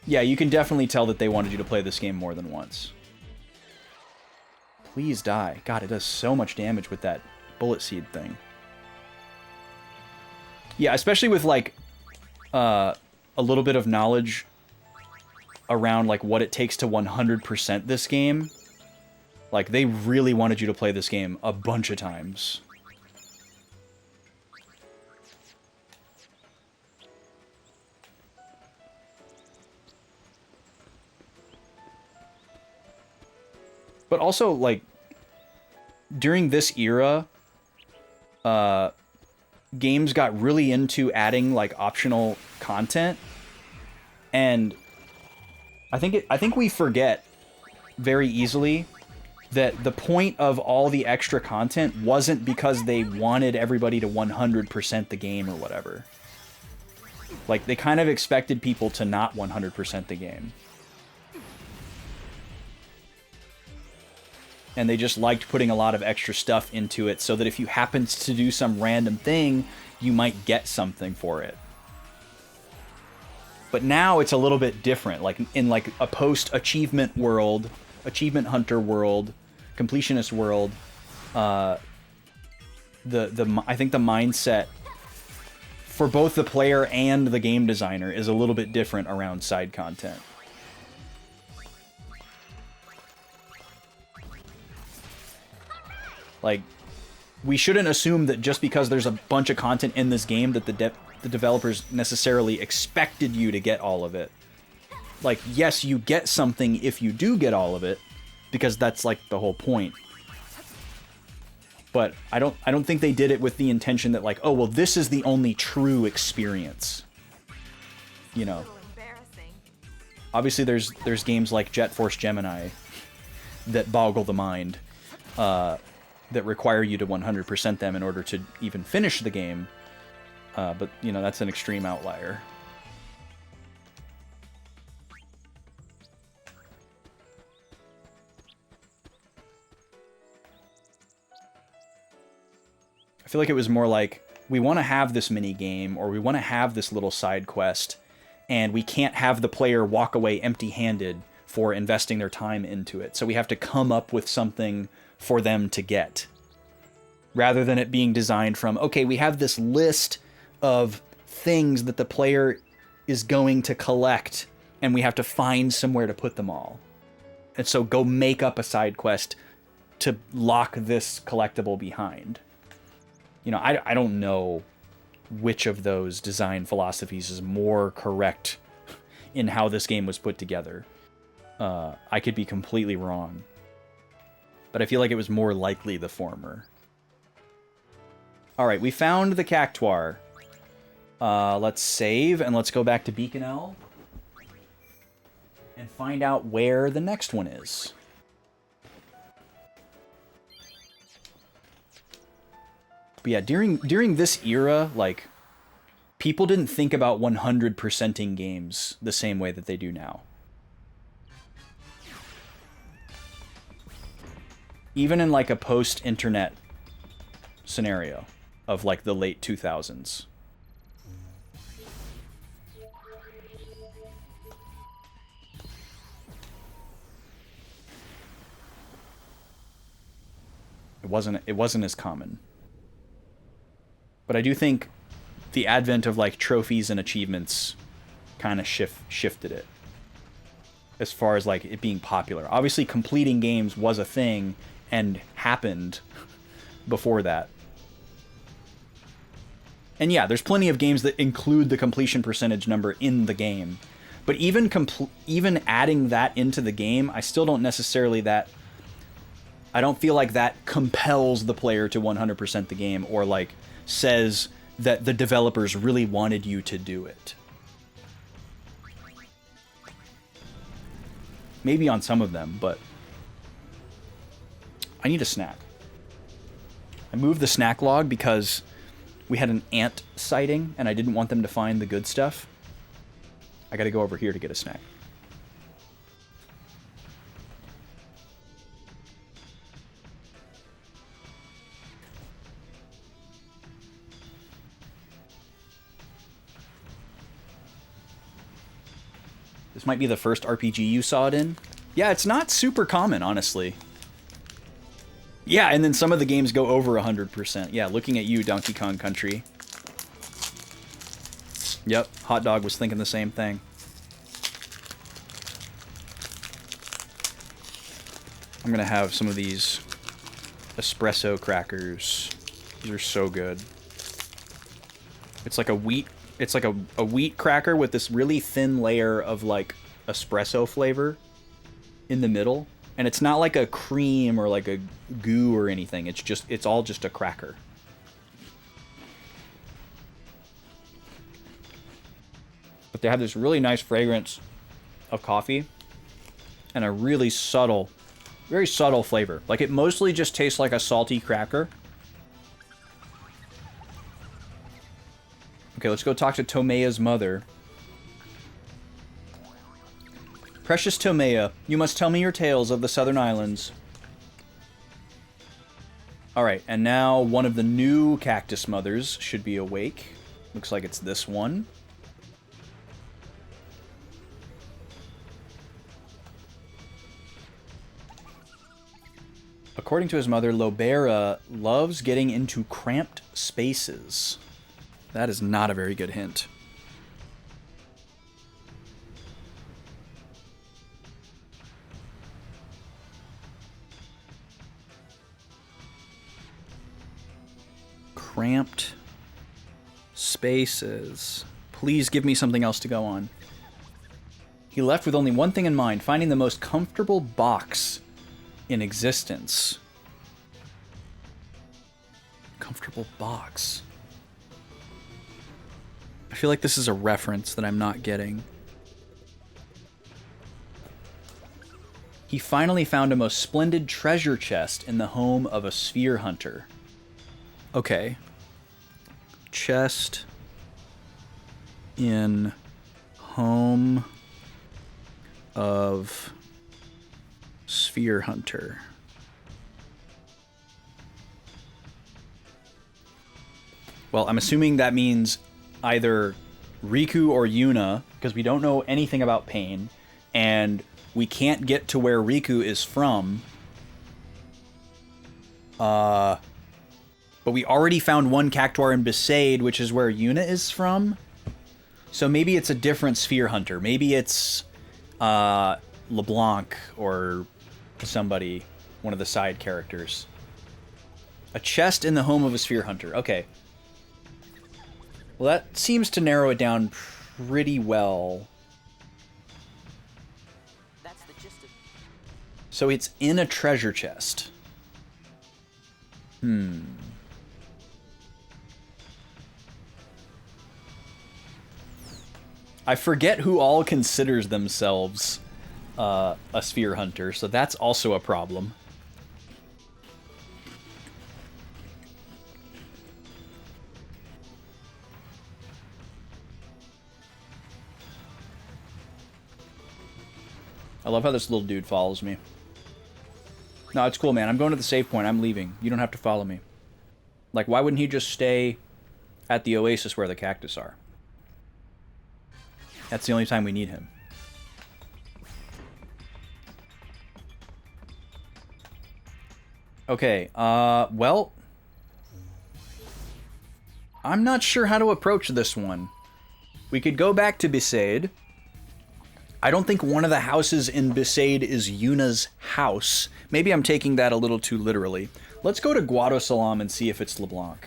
Yeah, you can definitely tell that they wanted you to play this game more than once. Please die. God, it does so much damage with that bullet seed thing. Yeah, especially with, like, a little bit of knowledge around, like, what it takes to 100% this game. Like, they really wanted you to play this game a bunch of times. But also, like, during this era, games got really into adding, like, optional content. And I think we forget very easily that the point of all the extra content wasn't because they wanted everybody to 100% the game or whatever. Like, they kind of expected people to not 100% the game. And they just liked putting a lot of extra stuff into it so that if you happened to do some random thing, you might get something for it. But now it's a little bit different. Like, in like a post-achievement world, achievement hunter world, completionist world, I think the mindset for both the player and the game designer is a little bit different around side content. Like, we shouldn't assume that just because there's a bunch of content in this game that the developers necessarily expected you to get all of it. Like, yes, you get something if you do get all of it, because that's like the whole point. But I don't think they did it with the intention that, like, oh, well, this is the only true experience. You know. Obviously there's games like Jet Force Gemini that boggle the mind, that require you to 100% them in order to even finish the game. But, you know, that's an extreme outlier. I feel like it was more like, we want to have this mini game, or we want to have this little side quest, and we can't have the player walk away empty-handed for investing their time into it. So we have to come up with something for them to get. Rather than it being designed from, okay, we have this list of things that the player is going to collect, and we have to find somewhere to put them all. And so go make up a side quest to lock this collectible behind. You know, I don't know which of those design philosophies is more correct in how this game was put together. I could be completely wrong. But I feel like it was more likely the former. Alright, we found the Cactuar. Let's save, and let's go back to Beacon L and find out where the next one is. But yeah, during this era, like, people didn't think about 100%ing games the same way that they do now. Even in, like, a post-internet scenario of, like, the late 2000s. It wasn't as common. But I do think the advent of like trophies and achievements kind of shifted it as far as like it being popular. Obviously completing games was a thing and happened before that. And yeah, there's plenty of games that include the completion percentage number in the game. But even adding that into the game, I still don't necessarily I don't feel like that compels the player to 100% the game or like says that the developers really wanted you to do it. Maybe on some of them, but I need a snack. I moved the snack log because we had an ant sighting and I didn't want them to find the good stuff. I gotta go over here to get a snack. This might be the first RPG you saw it in. Yeah, it's not super common, honestly. Yeah, and then some of the games go over 100%. Yeah, looking at you, Donkey Kong Country. Yep, Hot Dog was thinking the same thing. I'm gonna have some of these espresso crackers. These are so good. It's like a wheat cracker with this really thin layer of like espresso flavor in the middle. And it's not like a cream or like a goo or anything. It's all just a cracker. But they have this really nice fragrance of coffee and a really subtle, very subtle flavor. Like it mostly just tastes like a salty cracker. Okay, let's go talk to Tomeya's mother. Precious Tomea, you must tell me your tales of the Southern Islands. Alright, and now one of the new cactus mothers should be awake. Looks like it's this one. According to his mother, Lobera loves getting into cramped spaces. That is not a very good hint. Cramped spaces. Please give me something else to go on. He left with only one thing in mind, finding the most comfortable box in existence. Comfortable box. I feel like this is a reference that I'm not getting. He finally found a most splendid treasure chest in the home of a sphere hunter. Okay. Chest in home of sphere hunter. Well, I'm assuming that means either Riku or Yuna, because we don't know anything about Pain, and we can't get to where Riku is from. But we already found one Cactuar in Besaid, which is where Yuna is from. So maybe it's a different sphere hunter. Maybe it's LeBlanc or somebody, one of the side characters. A chest in the home of a sphere hunter. Okay. Well, that seems to narrow it down pretty well. That's the gist of... So it's in a treasure chest. I forget who all considers themselves a sphere hunter, so that's also a problem. I love how this little dude follows me. No, it's cool, man. I'm going to the save point. I'm leaving. You don't have to follow me. Like, why wouldn't he just stay at the oasis where the cactus are? That's the only time we need him. Okay, well, I'm not sure how to approach this one. We could go back to Besaid. I don't think one of the houses in Besaid is Yuna's house. Maybe I'm taking that a little too literally. Let's go to Guadosalam and see if it's LeBlanc.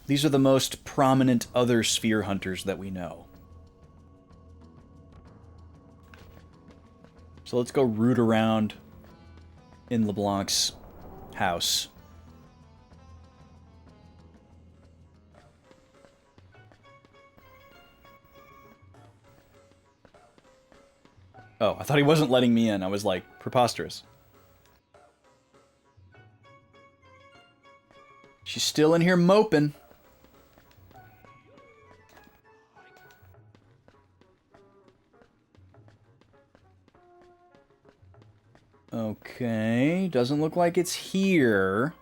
These are the most prominent other sphere hunters that we know. So let's go root around in LeBlanc's house. Oh, I thought he wasn't letting me in. I was like, preposterous. She's still in here moping. Okay, doesn't look like it's here.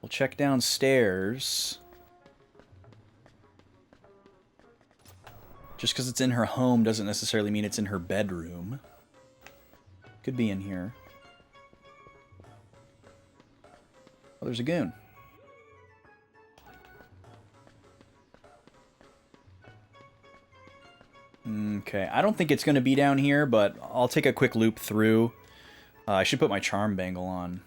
We'll check downstairs. Just because it's in her home doesn't necessarily mean it's in her bedroom. Could be in here. Oh, there's a goon. Okay, I don't think it's going to be down here, but I'll take a quick loop through. I should put my charm bangle on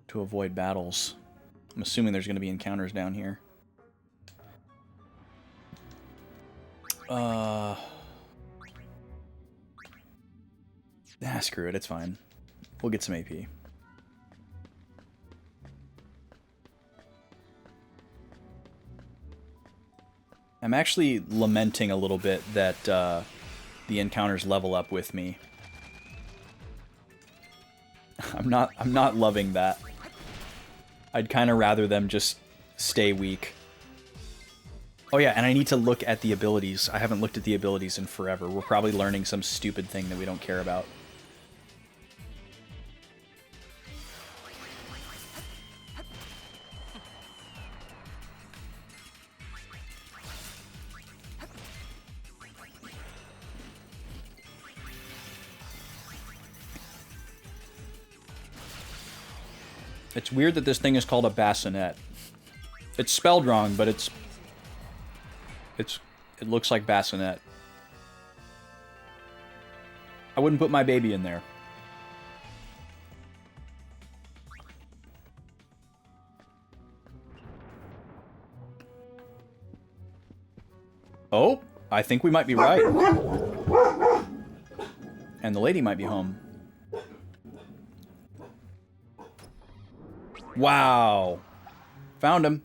to avoid battles. I'm assuming there's going to be encounters down here. Screw it, it's fine. We'll get some AP. I'm actually lamenting a little bit that the encounters level up with me. I'm not loving that. I'd kind of rather them just stay weak. Oh yeah, and I need to look at the abilities. I haven't looked at the abilities in forever. We're probably learning some stupid thing that we don't care about. It's weird that this thing is called a bassinet. It's spelled wrong, but it looks like bassinet. I wouldn't put my baby in there. Oh, I think we might be right. And the lady might be home. Wow. Found him.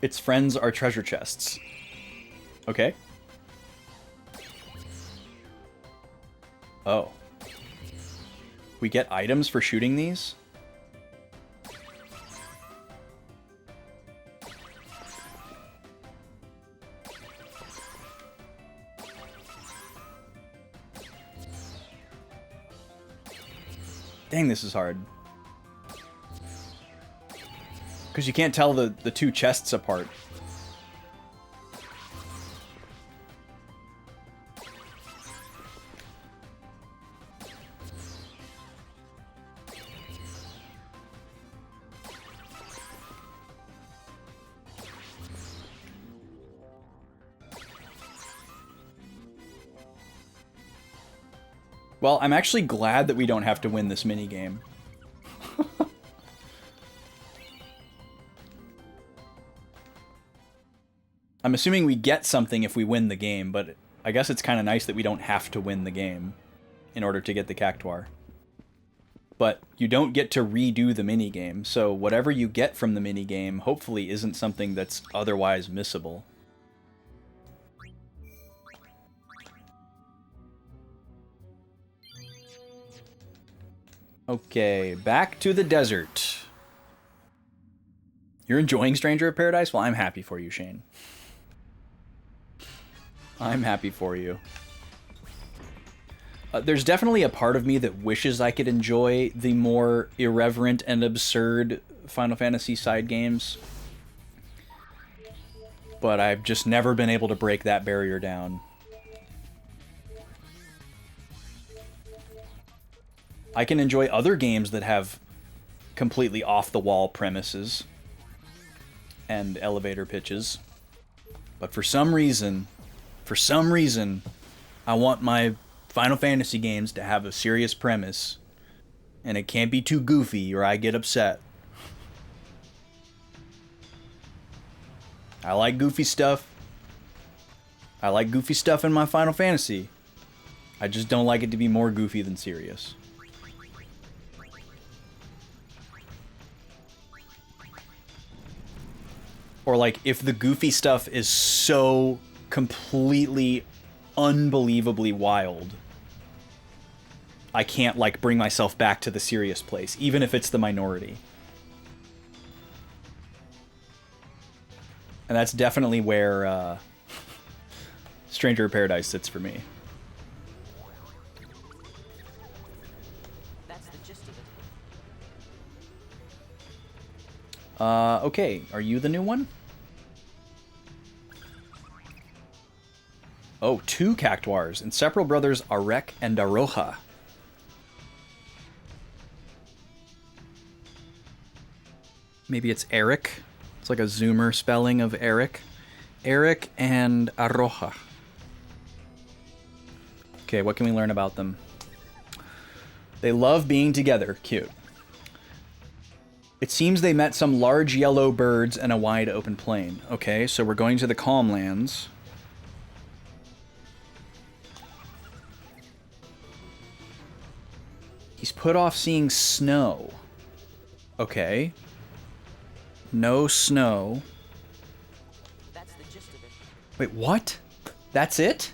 Its friends are treasure chests. Okay. Oh. We get items for shooting these? Dang, this is hard. Because you can't tell the two chests apart. Well, I'm actually glad that we don't have to win this minigame. I'm assuming we get something if we win the game, but I guess it's kind of nice that we don't have to win the game in order to get the cactuar. But you don't get to redo the minigame, so whatever you get from the minigame hopefully isn't something that's otherwise missable. Okay, back to the desert. You're enjoying Stranger of Paradise? Well, I'm happy for you, Shane. I'm happy for you. There's definitely a part of me that wishes I could enjoy the more irreverent and absurd Final Fantasy side games. But I've just never been able to break that barrier down. I can enjoy other games that have completely off-the-wall premises and elevator pitches. But for some reason, I want my Final Fantasy games to have a serious premise. And it can't be too goofy or I get upset. I like goofy stuff. I like goofy stuff in my Final Fantasy. I just don't like it to be more goofy than serious. Or like, if the goofy stuff is so completely, unbelievably wild, I can't, like, bring myself back to the serious place, even if it's the minority. And that's definitely where Stranger of Paradise sits for me. That's the gist of it. Okay, are you the new one? Oh, 2 Cactuars, inseparable brothers Arek and Aroha. Maybe it's Eric. It's like a zoomer spelling of Eric. Eric and Aroha. Okay, what can we learn about them? They love being together. Cute. It seems they met some large yellow birds in a wide open plain. Okay, so we're going to the Calm Lands. He's put off seeing snow. Okay. No snow. That's the gist of it. Wait, what? That's it?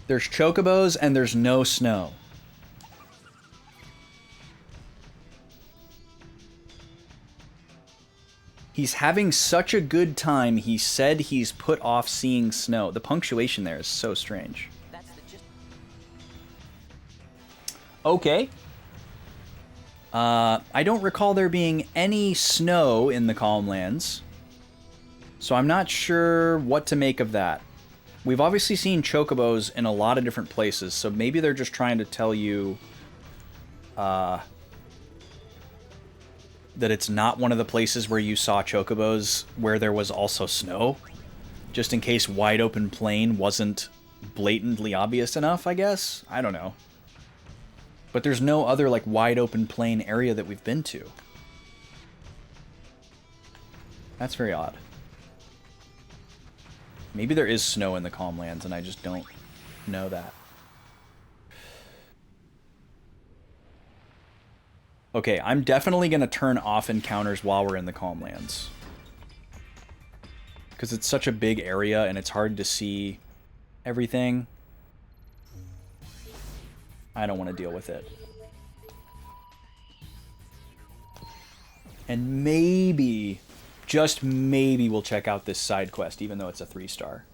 There's chocobos and there's no snow. He's having such a good time, he said he's put off seeing snow. The punctuation there is so strange. That's the gist. Okay. I don't recall there being any snow in the Calm Lands, so I'm not sure what to make of that. We've obviously seen chocobos in a lot of different places, so maybe they're just trying to tell you that it's not one of the places where you saw chocobos where there was also snow, just in case wide open plain wasn't blatantly obvious enough, I guess? I don't know. But there's no other, like, wide open plain area that we've been to. That's very odd. Maybe there is snow in the Calm Lands and I just don't know that. Okay, I'm definitely going to turn off encounters while we're in the Calm Lands. Because it's such a big area and it's hard to see everything. I don't want to deal with it. And maybe, just maybe, we'll check out this side quest, even though it's a 3-star.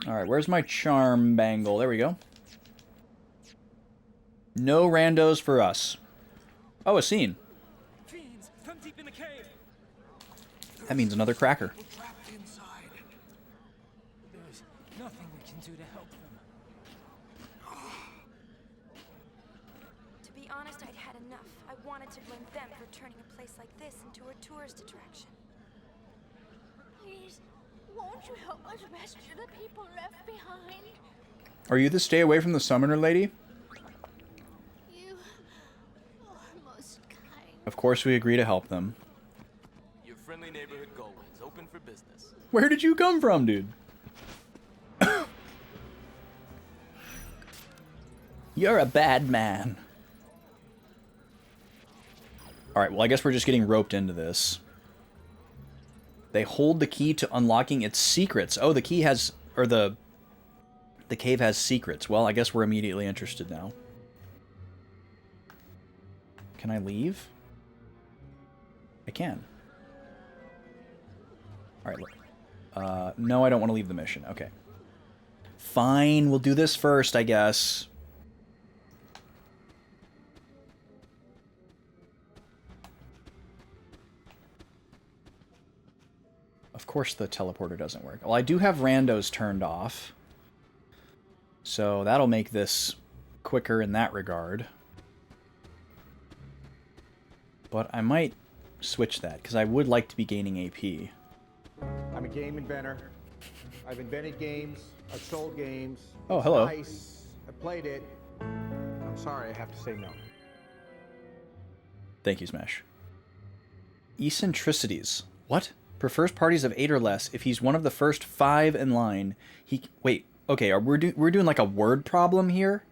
Alright, where's my charm bangle? There we go. No randos for us. Oh, a scene. Fiends, come deep in the cave. That means another cracker. Trapped inside. There's nothing we can do to help them. To be honest, I'd had enough. I wanted to blame them for turning a place like this into a tourist attraction. Please, won't you help us rescue the people left behind? Are you the stay away from the summoner lady? You are most kind. Of course we agree to help them. Your friendly neighborhood Goldwyn's open for business. Where did you come from, dude? You're a bad man. Alright, well I guess we're just getting roped into this. They hold the key to unlocking its secrets. Oh, the key has... or the The cave has secrets. Well, I guess we're immediately interested now. Can I leave? I can. Alright, look. No, I don't want to leave the mission. Okay. Fine, we'll do this first, I guess. Of course the teleporter doesn't work. Well, I do have randos turned off. So that'll make this quicker in that regard. But I might switch that, because I would like to be gaining AP. I'm a game inventor. I've invented games. I've sold games. Oh, It's hello. Nice. I played it. I'm sorry, I have to say no. Thank you, Smash. Eccentricities. What? Prefers parties of 8 or less. If he's one of the first 5 in line, he... Wait, okay, we're doing like a word problem here?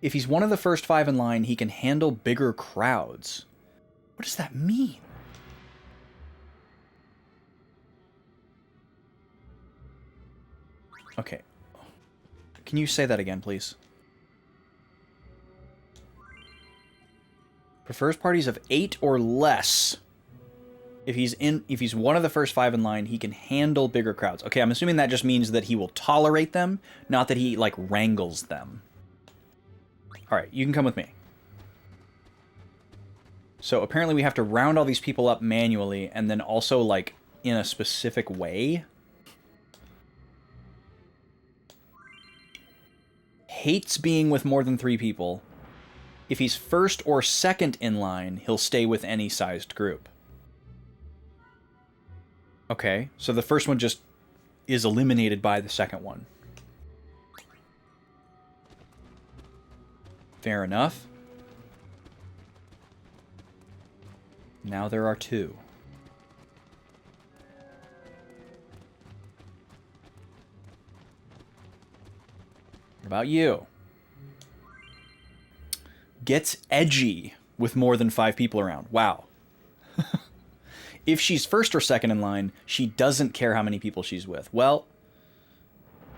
If he's one of the first 5 in line, he can handle bigger crowds. What does that mean? Okay. Can you say that again, please? Prefers parties of 8 or less. If he's one of the first 5 in line, he can handle bigger crowds. Okay, I'm assuming that just means that he will tolerate them, not that he, like, wrangles them. Alright, you can come with me. So apparently we have to round all these people up manually, and then also, like, in a specific way. Hates being with more than 3 people. If he's first or second in line, he'll stay with any sized group. Okay, so the first one just is eliminated by the second one. Fair enough. Now there are 2. What about you? Gets edgy with more than 5 people around. Wow. If she's first or second in line, she doesn't care how many people she's with. Well,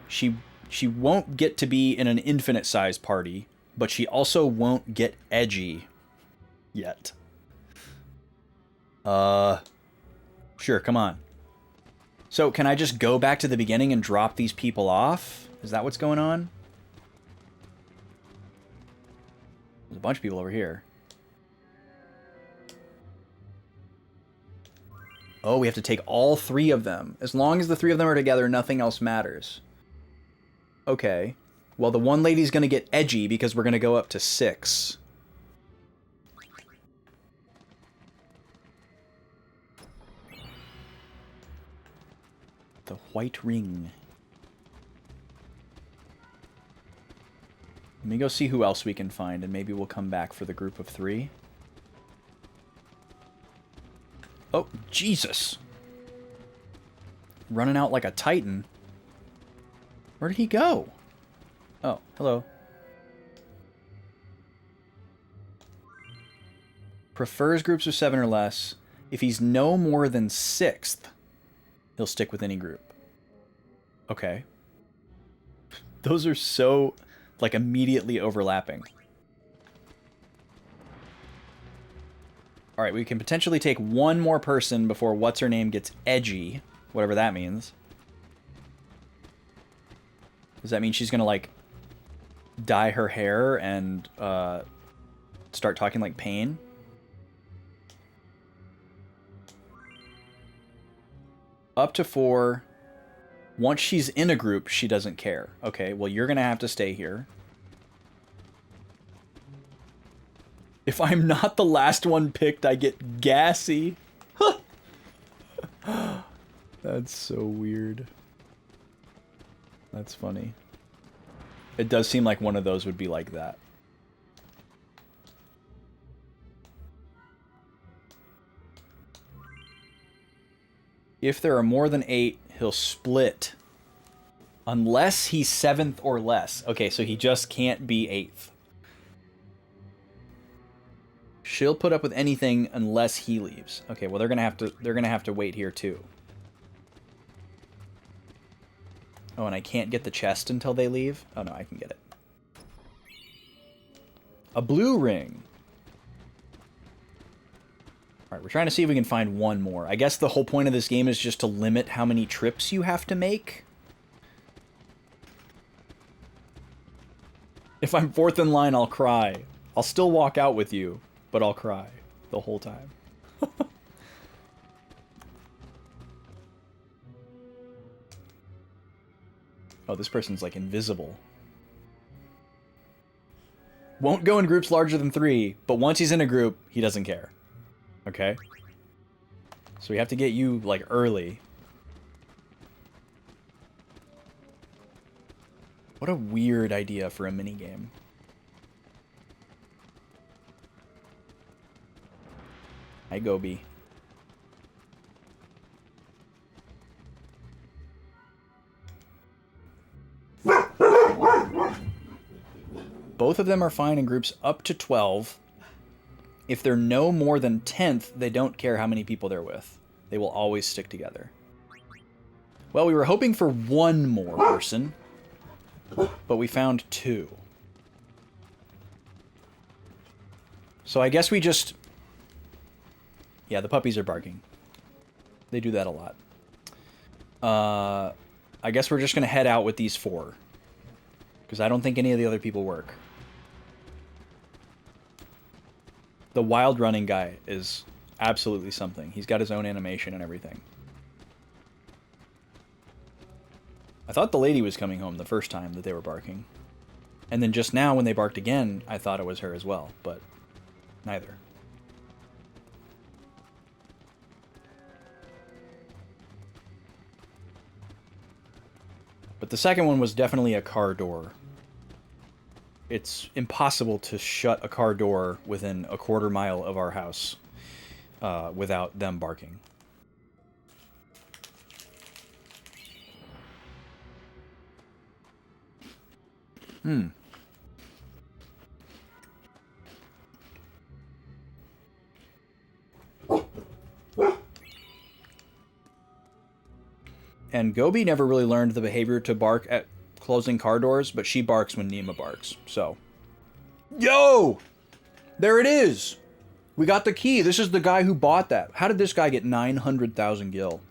she won't get to be in an infinite-sized party, but she also won't get edgy yet. Sure, come on. So, can I just go back to the beginning and drop these people off? Is that what's going on? There's a bunch of people over here. Oh, we have to take all 3 of them. As long as the 3 of them are together, nothing else matters. Okay. Well, the one lady's gonna get edgy because we're gonna go up to 6. The White Ring. Let me go see who else we can find, and maybe we'll come back for the group of 3. Oh, Jesus! Running out like a titan. Where did he go? Oh, hello. Prefers groups of 7 or less. If he's no more than 6th, he'll stick with any group. Okay. Those are so, like, immediately overlapping. Alright, we can potentially take one more person before what's-her-name gets edgy. Whatever that means. Does that mean she's gonna, like, dye her hair and, start talking like Pain? Up to 4. Once she's in a group, she doesn't care. Okay, well, you're gonna have to stay here. If I'm not the last one picked, I get gassy. That's so weird. That's funny. It does seem like one of those would be like that. If there are more than 8, he'll split. Unless he's 7th or less. Okay, so he just can't be 8th. She'll put up with anything unless he leaves. Okay, well they're gonna have to wait here too. Oh, and I can't get the chest until they leave? Oh, no, I can get it. A blue ring. Alright, we're trying to see if we can find one more. I guess the whole point of this game is just to limit how many trips you have to make. If I'm fourth in line, I'll cry. I'll still walk out with you, but I'll cry the whole time. Oh, this person's like invisible. Won't go in groups larger than 3, but once he's in a group, he doesn't care. Okay? So we have to get you, like, early. What a weird idea for a minigame. Hi, Gobi. Both of them are fine in groups up to 12. If they're no more than 10th, they don't care how many people they're with. They will always stick together. Well, we were hoping for one more person, but we found 2. So I guess we just... Yeah, the puppies are barking. They do that a lot. I guess we're just going to head out with these 4. Because I don't think any of the other people work. The wild running guy is absolutely something. He's got his own animation and everything. I thought the lady was coming home the first time that they were barking. And then just now when they barked again, I thought it was her as well, but neither. But the second one was definitely a car door. It's impossible to shut a car door within a quarter mile of our house without them barking. And Gobi never really learned the behavior to bark at closing car doors, but she barks when Nima barks, so. Yo! There it is! We got the key. This is the guy who bought that. How did this guy get 900,000 gil?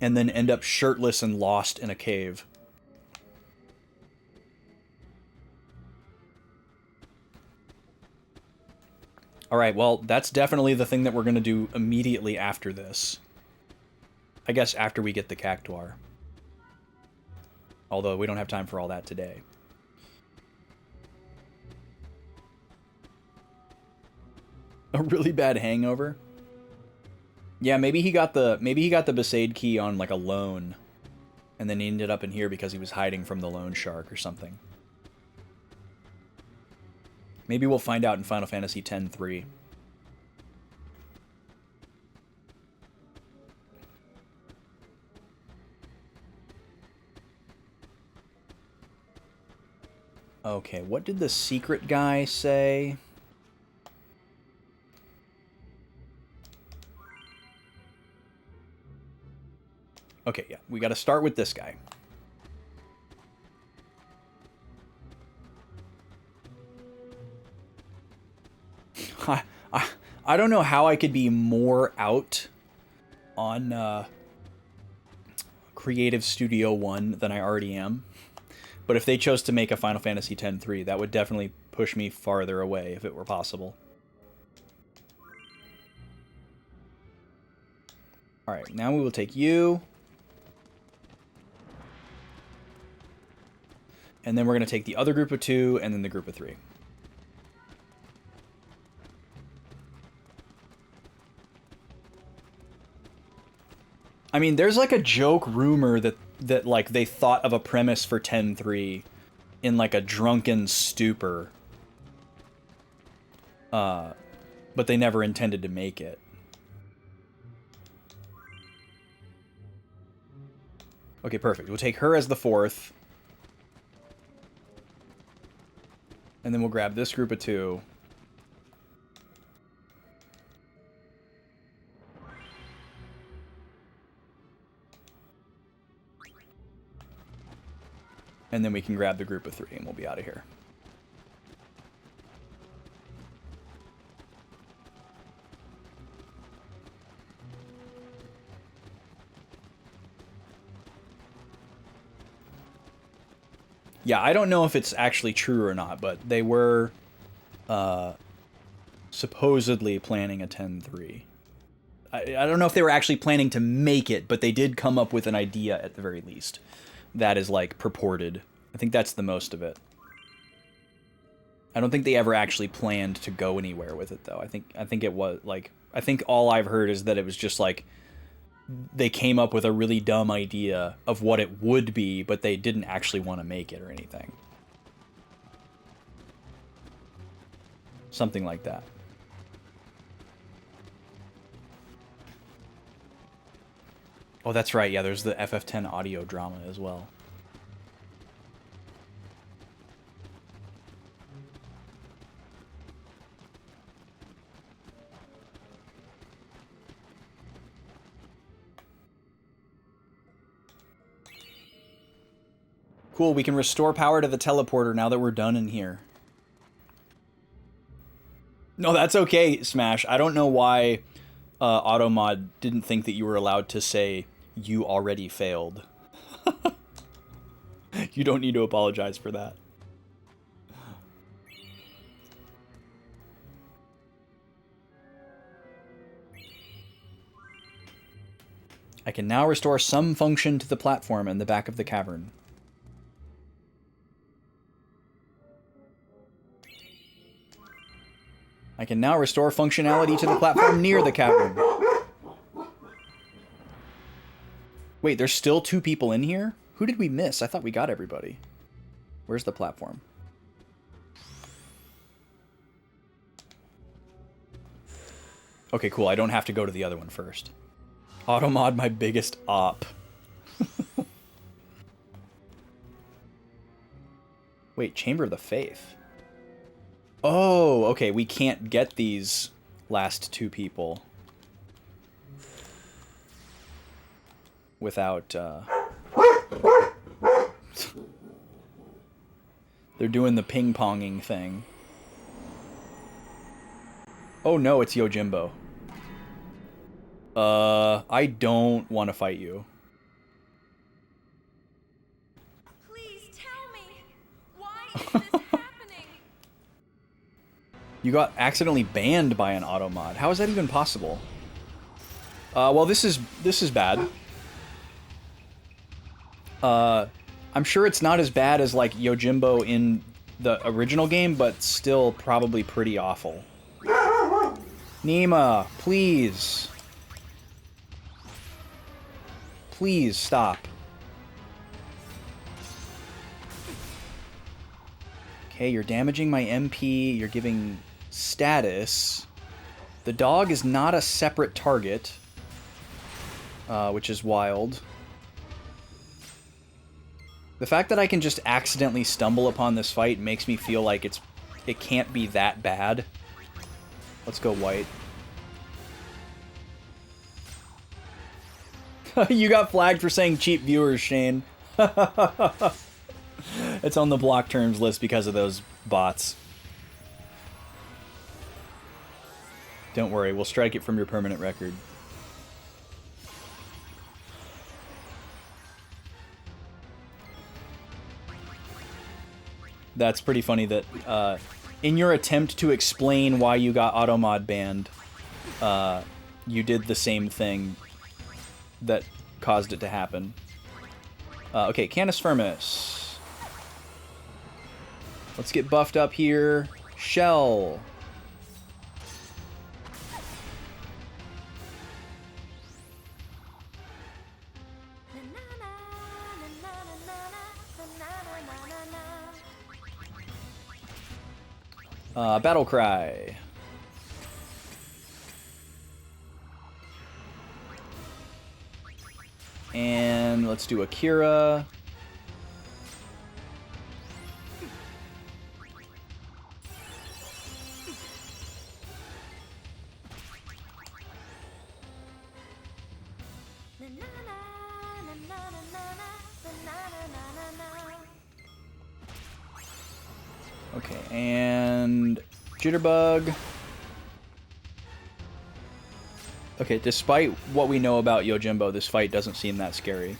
And then end up shirtless and lost in a cave. Alright, well, that's definitely the thing that we're going to do immediately after this. I guess after we get the cactuar. Although we don't have time for all that today. A really bad hangover? Yeah, maybe he got the Besaid key on like a loan. And then he ended up in here because he was hiding from the loan shark or something. Maybe we'll find out in Final Fantasy X-3. Okay, what did the secret guy say? Okay, yeah, we got to start with this guy. I don't know how I could be more out on Creative Studio 1 than I already am. But if they chose to make a Final Fantasy X-3, that would definitely push me farther away if it were possible. Alright, now we will take you. And then we're going to take the other group of 2 and then the group of 3. I mean, there's like a joke rumor that like they thought of a premise for X-3 in like a drunken stupor. But they never intended to make it. Okay, perfect. We'll take her as the 4th. And then we'll grab this group of 2. And then we can grab the group of 3 and we'll be out of here. Yeah, I don't know if it's actually true or not, but they were supposedly planning a 10-3. I don't know if they were actually planning to make it, but they did come up with an idea at the very least. That is, like, purported. I think that's the most of it. I don't think they ever actually planned to go anywhere with it, though. I think it was, like... I think all I've heard is that it was just, like... They came up with a really dumb idea of what it would be, but they didn't actually want to make it or anything. Something like that. Oh, that's right. Yeah, there's the FF10 audio drama as well. Cool, we can restore power to the teleporter now that we're done in here. No, that's okay, Smash. I don't know why Automod didn't think that you were allowed to say, "You already failed." You don't need to apologize for that. I can now restore some function to the platform in the back of the cavern. I can now restore functionality to the platform near the cavern. Wait, there's still 2 people in here? Who did we miss? I thought we got everybody. Where's the platform? Okay, cool. I don't have to go to the other one first. Automod, my biggest op. Wait, Chamber of the Faith. Oh, okay, we can't get these last 2 people without, They're doing the ping-ponging thing. Oh no, it's Yojimbo. I don't want to fight you. Please tell me, why is this happening? You got accidentally banned by an Automod. How is that even possible? Well, this is bad. I'm sure it's not as bad as, like, Yojimbo in the original game, but still probably pretty awful. Nima, please. Please stop. Okay, you're damaging my MP, you're giving status. The dog is not a separate target, which is wild. The fact that I can just accidentally stumble upon this fight makes me feel like it can't be that bad. Let's go white. You got flagged for saying cheap viewers, Shane. It's on the block terms list because of those bots. Don't worry, we'll strike it from your permanent record. That's pretty funny that in your attempt to explain why you got Automod banned, you did the same thing that caused it to happen. Okay, Canis Firmus. Let's get buffed up here. Shell. Battle Cry. And let's do Akira. Okay, and Jitterbug. Okay, despite what we know about Yojimbo, this fight doesn't seem that scary.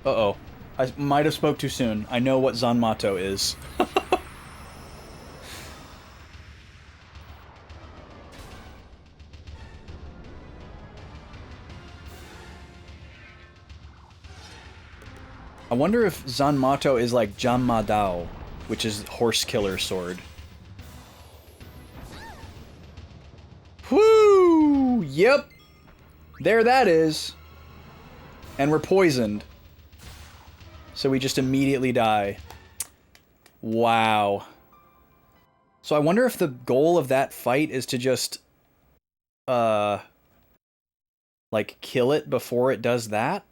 Uh-oh. I might have spoke too soon. I know what Zanmato is. I wonder if Zanmato is like Janmadao, which is horse killer sword. Whoo! Yep. There that is. And we're poisoned. So we just immediately die. Wow. So I wonder if the goal of that fight is to just like kill it before it does that?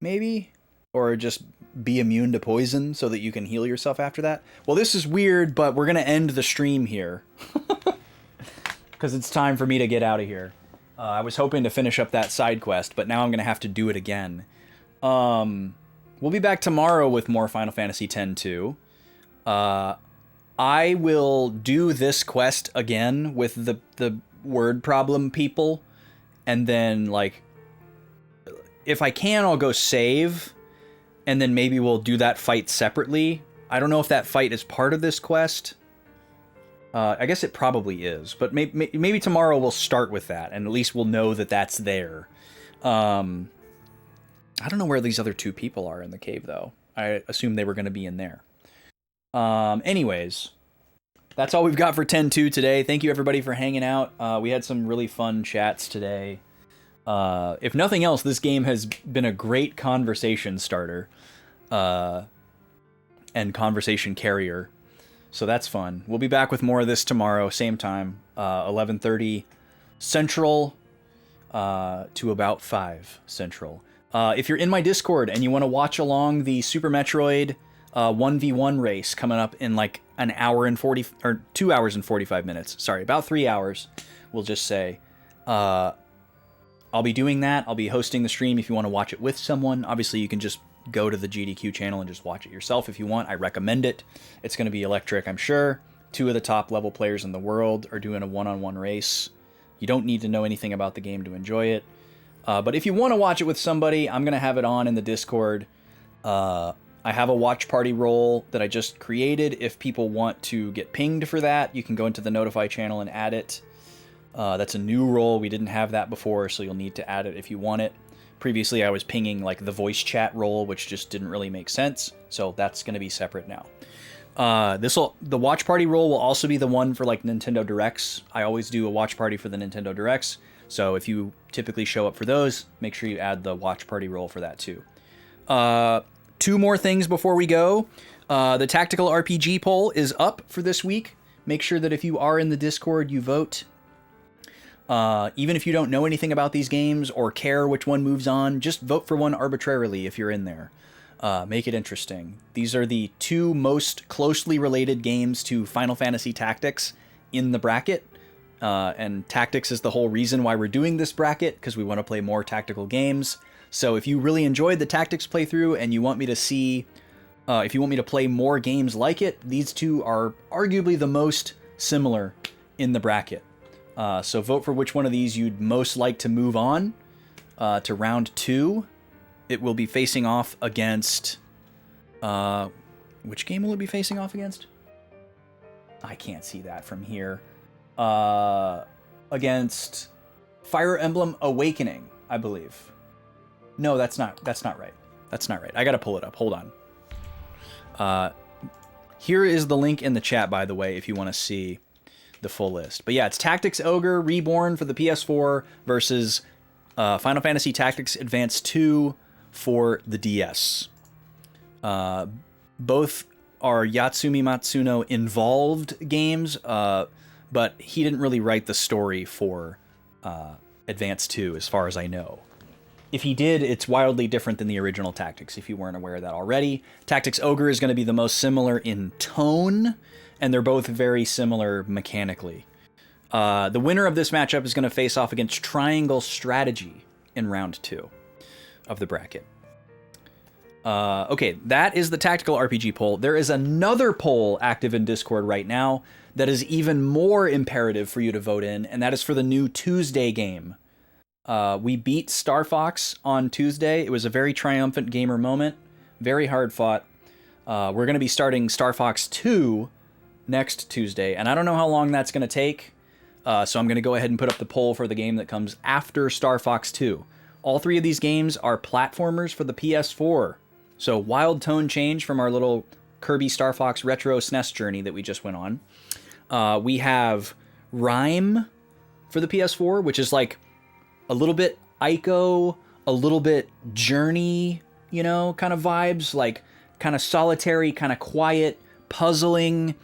Maybe? Or just be immune to poison so that you can heal yourself after that? Well, this is weird, but we're going to end the stream here. Because it's time for me to get out of here. I was hoping to finish up that side quest, but now I'm going to have to do it again. We'll be back tomorrow with more Final Fantasy X-2. I will do this quest again with the word problem people, and then, like, if I can, I'll go save, and then maybe we'll do that fight separately. I don't know if that fight is part of this quest. I guess it probably is, but maybe tomorrow we'll start with that, and at least we'll know that that's there. I don't know where these other two people are in the cave, though. I assume they were going to be in there. Anyways, that's all we've got for 10-2 today. Thank you, everybody, for hanging out. We had some really fun chats today. If nothing else, this game has been a great conversation starter and conversation carrier. So that's fun. We'll be back with more of this tomorrow, same time, 11:30 Central to about 5 Central. If you're in my Discord and you want to watch along the Super Metroid 1v1 race coming up in like an hour and 40 or 2 hours and 45 minutes. Sorry, about 3 hours, we'll just say. I'll be doing that. I'll be hosting the stream if you want to watch it with someone. Obviously, you can just go to the GDQ channel and just watch it yourself if you want. I recommend it. It's going to be electric, I'm sure. 2 of the top level players in the world are doing a one-on-one race. You don't need to know anything about the game to enjoy it. But if you want to watch it with somebody, I'm going to have it on in the Discord. I have a watch party role that I just created. If people want to get pinged for that, you can go into the Notify channel and add it. That's a new role. We didn't have that before, so you'll need to add it if you want it. Previously, I was pinging like the voice chat role, which just didn't really make sense. So that's going to be separate now. The watch party role will also be the one for like Nintendo Directs. I always do a watch party for the Nintendo Directs. So if you typically show up for those, make sure you add the watch party role for that too. 2 more things before we go. The Tactical RPG poll is up for this week. Make sure that if you are in the Discord, you vote. Even if you don't know anything about these games or care which one moves on, just vote for one arbitrarily if you're in there. Make it interesting. These are the 2 most closely related games to Final Fantasy Tactics in the bracket. And Tactics is the whole reason why we're doing this bracket, because we want to play more tactical games. So if you really enjoyed the Tactics playthrough and you want me to see, if you want me to play more games like it, these 2 are arguably the most similar in the bracket. So vote for which one of these you'd most like to move on to round 2. It will be facing off against... which game will it be facing off against? I can't see that from here. Against Fire Emblem Awakening, I believe. No, that's not right. That's not right. I gotta pull it up. Hold on. Here is the link in the chat, by the way, if you want to see the full list. But yeah, it's Tactics Ogre Reborn for the PS4 versus Final Fantasy Tactics Advance 2 for the DS. Both are Yatsumi Matsuno involved games, but he didn't really write the story for Advance 2 as far as I know. If he did, it's wildly different than the original Tactics, if you weren't aware of that already. Tactics Ogre is going to be the most similar in tone, and they're both very similar mechanically. The winner of this matchup is going to face off against Triangle Strategy in round 2 of the bracket. Okay, that is the tactical RPG poll. There is another poll active in Discord right now that is even more imperative for you to vote in, and that is for the new Tuesday game. We beat Star Fox on Tuesday. It was a very triumphant gamer moment, very hard fought. We're going to be starting Star Fox 2 next Tuesday, and I don't know how long that's going to take, so I'm going to go ahead and put up the poll for the game that comes after Star Fox 2. All 3 of these games are platformers for the PS4, so wild tone change from our little Kirby Star Fox retro SNES journey that we just went on. We have Rhyme for the PS4, which is like a little bit Ico, a little bit Journey, you know, kind of vibes, like kind of solitary, kind of quiet, puzzling,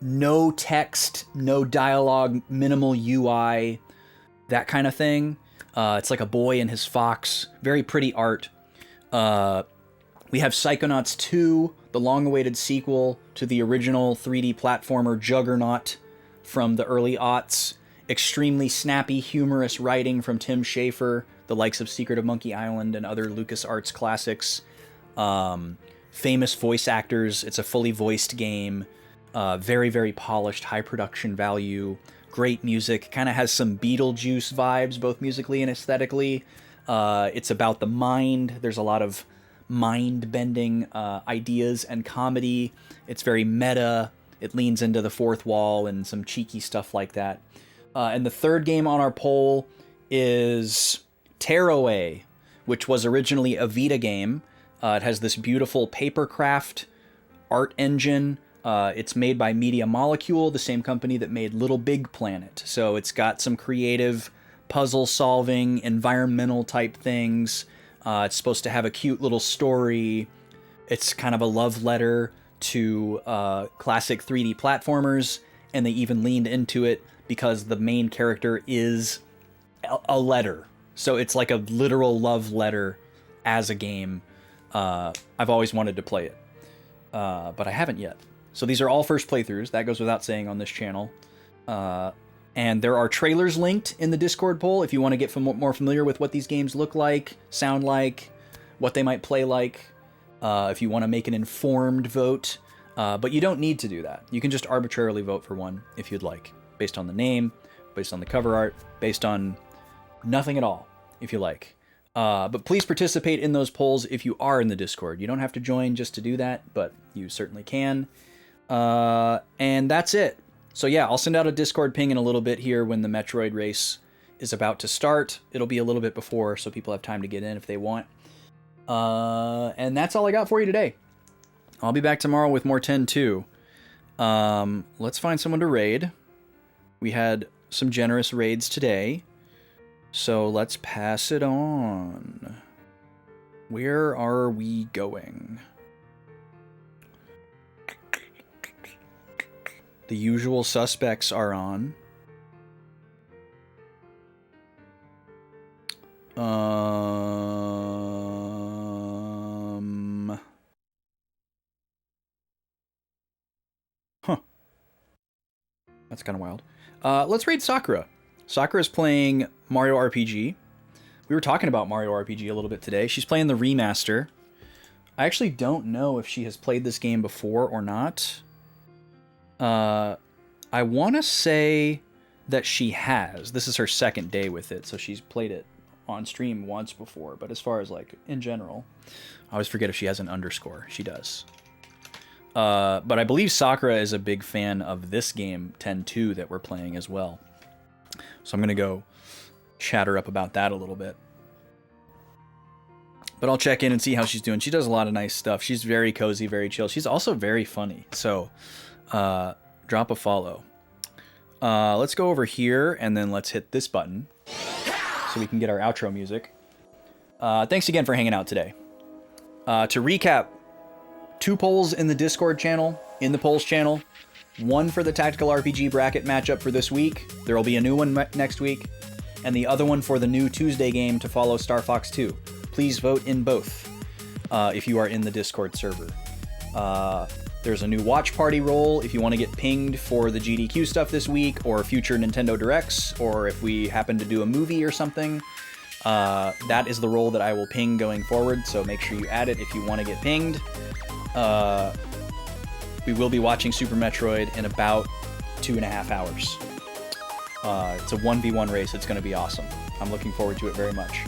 no text, no dialogue, minimal UI, that kind of thing. It's like a boy and his fox, very pretty art. We have Psychonauts 2, the long-awaited sequel to the original 3D platformer Juggernaut from the early aughts. Extremely snappy, humorous writing from Tim Schafer, the likes of Secret of Monkey Island and other LucasArts classics. Famous voice actors. It's a fully voiced game. Very, very polished, high production value. Great music. Kind of has some Beetlejuice vibes, both musically and aesthetically. It's about the mind. There's a lot of mind-bending ideas and comedy. It's very meta. It leans into the fourth wall and some cheeky stuff like that. And the third game on our poll is Tearaway, which was originally a Vita game. It has this beautiful papercraft art engine. It's made by Media Molecule, the same company that made Little Big Planet. So it's got some creative puzzle-solving, environmental type things. It's supposed to have a cute little story. It's kind of a love letter to classic 3D platformers, and they even leaned into it because the main character is a letter. So it's like a literal love letter as a game. I've always wanted to play it, but I haven't yet. So these are all first playthroughs. That goes without saying on this channel. And there are trailers linked in the Discord poll if you want to get more familiar with what these games look like, sound like, what they might play like, if you want to make an informed vote. But you don't need to do that. You can just arbitrarily vote for one if you'd like, based on the name, based on the cover art, based on nothing at all, if you like. But please participate in those polls if you are in the Discord. You don't have to join just to do that, but you certainly can. And that's it. So yeah, I'll send out a Discord ping in a little bit here when the Metroid race is about to start. It'll be a little bit before, so people have time to get in if they want. And that's all I got for you today. I'll be back tomorrow with more 10-2. Let's find someone to raid. We had some generous raids today, so let's pass it on. Where are we going? The usual suspects are on. Huh. That's kind of wild. Let's raid Sakura. Sakura is playing Mario RPG. We were talking about Mario RPG a little bit today. She's playing the remaster. I actually don't know if she has played this game before or not. I want to say that she has. This is her second day with it, so she's played it on stream once before. But as far as, like, in general, I always forget if she has an underscore. She does. But I believe Sakura is a big fan of this game, 10-2, that we're playing as well. So I'm going to go chat her up about that a little bit. But I'll check in and see how she's doing. She does a lot of nice stuff. She's very cozy, very chill. She's also very funny. So drop a follow. Let's go over here and then let's hit this button so we can get our outro music. Thanks again for hanging out today. To recap, 2 polls in the Discord channel, in the polls channel. 1 for the Tactical RPG bracket matchup for this week. There will be a new one next week. And the other one for the new Tuesday game to follow Star Fox 2. Please vote in both if you are in the Discord server. There's a new watch party role if you want to get pinged for the GDQ stuff this week, or future Nintendo Directs, or if we happen to do a movie or something. That is the role that I will ping going forward, so make sure you add it if you want to get pinged. We will be watching Super Metroid in about 2.5 hours. It's a 1v1 race. It's going to be awesome. I'm looking forward to it very much.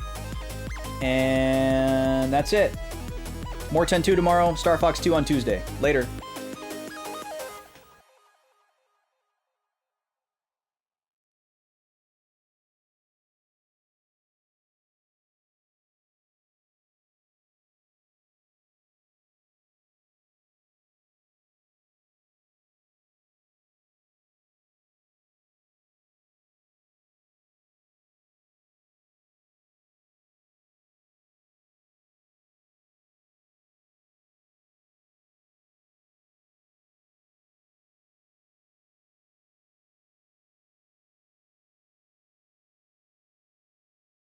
And that's it. More 10-2 tomorrow. Star Fox 2 on Tuesday. Later.